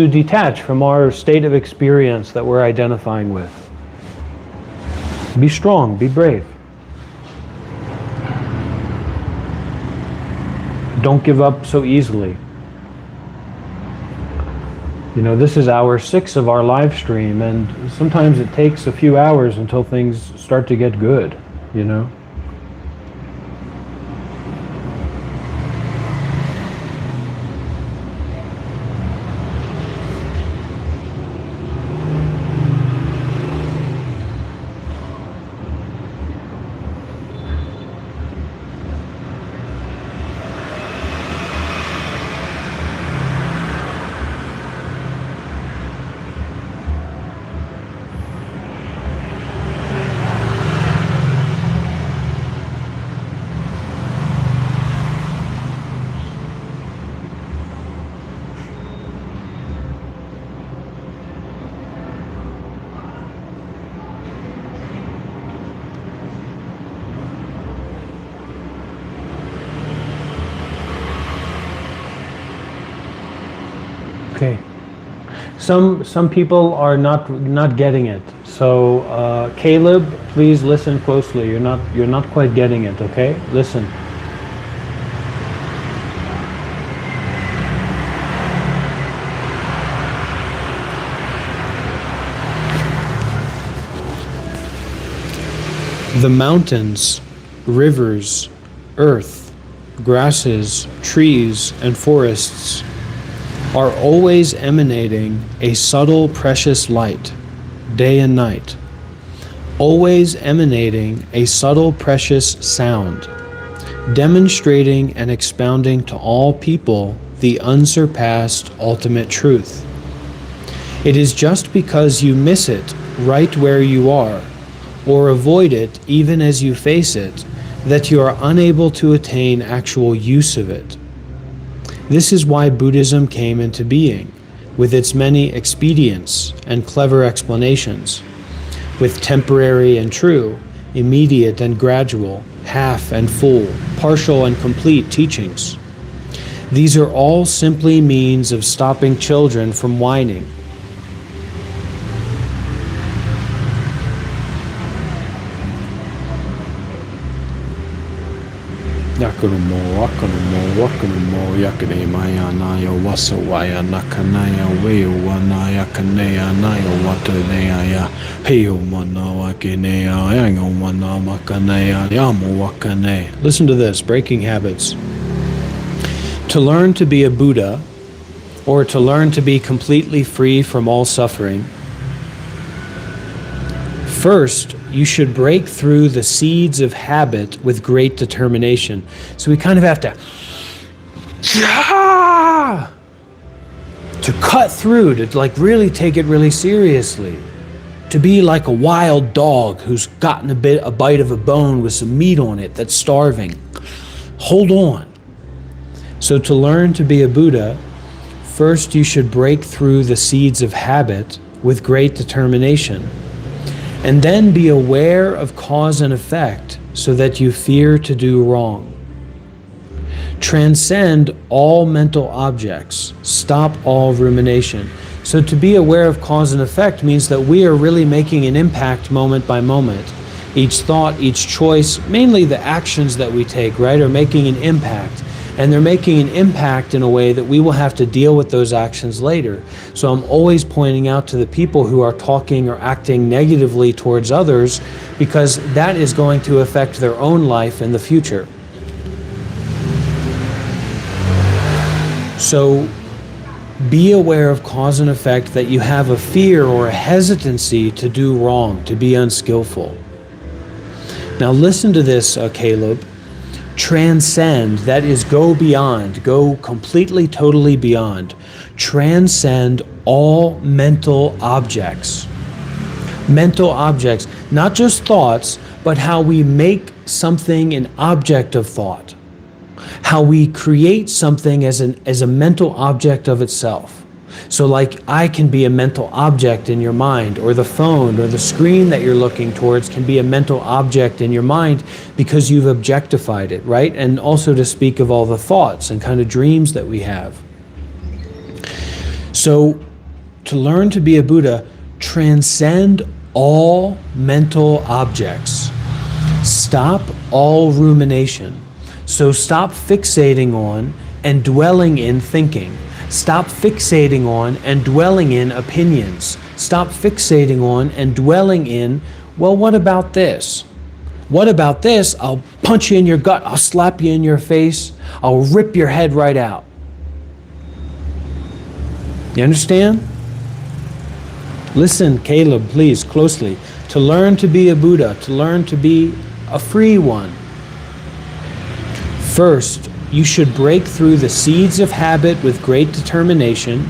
detach from our state of experience that we're identifying with. Be strong, be brave. Don't give up so easily. This is hour 6 of our live stream, and sometimes it takes a few hours until things start to get good, Okay. Some people are not getting it. So Caleb, please listen closely. You're not quite getting it. Okay, listen. The mountains, rivers, earth, grasses, trees, and forests are always emanating a subtle, precious light, day and night, always emanating a subtle, precious sound, demonstrating and expounding to all people the unsurpassed ultimate truth. It is just because you miss it right where you are, or avoid it even as you face it, that you are unable to attain actual use of it. This is why Buddhism came into being, with its many expedients and clever explanations, with temporary and true, immediate and gradual, half and full, partial and complete teachings. These are all simply means of stopping children from whining. Yakurumo, Wakarumo, Wakarumo, Yakane Maya Naya Wasawaya Nakanaya Wewana Yakanea Naya Watanea Heyo Mana Wakinea Yango Mana Makanea Yamu Wakane. Listen to this, breaking habits. To learn to be a Buddha, or to learn to be completely free from all suffering, first, you should break through the seeds of habit with great determination. So we kind of have to cut through, to like really take it really seriously. To be like a wild dog who's gotten a bite of a bone with some meat on it that's starving. Hold on. So to learn to be a Buddha, first you should break through the seeds of habit with great determination. And then be aware of cause and effect so that you fear to do wrong. Transcend all mental objects. Stop all rumination. So to be aware of cause and effect means that we are really making an impact moment by moment. Each thought, each choice, mainly the actions that we take, right, are making an impact. And they're making an impact in a way that we will have to deal with those actions later. So I'm always pointing out to the people who are talking or acting negatively towards others, because that is going to affect their own life in the future. So be aware of cause and effect, that you have a fear or a hesitancy to do wrong, to be unskillful. Now listen to this, Caleb. Transcend, that is go beyond, go completely, totally beyond. Transcend all mental objects. Mental objects, not just thoughts, but how we make something an object of thought. How we create something as a mental object of itself. So like I can be a mental object in your mind, or the phone or the screen that you're looking towards can be a mental object in your mind because you've objectified it, right? And also to speak of all the thoughts and kind of dreams that we have. So to learn to be a Buddha, transcend all mental objects. Stop all rumination. So stop fixating on and dwelling in thinking. Stop fixating on and dwelling in opinions. Stop fixating on and dwelling in, well, what about this? What about this? I'll punch you in your gut. I'll slap you in your face. I'll rip your head right out. You understand? Listen, Caleb, please, closely. To learn to be a Buddha, to learn to be a free one, first, you should break through the seeds of habit with great determination,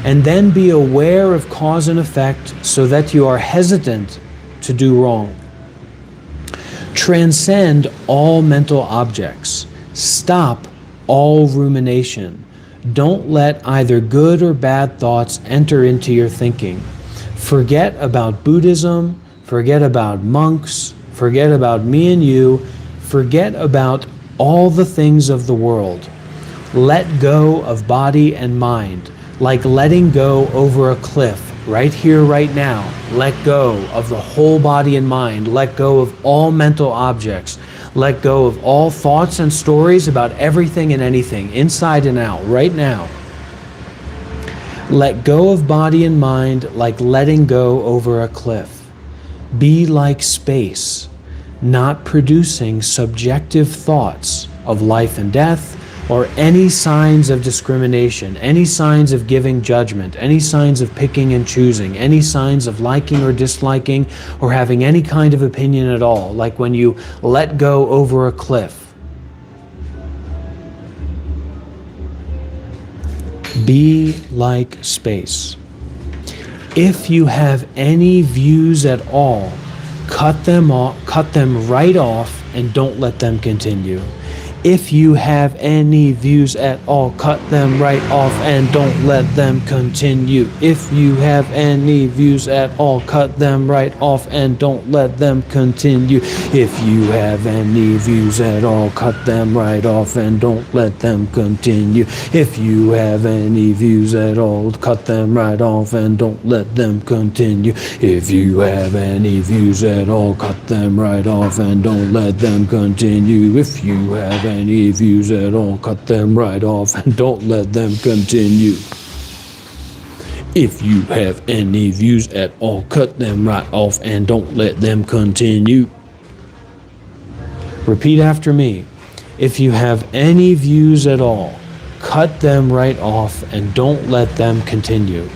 and then be aware of cause and effect so that you are hesitant to do wrong. Transcend all mental objects. Stop all rumination. Don't let either good or bad thoughts enter into your thinking. Forget about Buddhism, forget about monks, forget about me and you, forget about all the things of the world. Let go of body and mind, like letting go over a cliff, right here, right now. Let go of the whole body and mind. Let go of all mental objects. Let go of all thoughts and stories about everything and anything, inside and out, right now. Let go of body and mind like letting go over a cliff. Be like space. not producing subjective thoughts of life and death, or any signs of discrimination, any signs of giving judgment, any signs of picking and choosing, any signs of liking or disliking, or having any kind of opinion at all, like when you let go over a cliff. Be like space. If you have any views at all, cut them right off and don't let them continue. If you have any views at all, cut them right off and don't let them continue. If you have any views at all, cut them right off and don't let them continue. If you have any views at all, cut them right off and don't let them continue. If you have any views at all, cut them right off and don't let them continue. If you have any views at all, cut them right off and don't let them continue. If you have any views at all, cut them right off and don't let them continue. If you have any views at all, cut them right off and don't let them continue. Repeat after me. If you have any views at all, cut them right off and don't let them continue.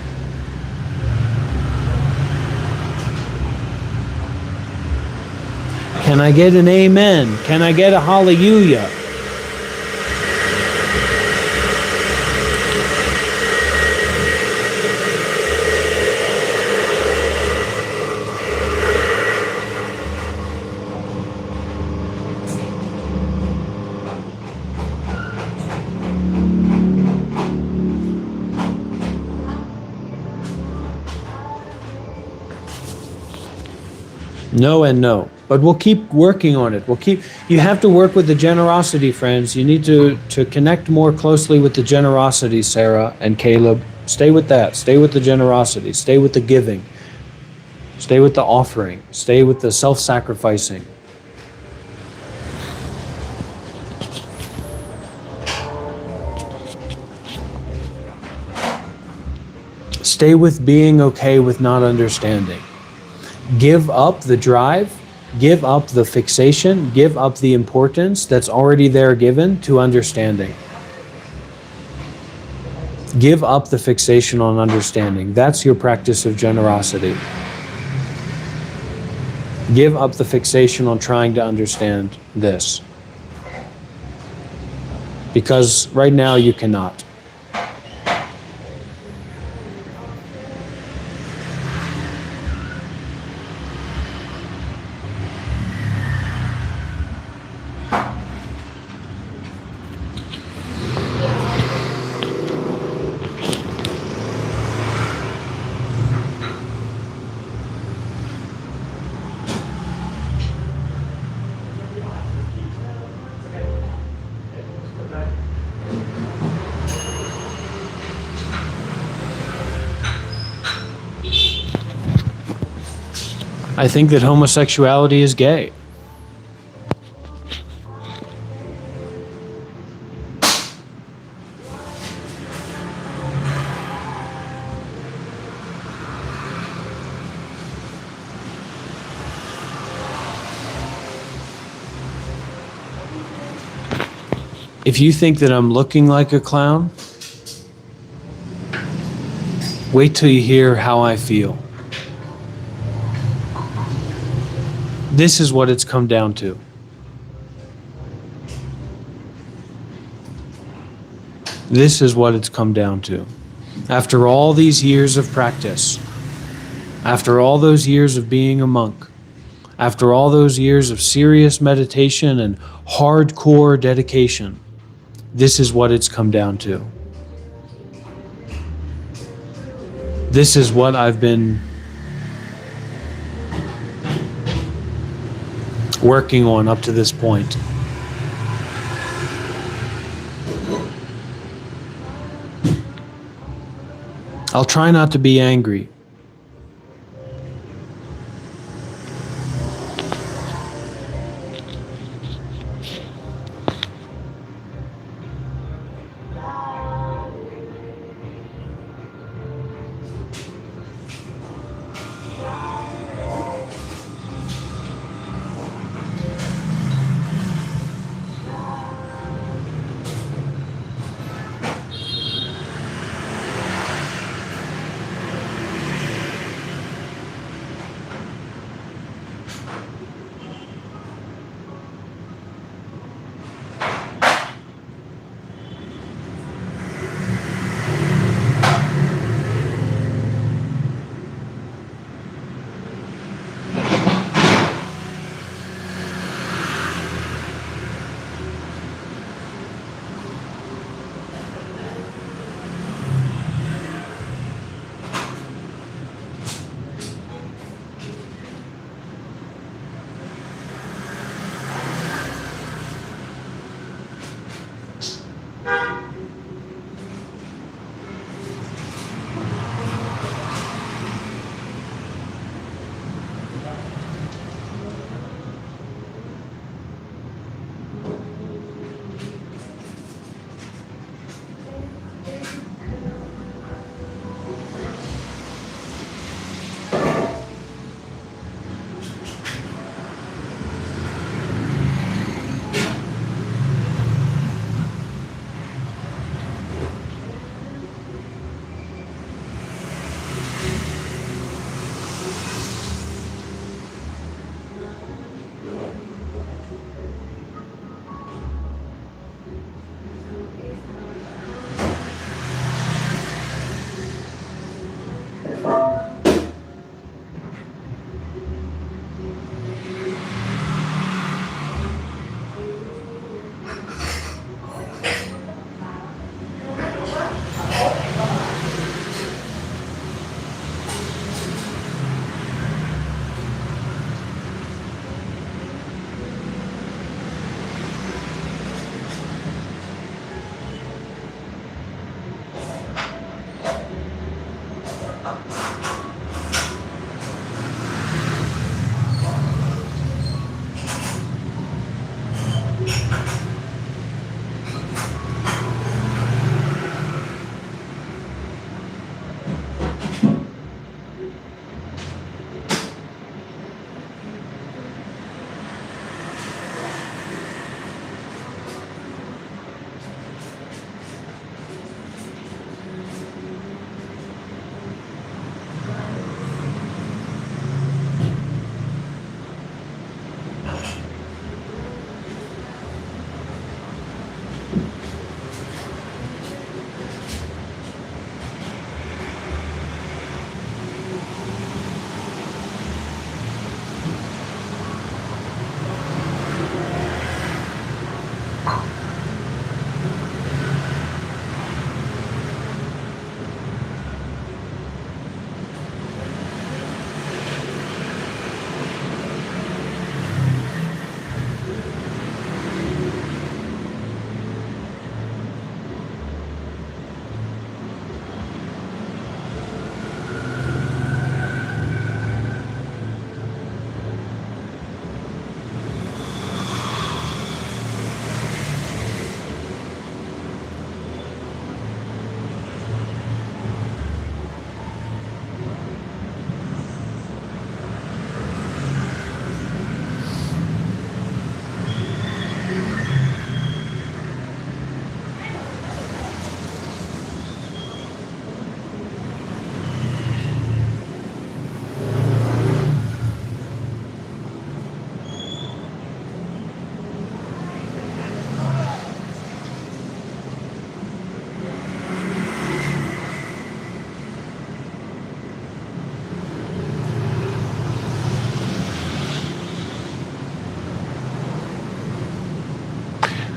Can I get an amen? Can I get a hallelujah? No and no. But we'll keep working on it. You have to work with the generosity, friends. You need to connect more closely with the generosity, Sarah and Caleb. Stay with that. Stay with the generosity. Stay with the giving. Stay with the offering. Stay with the self-sacrificing. Stay with being okay with not understanding. Give up the drive. Give up the fixation, give up the importance that's already there given to understanding. Give up the fixation on understanding. That's your practice of generosity. Give up the fixation on trying to understand this. Because right now you cannot. I think that homosexuality is gay. If you think that I'm looking like a clown, wait till you hear how I feel. This is what it's come down to. This is what it's come down to. After all these years of practice, after all those years of being a monk, after all those years of serious meditation and hardcore dedication, this is what it's come down to. This is what I've been working on up to this point. I'll try not to be angry.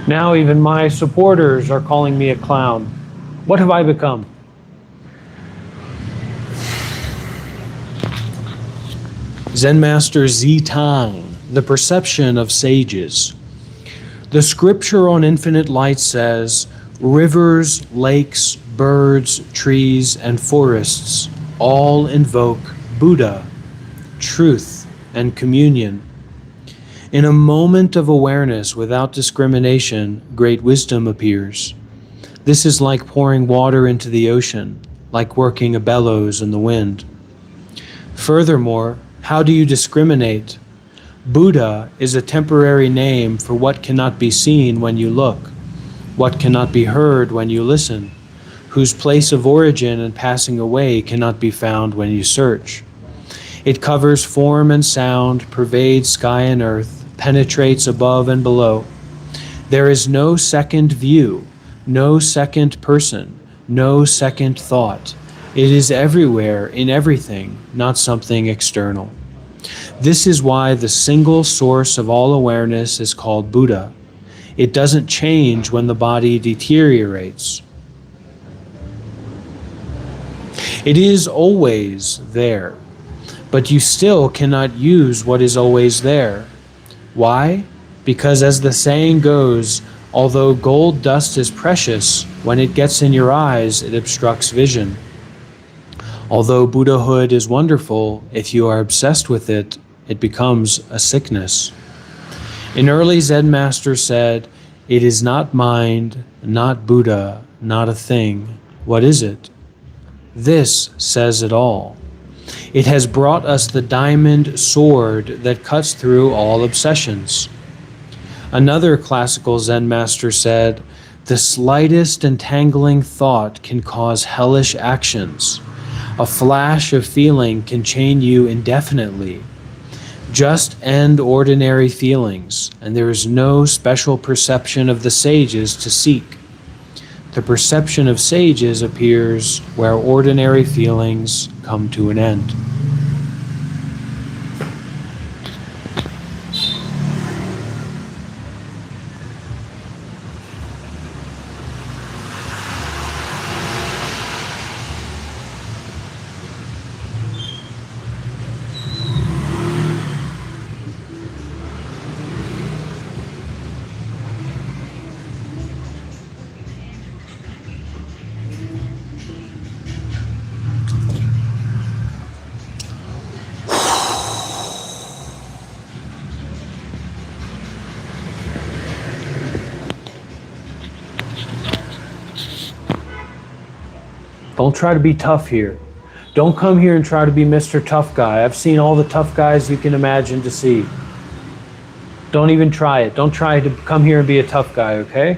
Now even my supporters are calling me a clown. What have I become? Zen Master Zitang, The Perception of Sages. The scripture on infinite light says, rivers, lakes, birds, trees, and forests all invoke Buddha, truth, and communion. In a moment of awareness without discrimination, great wisdom appears. This is like pouring water into the ocean, like working a bellows in the wind. Furthermore, how do you discriminate? Buddha is a temporary name for what cannot be seen when you look, what cannot be heard when you listen, whose place of origin and passing away cannot be found when you search. It covers form and sound, pervades sky and earth, penetrates above and below. There is no second view, no second person, no second thought. It is everywhere, in everything, not something external. This is why the single source of all awareness is called Buddha. It doesn't change when the body deteriorates. It is always there, but you still cannot use what is always there. Why? Because as the saying goes, although gold dust is precious, when it gets in your eyes, it obstructs vision. Although Buddhahood is wonderful, if you are obsessed with it, it becomes a sickness. An early Zen master said, it is not mind, not Buddha, not a thing. What is it? This says it all. It has brought us the diamond sword that cuts through all obsessions. Another classical Zen master said, the slightest entangling thought can cause hellish actions. A flash of feeling can chain you indefinitely. Just end ordinary feelings, and there is no special perception of the sages to seek. The perception of sages appears where ordinary feelings come to an end. Don't try to be tough here. Don't come here and try to be Mr. Tough Guy. I've seen all the tough guys you can imagine to see. Don't even try it. Don't try to come here and be a tough guy, okay?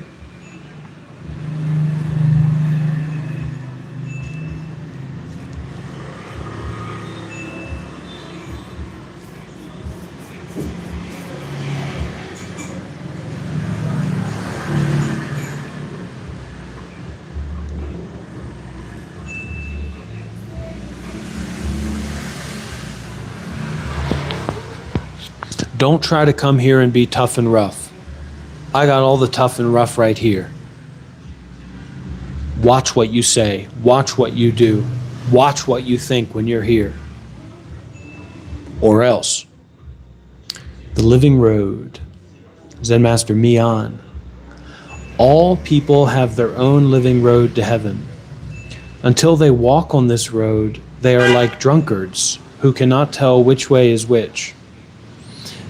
Don't try to come here and be tough and rough. I got all the tough and rough right here. Watch what you say. Watch what you do. Watch what you think when you're here. Or else. The Living Road. Zen Master Mian. All people have their own living road to heaven. Until they walk on this road, they are like drunkards who cannot tell which way is which.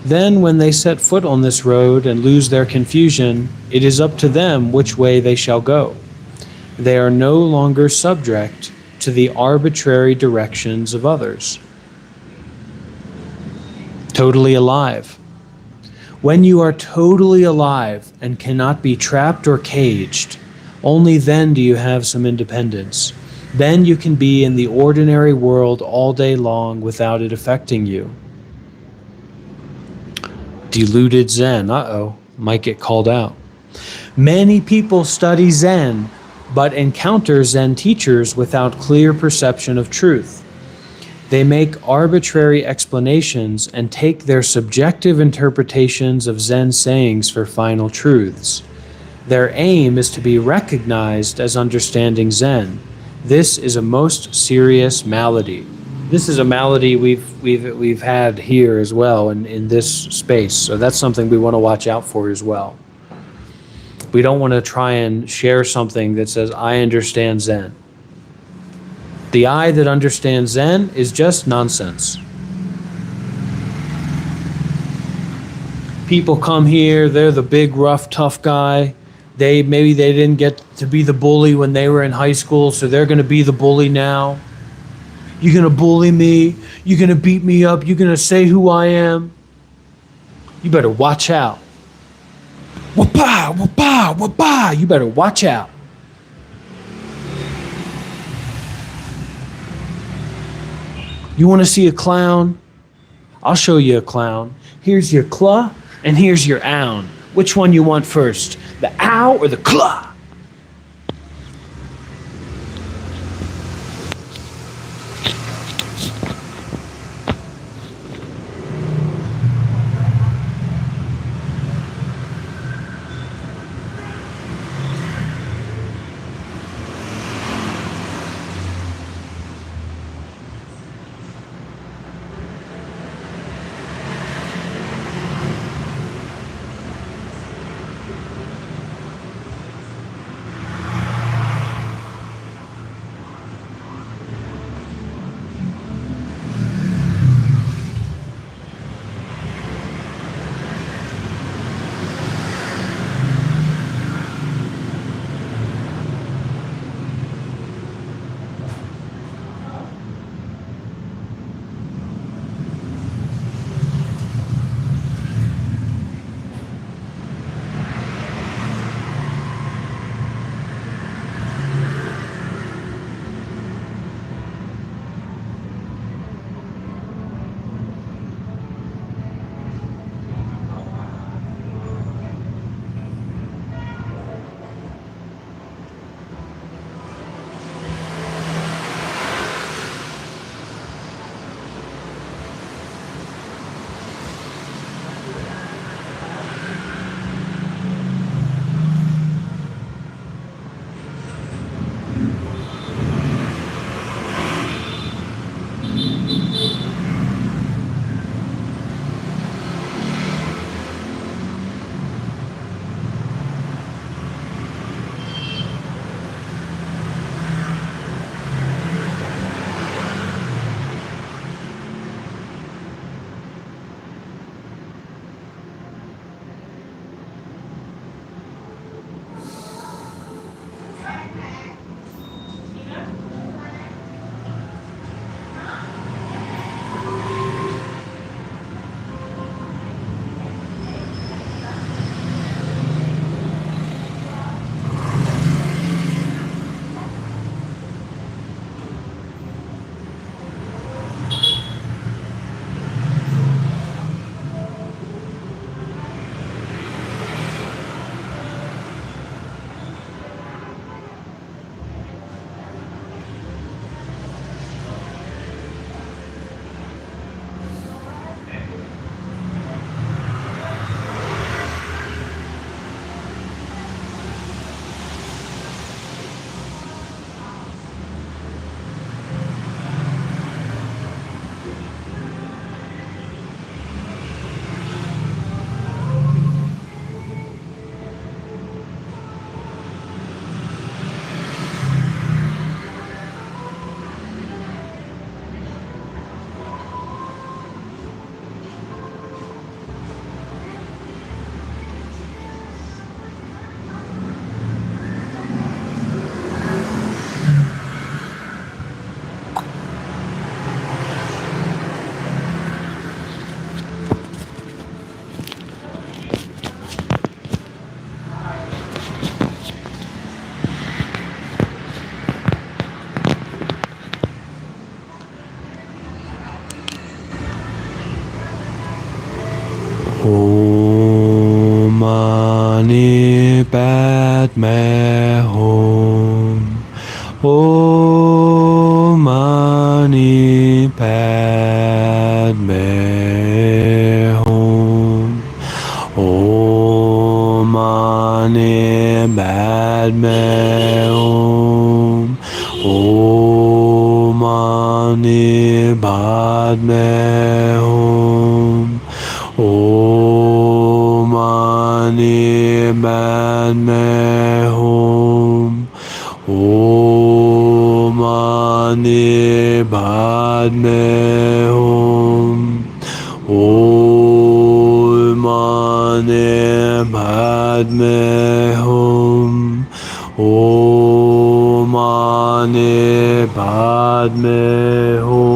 Then when they set foot on this road and lose their confusion, it is up to them which way they shall go. They are no longer subject to the arbitrary directions of others. Totally alive. When you are totally alive and cannot be trapped or caged, only then do you have some independence. Then you can be in the ordinary world all day long without it affecting you. Deluded Zen, might get called out. Many people study Zen, but encounter Zen teachers without clear perception of truth. They make arbitrary explanations and take their subjective interpretations of Zen sayings for final truths. Their aim is to be recognized as understanding Zen. This is a most serious malady. This is a malady we've had here as well in this space. So that's something we want to watch out for as well. We don't want to try and share something that says, I understand Zen. The I that understands Zen is just nonsense. People come here, they're the big, rough, tough guy. Maybe they didn't get to be the bully when they were in high school, so they're going to be the bully now. You're going to bully me. You're going to beat me up. You're going to say who I am. You better watch out. Wapa, wapa, wapa. You better watch out. You want to see a clown? I'll show you a clown. Here's your claw and here's your own. Which one you want first? The ow or the claw? Om Mani Padme Hum. Om Mani Padme Hum. Om Mani hum. Om Mani Padme Hum. Om Mani Padme Hum. Om Mani Padme Hum. Om Mani Padme Hum.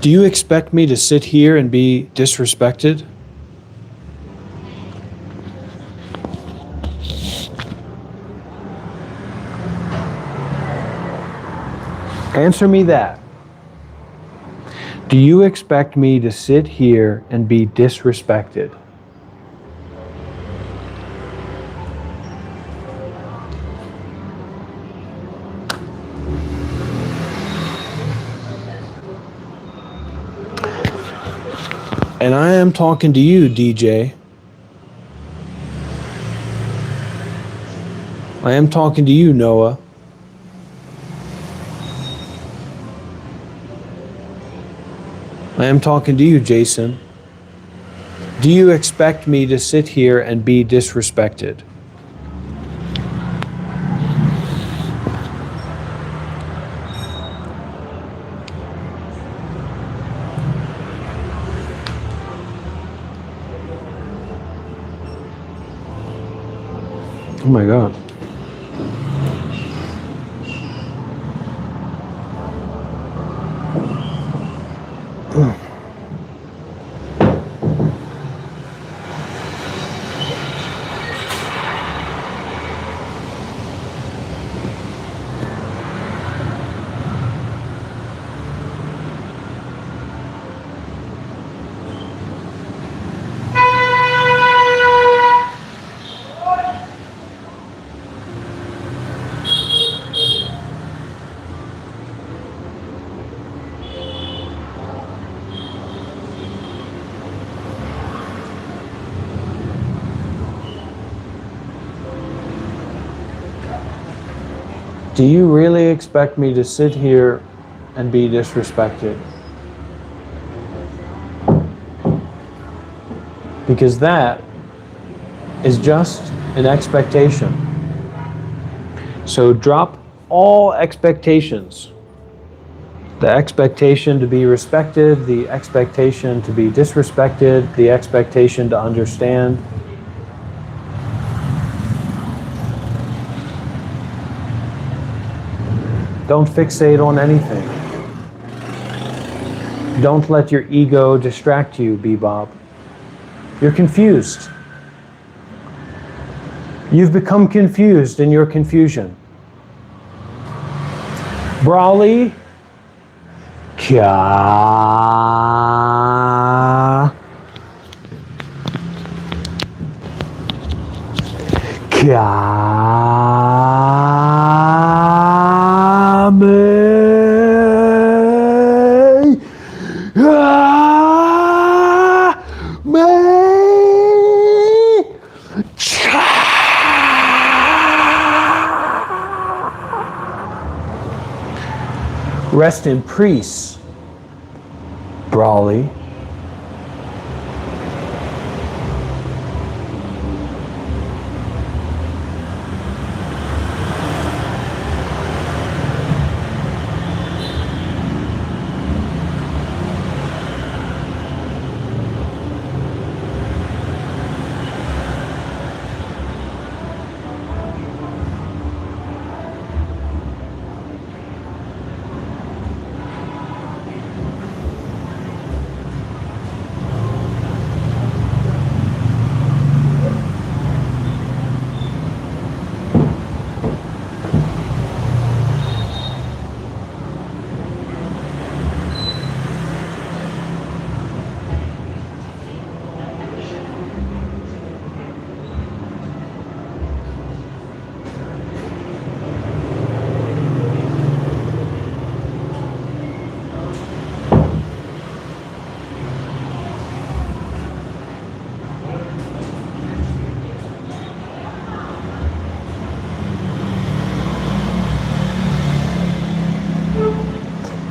Do you expect me to sit here and be disrespected? Answer me that. Do you expect me to sit here and be disrespected? And I am talking to you, DJ. I am talking to you, Noah. I am talking to you, Jason. Do you expect me to sit here and be disrespected? Oh my God. Do you really expect me to sit here and be disrespected? Because that is just an expectation. So drop all expectations. The expectation to be respected, the expectation to be disrespected, the expectation to understand. Don't fixate on anything. Don't let your ego distract you, Bebop. You're confused. You've become confused in your confusion. Brawley, Kya. Rest in peace, Brawley.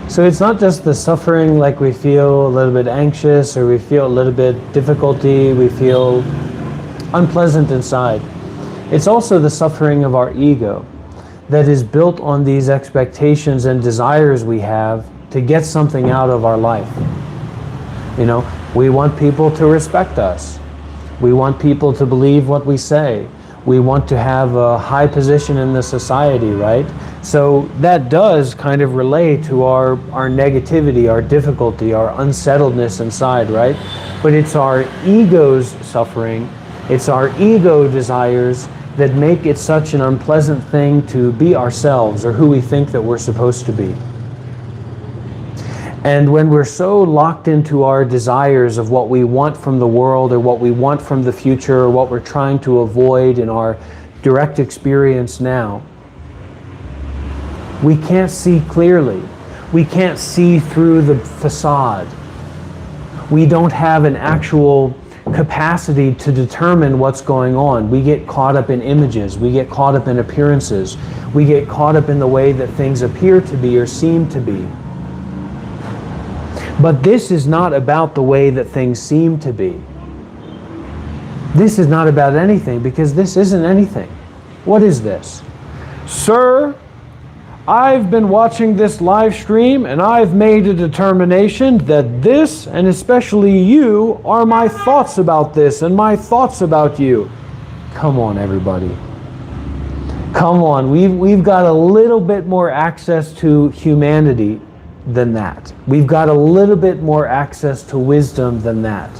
So it's not just the suffering, like we feel a little bit anxious or we feel a little bit difficulty, we feel unpleasant inside. It's also the suffering of our ego that is built on these expectations and desires we have to get something out of our life. You know, we want people to respect us. We want people to believe what we say. We want to have a high position in the society, right? So that does kind of relate to our negativity, our difficulty, our unsettledness inside, right? But it's our ego's suffering, it's our ego desires that make it such an unpleasant thing to be ourselves or who we think that we're supposed to be. And when we're so locked into our desires of what we want from the world or what we want from the future or what we're trying to avoid in our direct experience now, we can't see clearly. We can't see through the facade. We don't have an actual capacity to determine what's going on. We get caught up in images. We get caught up in appearances. We get caught up in the way that things appear to be or seem to be. But this is not about the way that things seem to be. This is not about anything, because this isn't anything. What is this? Sir, I've been watching this live stream and I've made a determination that this, and especially you, are my thoughts about this and my thoughts about you. Come on, everybody. Come on, we've got a little bit more access to humanity than that. We've got a little bit more access to wisdom than that.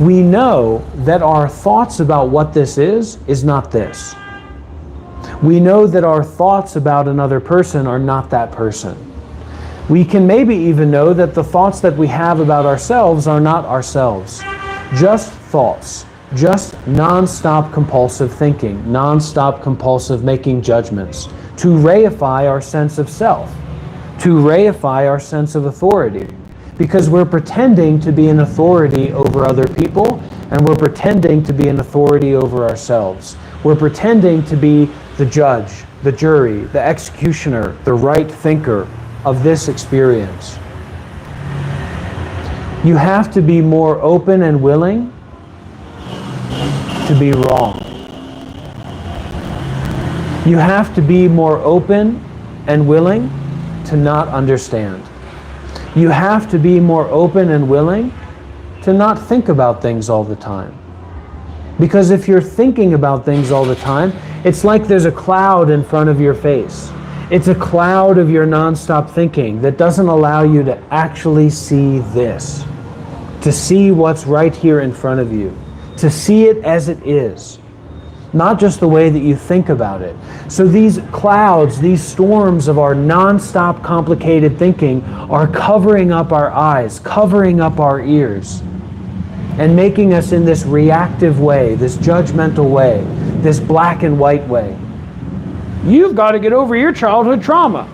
We know that our thoughts about what this is not this. We know that our thoughts about another person are not that person. We can maybe even know that the thoughts that we have about ourselves are not ourselves. Just thoughts. Just non-stop compulsive thinking, non-stop compulsive making judgments to reify our sense of self, to reify our sense of authority, because we're pretending to be an authority over other people, and we're pretending to be an authority over ourselves. We're pretending to be the judge, the jury, the executioner, the right thinker of this experience. You have to be more open and willing to be wrong. You have to be more open and willing to not understand. You have to be more open and willing to not think about things all the time. Because if you're thinking about things all the time, it's like there's a cloud in front of your face. It's a cloud of your nonstop thinking that doesn't allow you to actually see this, to see what's right here in front of you, to see it as it is, not just the way that you think about it. So these clouds, these storms of our nonstop complicated thinking are covering up our eyes, covering up our ears, and making us in this reactive way, this judgmental way, this black and white way. You've got to get over your childhood trauma.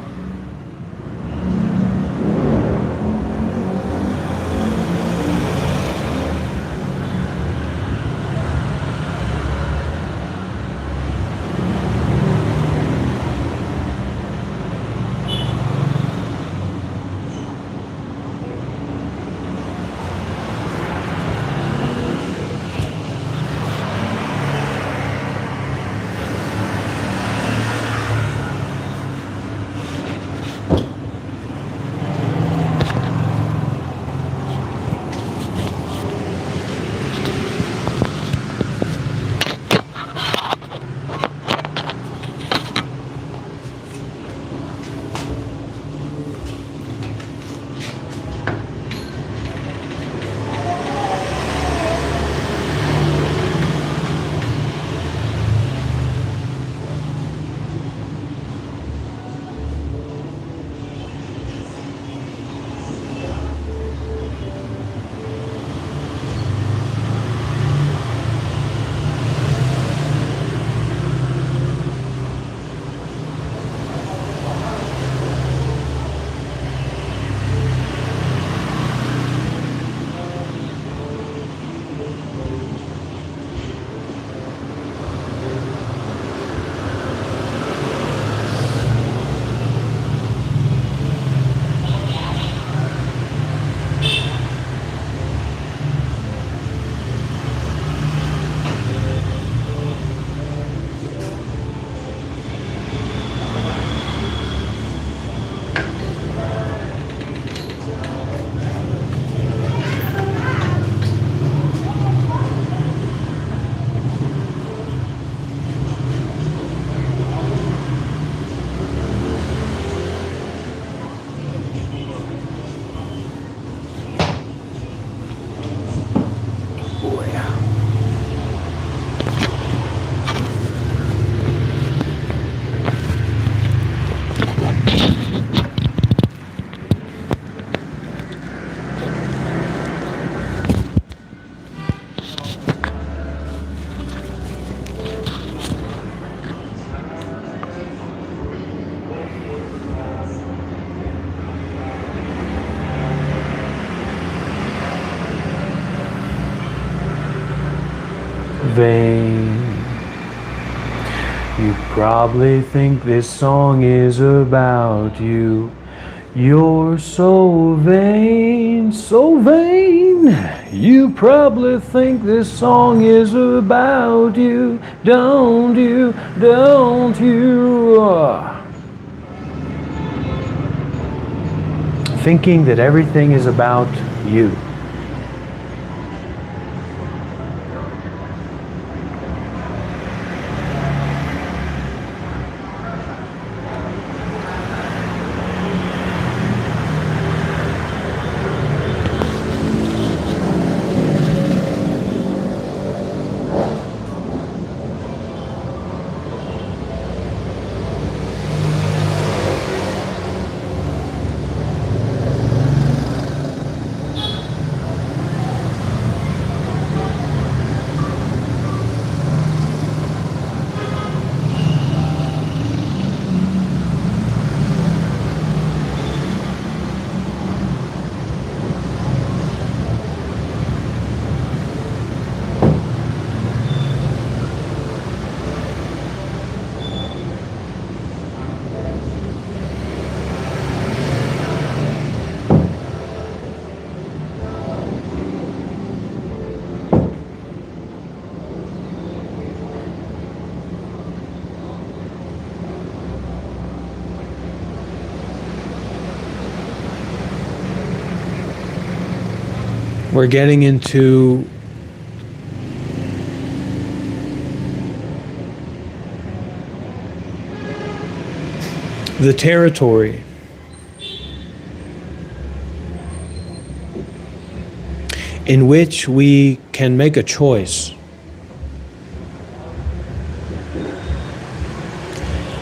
vain. You probably think this song is about you. You're so vain, so vain. You probably think this song is about you. Don't you, don't you? Thinking that everything is about you. We're getting into the territory in which we can make a choice.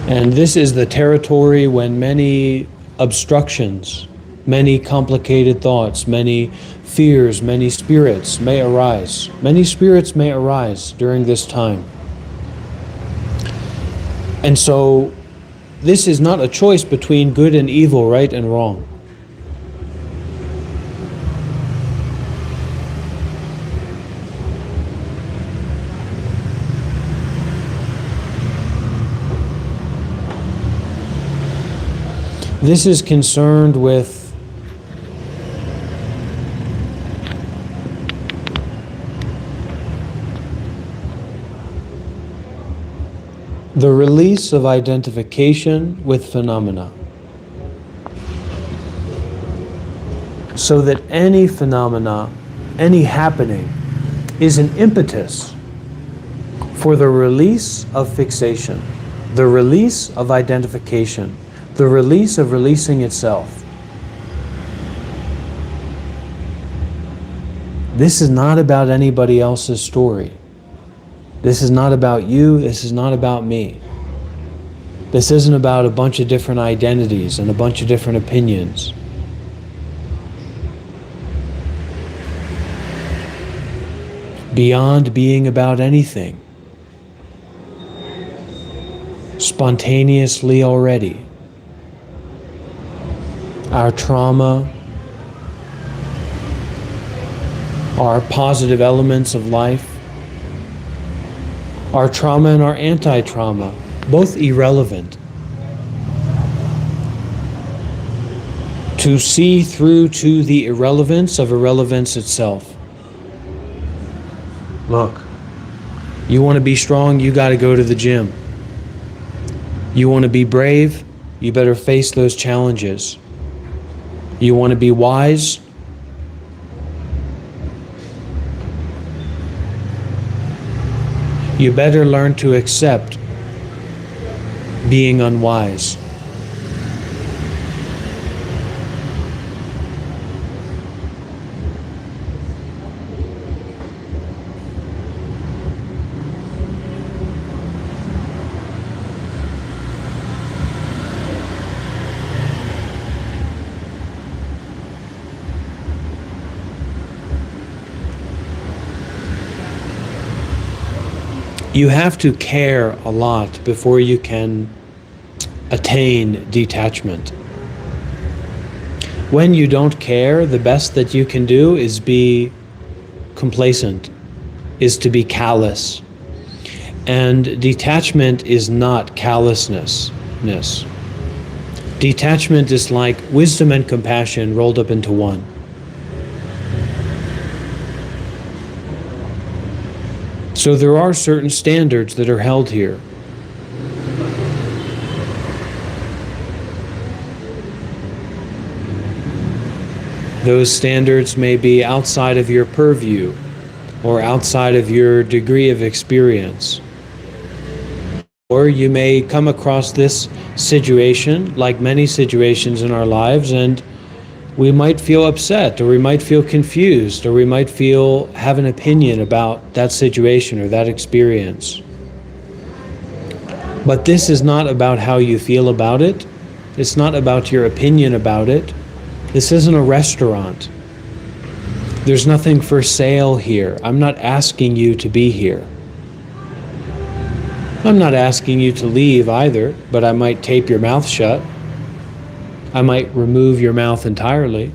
And this is the territory when many obstructions, many complicated thoughts, many fears, many spirits may arise. Many spirits may arise during this time. And so this is not a choice between good and evil, right and wrong. This is concerned with the release of identification with phenomena, so that any phenomena, any happening, is an impetus for the release of fixation, the release of identification, the release of releasing itself. This is not about anybody else's story. This is not about you, this is not about me. This isn't about a bunch of different identities and a bunch of different opinions. Beyond being about anything. Spontaneously already. Our trauma, our positive elements of life, our trauma and our anti-trauma, both irrelevant. To see through to the irrelevance of irrelevance itself. Look, you want to be strong, you got to go to the gym. You want to be brave, you better face those challenges. You want to be wise, you better learn to accept being unwise. You have to care a lot before you can attain detachment. When you don't care, the best that you can do is be complacent. is to be callous. And detachment is not callousness. Detachment is like wisdom and compassion rolled up into one. So there are certain standards that are held here. Those standards may be outside of your purview or outside of your degree of experience. Or you may come across this situation, like many situations in our lives, and we might feel upset, or we might feel confused, or we might have an opinion about that situation or that experience. But this is not about how you feel about it. It's not about your opinion about it. This isn't a restaurant. There's nothing for sale here. I'm not asking you to be here. I'm not asking you to leave either, but I might tape your mouth shut. I might remove your mouth entirely.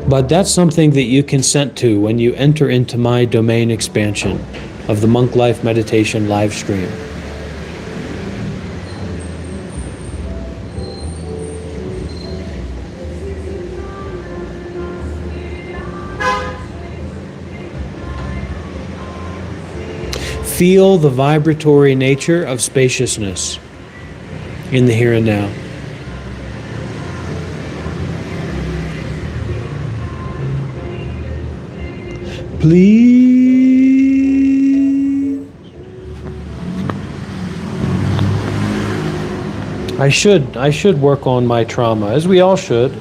But that's something that you consent to when you enter into my domain expansion of the Monk Life Meditation live stream. Feel the vibratory nature of spaciousness in the here and now. Please. I should work on my trauma, as we all should.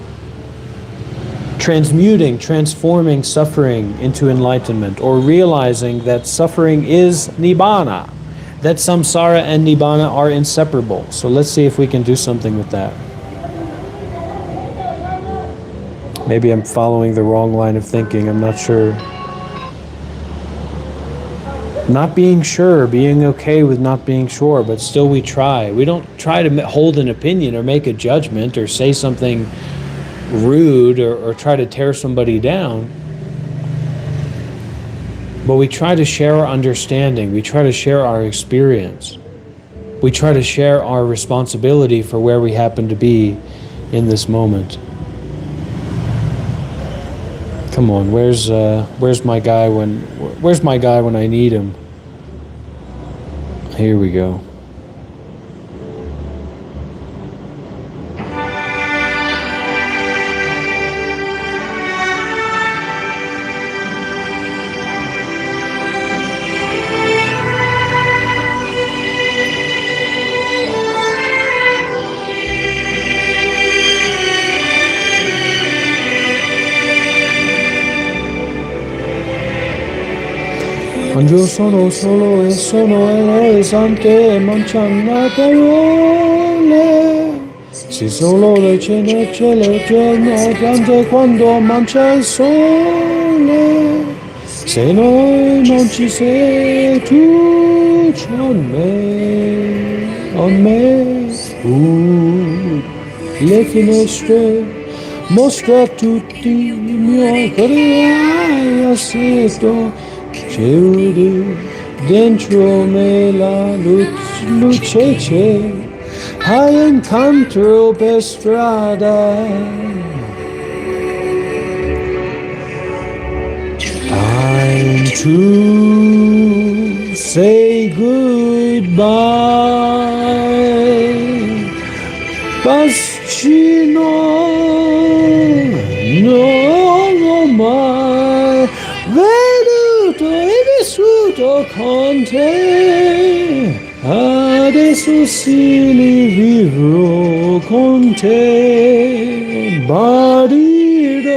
Transforming suffering into enlightenment, or realizing that suffering is nibbana, that samsara and nibbana are inseparable. So let's see if we can do something with that. Maybe I'm following the wrong line of thinking, I'm not sure. Not being sure, being okay with not being sure, but still we try. We don't try to hold an opinion or make a judgment or say something rude or try to tear somebody down, but we try to share our understanding, we try to share our experience, we try to share our responsibility for where we happen to be in this moment. Come on, where's my guy when I need him? Here we go. Anjo sono solo e sono eloesante, manchanna parole. Se solo le cene c'è le giorno grande quando mangia il sole. Se noi non ci sei tu, c'è on me, le finestre, mostra tutti i miei cuori assetto. C'è dentro me la luce c'è, hai incontro per strada. Time to say goodbye. Bastino, no mai. E vissuto con te, adesso sì li vivrò con te, badirò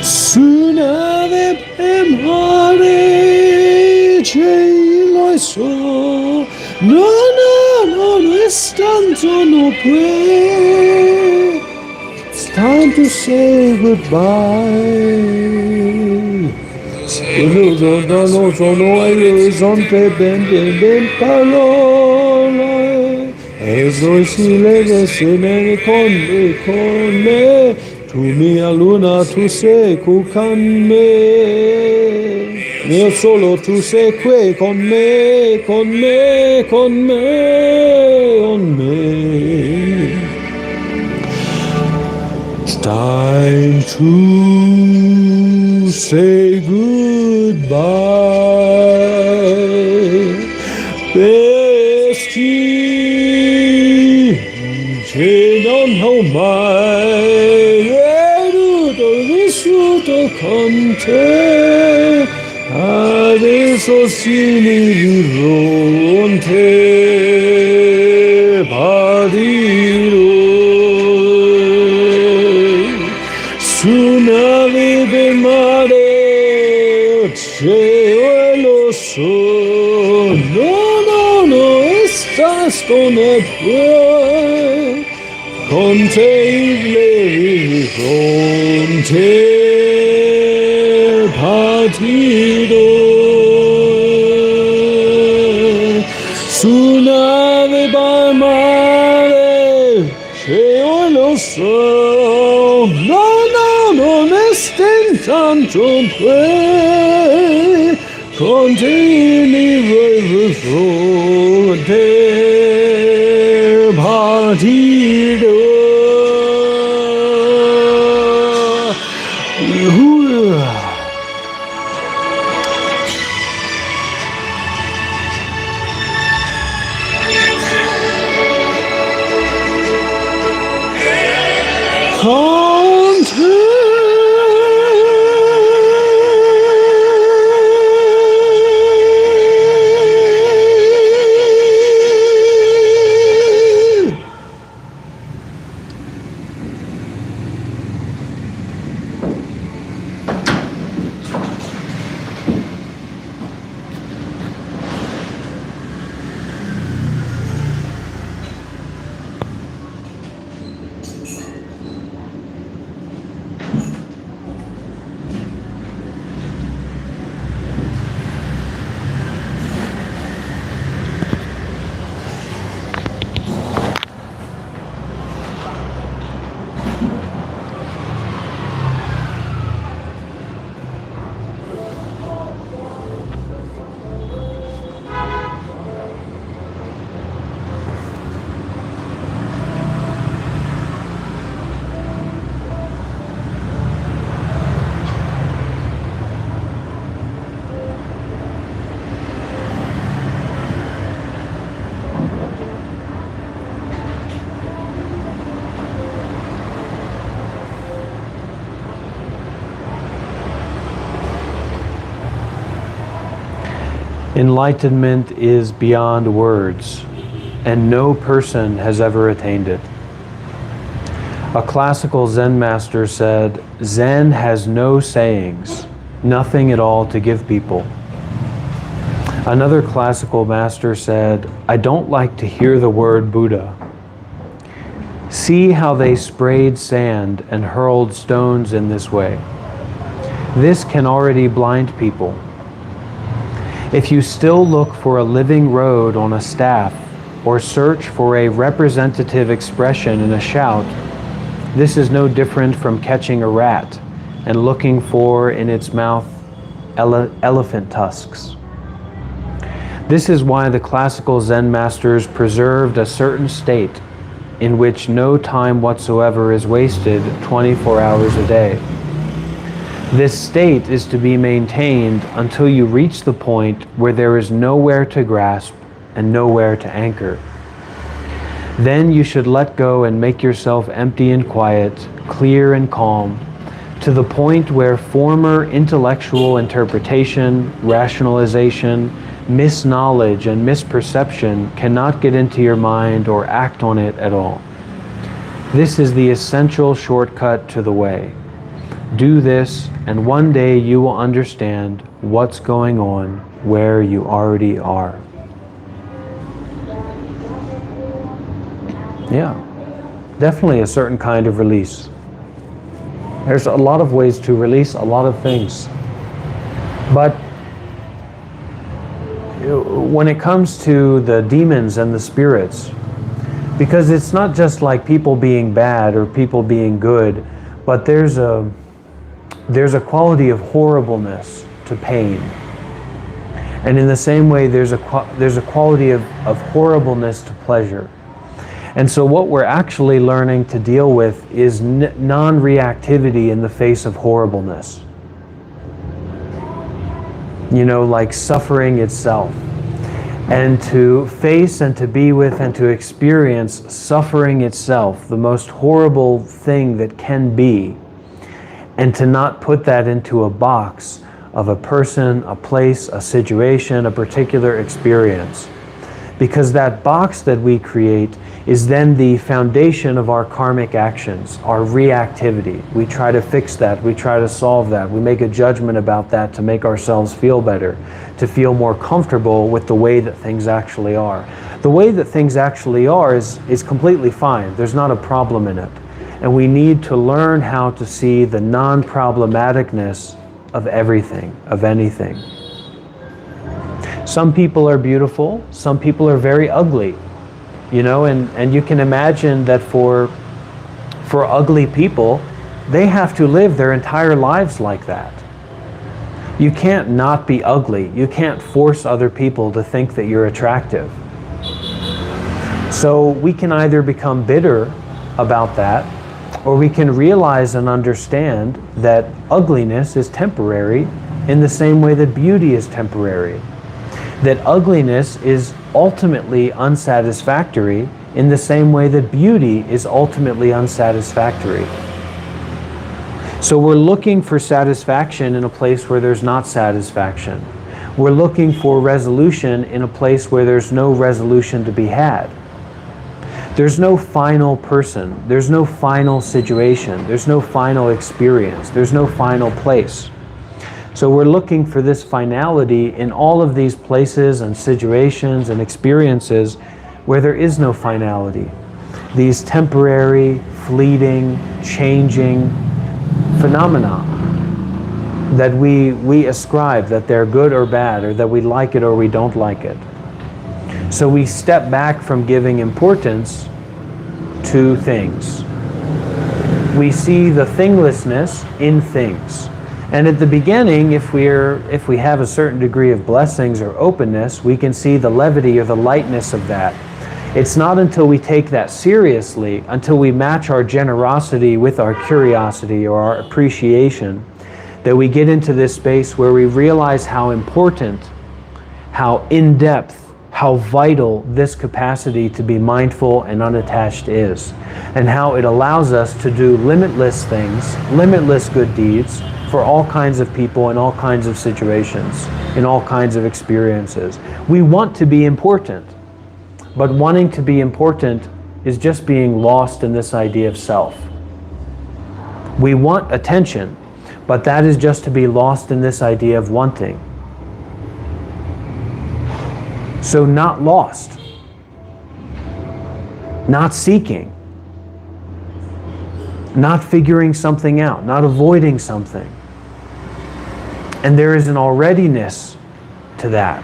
su nave per mare, cielo e sol, no, es tanto no puoi. Time to say goodbye. Sono all'orizzonte ben parole. E voi si leva se ne con me. tu mia luna, tu sei qui con me. Mio solo, tu sei qui con me, con me, con me, con me. It's time to say goodbye. Bestie, se non ho mai veduto, vissuto con te, adesso si vivrò con te, partirò. Su navi del mare, cielo e lo so, no, estás con el pie, con te vivré, con te partido. Su nave del mare, cielo e lo so, non estén tanto que con te vivré, te partido. Enlightenment is beyond words, and no person has ever attained it. A classical Zen master said, Zen has no sayings, nothing at all to give people. Another classical master said, I don't like to hear the word Buddha. See how they sprayed sand and hurled stones in this way. This can already blind people. If you still look for a living road on a staff or search for a representative expression in a shout, this is no different from catching a rat and looking for in its mouth elephant tusks. This is why the classical Zen masters preserved a certain state in which no time whatsoever is wasted 24 hours a day. This state is to be maintained until you reach the point where there is nowhere to grasp and nowhere to anchor. Then you should let go and make yourself empty and quiet, clear and calm, to the point where former intellectual interpretation, rationalization, misknowledge, and misperception cannot get into your mind or act on it at all. This is the essential shortcut to the way. Do this, and one day you will understand what's going on where you already are. Yeah, definitely a certain kind of release. There's a lot of ways to release a lot of things. But when it comes to the demons and the spirits, because it's not just like people being bad or people being good, But there's a quality of horribleness to pain. And in the same way, there's a quality of horribleness to pleasure. And so what we're actually learning to deal with is non-reactivity in the face of horribleness. You know, like suffering itself. And to face and to be with and to experience suffering itself, the most horrible thing that can be, and to not put that into a box of a person, a place, a situation, a particular experience. Because that box that we create is then the foundation of our karmic actions, our reactivity. We try to fix that, we try to solve that, we make a judgment about that to make ourselves feel better, to feel more comfortable with the way that things actually are. The way that things actually are is completely fine. There's not a problem in it. And we need to learn how to see the non-problematicness of everything, of anything. Some people are beautiful, some people are very ugly, you know, and you can imagine that for ugly people, they have to live their entire lives like that. You can't not be ugly. You can't force other people to think that you're attractive. So we can either become bitter about that, or we can realize and understand that ugliness is temporary in the same way that beauty is temporary. That ugliness is ultimately unsatisfactory in the same way that beauty is ultimately unsatisfactory. So we're looking for satisfaction in a place where there's not satisfaction. We're looking for resolution in a place where there's no resolution to be had. There's no final person, there's no final situation, there's no final experience, there's no final place. So we're looking for this finality in all of these places and situations and experiences where there is no finality. These temporary, fleeting, changing phenomena that we ascribe that they're good or bad, or that we like it or we don't like it. So we step back from giving importance to things. We see the thinglessness in things. And at the beginning, if we have a certain degree of blessings or openness, we can see the levity or the lightness of that. It's not until we take that seriously, until we match our generosity with our curiosity or our appreciation, that we get into this space where we realize how important, how in-depth, how vital this capacity to be mindful and unattached is, and how it allows us to do limitless things, limitless good deeds, for all kinds of people in all kinds of situations, in all kinds of experiences. We want to be important, but wanting to be important is just being lost in this idea of self. We want attention, but that is just to be lost in this idea of wanting. So not lost, not seeking, not figuring something out, not avoiding something. And there is an alreadiness to that.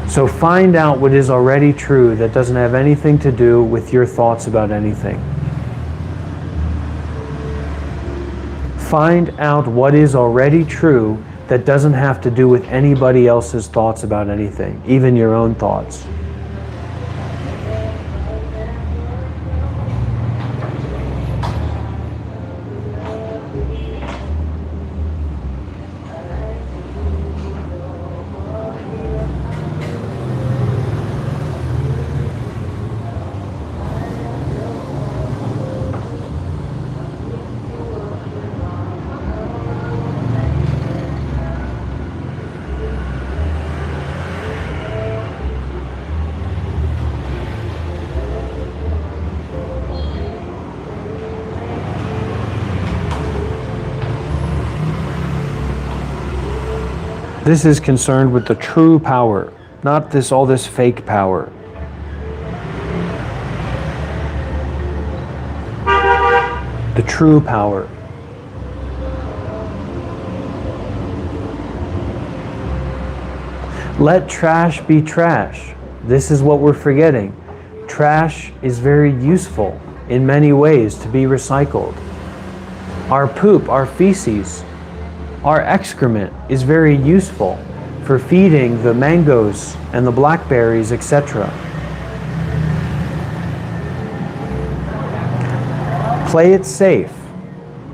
So find out what is already true that doesn't have anything to do with your thoughts about anything. Find out what is already true that doesn't have to do with anybody else's thoughts about anything, even your own thoughts. This is concerned with the true power, not all this fake power. The true power. Let trash be trash. This is what we're forgetting. Trash is very useful in many ways to be recycled. Our poop, our feces, our excrement is very useful for feeding the mangoes and the blackberries, etc. Play it safe.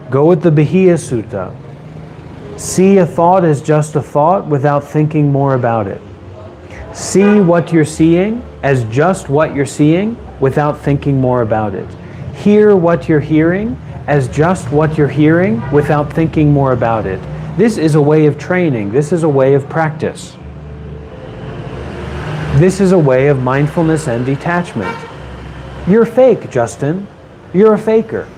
Go with the Bahia Sutta. See a thought as just a thought without thinking more about it. See what you're seeing as just what you're seeing without thinking more about it. Hear what you're hearing as just what you're hearing without thinking more about it. This is a way of training. This is a way of practice. This is a way of mindfulness and detachment. You're fake, Justin. You're a faker.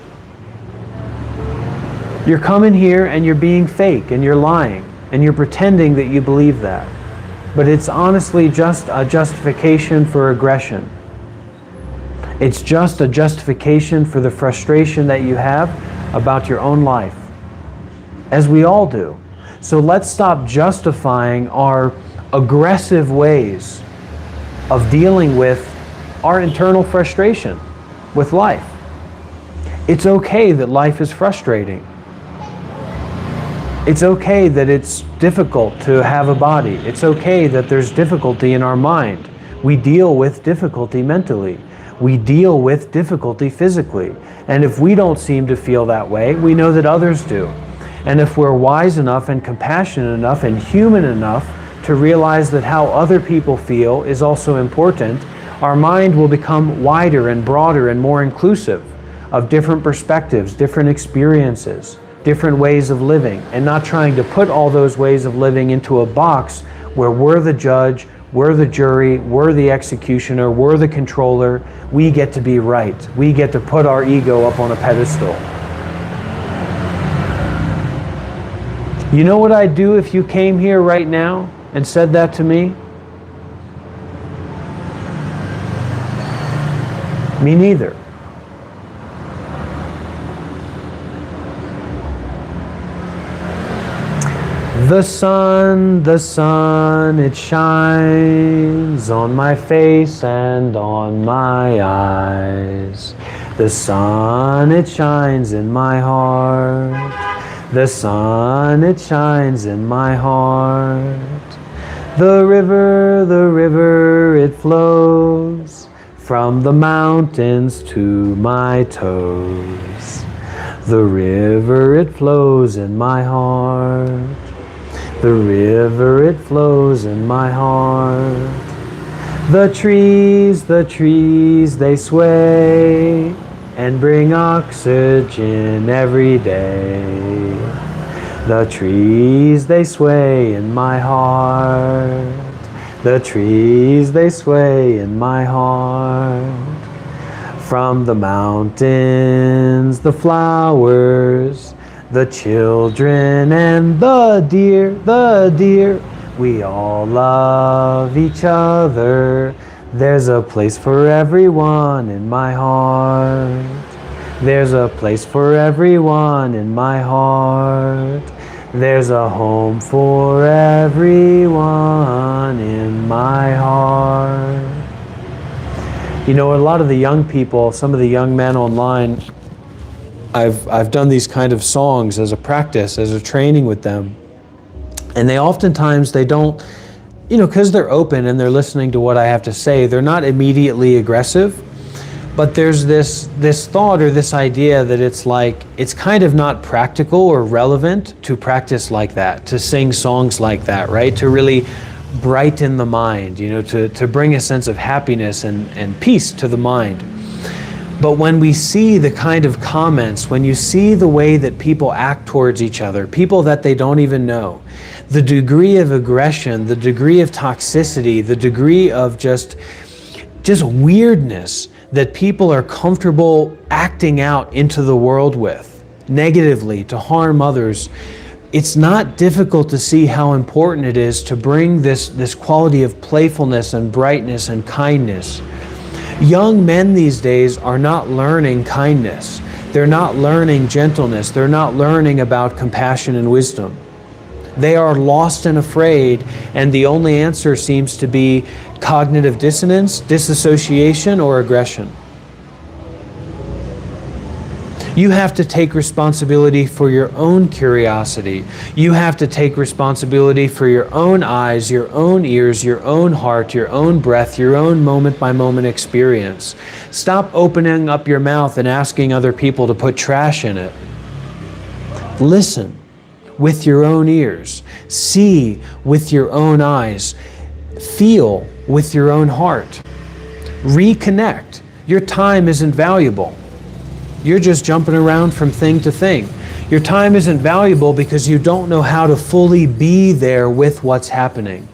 You're coming here and you're being fake and you're lying and you're pretending that you believe that. But it's honestly just a justification for aggression. It's just a justification for the frustration that you have about your own life, as we all do. So let's stop justifying our aggressive ways of dealing with our internal frustration with life. It's okay that life is frustrating. It's okay that it's difficult to have a body. It's okay that there's difficulty in our mind. We deal with difficulty mentally. We deal with difficulty physically. And if we don't seem to feel that way, we know that others do. And if we're wise enough and compassionate enough and human enough to realize that how other people feel is also important, our mind will become wider and broader and more inclusive of different perspectives, different experiences, different ways of living, and not trying to put all those ways of living into a box where we're the judge, we're the jury, we're the executioner, we're the controller. We get to be right. We get to put our ego up on a pedestal. You know what I'd do if you came here right now and said that to me? Me neither. The sun, it shines on my face and on my eyes. The sun, it shines in my heart. The sun, it shines in my heart. The river, it flows from the mountains to my toes. The river, it flows in my heart. The river, it flows in my heart. The trees, they sway and bring oxygen every day. The trees, they sway in my heart. The trees, they sway in my heart. From the mountains, the flowers, the children and the deer, we all love each other. There's a place for everyone in my heart. There's a place for everyone in my heart. There's a home for everyone in my heart. You know, a lot of the young people, some of the young men online, I've done these kind of songs as a practice, as a training with them. And they oftentimes, they don't, you know, because they're open and they're listening to what I have to say, they're not immediately aggressive. But there's this thought or this idea that it's like, it's kind of not practical or relevant to practice like that, to sing songs like that, right? To really brighten the mind, you know, to bring a sense of happiness and peace to the mind. But when we see the kind of comments, when you see the way that people act towards each other, people that they don't even know, the degree of aggression, the degree of toxicity, the degree of just weirdness that people are comfortable acting out into the world with, negatively, to harm others, it's not difficult to see how important it is to bring this quality of playfulness and brightness and kindness. Young men these days are not learning kindness. They're not learning gentleness. They're not learning about compassion and wisdom. They are lost and afraid, and the only answer seems to be cognitive dissonance, disassociation, or aggression. You have to take responsibility for your own curiosity. You have to take responsibility for your own eyes, your own ears, your own heart, your own breath, your own moment-by-moment experience. Stop opening up your mouth and asking other people to put trash in it. Listen with your own ears. See with your own eyes. Feel with your own heart. Reconnect. Your time isn't valuable. You're just jumping around from thing to thing. Your time isn't valuable because you don't know how to fully be there with what's happening.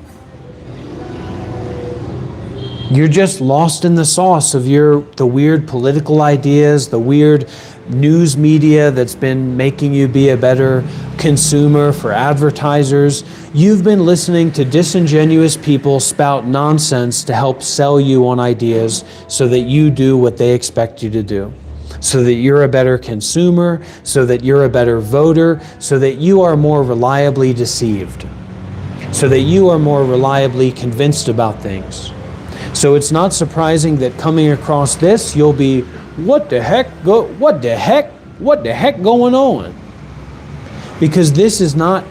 You're just lost in the sauce of the weird political ideas, the weird news media that's been making you be a better consumer for advertisers. You've been listening to disingenuous people spout nonsense to help sell you on ideas so that you do what they expect you to do. So that you're a better consumer, so that you're a better voter, so that you are more reliably deceived, so that you are more reliably convinced about things. So it's not surprising that coming across this, you'll be, what the heck going on? Because this does not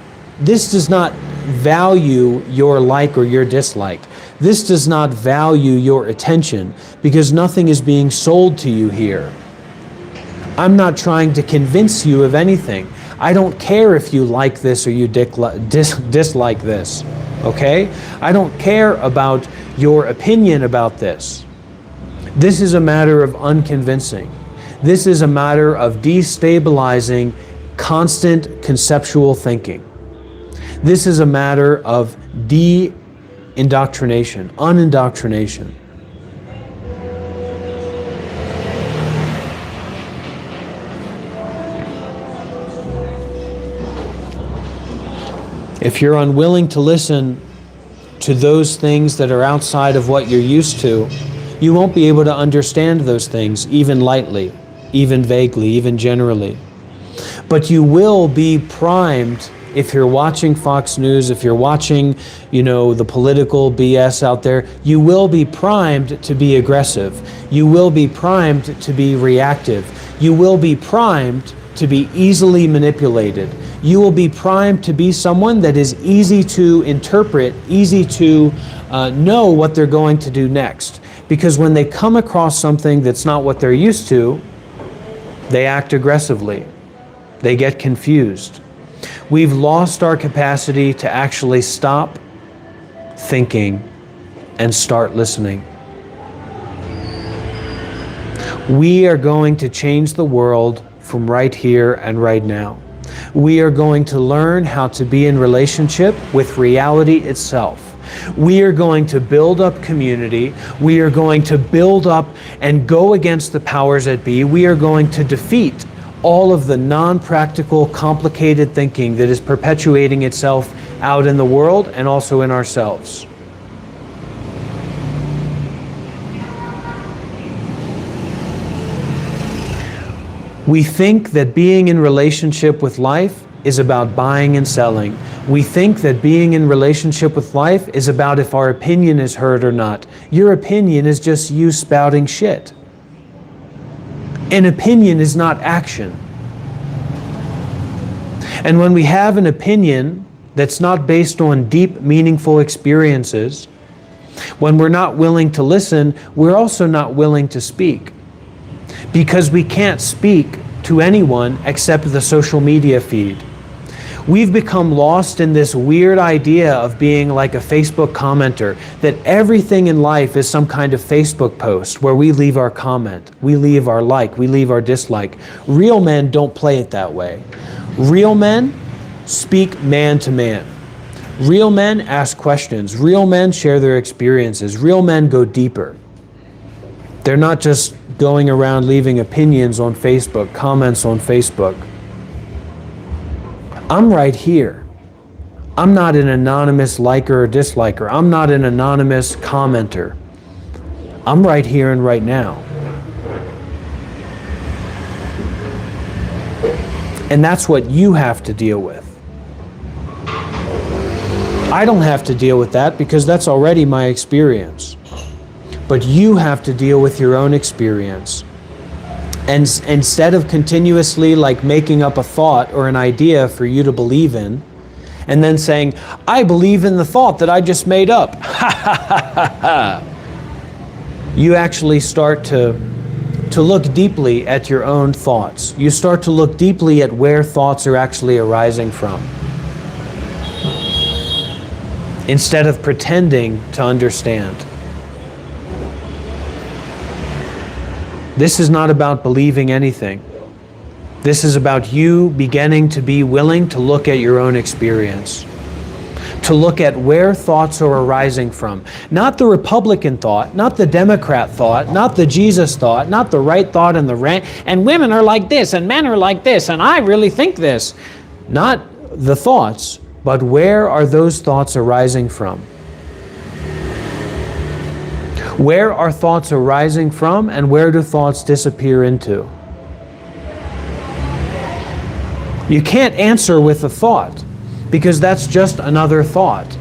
value your like or your dislike. This does not value your attention because nothing is being sold to you here. I'm not trying to convince you of anything. I don't care if you like this or you dislike this, okay? I don't care about your opinion about this. This is a matter of unconvincing. This is a matter of destabilizing constant conceptual thinking. This is a matter of de-indoctrination, unindoctrination. If you're unwilling to listen to those things that are outside of what you're used to, you won't be able to understand those things even lightly, even vaguely, even generally. But you will be primed if you're watching Fox News, if you're watching, the political BS out there, you will be primed to be aggressive. You will be primed to be reactive. You will be primed to be easily manipulated. You will be primed to be someone that is easy to interpret, easy to know what they're going to do next. Because when they come across something that's not what they're used to, they act aggressively. They get confused. We've lost our capacity to actually stop thinking and start listening. We are going to change the world from right here and right now. We are going to learn how to be in relationship with reality itself. We are going to build up community. We are going to build up and go against the powers that be. We are going to defeat all of the non-practical, complicated thinking that is perpetuating itself out in the world and also in ourselves. We think that being in relationship with life is about buying and selling. We think that being in relationship with life is about if our opinion is heard or not. Your opinion is just you spouting shit. An opinion is not action. And when we have an opinion that's not based on deep, meaningful experiences, when we're not willing to listen, we're also not willing to speak. Because we can't speak to anyone except the social media feed. We've become lost in this weird idea of being like a Facebook commenter, that everything in life is some kind of Facebook post where we leave our comment, we leave our like, we leave our dislike. Real men don't play it that way. Real men speak man to man. Real men ask questions. Real men share their experiences. Real men go deeper. They're not just going around leaving opinions on Facebook, comments on Facebook. I'm right here. I'm not an anonymous liker or disliker. I'm not an anonymous commenter. I'm right here and right now. And that's what you have to deal with. I don't have to deal with that because that's already my experience. But you have to deal with your own experience. And instead of continuously like making up a thought or an idea for you to believe in, and then saying, I believe in the thought that I just made up. You actually start to look deeply at your own thoughts. You start to look deeply at where thoughts are actually arising from, instead of pretending to understand. This is not about believing anything. This is about you beginning to be willing to look at your own experience, to look at where thoughts are arising from. Not the Republican thought, not the Democrat thought, not the Jesus thought, not the right thought and the right, and women are like this, and men are like this, and I really think this. Not the thoughts, but where are those thoughts arising from? Where are thoughts arising from, and where do thoughts disappear into? You can't answer with a thought, because that's just another thought.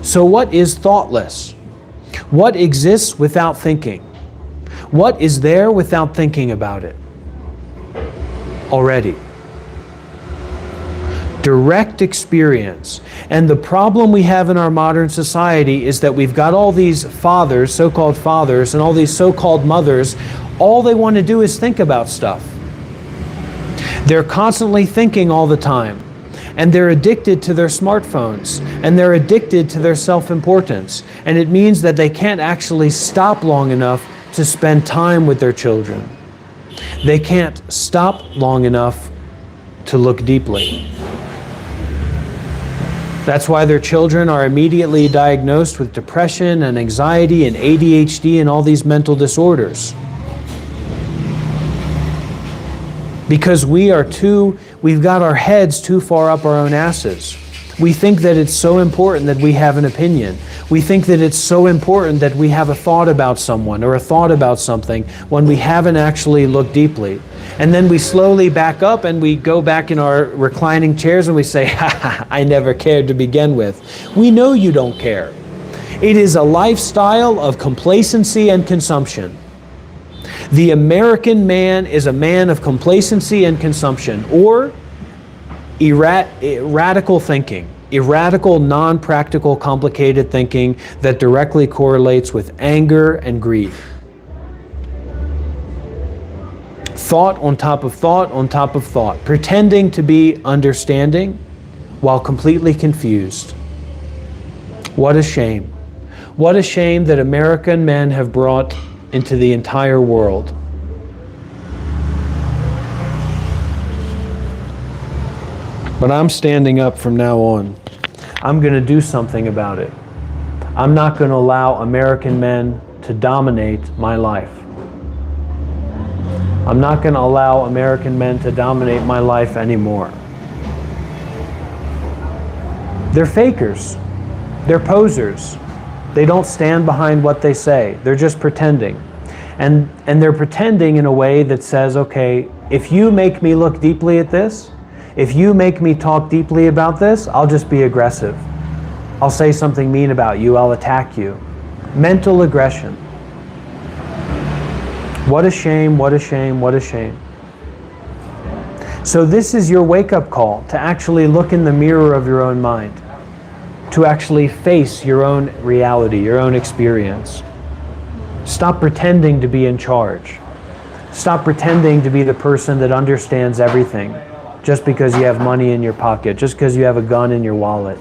So what is thoughtless? What exists without thinking? What is there without thinking about it? Already. Direct experience. And the problem we have in our modern society is that we've got all these fathers, so-called fathers, and all these so-called mothers. All they want to do is think about stuff. They're constantly thinking all the time. And they're addicted to their smartphones. And they're addicted to their self-importance. And it means that they can't actually stop long enough to spend time with their children. They can't stop long enough to look deeply. That's why their children are immediately diagnosed with depression and anxiety and ADHD and all these mental disorders. Because we've got our heads too far up our own asses. We think that it's so important that we have an opinion. We think that it's so important that we have a thought about someone or a thought about something when we haven't actually looked deeply. And then we slowly back up and we go back in our reclining chairs and we say, ha ha, I never cared to begin with. We know you don't care. It is a lifestyle of complacency and consumption. The American man is a man of complacency and consumption, or radical thinking, irradical, non-practical, complicated thinking that directly correlates with anger and greed. Thought on top of thought on top of thought, pretending to be understanding while completely confused. What a shame. What a shame that American men have brought into the entire world. But I'm standing up from now on. I'm going to do something about it. I'm not going to allow American men to dominate my life. I'm not going to allow American men to dominate my life anymore. They're fakers. They're posers. They don't stand behind what they say. They're just pretending. And they're pretending in a way that says, okay, if you make me look deeply at this, if you make me talk deeply about this, I'll just be aggressive. I'll say something mean about you. I'll attack you. Mental aggression. What a shame, what a shame, what a shame. So this is your wake-up call to actually look in the mirror of your own mind, to actually face your own reality, your own experience. Stop pretending to be in charge. Stop pretending to be the person that understands everything just because you have money in your pocket, just because you have a gun in your wallet.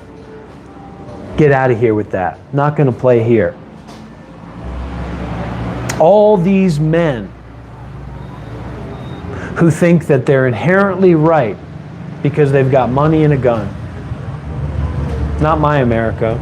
Get out of here with that. Not going to play here. All these men who think that they're inherently right because they've got money and a gun. Not my America.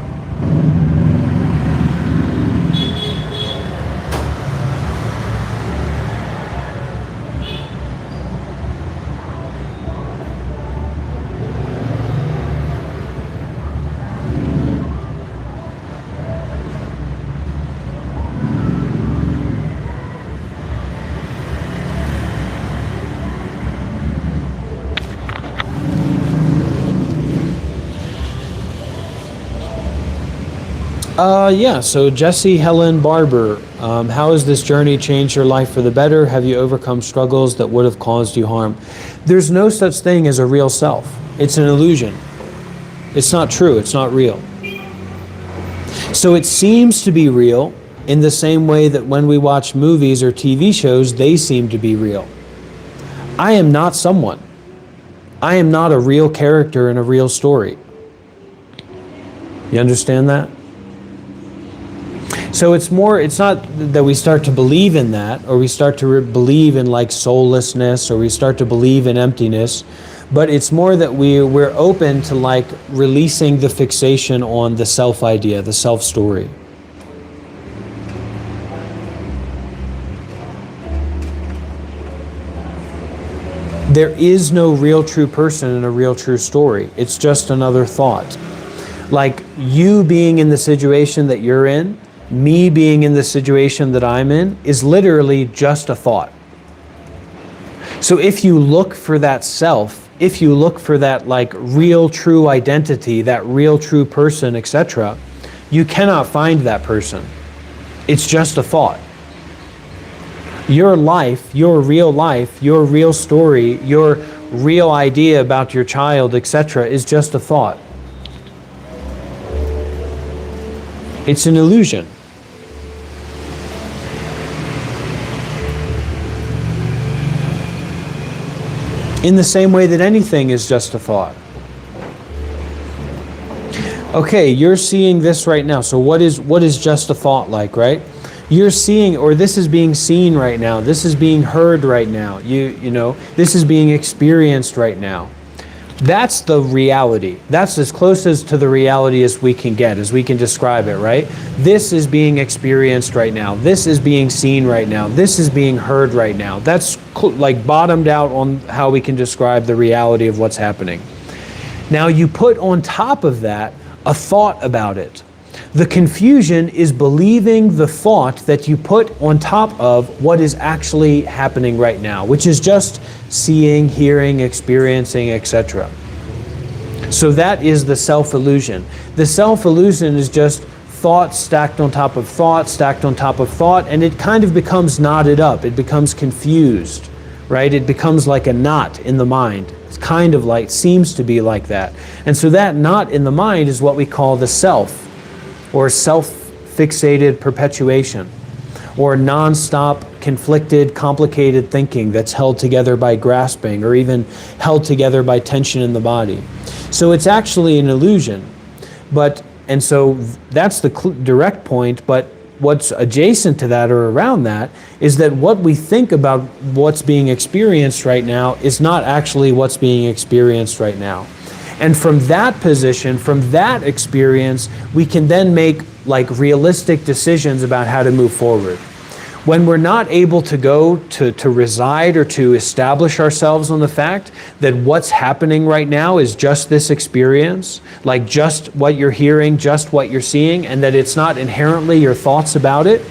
Yeah, so Jesse Helen Barber, how has this journey changed your life for the better? Have you overcome struggles that would have caused you harm? There's no such thing as a real self. It's an illusion. It's not true. It's not real. So it seems to be real in the same way that when we watch movies or TV shows, they seem to be real. I am not someone. I am not a real character in a real story. You understand that? So it's not that we start to believe in that, or we start to believe in like soullessness, or we start to believe in emptiness, but it's more that we're open to like releasing the fixation on the self idea, the self story. There is no real true person in a real true story. It's just another thought. Like you being in the situation that you're in, me being in the situation that I'm in, is literally just a thought. So if you look for that self, if you look for that like real true identity, that real true person, etc., you cannot find that person. It's just a thought. Your life, your real story, your real idea about your child, etc., is just a thought. It's an illusion. In the same way that anything is just a thought. Okay, you're seeing this right now. So what is just a thought like, right? You're seeing, or this is being seen right now. This is being heard right now. You know, this is being experienced right now. That's the reality. That's as close as to the reality as we can get, as we can describe it, right? This is being experienced right now. This is being seen right now. This is being heard right now. That's like bottomed out on how we can describe the reality of what's happening. Now you put on top of that a thought about it. The confusion is believing the thought that you put on top of what is actually happening right now, which is just seeing, hearing, experiencing, etc. So that is the self-illusion. The self-illusion is just thought stacked on top of thought, stacked on top of thought, and it kind of becomes knotted up. It becomes confused, right? It becomes like a knot in the mind. It's kind of like, seems to be like that. And so that knot in the mind is what we call the self, or self-fixated perpetuation, or non-stop, conflicted, complicated thinking that's held together by grasping, or even held together by tension in the body. So it's actually an illusion. And so that's the direct point, but what's adjacent to that or around that is that what we think about what's being experienced right now is not actually what's being experienced right now. And from that position, from that experience, we can then make like realistic decisions about how to move forward. When we're not able to go to reside or to establish ourselves on the fact that what's happening right now is just this experience, like just what you're hearing, just what you're seeing, and that it's not inherently your thoughts about it,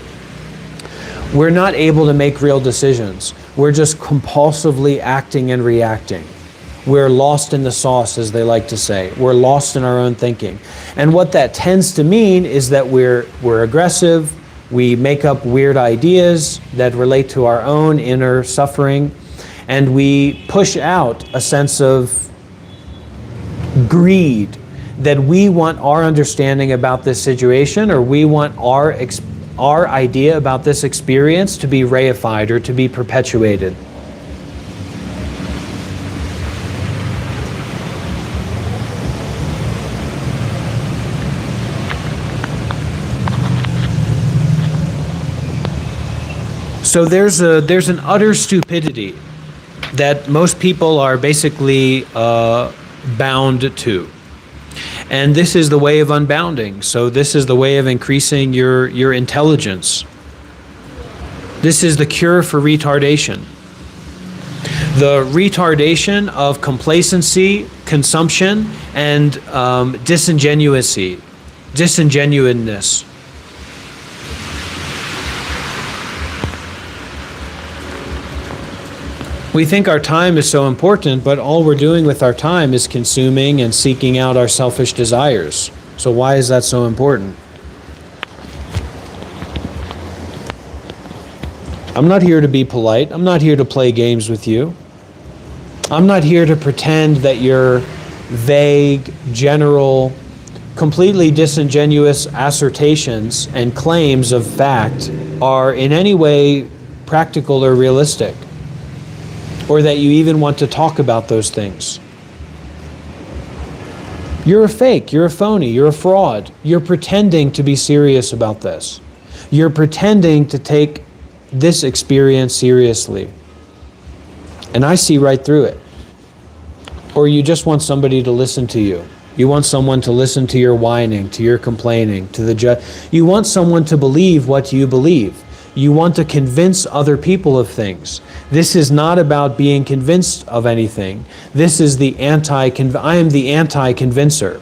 we're not able to make real decisions. We're just compulsively acting and reacting. We're lost in the sauce, as they like to say. We're lost in our own thinking. And what that tends to mean is that we're aggressive, we make up weird ideas that relate to our own inner suffering, and we push out a sense of greed that we want our understanding about this situation, or we want our idea about this experience to be reified or to be perpetuated. So there's an utter stupidity that most people are basically bound to. And this is the way of unbounding. So this is the way of increasing your intelligence. This is the cure for retardation. The retardation of complacency, consumption, and disingenuousness. We think our time is so important, but all we're doing with our time is consuming and seeking out our selfish desires. So why is that so important? I'm not here to be polite. I'm not here to play games with you. I'm not here to pretend that your vague, general, completely disingenuous assertions and claims of fact are in any way practical or realistic, or that you even want to talk about those things. You're a fake, you're a phony, you're a fraud. You're pretending to be serious about this. You're pretending to take this experience seriously. And I see right through it. Or you just want somebody to listen to you. You want someone to listen to your whining, to your complaining, to the you want someone to believe what you believe. You want to convince other people of things. This is not about being convinced of anything. This is I am the anti-convincer.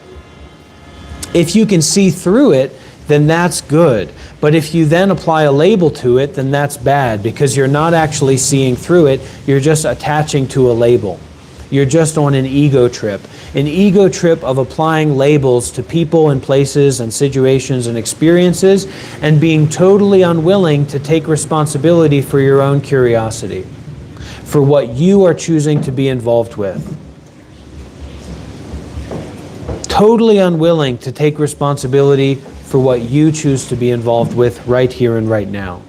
If you can see through it, then that's good. But if you then apply a label to it, then that's bad, because you're not actually seeing through it, you're just attaching to a label. You're just on an ego trip of applying labels to people and places and situations and experiences, and being totally unwilling to take responsibility for your own curiosity, for what you are choosing to be involved with. Totally unwilling to take responsibility for what you choose to be involved with right here and right now.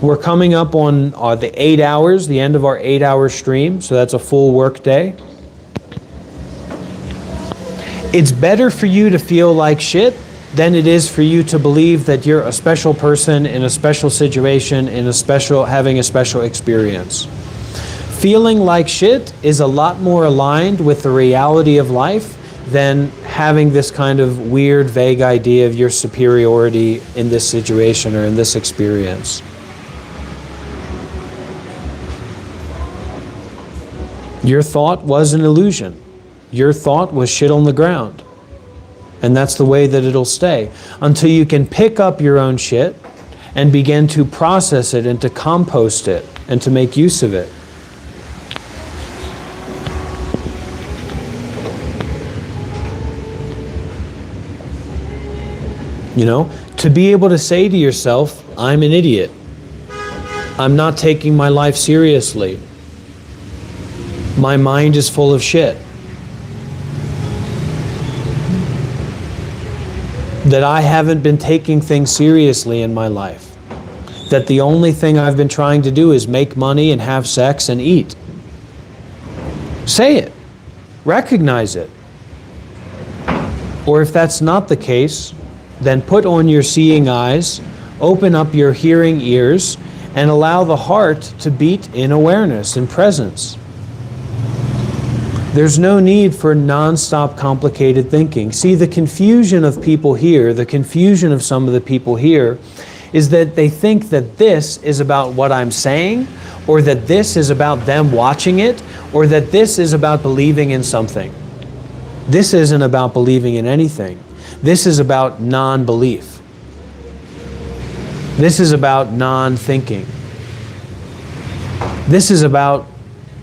We're coming up on the 8 hours, the end of our 8-hour stream, so that's a full work day. It's better for you to feel like shit than it is for you to believe that you're a special person in a special situation, having a special experience. Feeling like shit is a lot more aligned with the reality of life than having this kind of weird, vague idea of your superiority in this situation or in this experience. Your thought was an illusion. Your thought was shit on the ground. And that's the way that it'll stay. Until you can pick up your own shit and begin to process it and to compost it and to make use of it. You know, to be able to say to yourself, I'm an idiot. I'm not taking my life seriously. My mind is full of shit. That I haven't been taking things seriously in my life. That the only thing I've been trying to do is make money and have sex and eat. Say it. Recognize it. Or if that's not the case, then put on your seeing eyes, open up your hearing ears, and allow the heart to beat in awareness and presence. There's no need for non-stop complicated thinking. See, the confusion of people here, the confusion of some of the people here, is that they think that this is about what I'm saying, or that this is about them watching it, or that this is about believing in something. This isn't about believing in anything. This is about non-belief. This is about non-thinking. This is about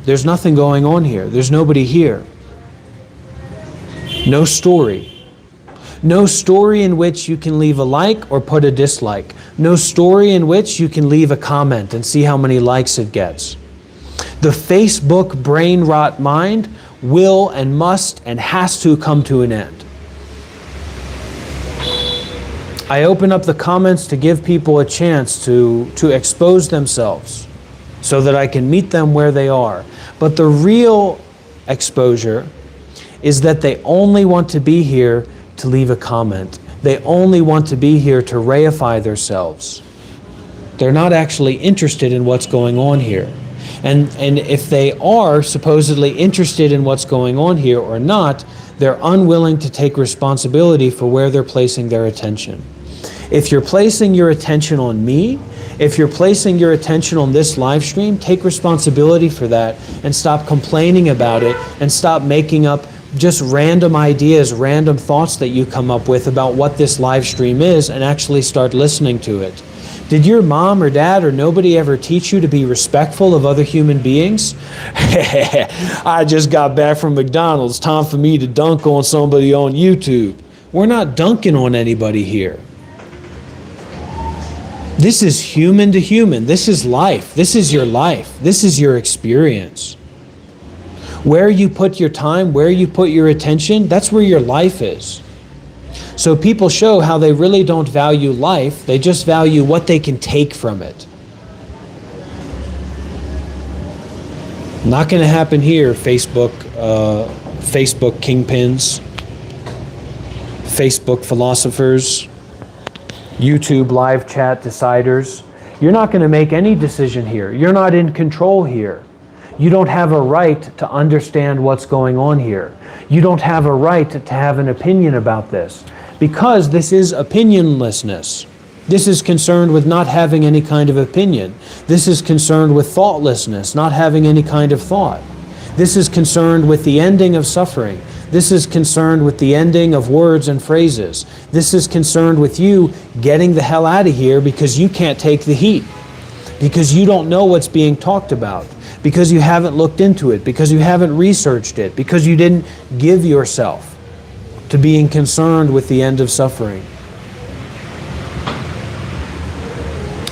there's nothing going on here. There's nobody here. No story. No story in which you can leave a like or put a dislike. No story in which you can leave a comment and see how many likes it gets. The Facebook brain rot mind will and must and has to come to an end. I open up the comments to give people a chance to expose themselves so that I can meet them where they are. But the real exposure is that they only want to be here to leave a comment. They only want to be here to reify themselves. They're not actually interested in what's going on here. And if they are supposedly interested in what's going on here or not, they're unwilling to take responsibility for where they're placing their attention. If you're placing your attention on me, if you're placing your attention on this live stream, take responsibility for that and stop complaining about it and stop making up just random ideas, random thoughts that you come up with about what this live stream is, and actually start listening to it. Did your mom or dad or nobody ever teach you to be respectful of other human beings? I just got back from McDonald's. Time for me to dunk on somebody on YouTube. We're not dunking on anybody here. This is human to human. This is life. This is your life. This is your experience. Where you put your time, where you put your attention, that's where your life is. So people show how they really don't value life. They just value what they can take from it. Not going to happen here, Facebook kingpins, Facebook philosophers, YouTube live chat deciders. You're not going to make any decision here. You're not in control here. You don't have a right to understand what's going on here. You don't have a right to have an opinion about this, because this is opinionlessness. This is concerned with not having any kind of opinion. This is concerned with thoughtlessness, not having any kind of thought. This is concerned with the ending of suffering. This is concerned with the ending of words and phrases. This is concerned with you getting the hell out of here because you can't take the heat, because you don't know what's being talked about, because you haven't looked into it, because you haven't researched it, because you didn't give yourself to being concerned with the end of suffering.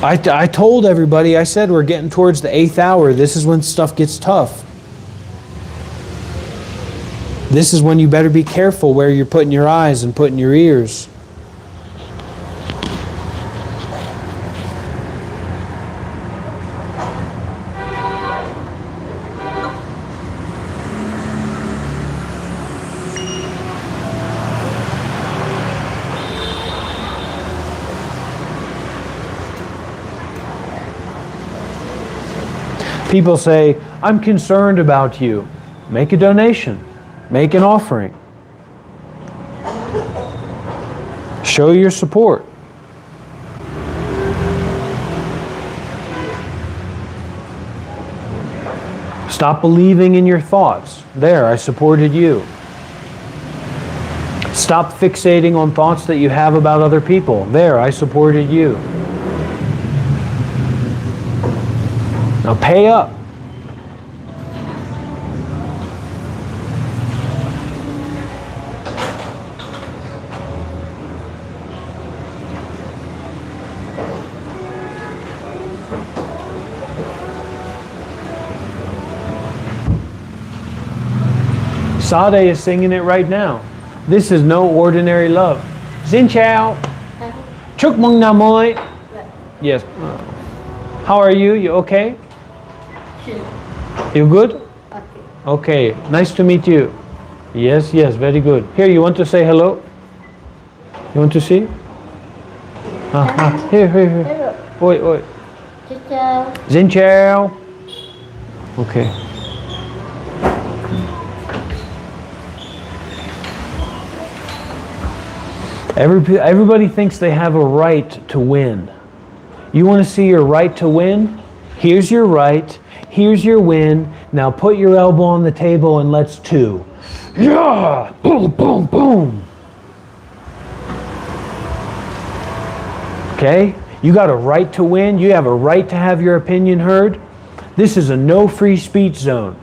I told everybody, I said we're getting towards the 8th hour. This is when stuff gets tough. This is when you better be careful where you're putting your eyes and putting your ears. People say, I'm concerned about you. Make a donation. Make an offering. Show your support. Stop believing in your thoughts. There, I supported you. Stop fixating on thoughts that you have about other people. There, I supported you. Now pay up. Sade is singing it right now. This is no ordinary love. Xin chào. Chúc mừng năm mới. Yes. How are you? You okay? You good? Okay. Nice to meet you. Yes, yes, very good. Here, you want to say hello? You want to see? Here, here, here. Oi, oi. Xin chào. Okay. Everybody thinks they have a right to win. You want to see your right to win? Here's your right. Here's your win. Now put your elbow on the table and let's two. Yeah! Boom, boom, boom. Okay? You got a right to win. You have a right to have your opinion heard. This is a no free speech zone.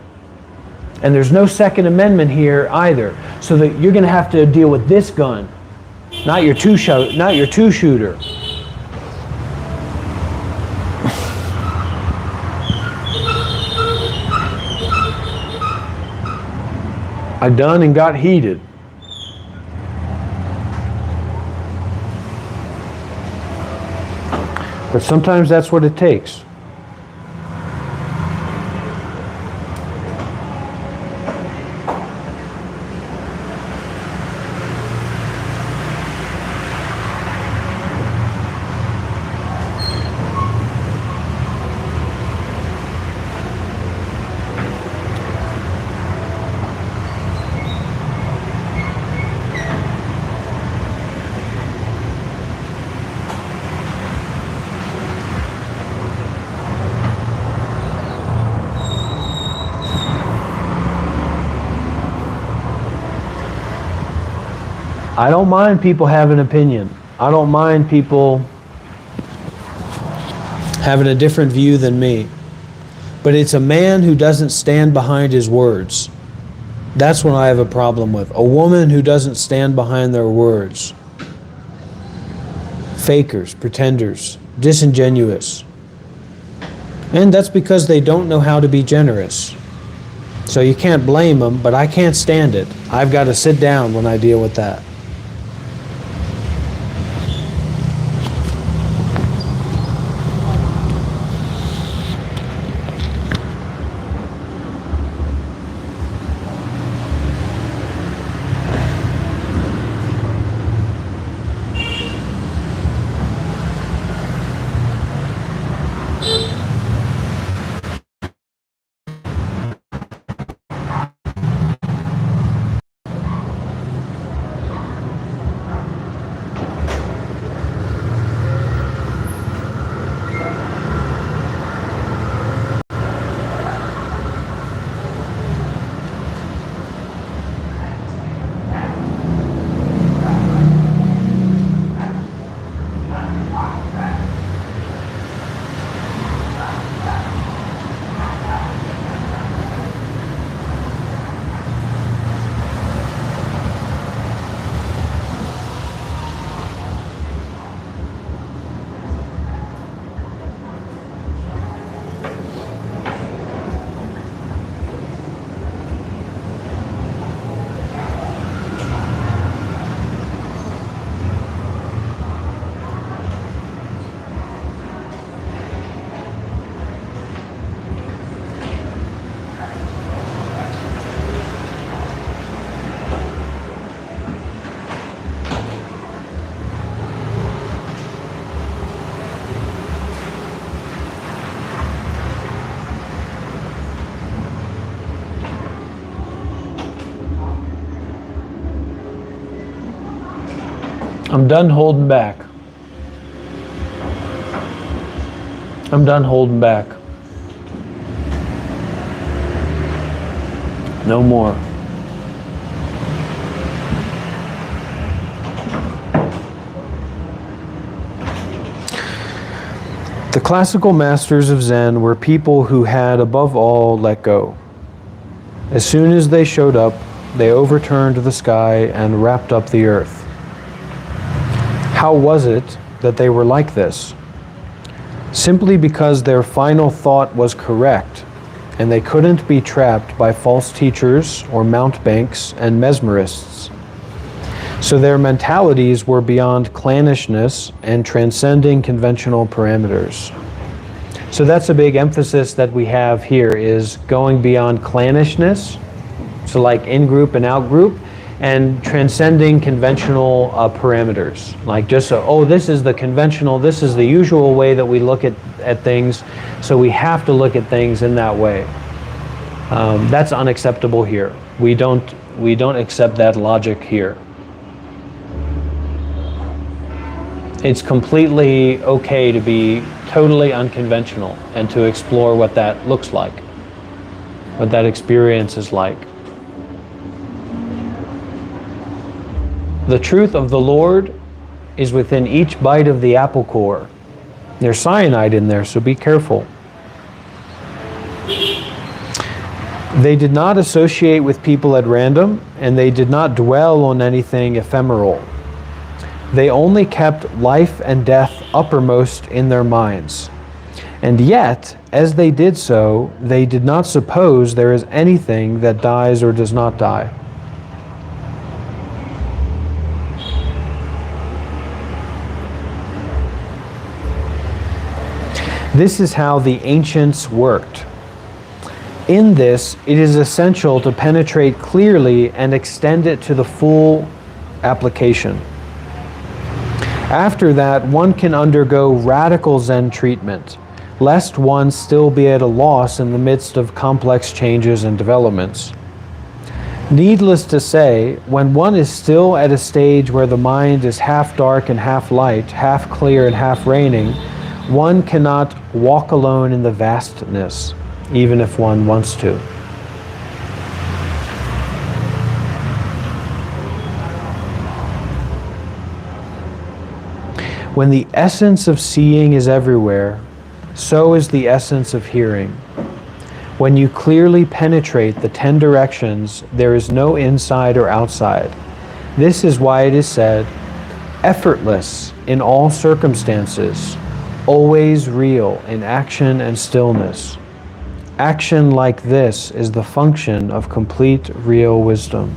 And there's no Second Amendment here either. So that you're going to have to deal with this gun. Not your two-shooter. I done and got heated. But sometimes that's what it takes. I don't mind people having an opinion. I don't mind people having a different view than me. But it's a man who doesn't stand behind his words. That's what I have a problem with. A woman who doesn't stand behind their words. Fakers, pretenders, disingenuous. And that's because they don't know how to be generous. So you can't blame them, but I can't stand it. I've got to sit down when I deal with that. I'm done holding back. I'm done holding back. No more. The classical masters of Zen were people who had, above all, let go. As soon as they showed up, they overturned the sky and wrapped up the earth. How was it that they were like this? Simply because their final thought was correct, and they couldn't be trapped by false teachers or mountebanks and mesmerists. So their mentalities were beyond clanishness and transcending conventional parameters. So that's a big emphasis that we have here, is going beyond clanishness, so like in-group and out-group, and transcending conventional parameters. Like just, oh, this is the conventional, this is the usual way that we look at things, so we have to look at things in that way. That's unacceptable here. We don't accept that logic here. It's completely okay to be totally unconventional and to explore what that looks like, what that experience is like. The truth of the Lord is within each bite of the apple core. There's cyanide in there, so be careful. They did not associate with people at random, and they did not dwell on anything ephemeral. They only kept life and death uppermost in their minds. And yet, as they did so, they did not suppose there is anything that dies or does not die. This is how the ancients worked. In this, it is essential to penetrate clearly and extend it to the full application. After that, one can undergo radical Zen treatment, lest one still be at a loss in the midst of complex changes and developments. Needless to say, when one is still at a stage where the mind is half dark and half light, half clear and half reigning, one cannot walk alone in the vastness, even if one wants to. When the essence of seeing is everywhere, So is the essence of hearing. When you clearly penetrate the 10 directions, there is no inside or outside. This is why it is said, effortless in all circumstances, always real in action and stillness. Action like this is the function of complete real wisdom.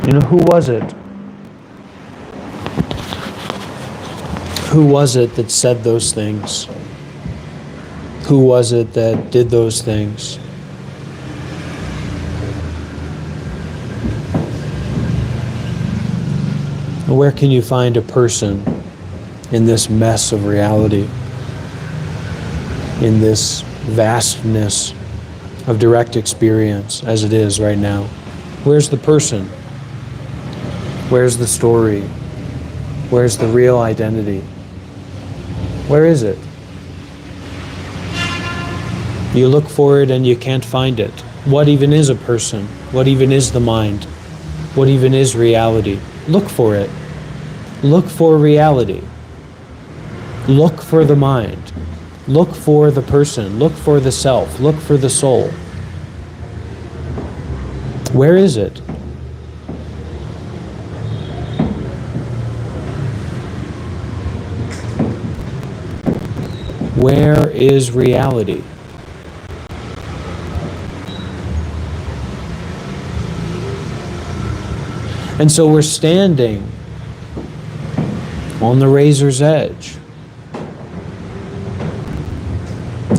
You know, who was it? Who was it that said those things? Who was it that did those things? Where can you find a person in this mess of reality, in this vastness of direct experience as it is right now? Where's the person? Where's the story? Where's the real identity? Where is it? You look for it and you can't find it. What even is a person? What even is the mind? What even is reality? Look for it. Look for reality. Look for the mind. Look for the person. Look for the self. Look for the soul. Where is it? Where is reality? And so we're standing on the razor's edge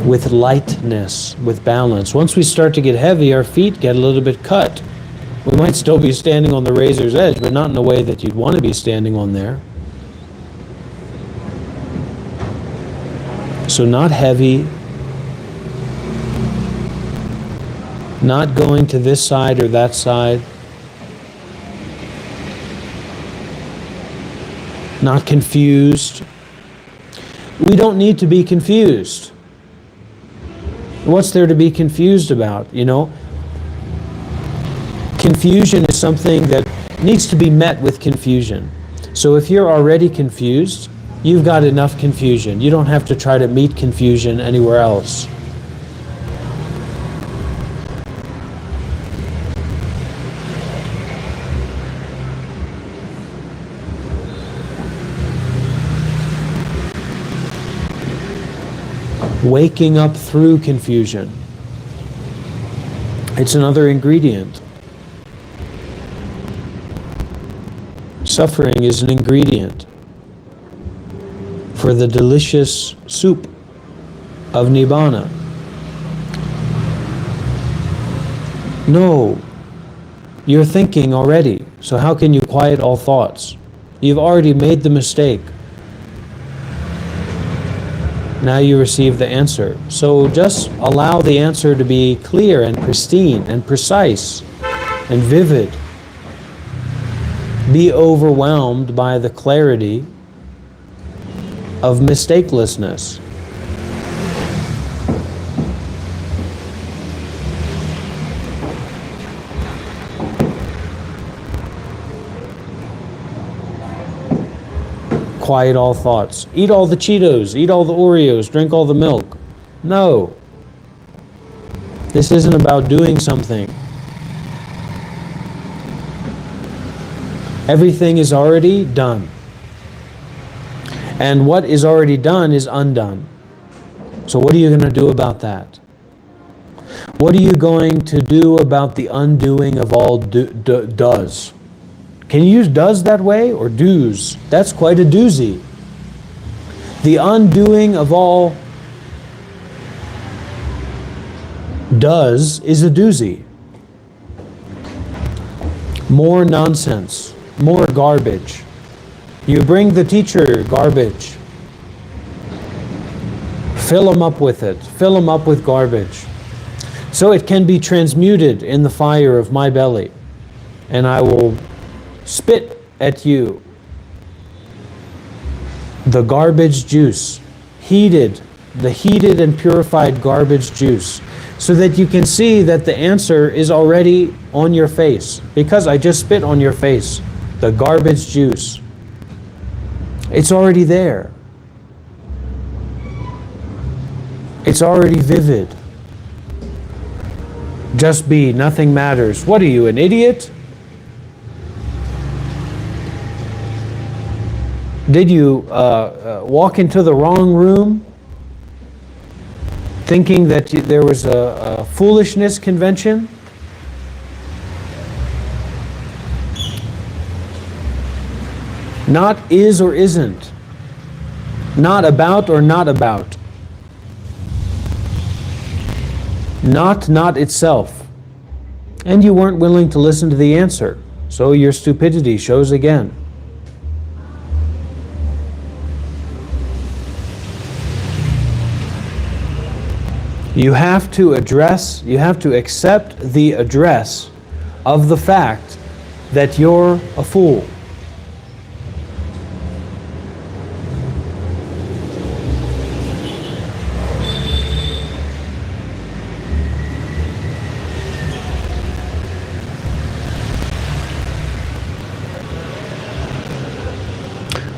with lightness, with balance. Once we start to get heavy, our feet get a little bit cut. We might still be standing on the razor's edge, but not in a way that you'd want to be standing on there. So not heavy, not going to this side or that side, not confused. We don't need to be confused. What's there to be confused about, you know? Confusion is something that needs to be met with confusion. So if you're already confused, you've got enough confusion. You don't have to try to meet confusion anywhere else. waking up through confusion. It's another ingredient. Suffering is an ingredient for the delicious soup of Nibbana. No, you're thinking already, so how can you quiet all thoughts? You've already made the mistake. Now you receive the answer. So just allow the answer to be clear and pristine and precise and vivid. Be overwhelmed by the clarity of mistakelessness. Quiet all thoughts. Eat all the Cheetos, eat all the Oreos, drink all the milk. No. This isn't about doing something. Everything is already done. And what is already done is undone. So what are you going to do about that? What are you going to do about the undoing of all does? Can you use does that way or do's? That's quite a doozy. The undoing of all does is a doozy. More nonsense, more garbage. You bring the teacher garbage. Fill them up with it. Fill them up with garbage. So it can be transmuted in the fire of my belly. And I will spit at you the garbage juice, the heated and purified garbage juice, so that you can see that the answer is already on your face, because I just spit on your face, the garbage juice. It's already there. It's already vivid. Just be, nothing matters. What are you, an idiot? Did you walk into the wrong room thinking that there was a foolishness convention? Not is or isn't. Not about or not about. Not itself. And you weren't willing to listen to the answer. So your stupidity shows again. You have to accept the address of the fact that you're a fool.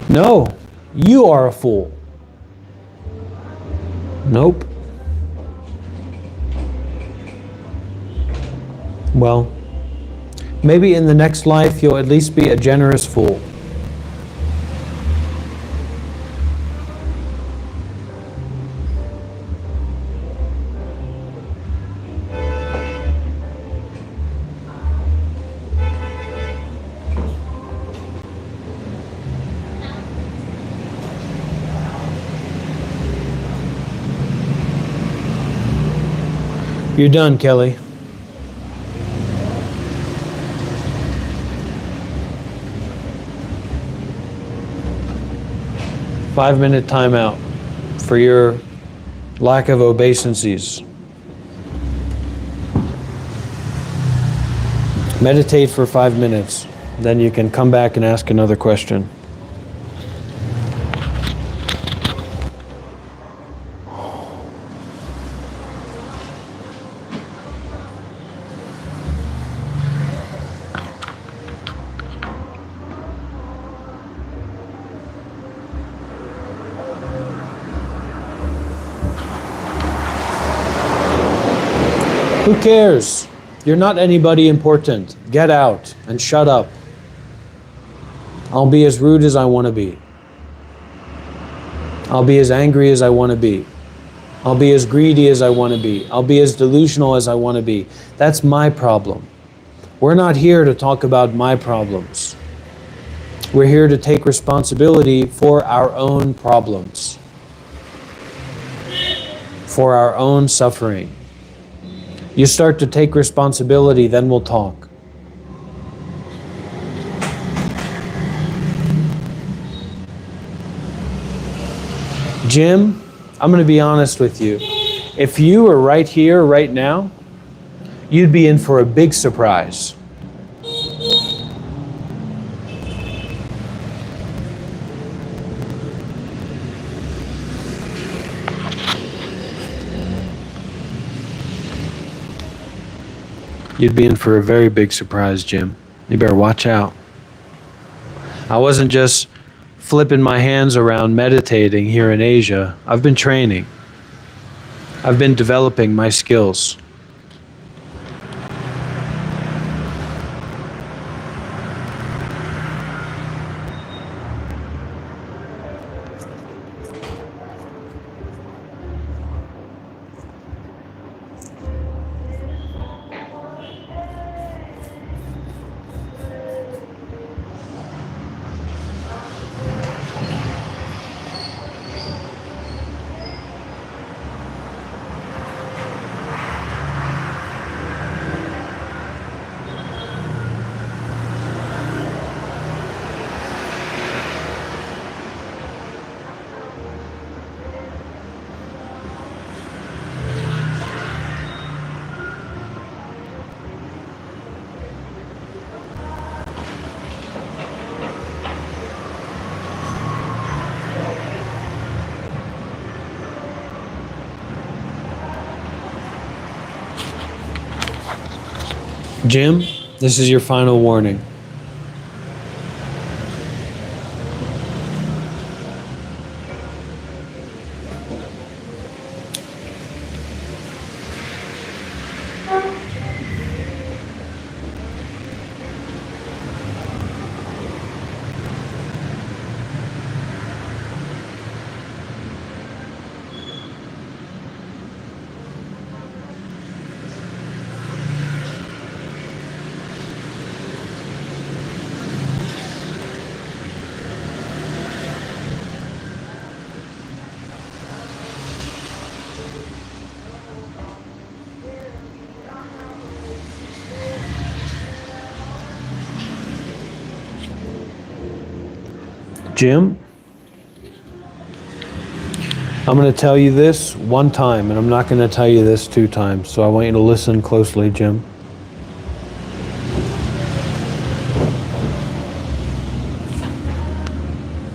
No, you are a fool. Nope. Well, maybe in the next life you'll at least be a generous fool. You're done, Kelly. Five-minute timeout for your lack of obeisances. Meditate for 5 minutes, then you can come back and ask another question. Who cares? You're not anybody important. Get out and shut up. I'll be as rude as I want to be. I'll be as angry as I want to be. I'll be as greedy as I want to be. I'll be as delusional as I want to be. That's my problem. We're not here to talk about my problems. We're here to take responsibility for our own problems, for our own suffering. You start to take responsibility, then we'll talk. Jim, I'm going to be honest with you. If you were right here, right now, you'd be in for a big surprise. You'd be in for a very big surprise, Jim. You better watch out. I wasn't just flipping my hands around meditating here in Asia. I've been training. I've been developing my skills. Jim, this is your final warning. Jim, I'm going to tell you this one time, and I'm not going to tell you this 2 times, so I want you to listen closely, Jim.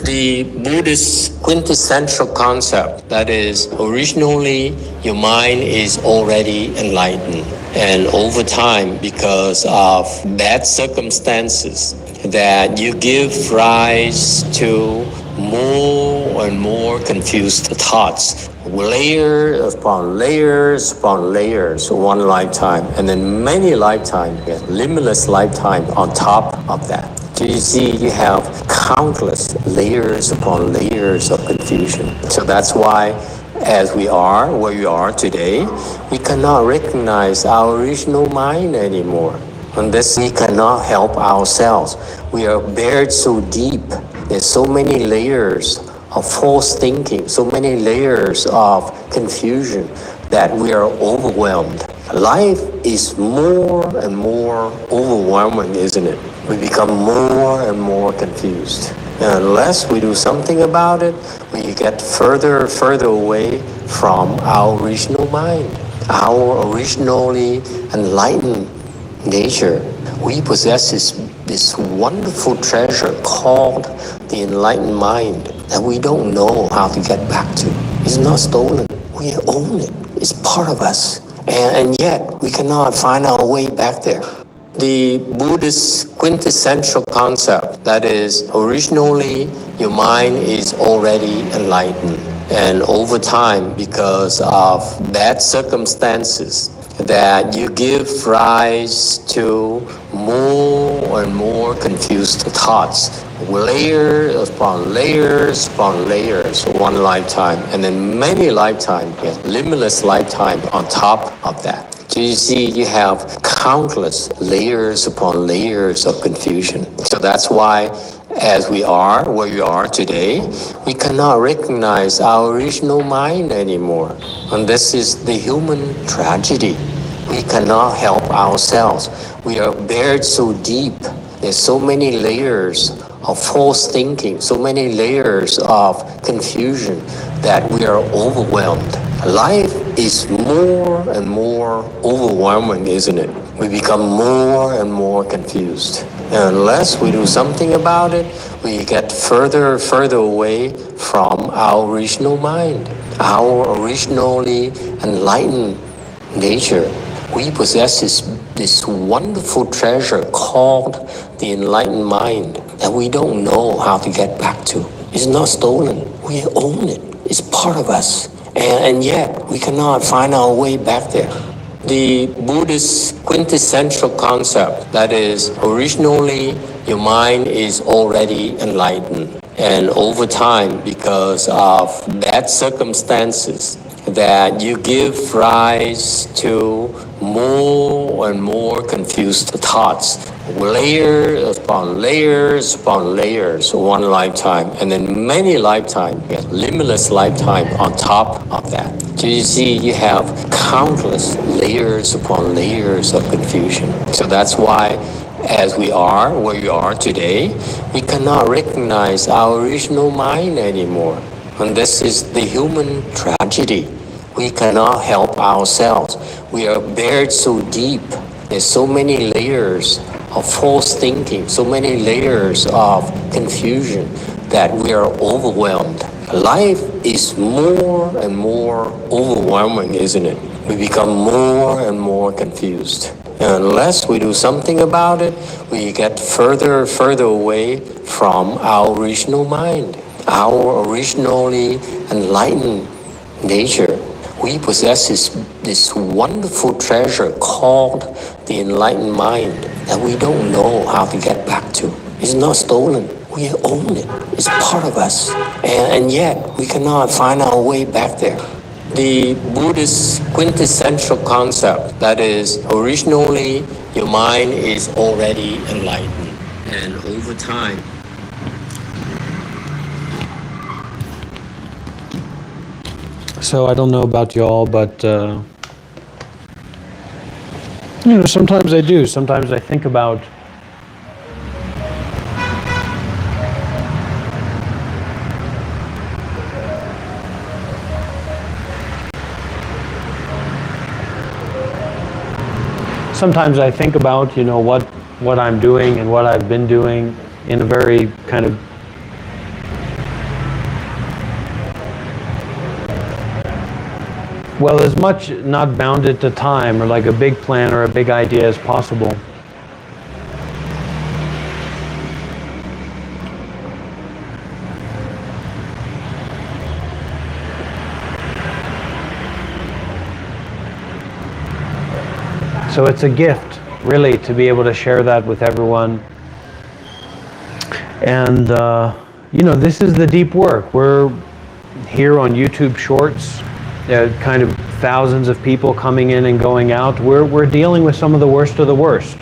The Buddhist quintessential concept that is originally your mind is already enlightened, and over time, because of bad circumstances, that you give rise to more and more confused thoughts, layers upon layers upon layers, one lifetime, and then many lifetimes, limitless lifetime on top of that. So you see, you have countless layers upon layers of confusion. So that's why, as we are where we are today, we cannot recognize our original mind anymore. And this we cannot help ourselves. We are buried so deep. There's so many layers of false thinking, so many layers of confusion that we are overwhelmed. Life is more and more overwhelming, isn't it? We become more and more confused. And unless we do something about it, we get further and further away from our original mind, our originally enlightened nature. We possess this wonderful treasure called the enlightened mind that we don't know how to get back to. It's not stolen. We own it. It's part of us. And yet we cannot find our way back there. The Buddhist quintessential concept that is originally your mind is already enlightened, and over time, because of bad circumstances, that you give rise to more and more confused thoughts, layers upon layers, one lifetime, and then many lifetimes, yes, limitless lifetime on top of that. So you see, you have countless layers upon layers of confusion. So that's why, as we are where we are today, we cannot recognize our original mind anymore. And this is the human tragedy. We cannot help ourselves. We are buried so deep. There's so many layers of false thinking, so many layers of confusion that we are overwhelmed. Life is more and more overwhelming, isn't it? We become more and more confused. And unless we do something about it, we get further and further away from our original mind, our originally enlightened nature. We possess this wonderful treasure called the enlightened mind that we don't know how to get back to. It's not stolen. We own it. It's part of us. And yet, we cannot find our way back there. The Buddhist quintessential concept, that is, originally your mind is already enlightened. And over time, because of bad circumstances, that you give rise to more and more confused thoughts, layers upon layers, one lifetime, and then many lifetimes, yes, limitless lifetime on top of that. So you see, you have countless layers upon layers of confusion. So that's why, as we are where we are today, we cannot recognize our original mind anymore. And this is the human tragedy. We cannot help ourselves. We are buried so deep. There's so many layers of false thinking, so many layers of confusion that we are overwhelmed. Life is more and more overwhelming, isn't it? We become more and more confused. And unless we do something about it, we get further and further away from our original mind, our originally enlightened nature. We possess this wonderful treasure called the enlightened mind that we don't know how to get back to. It's not stolen. We own it. It's part of us. And yet, we cannot find our way back there. The Buddhist quintessential concept, that is, originally your mind is already enlightened. And over time, So I don't know about y'all, but sometimes I do. Sometimes I think about what I'm doing and what I've been doing in a very kind of as much not bounded to time or like a big plan or a big idea as possible. So it's a gift, really, to be able to share that with everyone. And, this is the deep work. We're here on YouTube Shorts. Kind of thousands of people coming in and going out. We're dealing with some of the worst of the worst.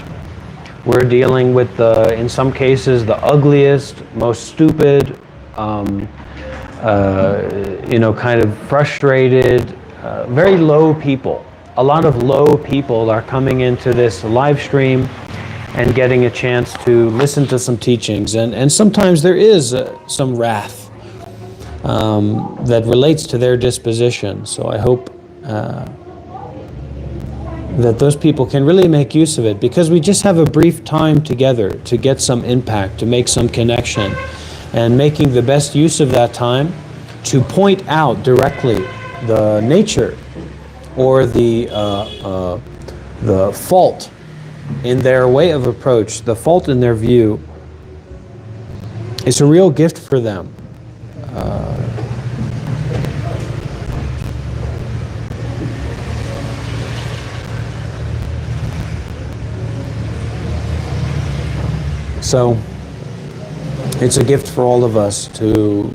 We're dealing with, in some cases, the ugliest, most stupid, kind of frustrated, very low people. A lot of low people are coming into this live stream and getting a chance to listen to some teachings. And sometimes there is some wrath that relates to their disposition. So I hope that those people can really make use of it, because we just have a brief time together to get some impact, to make some connection, and making the best use of that time to point out directly the nature or the fault in their way of approach, the fault in their view. It's a real gift for them. So it's a gift for all of us to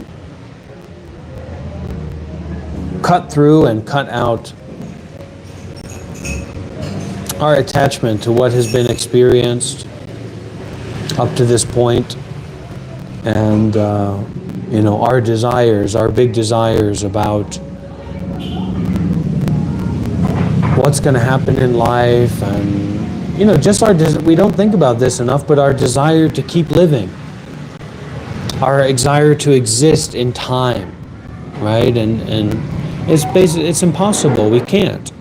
cut through and cut out our attachment to what has been experienced up to this point, and our desires, our big desires about what's going to happen in life, and just we don't think about this enough, but our desire to keep living, our desire to exist in time, right? And it's impossible. We can't.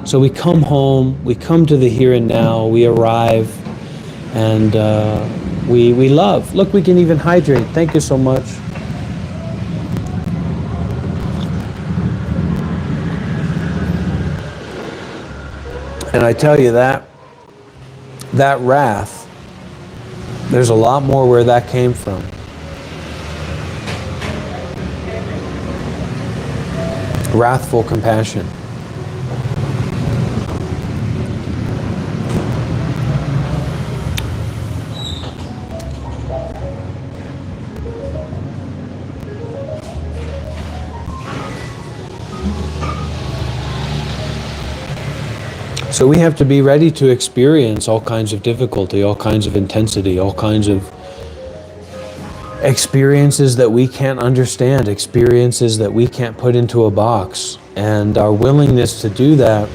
So we come home, we come to the here and now, we arrive, and we love. Look, we can even hydrate. Thank you so much. And I tell you that wrath, there's a lot more where that came from. Wrathful compassion. So we have to be ready to experience all kinds of difficulty, all kinds of intensity, all kinds of experiences that we can't understand, experiences that we can't put into a box. And our willingness to do that,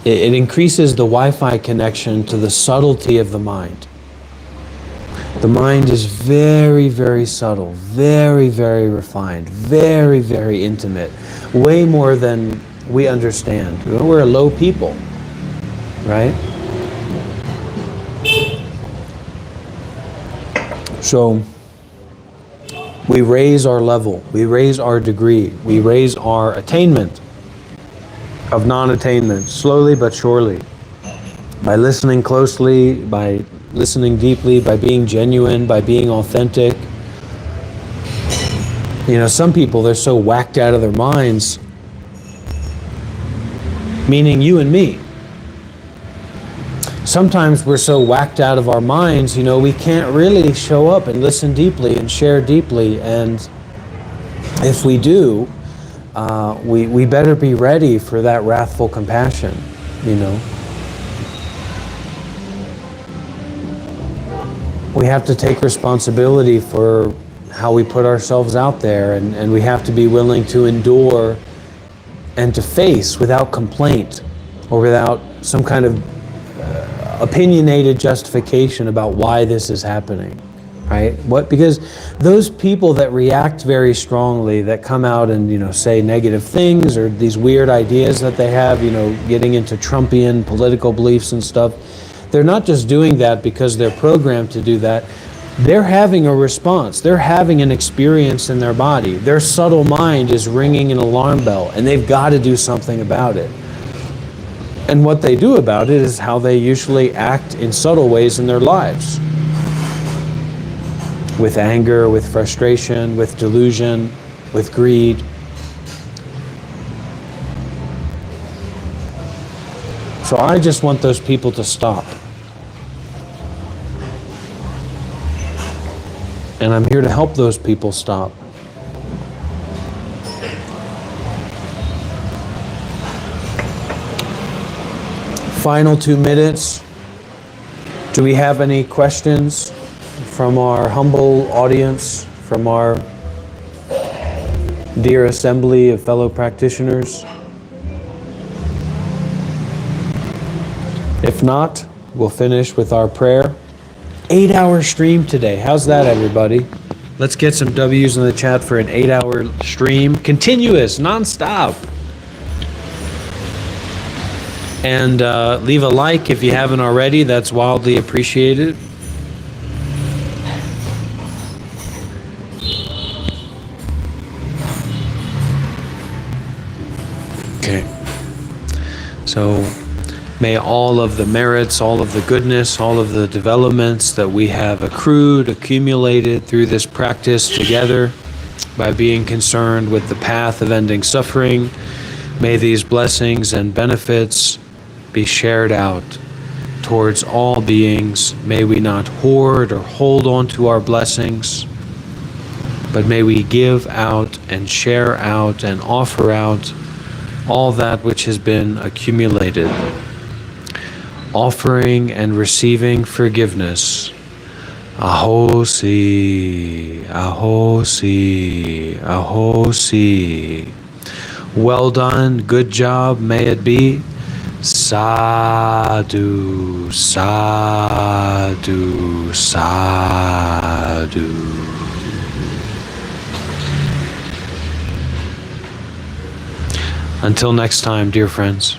it increases the Wi-Fi connection to the subtlety of the mind. The mind is very, very subtle, very, very refined, very, very intimate, way more than we understand. We're a low people, right? So we raise our level, we raise our degree, we raise our attainment of non-attainment, slowly but surely, by listening closely, by listening deeply, by being genuine, by being authentic. Some people, they're so whacked out of their minds, meaning you and me. Sometimes we're so whacked out of our minds, we can't really show up and listen deeply and share deeply. And if we do, we better be ready for that wrathful compassion, We have to take responsibility for how we put ourselves out there, and we have to be willing to endure and to face without complaint or without some kind of opinionated justification about why this is happening, right? Because those people that react very strongly, that come out and say negative things, or these weird ideas that they have, getting into Trumpian political beliefs and stuff, they're not just doing that because they're programmed to do that. They're having a response. They're having an experience in their body. Their subtle mind is ringing an alarm bell, and they've got to do something about it. And what they do about it is how they usually act in subtle ways in their lives. With anger, with frustration, with delusion, with greed. So I just want those people to stop. And I'm here to help those people stop. Final 2 minutes. Do we have any questions from our humble audience, from our dear assembly of fellow practitioners? If not, we'll finish with our prayer. 8-hour stream today. How's that, everybody? Let's get some W's in the chat for an 8-hour stream. Continuous, non-stop. And leave a like if you haven't already. That's wildly appreciated. Okay. So may all of the merits, all of the goodness, all of the developments that we have accrued, accumulated through this practice together by being concerned with the path of ending suffering, may these blessings and benefits be shared out towards all beings. May we not hoard or hold on to our blessings, but may we give out and share out and offer out all that which has been accumulated, offering and receiving forgiveness. Ahosi, ahosi, ahosi. Well done, good job, may it be. Sadhu, sadhu, sadhu. Until next time, dear friends.